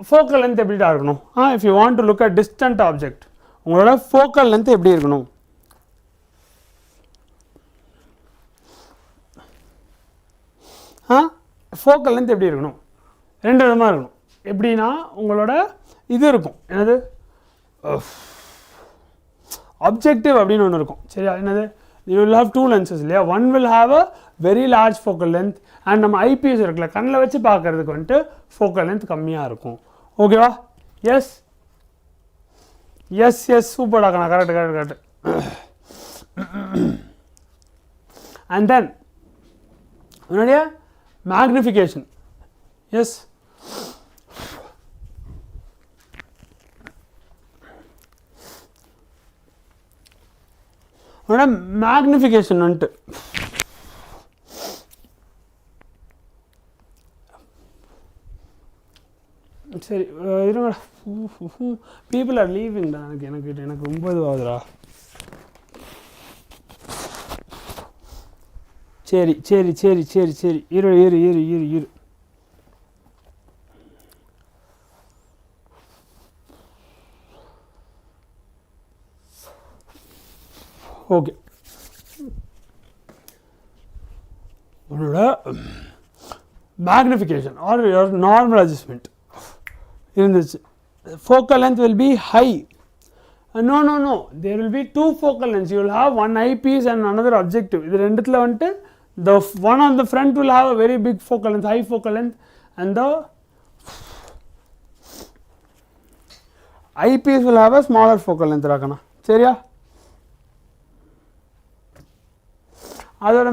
ஃபோக்கல் லென்த் எப்படிடா இருக்கணும்? If you want to look at distant object, உங்களோட ஃபோக்கல் லென்த் எப்படி இருக்கணும்? ஃபோக்கல் லென்த் எப்படி இருக்கணும்? ரெண்டு விதமாக இருக்கணும். எப்படின்னா உங்களோட இது இருக்கும், என்னது ஆப்ஜெக்டிவ் அப்படின்னு ஒன்று இருக்கும். சரியா? என்னது? You will have two lenses இல்லையா? One will have a very large focal length and நம்ம ஐபிஎஸ் இருக்குல்ல, கண்ணில் வச்சு பார்க்கறதுக்கு வந்துட்டு ஃபோக்கல் லென்த் கம்மியாக இருக்கும். ஓகேவா? எஸ், சூப்பர் ஆகணும். கரெக்ட். அண்ட் தென் உன்னுடைய மேக்னிஃபிகேஷன். எஸ், உன்னோட மேக்னிஃபிகேஷன் வந்துட்டு சரி இருங்கடா. பீப்புள் ஆர் லீவிங்டா. எனக்கு ரொம்ப இதுவாகுதுடா. சரி இரு. ஓகே, உன்னோட magnification or your normal adjustment இருந்துச்சு. focal length will be high. No, there will be two focal lengths. You will have one eyepiece and another objective. இது ரெண்டுத்துல வந்துட்டு the one on the front will have a very big focal length, high focal length, and the eyepiece will have a smaller focal length. ராக்கனா சரியா? அதோட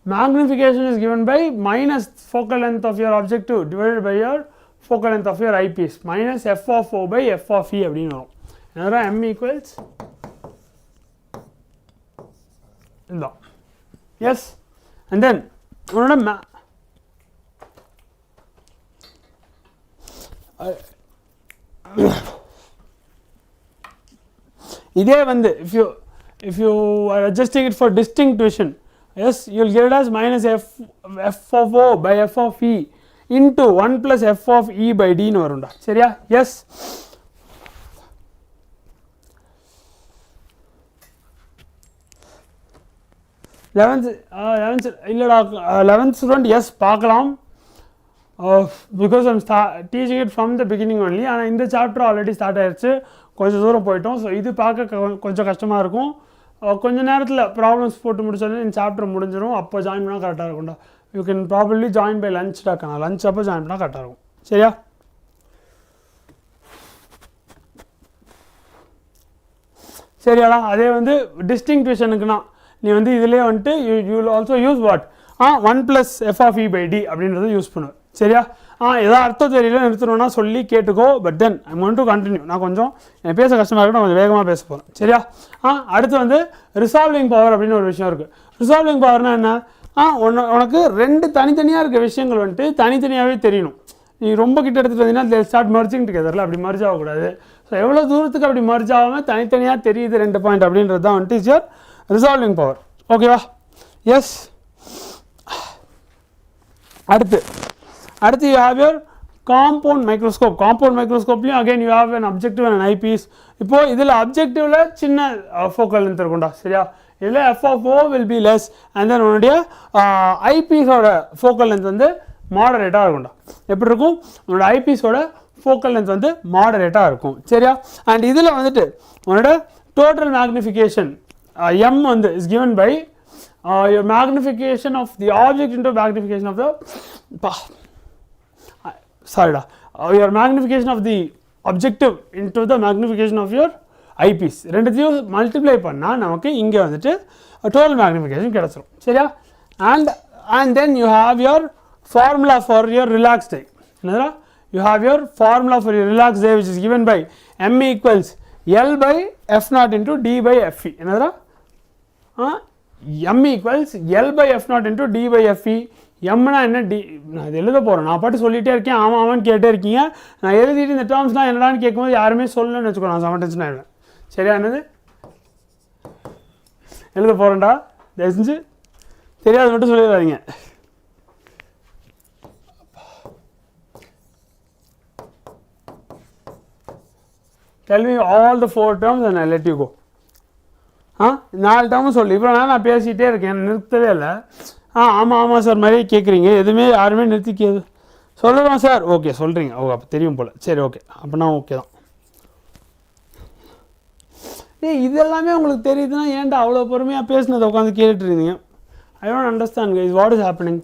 magnification is given by minus focal length of your objective divided by your focal length of your eyepiece minus f of o by f of e அப்படின்னு வரும். என்னடா m equals இந்த. எஸ், அண்ட் தென் உன்னோட இதே வந்து if you are adjusting it for distinct vision, yes, you will get it as minus f of o by f of e into 1 plus f of e by d ன்னு வரும்டா சரியா எஸ் 11th இல்லடா 11th ஸ்டூடெண்ட் எஸ் பார்க்கலாம் because I'm teaching it from the beginning only ஆனால் இந்த சாப்டர் ஆல்ரெடி ஸ்டார்ட் ஆயிடுச்சு கொஞ்சம் தூரம் போயிட்டோம் ஸோ இது பார்க்க கொஞ்சம் கஷ்டமாக இருக்கும் கொஞ்சம் நேரத்தில் ப்ராப்ளம்ஸ் போட்டு முடிச்சோடனே இந்த சாப்டர் முடிஞ்சிடும் அப்போ ஜாயின் பண்ணால் கரெக்டாக இருக்கும்டா you can probably join by lunch டாக்கா லஞ்ச் அப்போ ஜாயின் பண்ணால் கரெக்டாக இருக்கும் சரியா சரியாடா அதே வந்து டிஸ்டிங்விஷனுக்குனா நீ வந்து இதிலே வந்துட்டு you will also use what 1 plus f of e by d அப்படின்றத யூஸ் பண்ணுவேன் சரியா ஏதாவது அர்த்தம் தெரியல நிறுத்தணும்னா சொல்லி கேட்டுக்கோ but then I want to continue நான் கொஞ்சம் எனக்கு பேச கஷ்டமாக இருக்கட்டும் கொஞ்சம் வேகமாக பேச போகிறேன் சரியா அடுத்து வந்து ரிசால்விங் பவர் அப்படின்னு ஒரு விஷயம் இருக்குது ரிசால்விங் பவர்னால் என்ன உனக்கு ரெண்டு தனித்தனியாக இருக்க விஷயங்கள் வந்துட்டு தனித்தனியாகவே தெரியணும் நீ ரொம்ப கிட்ட எடுத்துகிட்டு வந்தீங்கன்னா ஸ்டார்ட் மர்ஜிங் டுகெதரில் அப்படி மர்ஜ் ஆகக்கூடாது ஸோ எவ்வளோ தூரத்துக்கு அப்படி மர்ஜ் ஆகாமல் தனித்தனியாக தெரியுது 2 பாயிண்ட் அப்படின்றது தான் வந்துட்டு இஸ் யுவர் ரிசால்விங் பவர் ஓகேவா எஸ் அடுத்து யூ ஹேவ் யுவர் காம்பவுண்ட் மைக்ரோஸ்கோப்லையும் again you have an objective and an eyepiece இப்போது இதில் அப்ஜெக்டிவில் சின்ன ஃபோக்கல் லென்த் இருக்கும்டா சரியா இதில் f of o will be less and then உன்னுடைய ஐபீஸோட ஃபோக்கல் லென்த் வந்து மாடரேட்டாக இருக்கும்டா எப்படி இருக்கும் உன்னோட ஐபீஸோட ஃபோக்கல் லென்த் வந்து மாடரேட்டாக இருக்கும் சரியா அண்ட் இதில் வந்துட்டு உன்னோட டோட்டல் மேக்னிஃபிகேஷன் m வந்து is given by your magnification of the object into magnification of the your magnification of the objective into the magnification of your eyepiece ரெண்டுத்தையும் மல்டிப்ளை பண்ணால் நமக்கு இங்கே வந்துட்டு டோட்டல் மேக்னிஃபிகேஷன் கிடச்சிரும் சரியா and then you have your formula for your relaxed eye என்னதுடா you have your formula for your relaxed eye which is given by m equals l by f naught into d by fe என்னதுடா m equals l by f naught into d by fe எம்னா என்ன டி நான் இது எழுத போகிறேன் நான் பாட்டு சொல்லிகிட்டே இருக்கேன் ஆமாம் கேட்டே இருக்கீங்க நான் எழுதிட்டு இந்த டேர்ம்ஸ்லாம் என்னடான்னு கேட்கும்போது யாருமே சொல்லணும்னு வச்சுக்கோ நான் செம டென்ஷன் ஆகிடுவேன் சரியா என்னது எழுத போகிறேன்டா தயவு செஞ்சு தெரியாது மட்டும் சொல்லிடாதீங்க tell me all the 4 terms and I'll let you go 4 டேர்மும் சொல்லு இப்போ நான் பேசிகிட்டே இருக்கேன் நிறுத்தவே இல்லை ஆமாம் சார் மாதிரி கேட்குறீங்க எதுவுமே யாருமே நிறுத்தி சொல்லுறோம் சார் ஓகே சொல்கிறீங்க அப்போ தெரியும் போல் சரி ஓகே அப்படின்னா ஓகே தான் இதெல்லாமே உங்களுக்கு தெரியுதுன்னா ஏன்டா அவ்வளோ பொறுமையாக பேசினதை உட்காந்து கேட்டுருந்தீங்க I don't understand guys what is happening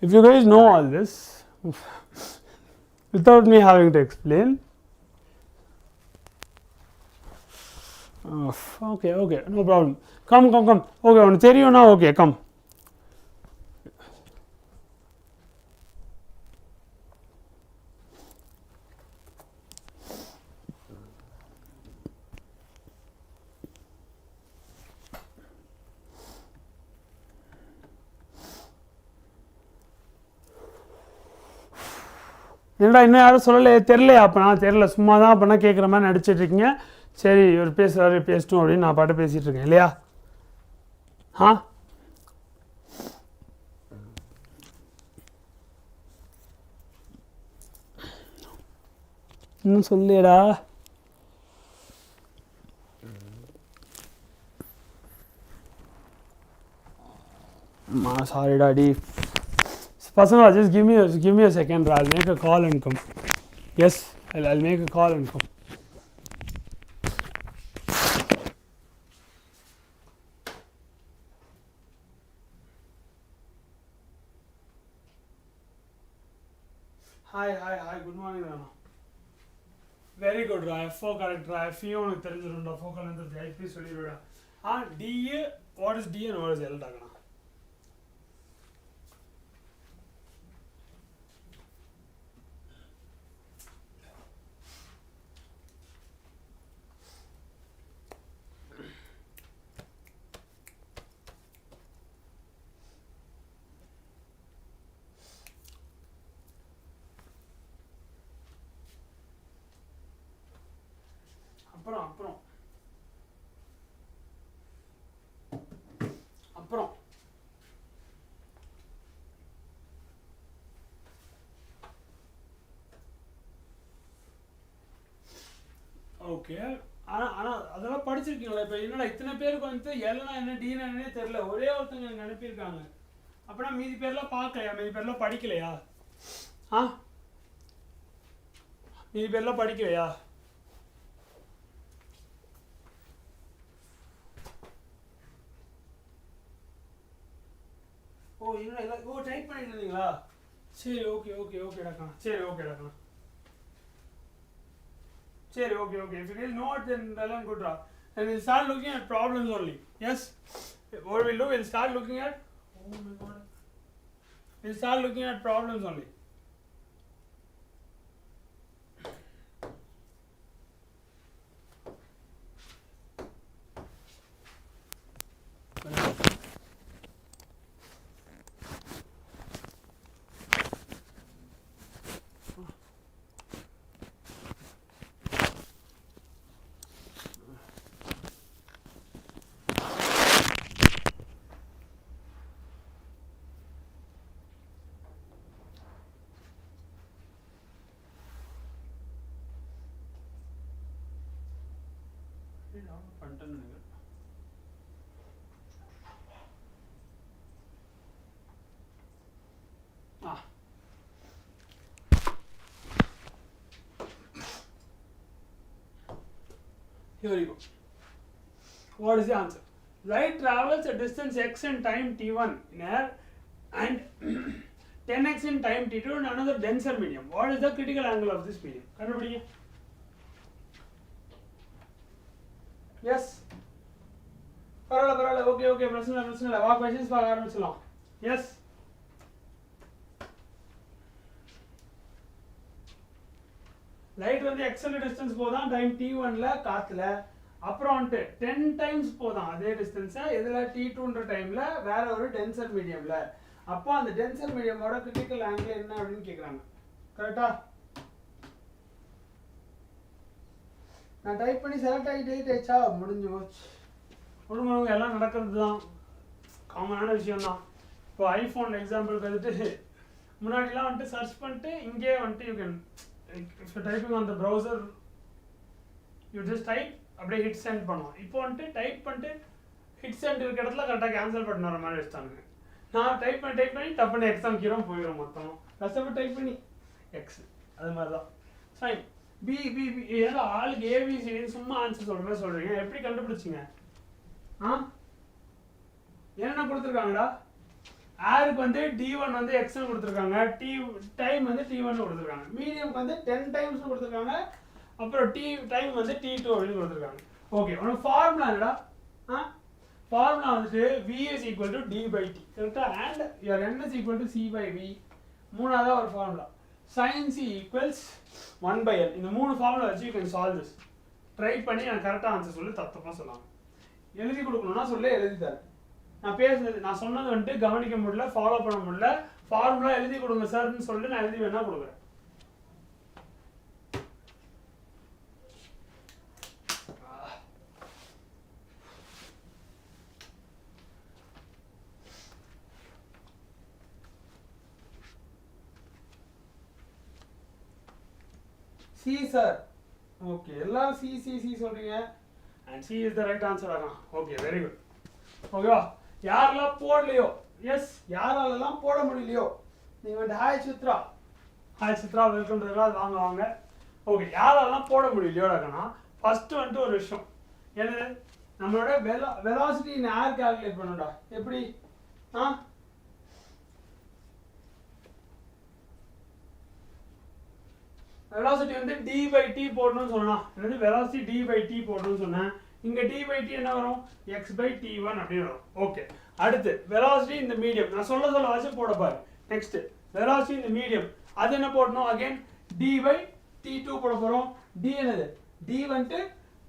if you guys know all this without me having to explain okay no problem come okay உனக்கு தெரியும்னா ஓகே கம் என்னடா இன்னும் யாரும் சொல்லலை தெரிலையா அப்போனா தெரில சும்மா தான் அப்போனா கேட்குற மாதிரி நடிச்சிட்ருக்கீங்க சரி இவர் பேசுகிறாரு பேசட்டும் அப்படின்னு நான் பாட்டு பேசிகிட்டு இருக்கேன் இல்லையா இன்னும் சொல்லியடா sorry daddy Pasana, just give me a second, I'll make a call and come. Yes, I'll make a call and come. Hi, good morning Rana. Very good, F4 correct, F உனக்கு தெரிஞ்சிரும்டா focal length of the eyepiece சொல்லிடுடா. DA, what is D and what is L டாகனா? அப்புறம் ஓகே. ஆனால் அதெல்லாம் படிச்சிருக்கீங்களா? இப்போ என்னடா இத்தனை பேருக்கு வந்து எல்னா என்ன டீனா என்னன்னே தெரில, ஒரே ஒருத்தங்க எனக்கு அனுப்பியிருக்காங்க. அப்படின்னா மீதி பேர்லாம் பார்க்கலையா? மீதி பேர்லாம் படிக்கலையா? ஆ, மீதி பேர்லாம் படிக்கலையா? ஓ என்னடா இல்லை, ஓ டைப் பண்ணிட்டு இருந்தீங்களா? சரி ஓகே ஓகே ஓகேடாக்கா. சரி ஓகேடாக்கா. சரி okay okay. If it is not, then well and good. And we'll start looking at problems only. Yes. What we'll do, we'll start looking at. Oh my God. We'll start looking at problems only. Here you go. What is the answer? Light travels a distance x in time t1 in air and 10x in time t2 in another denser medium. What is the critical angle of this medium? Everybody? Yes. Parala. Okay. Prashna. Vaa questions pa aarambichalam. Yes. Light வந்து எக்ஸல் டிஸ்டன்ஸ் போதான் டைம் t1ல காத்துல, அப்புறம் வந்துட்டு 10 டைம்ஸ் போதான் அதே டிஸ்டன்ஸை இதில் t2ன்ற டைமில் வேற ஒரு டென்சர் மீடியமில். அப்போ அந்த டென்சர் மீடியமோட கிரிட்டிக்கல் ஆங்கிள் என்ன அப்படின்னு கேட்குறாங்க. கரெக்டா? நான் டைப் பண்ணி செலக்ட் ஆகிட்டேச்சா? முடிஞ்சு போச்சு. ஒழுங்கு எல்லாம் நடக்கிறது தான், காமனான விஷயம் தான். இப்போ ஐஃபோன் எக்ஸாம்பிளுக்கு வந்துட்டு முன்னாடிலாம் வந்துட்டு சர்ச் பண்ணிட்டு இங்கே வந்துட்டு you can, if you're typing on the browser you just type அப்படியே hit send பண்ணுவோம். இப்போ வந்துட்டு டைப் பண்ணிட்டு hit send இருக்க இடத்துல கரெக்டாக கேன்சல் பண்ண வர மாதிரி வச்சுட்டாங்க. நான் டைப் பண்ணி டப்புன்னு எக்ஸாம் கீரோம் போயிடும் மொத்தமாக. கஷ்டப்பட்டு டைப் பண்ணி எக்ஸ் அது மாதிரி தான். ஃபைன். பி ஏன்னா ஆளுக்கு ஏபிசின்னு சும்மா ஆன்சர் சொல்கிற மாதிரி சொல்கிறீங்க, எப்படி கண்டுபிடிச்சிங்க? என்னென்ன கொடுத்துருக்காங்கடா? ஏருக்கு வந்து d1 வந்து xன்னு கொடுத்துருக்காங்க, டைம் வந்து t1 கொடுத்துருக்காங்க, மீடியம்க்கு வந்து 10 டைம்ஸ் கொடுத்துருக்காங்க, அப்புறம் டைம் வந்து t2 அப்படின்னு கொடுத்துருக்காங்க. ஓகே, உனக்கு ஃபார்முலா என்னடா? ஃபார்முலா வந்துட்டு v is equal to d/t, கரெக்டாக? And your n is equal to c/v. மூணாவது ஒரு formula sin c equals 1/l. இந்த மூணு ஃபார்முலா வச்சு you can solve this. Try பண்ணி எனக்கு கரெக்டாக ஆன்சர் சொல்லி தப்பமாக சொல்லலாம். எழுதி கொடுக்கணும்னா சொல்ல எழுதி தரேன். நான் சொன்னது வந்துட்டு கவனிக்க முடியல, ஃபாலோ பண்ண முடியல, ஃபார்முலா எழுதி கொடுங்க சார்ன்னு சொல்லிட்டு நான் எழுதி வேணா கொடுக்குறேன். C sir. ஓகே, எல்லாரும் சி சொல்றீங்க. And C is the right answer ஆகும். Okay, very good. ஓகேவா? யாரெல்லாம் போடலையோ, எஸ் யாராலெல்லாம் போட முடியலையோ, நீங்கள் வந்து hi Chitra welcome to class, வாங்க. ஓகே, யாரெல்லாம் போட முடியலையோடாக்கன்னா ஃபஸ்ட்டு வந்துட்டு ஒரு விஷயம் என்னது, நம்மளோட வெலாசிட்டி இன் ஏர் கால்குலேட் பண்ணணும்டா. எப்படி? வெலாசிட்டி வந்து d/t போடணும்னு சொன்னா, என்னது வெலாசிட்டி d/t போடணும்னு சொன்னேன். இங்க d/t என்ன வரும்? x/t1 அப்படின்னு வரும். ஓகே, அடுத்து வெலாசிட்டி இந்த மீடியம் நான் சொல்ல வச்சு போட பாரு. நெக்ஸ்ட் வெலாசிட்டி இந்த மீடியம், அது என்ன போடணும்? அகைன் d/t2 போட போறோம். d என்னது? d வந்துட்டு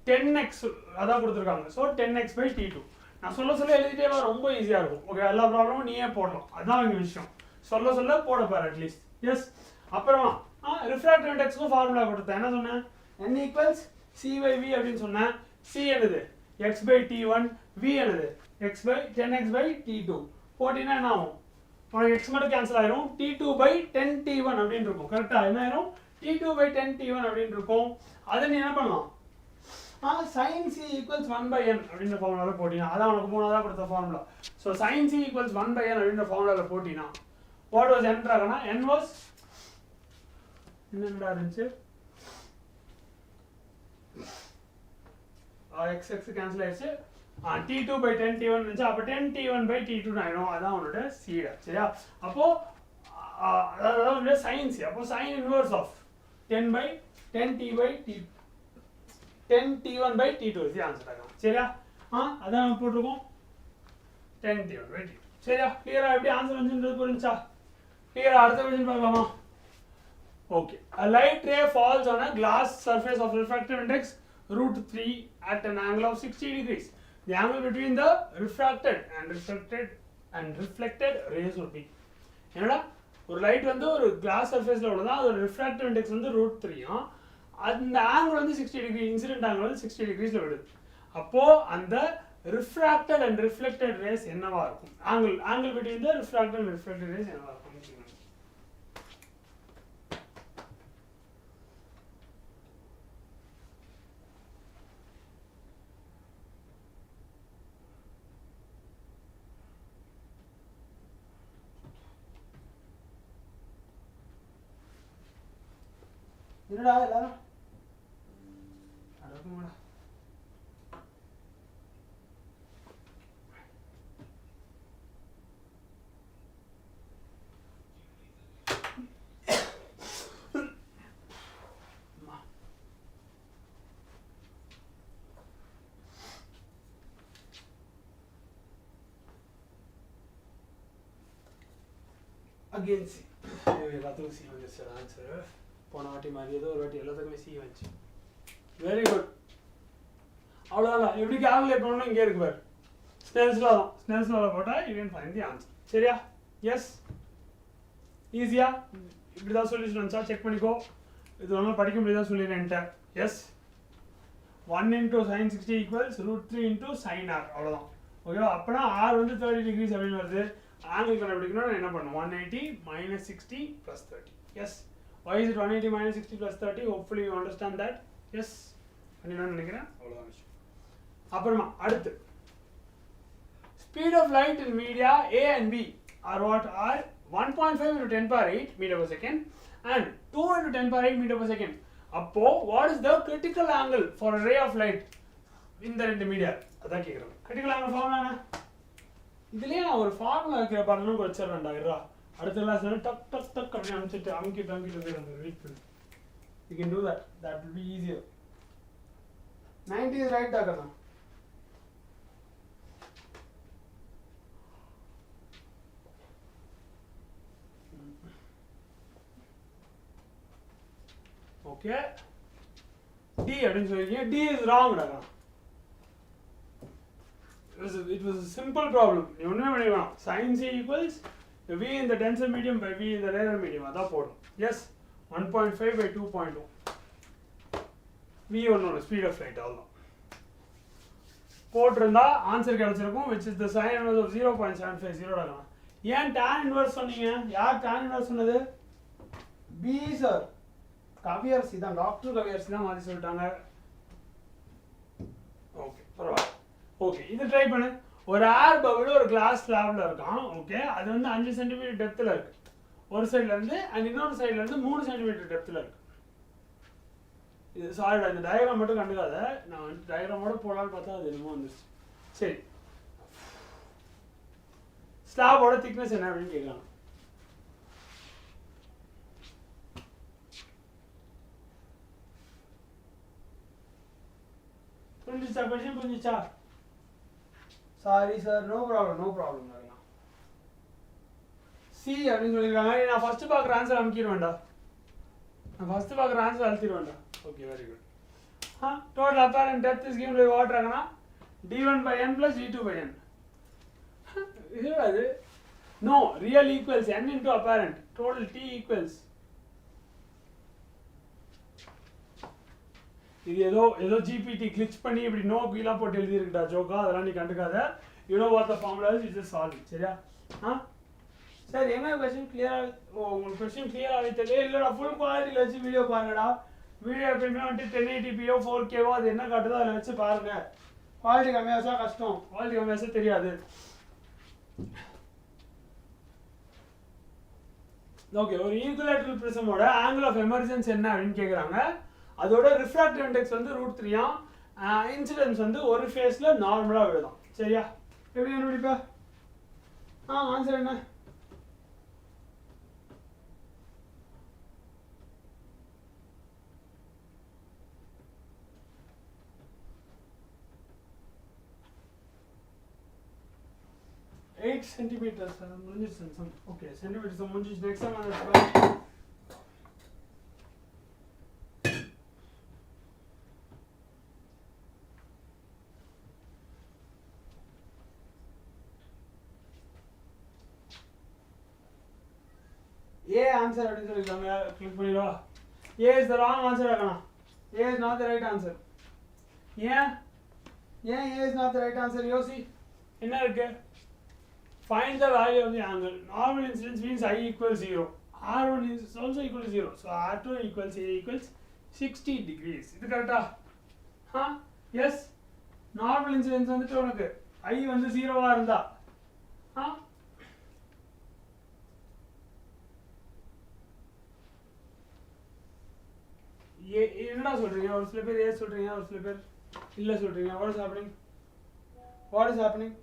10x அதான் கொடுத்துருக்காங்க. ஸோ 10x/t2 நான் சொல்ல எழுதிட்டே வர, ரொம்ப ஈஸியாக இருக்கும். ஓகே, எல்லா ப்ராப்ளமும் நீயே போடலாம், அதான் இங்கே விஷயம். சொல்ல போட பாரு அட்லீஸ்ட். எஸ். அப்புறமா ரிஃப்ராக்டிவ் இண்டெக்ஸ்க்கும் ஃபார்முலா கொடுத்தேன். என்ன சொன்னேன்? n equals c/v அப்படின்னு சொன்னேன். c என்னது? x/t1, v என்னது? 10x/t2 போட்டினா என்ன ஆகும்? உனக்கு x மட்டும் கேன்சல் ஆயிரும், t2/10t1 அப்படின்னு இருக்கும். கரெக்டாக என்ன ஆயிரும்? t2/10t1 அப்படின்னு இருக்கும். அதை நீ என்ன பண்ணலாம்? sin c equals 1 by n அப்படின்ற ஃபார்முலால போடினா அதான் உங்களுக்கு மூணாவதா கொடுத்த formula so sin c equals 1 by n அப்படின்ற ஃபார்முலால போடினா what was n ராகனா n was என்னடா இருந்துச்சு x x கேன்சல் ஆயிடுச்சு t2 by 10 t1 இருந்துச்சு அப்ப 10 t1 by t2 ஆயிடும் அதான் உன்னோட c சரியா அப்போ அதாவது sin c அப்போ sin inverse of 10 by 10 t by t 10 t1 by t2 is the answer ஆகும் சரியா அதான் நம்ம போட்டுருக்கோம் 10 t1 by t2 சரியா கிளியரா எப்படி ஆன்சர் வந்துன்றது புரிஞ்சா கிளியரா அடுத்த क्वेश्चन பார்க்கலாமா okay a light ray falls on a glass surface of refractive index √3 at an angle of 60 degrees the angle between the refracted and reflected rays would be என்னடா ஒரு லைட் வந்து ஒரு கிளாஸ் சர்ஃபேஸ்ல உள்ளதா அதோட ரிஃப்ராக்டிவ் இண்டெக்ஸ் வந்து √3 அந்த ஆங்கிள் வந்து 60 டிகிரி இன்சிடென்ட் ஆங்கிள் வந்து 60 டிகிரிஸ்ல விடுது அப்போ அந்த refracted and reflected rays என்னவா இருக்கும் angle between the refracted and reflected rays என்னவா இருக்கும் என்னடா எல்லாரும் அடக்குமாடா again see எல்லாத்துக்கும் see வந்துச்சு ஆன்சர் போன வாட்டி மாதிரி ஏதோ ஒரு வாட்டி எல்லாத்துக்குமே சி வந்துச்சு வெரி குட் அவ்வளோதான் எப்படி கால்குலேட் பண்ணணும் இங்கே இருக்கு பாரு ஸ்னெல்ஸ் லா போட்டால் you can find the answer சரியா எஸ் ஈஸியா இப்படி தான் சொல்யூஷன் வந்துச்சா செக் பண்ணிக்கோ இது ஒன்றும் படிக்க முடியாதான் சொல்லிடுறேன்ட்ட S 1 into sin 60 equals √3 into sin r அவ்வளோதான் ஓகேவா அப்போனா r வந்து 30 degrees அப்படின்னு வருது ஆங்கிள் கண்டுபிடிக்கணும் நான் என்ன பண்ணும் 180 minus 60 plus 30 yes why is it 180 minus 60 plus 30 hopefully you understand that yes பண்ணிடணும்னு நினைக்கிறேன் அவ்வளோதான் விஷயம் அப்புறமா அடுத்து speed of light in media A and B are what are 1.5 into 10 power 8 meter per second and 2 into 10 power 8 meter per second அப்போ what is the critical angle for a ray of light இந்த ரெண்டு மீடியா அதான் கேட்குறேன் critical angle ஃபார்முலா என்ன இதுலயே நான் ஒரு ஃபார்முலா வைக்கிற பாருன்னு வச்சிடறேன்டா இருடா அடுத்த கிளாஸ்ல டக் டக் டக் அப்படி அமுச்சிட்டு அமுக்கிட்டு போயிடும் வெயிட் பண்ணு you can do that will be easier 90 is right Dhaka okay D அப்படினு சொல்றீங்க D is wrong Dhaka it was a simple problem நீ ஒண்ணுமே பண்ணிடலாம் sin c equals V in the denser medium by V in the rarer medium அதான் போடும் yes 1.5 by 2.2 V ஒன்னோட speed of light அவ்வளோதான் போட்டிருந்தா ஆன்சர் கிடைச்சிருக்கும் which is the sin inverse of 0.750 ஆகலாம் ஏன் tan inverse சொன்னீங்க யார் tan inverse சொன்னது B சார் கவியர்சி தான் டாக்டர் கவியர்சி தான் மாதிரி சொல்லிட்டாங்க ஓகே பரவாயில்ல ஓகே இது ட்ரை பண்ணு ஒரு ஏர் பபிள் ஒரு கிளாஸ் ஸ்லாப்ல இருக்கான் ஓகே அது வந்து 5 சென்டிமீட்டர் டெப்த்ல இருக்கு ஒரு சைடுல இருந்து அண்ட் இன்னொரு சைடுல இருந்து 3 சென்டிமீட்டர் டெப்த்ல இருக்கு இது சாரிடா இந்த டயக்ராம் மட்டும் கண்டுக்காத நான் வந்து டயக்ராமோட போலான்னு பார்த்தா அது என்னமோ வந்துருச்சு சரி ஸ்லாபோட திக்னஸ் என்ன அப்படின்னு கேட்கலாம் புரிஞ்சுச்சா கொஸ்டின் புரிஞ்சுச்சா sorry sir no problem C அப்படின்னு சொல்லியிருக்காங்க நான் ஃபர்ஸ்ட் பார்க்குற ஆன்சர் அமுக்கிடுவேன்டா okay very good total apparent depth is given by what ராகனா d1 by n plus d2 by n இது அது no real equals n into apparent total t equals இது ஏதோ ஜிபிடி கிளிச் பண்ணி இப்படி நோ கீழா போட்டு எழுதி இருக்குடா ஜோக்கா அதெல்லாம் நீ கண்டுக்காத you know what the formula is just solve சரியா சார் என்ன क्वेश्चन கிளியரா உங்களுக்கு क्वेश्चन கிளியரா தெரியல இல்லடா ஃபுல் குவாலிட்டில வச்சு வீடியோ பாருங்கடா வீடியோ எப்பயுமே வந்துட்டு 1080p 4K அது என்ன காட்டுதோ அதில் வச்சு பாருங்க. குவாலிட்டி கம்மியாச்சா கஷ்டம், குவாலிட்டி கம்மியாச்சா தெரியாது. ஓகே, ஒரு ஈக்குவலேட்டரல் ப்ரிசமோட ஆங்கிள் ஆஃப் எமர்ஜென்ஸ் என்ன அப்படின்னு கேட்குறாங்க. அதோட ரிஃப்ராக்டிவ் இண்டெக்ஸ் வந்து √3 இன்சிடென்ஸ் வந்து ஒரு ஃபேஸில் நார்மலாக விழுதான். சரியா? எப்படி கண்டுபிடிப்பா? ஆன்சர் என்ன? Eight centimeters. Okay, centimeters. Next time. A answer. Click பண்ணிடுவா. A is the wrong answer. A is not the right answer. Yeah, A is not the right answer. யோசி என்ன இருக்கு? Find the value of the angle. Normal incidence means I equals 0. R1 is also equal to 0. So R2 equals A equals 60 degrees. Is it correct? Yes. Normal incidence வந்துட்டு உனக்கு I வந்து 0 இருந்தா என்னடா சொல்றீங்க? ஒரு சில பேர் A சொல்றீங்க, ஒரு சில பேர் இல்ல சொல்றீங்க. What is happening? What is happening?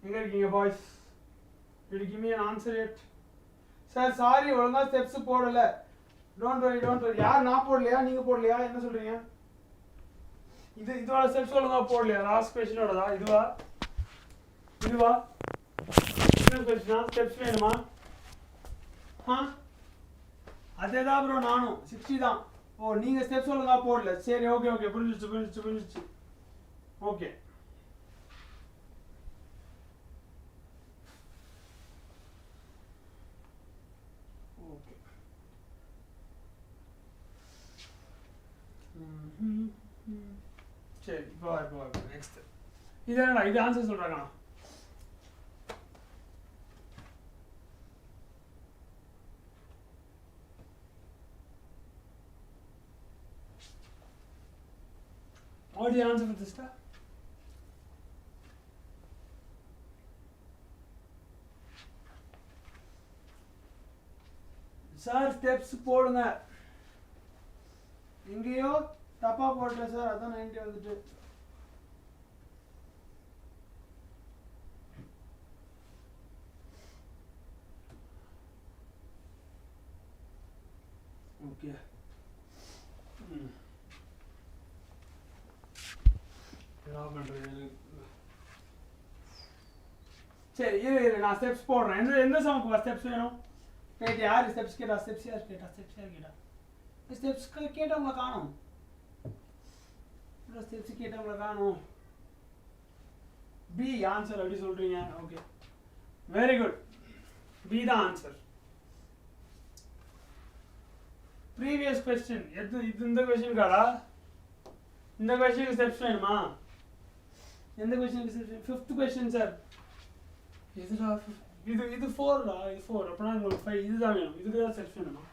எங்க இருக்கீங்க boys? Did you give me an answer yet? Sir, sorry, ஒழுங்கா ஸ்டெப்ஸ் போடல. Don't worry. யார் நான் போடலையா, நீங்க போடலையா? என்ன சொல்றீங்க? இதோட ஸ்டெப்ஸ் ஒழுங்கா போடலையா? லாஸ்ட் क्वेश्चनோடதா இதுவா? என்ன क्वेश्चन? ஸ்டெப்ஸ் வேணுமா? அதேதான் ப்ரோ, நானும் 60 தான். ஓ, நீங்க ஸ்டெப்ஸ் ஒழுங்கா போடல. சரி, ஓகே, புரிஞ்சிச்சு. ஓகே, சரி, இப்போ நெக்ஸ்ட் இது என்னடா? இது ஆன்சர் சொல்றாங்க. What is the answer for this? Sir steps போடுங்க. எங்கேயோ தப்பா போட்டேன் சார், அதான் 90 வந்துட்டு. ஓகே, சரி, இரு நான் ஸ்டெப்ஸ் போடுறேன். எந்த சமக்கு ஸ்டெப்ஸ் வேணும்? கேட்டு யார் ஸ்டெப்ஸ் கேட்டா? ஸ்டெப்ஸ் யார் கேட்டா? ஸ்டெப்ஸ் கேட்டவங்களை காணும். ஸ்டெப்ஸ் கேட்டவங்களை காணும். பி ஆன்சர் அப்படி சொல்றீங்க. Okay, very good. பி தான் ஆன்சர். ப்ரீவியஸ் क्वेश्चन இந்த क्वेश्चन காடா? இந்த क्वेश्चन ஸ்டெப்ஸ் வேணுமா? எந்த question steps? 5th question sir. இது 4டா. இது 4. அப்பனா உங்களுக்கு 5 இதுதான் வேணும். இதுக்கு தான் ஸ்டெப்ஸ் வேணுமா?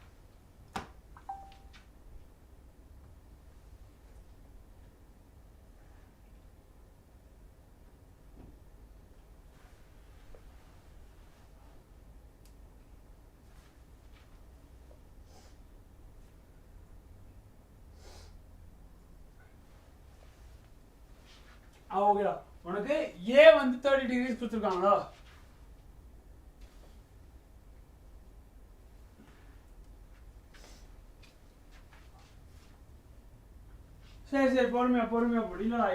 ஓகேடா, உனக்கு A வந்து 30 டிகிரிஸ் கொடுத்துருக்காங்களா? சரி, பொறுமையா போடு. இல்லடா,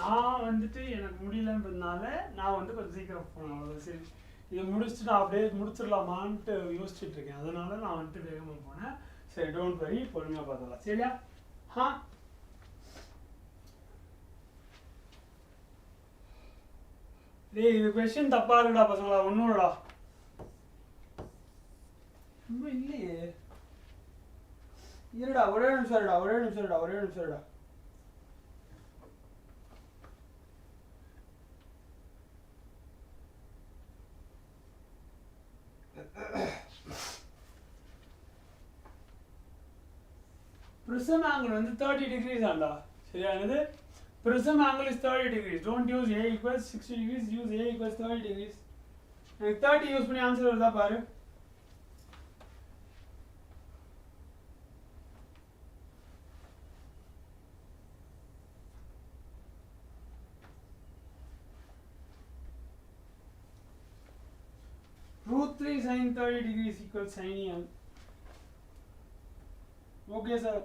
நான் வந்துட்டு எனக்கு முடியலன்றதுனால நான் வந்து கொஞ்சம் சீக்கிரம் போனேன். அவ்வளோ. சரி, இதை முடிச்சுட்டு நான் அப்படியே முடிச்சிடலாமான்ட்டு யோசிச்சுட்டு இருக்கேன். அதனால நான் வந்துட்டு வேகமாக போனேன். சரி, டோன்ட் வரி, பொறுமையாக பார்த்துக்கலாம். சரியா? டேய், இது क्वेश्चन தப்பா இருக்குடா பசங்களா. ஒண்ணும்டா, இன்னும் இல்லையே. இருடா ஒரே நிமிஷம் இருடா. Prism angle வந்து 30 degrees ஆண்டா. சரியா? என்னது? Prism angle is 30 degrees. Don't use A equals 60 degrees. Use A equals 30 degrees. எனக்கு 30 யூஸ் பண்ணி ஆன்சர் வருதா பாரு. √3 sin 30 degrees equals sin M. Okay, sir.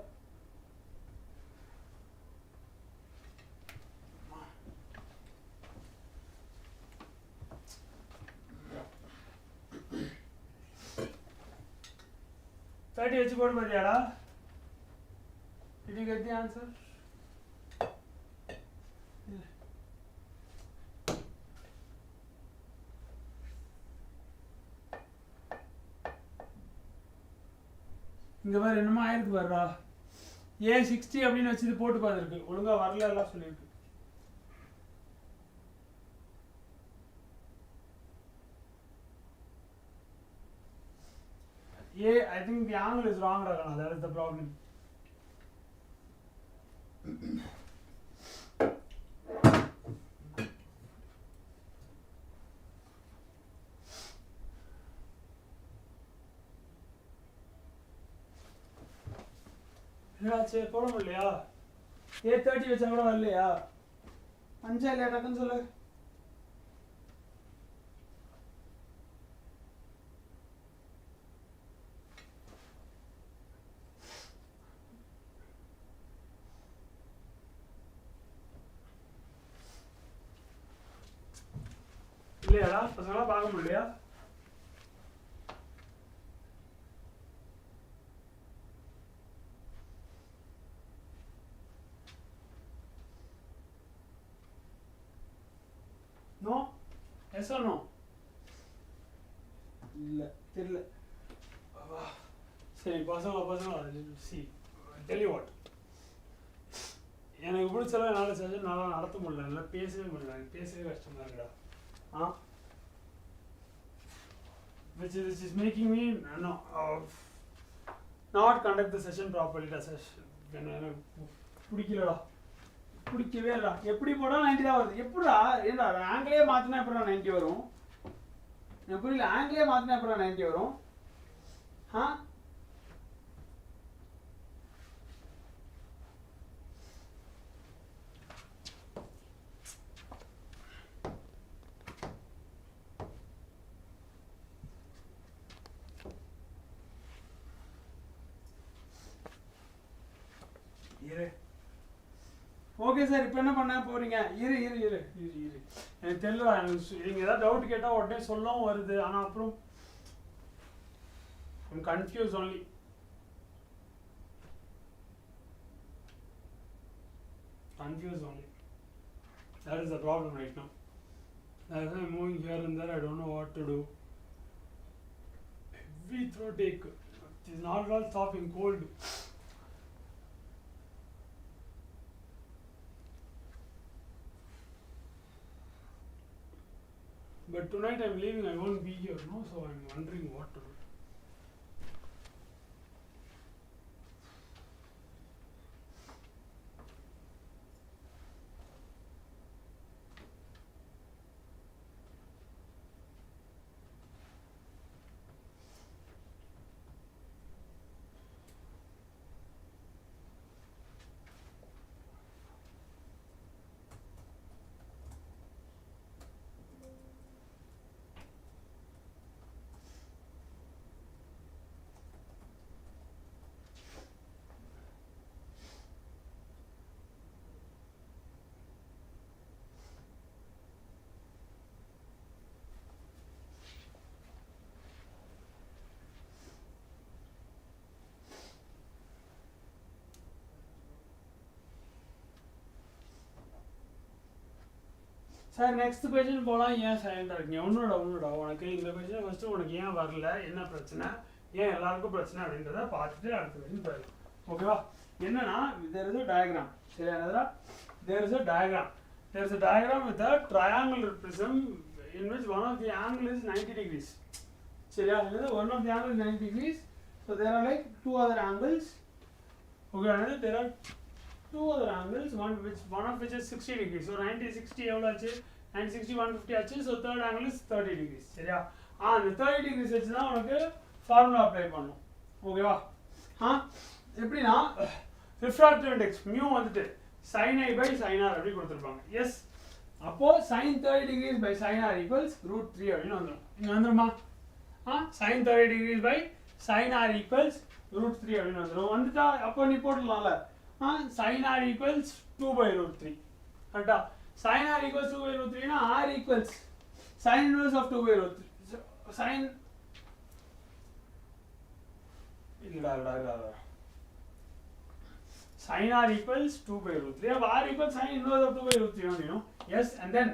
Thirty வச்சு போட்டு பாத்தியாடா? Did you get the answer? இங்க பாரு என்னமா ஆயிருக்கு பாருடா. A60 அப்படின்னு வச்சு இது போட்டு பார்த்துருக்கு. ஒழுங்கா வரல எல்லாம் சொல்லியிருக்கு. I think the angle is wrong, Ragana. That is the problem. என்னாச்சு போட முடியலையா? A30 வச்சா கூட வரலையா? அஞ்சா இல்லையா டக்குன்னு சொல்லு. இல்லையாடா பசங்களாம் பார்க்க முடியலையா? No? Yes or no? இல்லை தெரியல. சரி பசங்க சி tell you what. எனக்கு பிடிச்சலாம் என்னால் செஷன் நல்லா நடத்த முடியல. என்னால் பேசவே முடியல. எனக்கு பேசவே கஷ்டமாக இருக்குடா. Which is making me not conduct the session properly. பிடிக்கவே இல்லடா. எப்படி போடா 90 தான் வருது. எப்படா ஏண்டா ஆங்கிலே மாற்றினா எப்படா 90 வரும்? எனக்கு புரியல. ஆங்கிலே மாற்றினா எப்படா 90 வரும்? ஓகே சார், இப்போ என்ன பண்ண போறீங்க? இரு எனக்கு தெரியல. நீங்கள் ஏதாவது டவுட் கேட்டால் உடனே சொல்லவும் வருது. ஆனால் அப்புறம் I'm confuse only. That is the problem right now. That is why I'm moving here and there. I don't know what to do. Heavy throat ache. It is not at all stopping cold. But tonight I'm leaving, I won't be here, no? So I'm wondering what to do. Sir next question போகலாம். ஏன் சைலண்டாக இருக்கீங்க? ஒன்றுடா உனக்கு இந்த கொஸ்டின் ஃபஸ்ட்டு உனக்கு ஏன் வரல, என்ன பிரச்சனை, ஏன் எல்லாருக்கும் பிரச்சனை அப்படின்றத பார்த்துட்டு அடுத்த கொஸ்டின் போயிடலாம். ஓகேவா? என்னன்னா there is a diagram. சரியா? there is a diagram. There is a diagram with a triangular prism in which one of the angle is 90 degrees. சரியா? one of the angle is 90 degrees. So there are like two other angles. Okay, there are two other angles, one of which is 60 degrees. So 90 60 எவ்வளவு ஆச்சு? 90 60 150 ஆச்சு. So third angle is 30 degrees. சரியா? அந்த 30 degrees வச்சு தான் உனக்கு ஃபார்முலா அப்ளை பண்ணனும். ஓகேவா? எப்படினா refractive index mu வந்துட்டு sin I by sin r அப்படி கொடுத்திருப்பாங்க. எஸ். அப்போ sin 30 degrees by sin r equals √3 அப்படினு வந்துரும். இங்க வந்துருமா? sin 30 degrees by sin r equals √3 அப்படினு வந்துரும். வந்துட்டா அப்போ நீ போடலாம்ல. sin r equals 2 by √3. கரெக்ட்டா? sin r equals 2 by √3 னா r equals sin inverse of 2 by √3. So, sin sin r equals 2 by √3. Now r equals sin inverse of 2 by √3 only, no? Yes, and then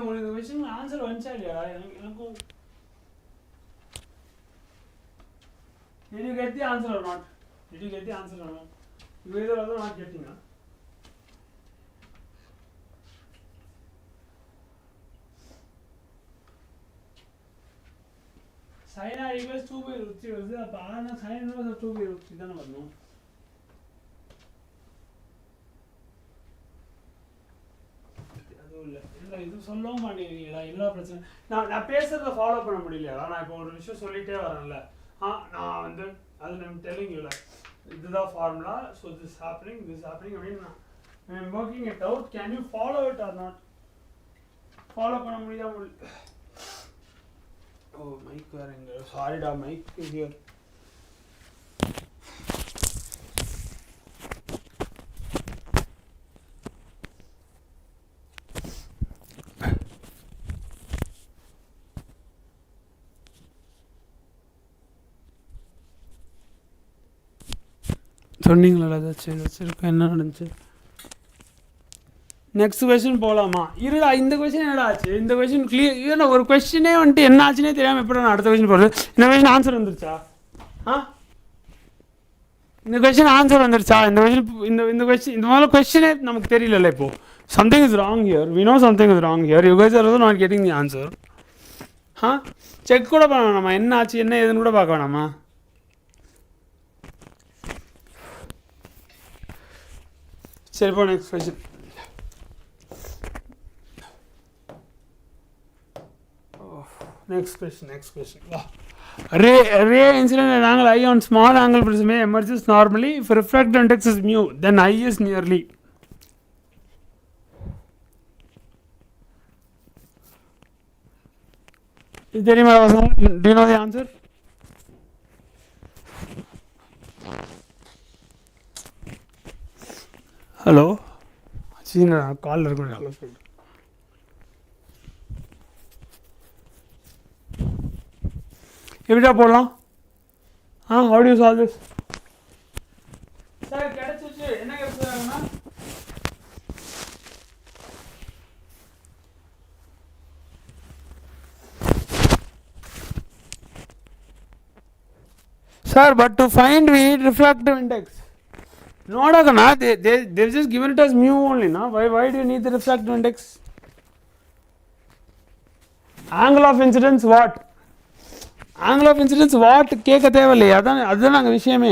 உங்களுக்கு क्वेश्चन ஆன்சர் வந்துச்சா இல்லையா? எனக்கு Did you get the answer or not? Did you get the answer or not? You either are not getting, huh? Sin r equals 2 by √3 வருது. அப்ப r னா sin inverse of 2 by √3 தான வரணும். இல்ல இது சொல்லவும் மாட்டேங்கிறீங்களா? எல்லா பிரச்சனை நான் பேசுறத ஃபாலோ பண்ண முடியலையா? நான் இப்போ ஒரு விஷயம் சொல்லிட்டே வரேன்ல. நான் வந்து அது I'm telling you like இதுதான் formula. So this is happening அப்படினா I am working it out. Can you follow it or not? Follow பண்ண முடியாம Oh mic வேறங்க. Sorry டா mic is here. சொன்னீங்களா ஏதாச்சும் வச்சுருக்கேன்? என்ன நடந்துச்சு? நெக்ஸ்ட் கொஸ்டின் போகலாமா? இருடா, இந்த கொஸ்டின் என்னடா ஆச்சு? இந்த கொஸ்டின் கிளியர் இல்லை. ஒரு கொஸ்டினே வந்துட்டு என்ன ஆச்சுன்னே தெரியாமல் எப்படி நான் அடுத்த கொஸ்டின் போகிறது? இந்த கொஸ்டின் ஆன்சர் வந்துருச்சா? இந்த கொஸ்டின் ஆன்சர் வந்துருச்சா? இந்த கொஸ்டின் இந்த கொஸ்டின் இந்த மாதிரி கொஸ்டினே நமக்கு தெரியல. இப்போது something is wrong here. We know something is wrong here. You guys are also not getting the answer. Check கூட பண்ண வேணாமா? என்ன ஆச்சு என்ன ஏதுன்னு கூட பார்க்க வேணாமா? சரி, இப்போ next question. Next question. Ray incident at angle I on small angle prism emerges normally. If refractive index is mu, then I is nearly. Is there any? Do you know the answer? Hello. Seen a call recording. Hello. எப்படியா போடலாம்? how do you solve this? Sir கிடைச்சிச்சு. என்ன கிடைச்சதுன்னா sir but to find refractive index ನೋಡೋಣ. they just given it as mu only, na? Why do you need the refractive index? Angle of incidence what? Angle of incidence what கேட்க தேவையில்லையே. அதுதான் நாங்கள் விஷயமே.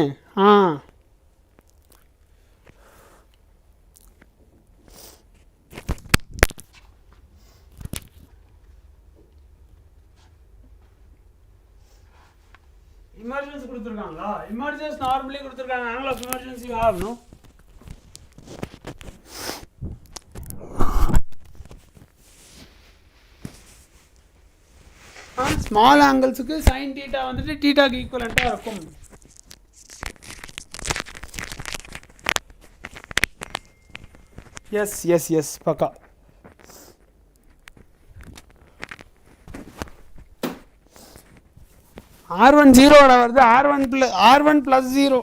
இமர்ஜென்ஸ் கொடுத்துருக்காங்களா? Emergence normally கொடுத்திருக்காங்க. Angle of emergence you have, no? Small angles க்கு sin theta வந்துட்டு theta க்கு equivalent இருக்கும். Yes, பக்கா. R1 0 வருது. R1 plus 0.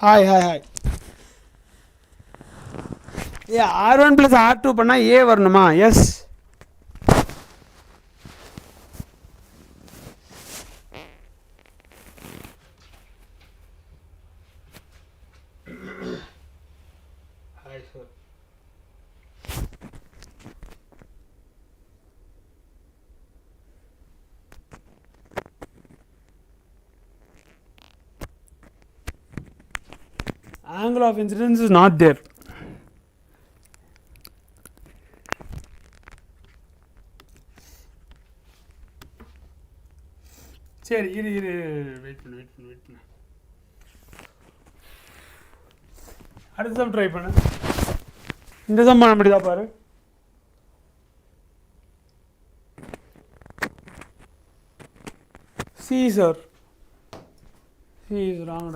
Hi. R1 plus R2 பண்ணா A வரணுமா? Yes. Hi sir. Angle of incidence is not there. சரி இரு வெயிட் பண்ணு. அடுத்த சம் ட்ரை பண்ணு. இந்த சம் பண்ண முடியுதா பாரு. C sir. C is wrong.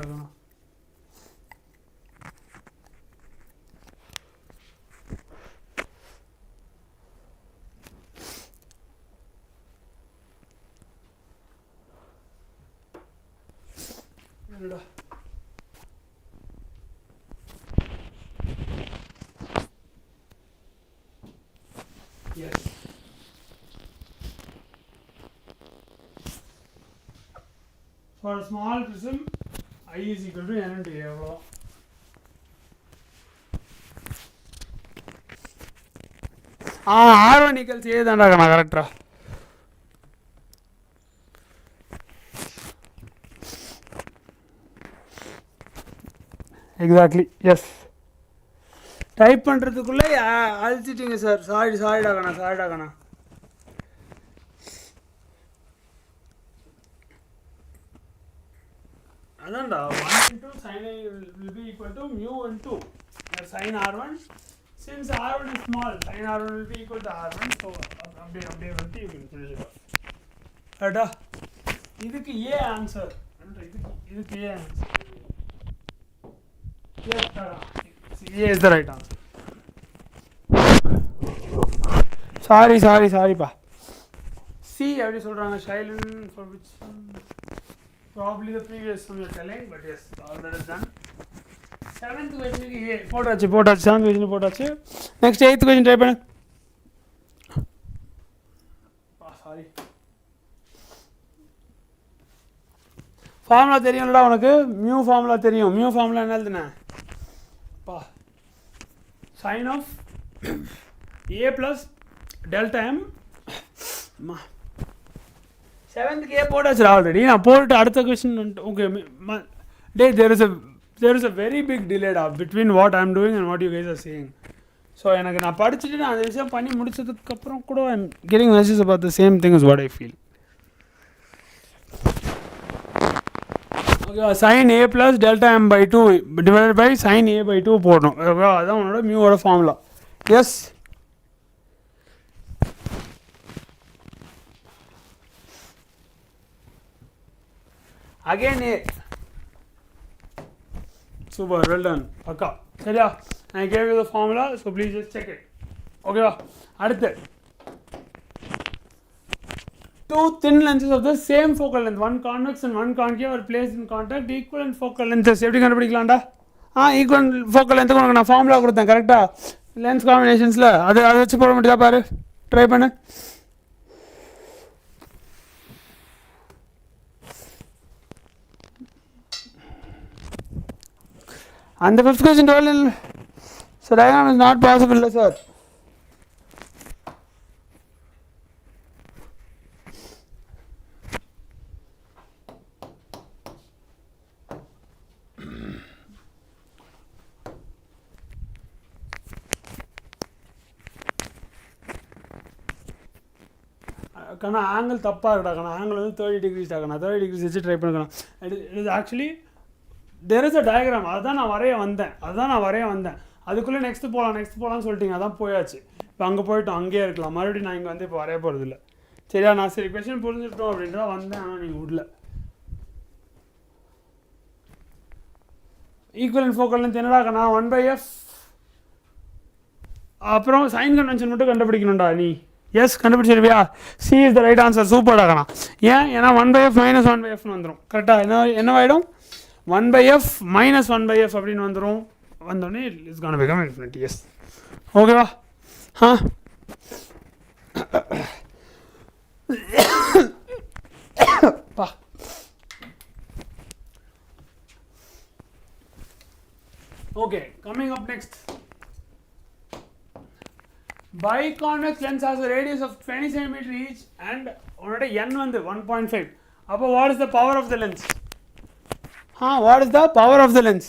Yes. For a small prism, I is equal to n into a. எவ்வளோ? R1 equals A தான்டா கரெக்டா. Exactly yes. டைப் பண்ணுறதுக்குள்ளே அழிச்சிட்டிங்க சார். சாரிடா கண்ணா. அதான்டா 1 into sin A will be equal to mu into sin R1. Since R1 is small, sin R1 will be equal to R1. So அப்படியே வந்து you can finish it off. அடா இதுக்கு A ஆன்சர். இதுக்கு A answer. Yes, A is the right answer. Sorry பா. C எப்படி சொல்றாங்க? Shailen for which probably the previous one you're telling, but yes, all that is done. 7th question க்கு A போட்டாச்சு. 7th question போட்டாச்சு. Next 8th question ட்ரை பண்ணு. சாரி. ஃபார்முலா தெரியும்லடா உனக்கு. மியூ ஃபார்முலா தெரியும். மியூ ஃபார்முலா என்ன எழுதுன? Sin of A plus delta M. 7th A போட்டாச்சு ஆல்ரெடி. நான் போட்டு அடுத்த question. Okay day there is a very big delay between what I am doing and what you guys are saying. So எனக்கு நான் படிச்சுட்டு நான் அந்த விஷயம் பண்ணி முடிச்சதுக்கப்புறம் கூட I am getting messages about the same thing is what I feel. Okay, sin A plus delta M by 2 divided by sin A by 2 போடணும். அதான் உன்னோட மியூவோட formula. Yes. Again A. Super, well done. பக்கா சரியா? I gave you the formula, so please just check it. ஓகேவா? அடுத்து two thin lenses of the same focal length, one convex and one concave are placed in contact. Equivalent focal lengths எப்படி கண்டுபிடிக்கலாம்டா? ஈக்குவல் ஃபோக்கல் லென்த்துக்கு உனக்கு நான் ஃபார்முலா கொடுத்தேன் கரெக்டா? லென்ஸ் காம்பினேஷன்ஸில் அதை வச்சு போட முடியுதா பாரு. ட்ரை பண்ணு. அந்த 5th question 12 so diagram is not possible sir. கண்ணா ஆங்கிள் தப்பாக இருக்கா கண்ணா, ஆங்கிள் வந்து 30 degrees ஆகணும், 30 degrees வச்சு ட்ரை பண்ணிக்கலாம். It is actually there is a diagram, அதுதான் நான் வரைய வந்தேன். அதுக்குள்ளே நெக்ஸ்ட் போகலான்னு சொல்லிட்டீங்க, அதான் போயாச்சு. இப்போ அங்கே போய்ட்டோம், அங்கேயே இருக்கலாம். மறுபடியும் நான் இங்கே வந்து இப்போ வரைய போகிறது இல்லை. சரியா, நான் சரி கொஷின் புரிஞ்சுட்டோம் அப்படின்ட்டு தான் வந்தேன், ஆனால் நீங்கள் விடல. ஈக்குவலன்ட் ஃபோக்கல் லென்த் என்னடா கண்ணா 1/f. அப்புறம் சைன் கன்வென்ஷன் மட்டும் கண்டுபிடிக்கணும்டா நீ. எஸ் கண்டுபிடிச்சிருவியா? C is the right answer. சூப்பராக கண்ணா. ஏன்னா 1/f - 1/fனு வந்துடும். கரெக்டாக என்னவாயிடும்? 1/f - 1/f அப்படின்னு வந்துடும். வந்தோடனே it's can become infinity. Yes ஓகேவா? பா okay, coming up next, biconvex lens has a radius of 20 cm each and n வந்து 1.5. அப்போ what is the power of the lens? What is the power of the lens?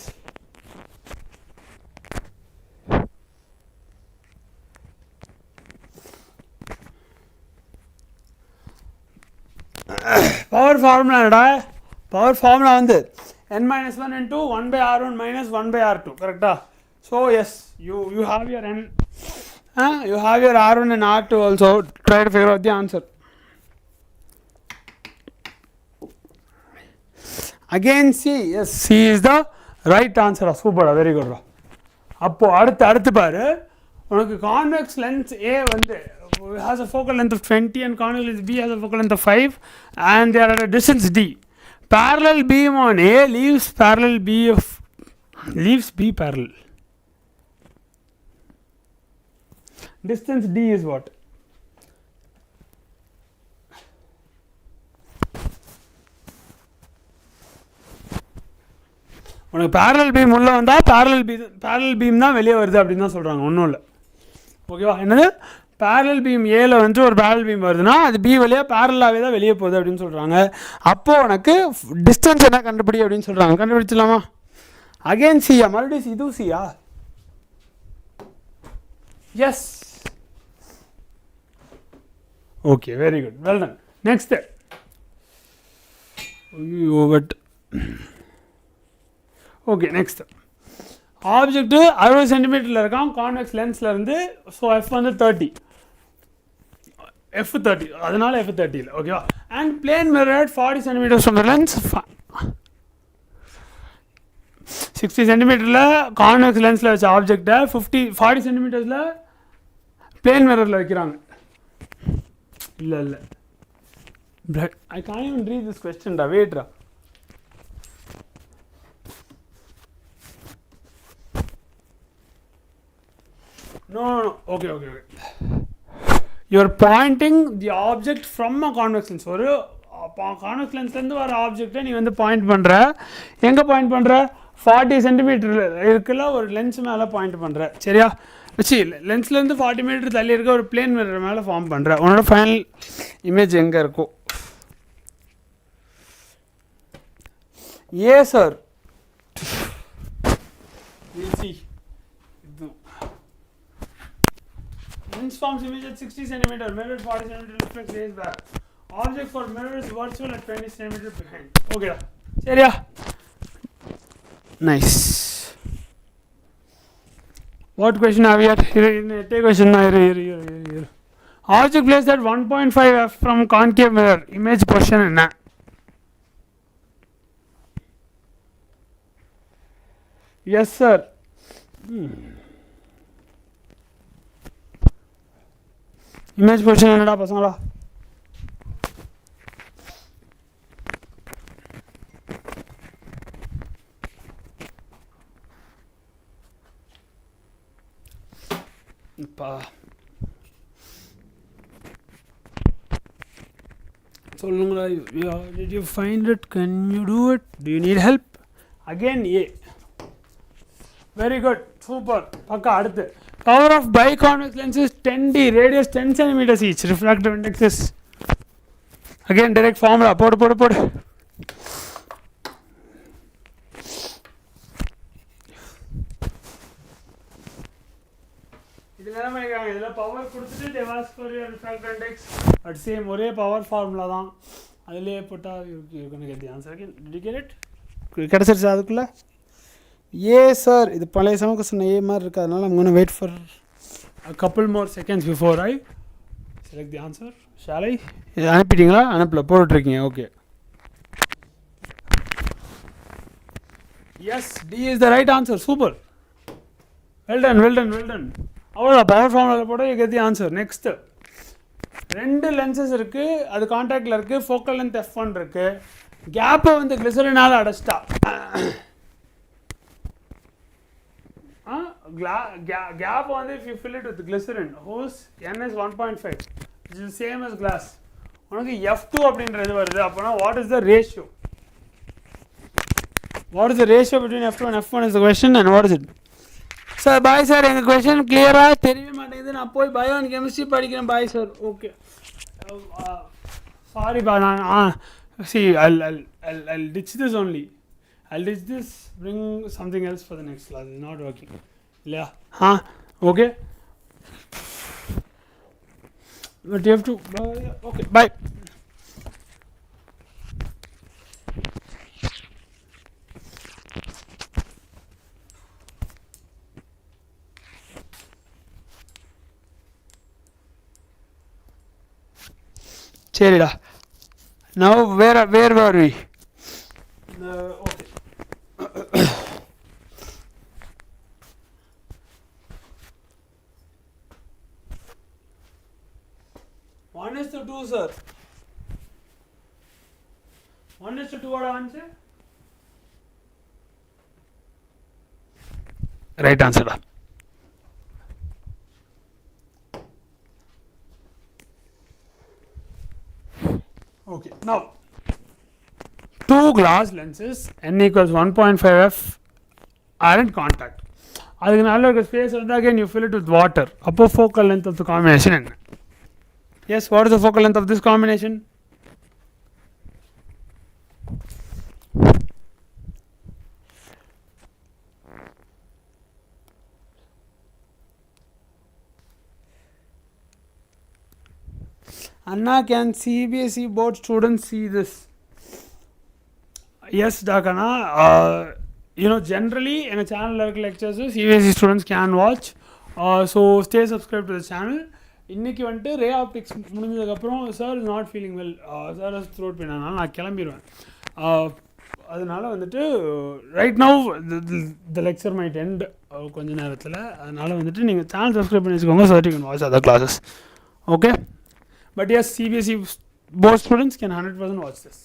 Power formula வந்து n-1 into 1/r1 minus 1/r2. கரெக்டா? So yes, you have your n, you have your r1 and r2 also. Try to figure out the answer. Again C. Yes, C is the right answer. Super, very good. அப்போ அடுத்து பாரு, உனக்கு convex lens A வந்து has a focal length of 20 and convex lens B has a focal length of 5 and they are at a distance D. Parallel beam on A leaves B parallel. Distance D is what? உனக்கு parallel beam உள்ள வந்தா parallel beam தான் வெளியே வருது அப்படின்னு தான் சொல்றாங்க, ஒன்றும் இல்லை. ஓகேவா? என்னது parallel beam ஏல வந்து ஒரு parallel beam வருதுன்னா அது B வழியா parallel-ஆவே தான் வெளியே போகுது அப்படின்னு சொல்றாங்க. அப்போ உனக்கு டிஸ்டன்ஸ் என்ன கண்டுபிடி அப்படின்னு சொல்றாங்க. கண்டுபிடிச்சலாமா? அகைன் சியா, மறுபடியும் இது சியா? Yes. Okay, very good, well done. Next. But okay, next. Object 60 சென்டிமீட்டரில் இருக்கான் கான்வெக்ஸ் லென்ஸில் இருந்து. ஸோ எஃப் வந்து 30, f30, அதனால f30 இல்லை. ஓகேவா? And plane mirror 40 centimetres from the lens. 60 சென்டிமீட்டரில் கான்வெக்ஸ் லென்ஸில் வச்ச ஆப்ஜெக்டை 40 சென்டிமீட்டர்ஸில் பிளேன் மிரரில் வைக்கிறாங்க. இல்லை I can even read this கொஸ்டின்டா. வெயிட்ரா. No. Okay. You are pointing the object from a convex lens. ஒரு கான்வெக்ஸ் லென்ஸ்லேருந்து வர ஆப்ஜெக்டை நீ வந்து பாயிண்ட் பண்ணுற. எங்கே பாயிண்ட் பண்ணுற? 40 சென்டிமீட்டர் இருக்குல்ல ஒரு லென்ஸ் மேலே பாயிண்ட் பண்ணுற. சரியா? வச்சு லென்ஸ்லேருந்து 40 மீட்டர் தள்ளி இருக்க ஒரு பிளேன் மிரர் மேலே ஃபார்ம் பண்ணுற. உன்னோட ஃபைனல் இமேஜ் எங்கே இருக்கும்? ஏ sir. Lens forms image at 60 cm, mirror 40 cm, reflects rays back. Object for mirror is virtual at 20 cm behind. Okay, சரியா? Nice. What question have you had? Take question now. Here. Object placed at 1.5 f from concave mirror. Image question என்ன? Yes sir. இமேஜ் பொசிஷன் என்னடா பசங்களா? சொல்லுங்களா. Did you find it? Can you do it? Do you need help? Again A. Very good, super. பக்கா. அடுத்து power of biconvex lens is 10D, radius 10 cm each, refractive index is again direct formula. போடு. இதில் என்ன பண்ணிக்கிறாங்க, இதில் பவர் கொடுத்துட்டு they ask for your refractor index at same ஒரே பவர் ஃபார்முலா தான், அதிலே போட்டால் you can get the answer again. Did you get it? கிடச்சிருச்சு அதுக்குள்ளே? ஏ சார், இது பழைய சமக்கு சொன்ன ஏ மாதிரி இருக்குது, அதனால் I'm going to wait for a couple more seconds before I select the answer. Shall I? இது அனுப்பிட்டீங்களா? அனுப்பல, போட்டுட்ருக்கீங்க. Okay. Yes, D is the right answer. Super, well done well done well done. அவ்வளோ பவர் ஃபார்முலாவில் போட்டால் you get the answer. Next, 2 lenses இருக்குது, அது கான்டாக்டில் இருக்குது, ஃபோக்கல் லென்த் f1 இருக்குது, கேப்பை வந்து கிளிசரினால் அடைச்சிட்டா. Gap வந்து if you fill it with glycerin whose n is 1.5, which is same as glass, உனக்கு f2 அப்படின்றது வருது. அப்போனா what is the ratio? What is the ratio between f2 and f1 is the question, and what is it? Sir, bye sir, எங்க question clear-ஆ தெரியவே மாட்டேங்குது, நான் போய் பயோ அண்ட் கெமிஸ்ட்ரி படிக்கிறேன். bye sir. okay, sorry பா, நான் see I'll ditch this only. I'll ditch this, bring something else for the next class. It's not working. Yeah. Huh? Okay. But you have to. Okay. Bye. Cherida. Now where were we? Okay. 1:2 sir. 1:2 what answer? Right answer. Okay, now 2 glass lenses n equals 1.5f are in contact. அதுக்கு நல்ல ஒரு ஸ்பேஸ் வந்து again you fill it with water. அப்போ focal length of the combination என்ன? Yes, what is the focal length of this combination? Anna, can CBSE board students see this? Yes, Dakana. Generally in a channel like lectures, CBSE students can watch. So stay subscribed to the channel. இன்னைக்கு வந்துட்டு ரே ஆப்டிக்ஸ் முடிஞ்சதுக்கப்புறம் sir is not feeling well, sir throat பெயினால நான் கிளம்பிடுவேன். அதனால வந்துட்டு right now the lecture might end கொஞ்ச நேரத்தில். அதனால வந்துட்டு நீங்கள் சேனல் சப்ஸ்கிரைப் பண்ணி வச்சுக்கோங்க, so that you can watch other classes. Okay, but yes, CBSE board students can 100% watch this.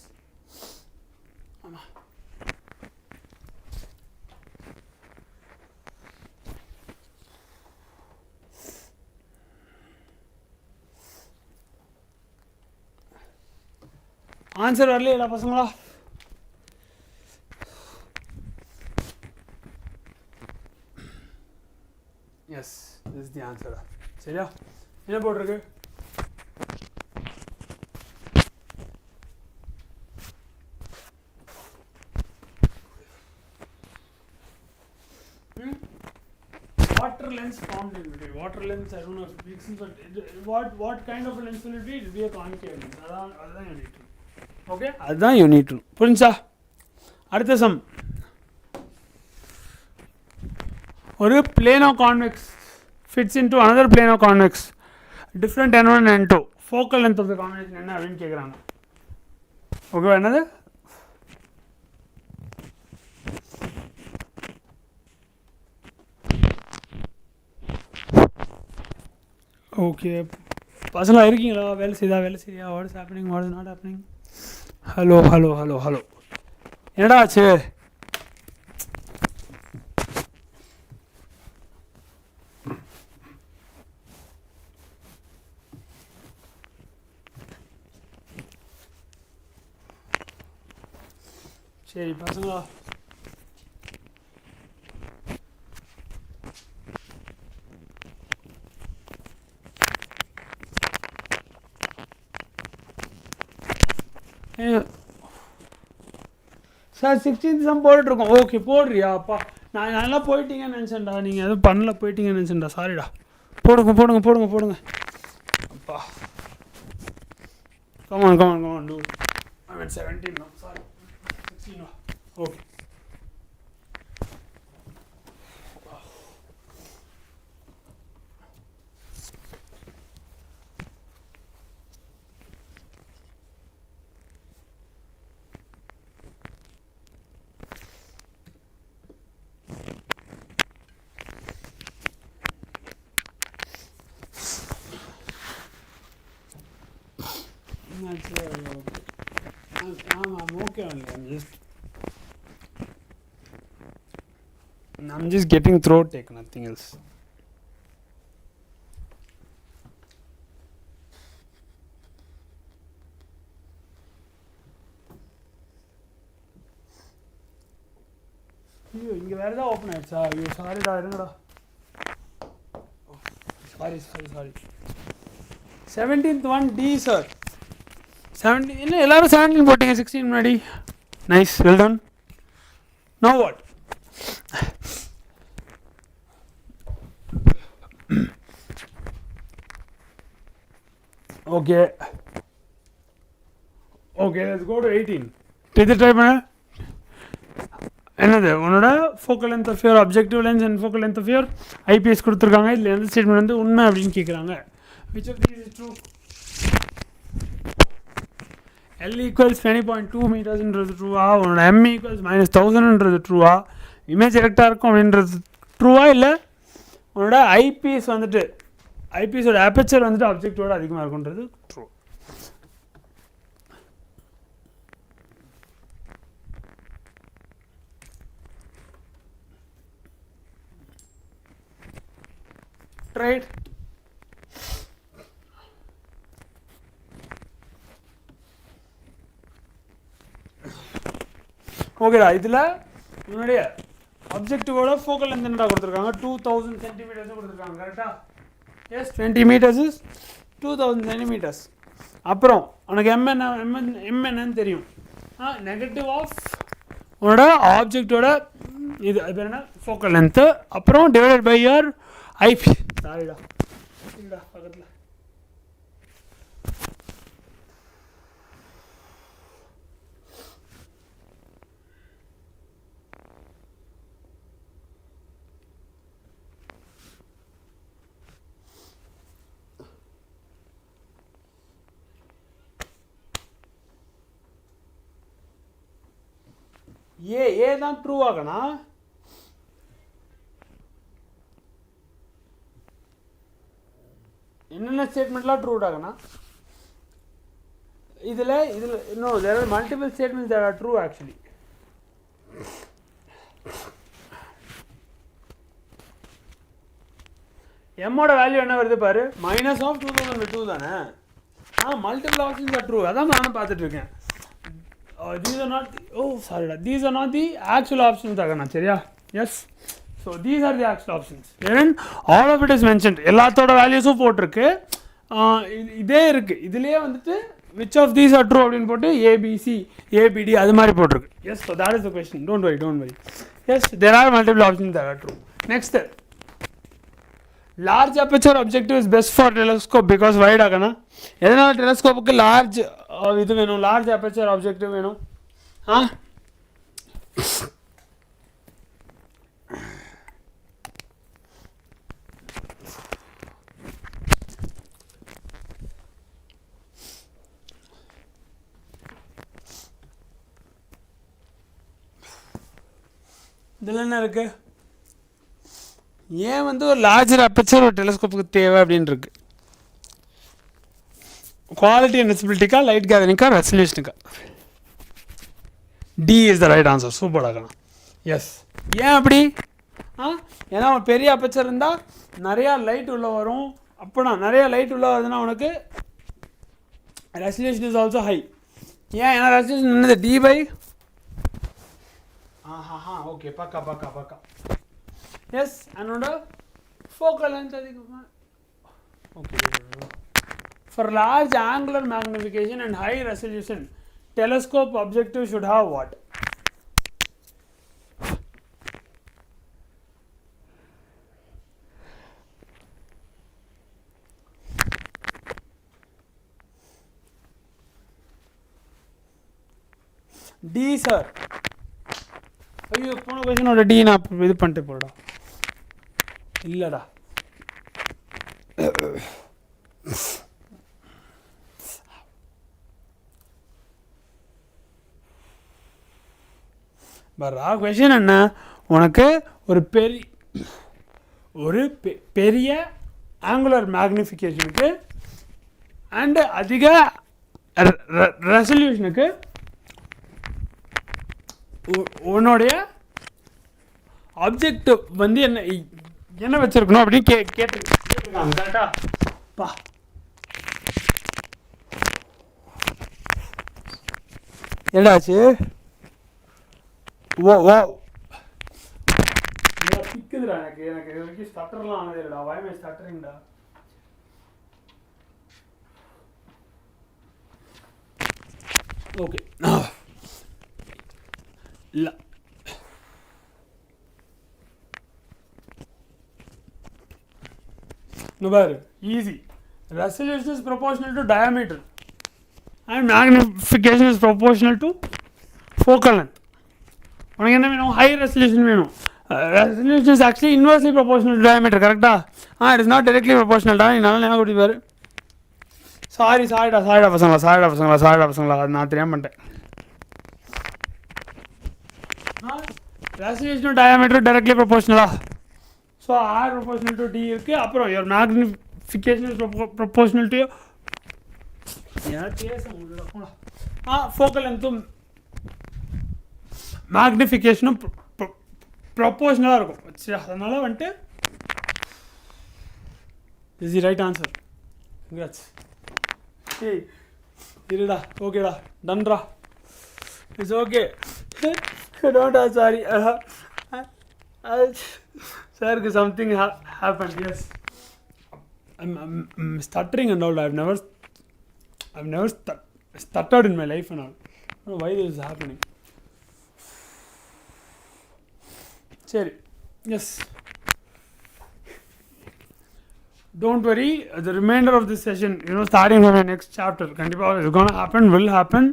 Answer வரலையா பசங்களா? Yes, this the answer. சரியா? என்ன போட்டிருக்கு? Water lens formed in between. Water lens, I don't know if it makes sense, but what kind of a lens will it be? It will be a concave lens. அதுதான் you need to. ஓகே, அதுதான் you need to. புரிஞ்சா? அடுத்த சம். ஒரு plano convex fits into another plano convex, different n1 and n2. focal length of the combination என்ன அப்படின்னு கேட்குறாங்க. ஓகே, என்னது? ஓகே பசங்களா இருக்கீங்களா? வேலை செய்யா? What is happening, what is not happening? Hello hello hello hello, என்னடா ஆச்சு? சரி பசங்களா, சார் 16th சம் போட்டுருக்கோம். ஓகே போடுறியா? அப்பா நான் நல்லா போயிட்டீங்கன்னு நினச்சேன்டா, நீங்கள் எதுவும் பண்ணல போயிட்டீங்கன்னு நினச்சேன்டா, சாரிடா. போடுங்க அப்பா. Come on, dude. I'm at 17 now. Sorry. 16 now. Okay. I'm okay only. I'm just getting throat take, nothing else. ஐயோ இங்கே வேறு ஏதாவது ஓப்பன் ஆயிடுச்சா? ஐயோ சாரிடா, இருங்கடா. Sorry 17th one D sir. 17 என்ன எல்லாரும் 17 போட்டீங்க 16 முன்னாடி. Nice, well done. No what? Okay let's go to 18. இது ட்ரை பண்ண என்னது உன்னோட focal length of your objective lens and focal length of your eyepiece கொடுத்துருக்காங்க. இதில் எந்த ஸ்டேட்மெண்ட் வந்து உண்மை அப்படின்னு கேட்குறாங்க. Which of these is true? L equals 20.2 மீட்டர்ஸ்ன்றது ட்ரூவா? உன்னோட M equals -1000ன்றது ட்ரூவா? இமேஜ் கரெக்டாக இருக்கும் அப்படின்றது ட்ரூவா? இல்லை உன்னோட ஐபிஎஸ் வந்துட்டு ஐபிஎஸோட ஆப்பர்ச்சர் வந்துட்டு அப்ஜெக்டோட அதிகமாக இருக்குன்றது ட்ரூ? ரைட். ஓகேடா, இதில் உன்னுடைய அப்ஜெக்டிவோட ஃபோக்கல் லென்த் என்னடா கொடுத்துருக்காங்க? 2000 சென்டிமீட்டர்ஸ் கொடுத்துருக்காங்க. கரெக்டாக? Yes, 20 meters is 2000 centimeters. அப்புறம் உனக்கு M என்னன்னு தெரியும். நெகட்டிவ் ஆஃப் உன்னோட ஆப்ஜெக்டோட இது அது என்ன ஃபோக்கல் லென்த்து, அப்புறம் டிவைடட் பை யுவர் ஐபி. சாரிடா பக்கத்தில் ஏ தான் ட்ரூ ஆகணும். என்னென்ன ஸ்டேட்மெண்ட்லாம் ட்ரூ ஆகணும்? இதில் இன்னும் there are multiple statements that are true actually. எம்மோட வேல்யூ என்ன வருது பாரு, -2,002 தானே. Multiple options are true. அதான் நானும் பார்த்துட்டு இருக்கேன். These are not these are not the actual options agana seriya. Yes, so these are the actual options wherein all of it is mentioned. எல்லாத்தோட வேல்யூஸும் போட்டிருக்கு. இதே இருக்குது இதுலேயே வந்துட்டு which of these are true அப்படின்னு போட்டு ABC ABD அது மாதிரி போட்டிருக்கு. Yes, so that is the question. Don't worry. Yes, there are multiple options that are true. Next, large aperture objective is best for telescope because wide agana. எதனால் டெலஸ்கோப்புக்கு லார்ஜ் இது வேணும், லார்ஜ் அபர்ச்சர் ஆப்ஜெக்டிவ் வேணும். இதில் என்ன இருக்கு? ஏன் வந்து ஒரு லார்ஜர் அபர்ச்சர் ஒரு டெலஸ்கோப்புக்கு தேவை அப்படின்னு இருக்கு. குவாலிட்டி அண்ட் விசிபிலிட்டிக்கா, லைட் கேதரிங்க்கா, ரெசல்யூஷனுக்கா? D is the right answer. Super ஆகலாம். எஸ். ஏன் அப்படி? ஏன்னா பெரிய அப்பச்சர் இருந்தால் நிறையா லைட் உள்ளே வரும். அப்போனா நிறையா லைட் உள்ளே வருதுன்னா உனக்கு ரெசல்யூஷன் இஸ் ஆல்சோ ஹை. ஏன்? ஏன்னா ரெசல்யூஷன் என்னது? டி பை ஓகே பக்கா. எஸ், என்னோட ஃபோக்கல் லென்த் அதிகமாக. Okay. For large angular magnification and high resolution, telescope objective should have what? T sir. ஐயோ போன கொஸ்டினோட டி நான் இது பண்ணிட்டு போடா. இல்லைடா பரா கொஷின் என்ன, உனக்கு ஒரு பெரிய ஆங்குலர் மேக்னிஃபிகேஷனுக்கு அண்ட் அதிக ரெசல்யூஷனுக்கு உன்னுடைய ஆப்ஜெக்ட் வந்து என்ன வச்சிருக்கணும் அப்படின்னு கேட்டிருக்காங்க. கரெக்டா பா என்னடாச்சு? ஓ பிக்குதுடா. எனக்கு இது வரைக்கும் ஸ்டட்டர்லாம் ஆனது இல்லைடா. வாய்மை ஸ்டட்டரிங்டா. ஓகே இல்லை பாரு, easy. Resolution is proportional to diameter and magnification is proportional to focal length. உனக்கு என்ன வேணும்? ஹை ரெசல்யூஷன் வேணும். Resolution is actually inversely proportional to diameter. கரெக்டா? இட் இஸ் நாட் டைரக்ட்லி ப்ரொபோர்ஷனல்டா. நீ நல்லா ஞாபகம் கொடுப்பாரு. சாரிடா பசங்களா அது நான் தெரியாம பண்ணிட்டேன். ரெசல்யூஷன் டயாமீட்டர் டைரக்ட்லி ப்ரொபோர்ஷனலா? So R proportional to D இருக்குது. அப்புறம் your magnification is proportional to focal லென்த்தும் மேக்னிஃபிகேஷனும் ப்ரொபோர்ஷனலாக இருக்கும். சரி, அதனால் வந்துட்டு is the right answer. Congrats. ஏய் இருடா, ஓகேடா, டன்ரா, இட்ஸ் ஓகே. டோன்ட் சாரி சாருக்கு something happened. Yes, I'm stuttering and all. I've never stuttered in my life and all. I don't know why this is happening. Seri, yes, don't worry. The remainder of this session, starting from the next chapter, kandipa is going to will happen.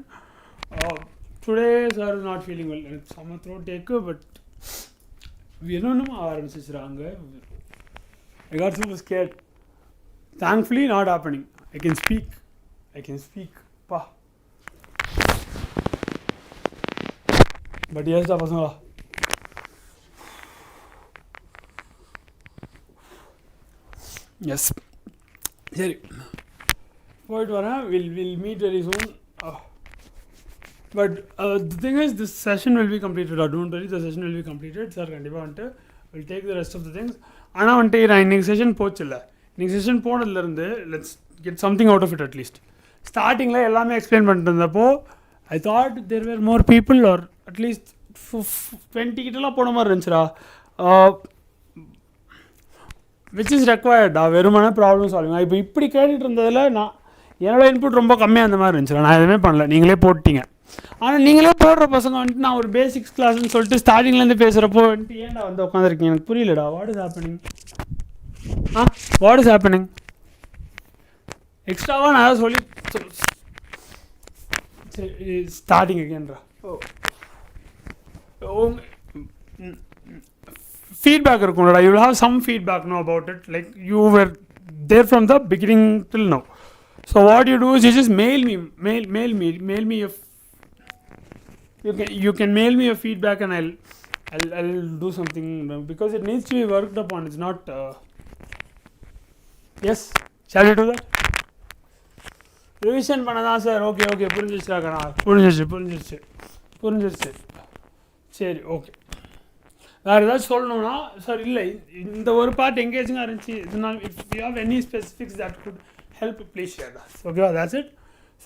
Today sir is not feeling well. It's some throat take, but we don't know ஆரம்பிச்சிராங்க. I got so scared. Thankfully not happening. I can speak pa. But yes da pasanga. Yes, சரி போயிட்டு வரேன். we'll meet very soon. But the thing is, this session will be completed. Don't worry, the session will be completed. Sir கண்டிப்பாக வந்துட்டு will take the rest of the things. ஆனால் வந்துட்டு நான் இன்னைக்கு செஷன் போச்சுல்ல, இன்னைக்கு செஷன் போனதுலேருந்து let's get something out of it. At least ஸ்டார்டிங்கில் எல்லாமே எக்ஸ்பிளைன் பண்ணிட்டு இருந்தப்போ I thought there were more people are at least 20 கிட்டலாம் போன மாதிரி இருந்துச்சுடா. விச் இஸ் ரெக்வயர்டா வெறுமான ப்ராப்ளம் சால்விங். இப்போ இப்படி கேட்டுட்டு இருந்ததில் நான் என்னோட இன்புட் ரொம்ப கம்மியாக அந்த மாதிரி இருந்துச்சுடா. நான் எதுவுமே பண்ணல, நீங்களே போட்டிங்க. ஆனால் நீங்களே போடுற பசங்க வந்துட்டு நான் ஒரு பேசிக்ஸ் கிளாஸ்ன்னு சொல்லிட்டு ஸ்டார்டிங்லேருந்து பேசுகிறப்போ வந்துட்டு ஏன்டா வந்து உட்காந்துருக்கீங்க? எனக்கு புரியலடா. What is happening? எக்ஸ்ட்ராவாக நான் அதை சொல்லி ஸ்டார்டிங் அகேன்ரா. ஃபீட்பேக் இருக்கும்டா. You will have some feedback no about it, like you were there from the beginning till no. So what you do is you just mail me you can mail me your feedback and I'll do something, because it needs to be worked upon. It's not yes, shall we do that? Revision பண்ணதான் சார். ஓகே புரிஞ்சிருச்சுடா. புரிஞ்சிருச்சு. சரி, ஓகே. வேறு ஏதாச்சும் சொல்லணும்னா சார் இல்லை இந்த ஒரு பார்ட் எங்கேஜிங்காக இருந்துச்சு இதனால், if you have any specifics that could help please share that. ஓகேவா? That's it.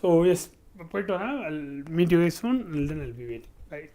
ஸோ எஸ் போயிட்டு வரேன். I'll meet you guys soon and then I'll be waiting. Right.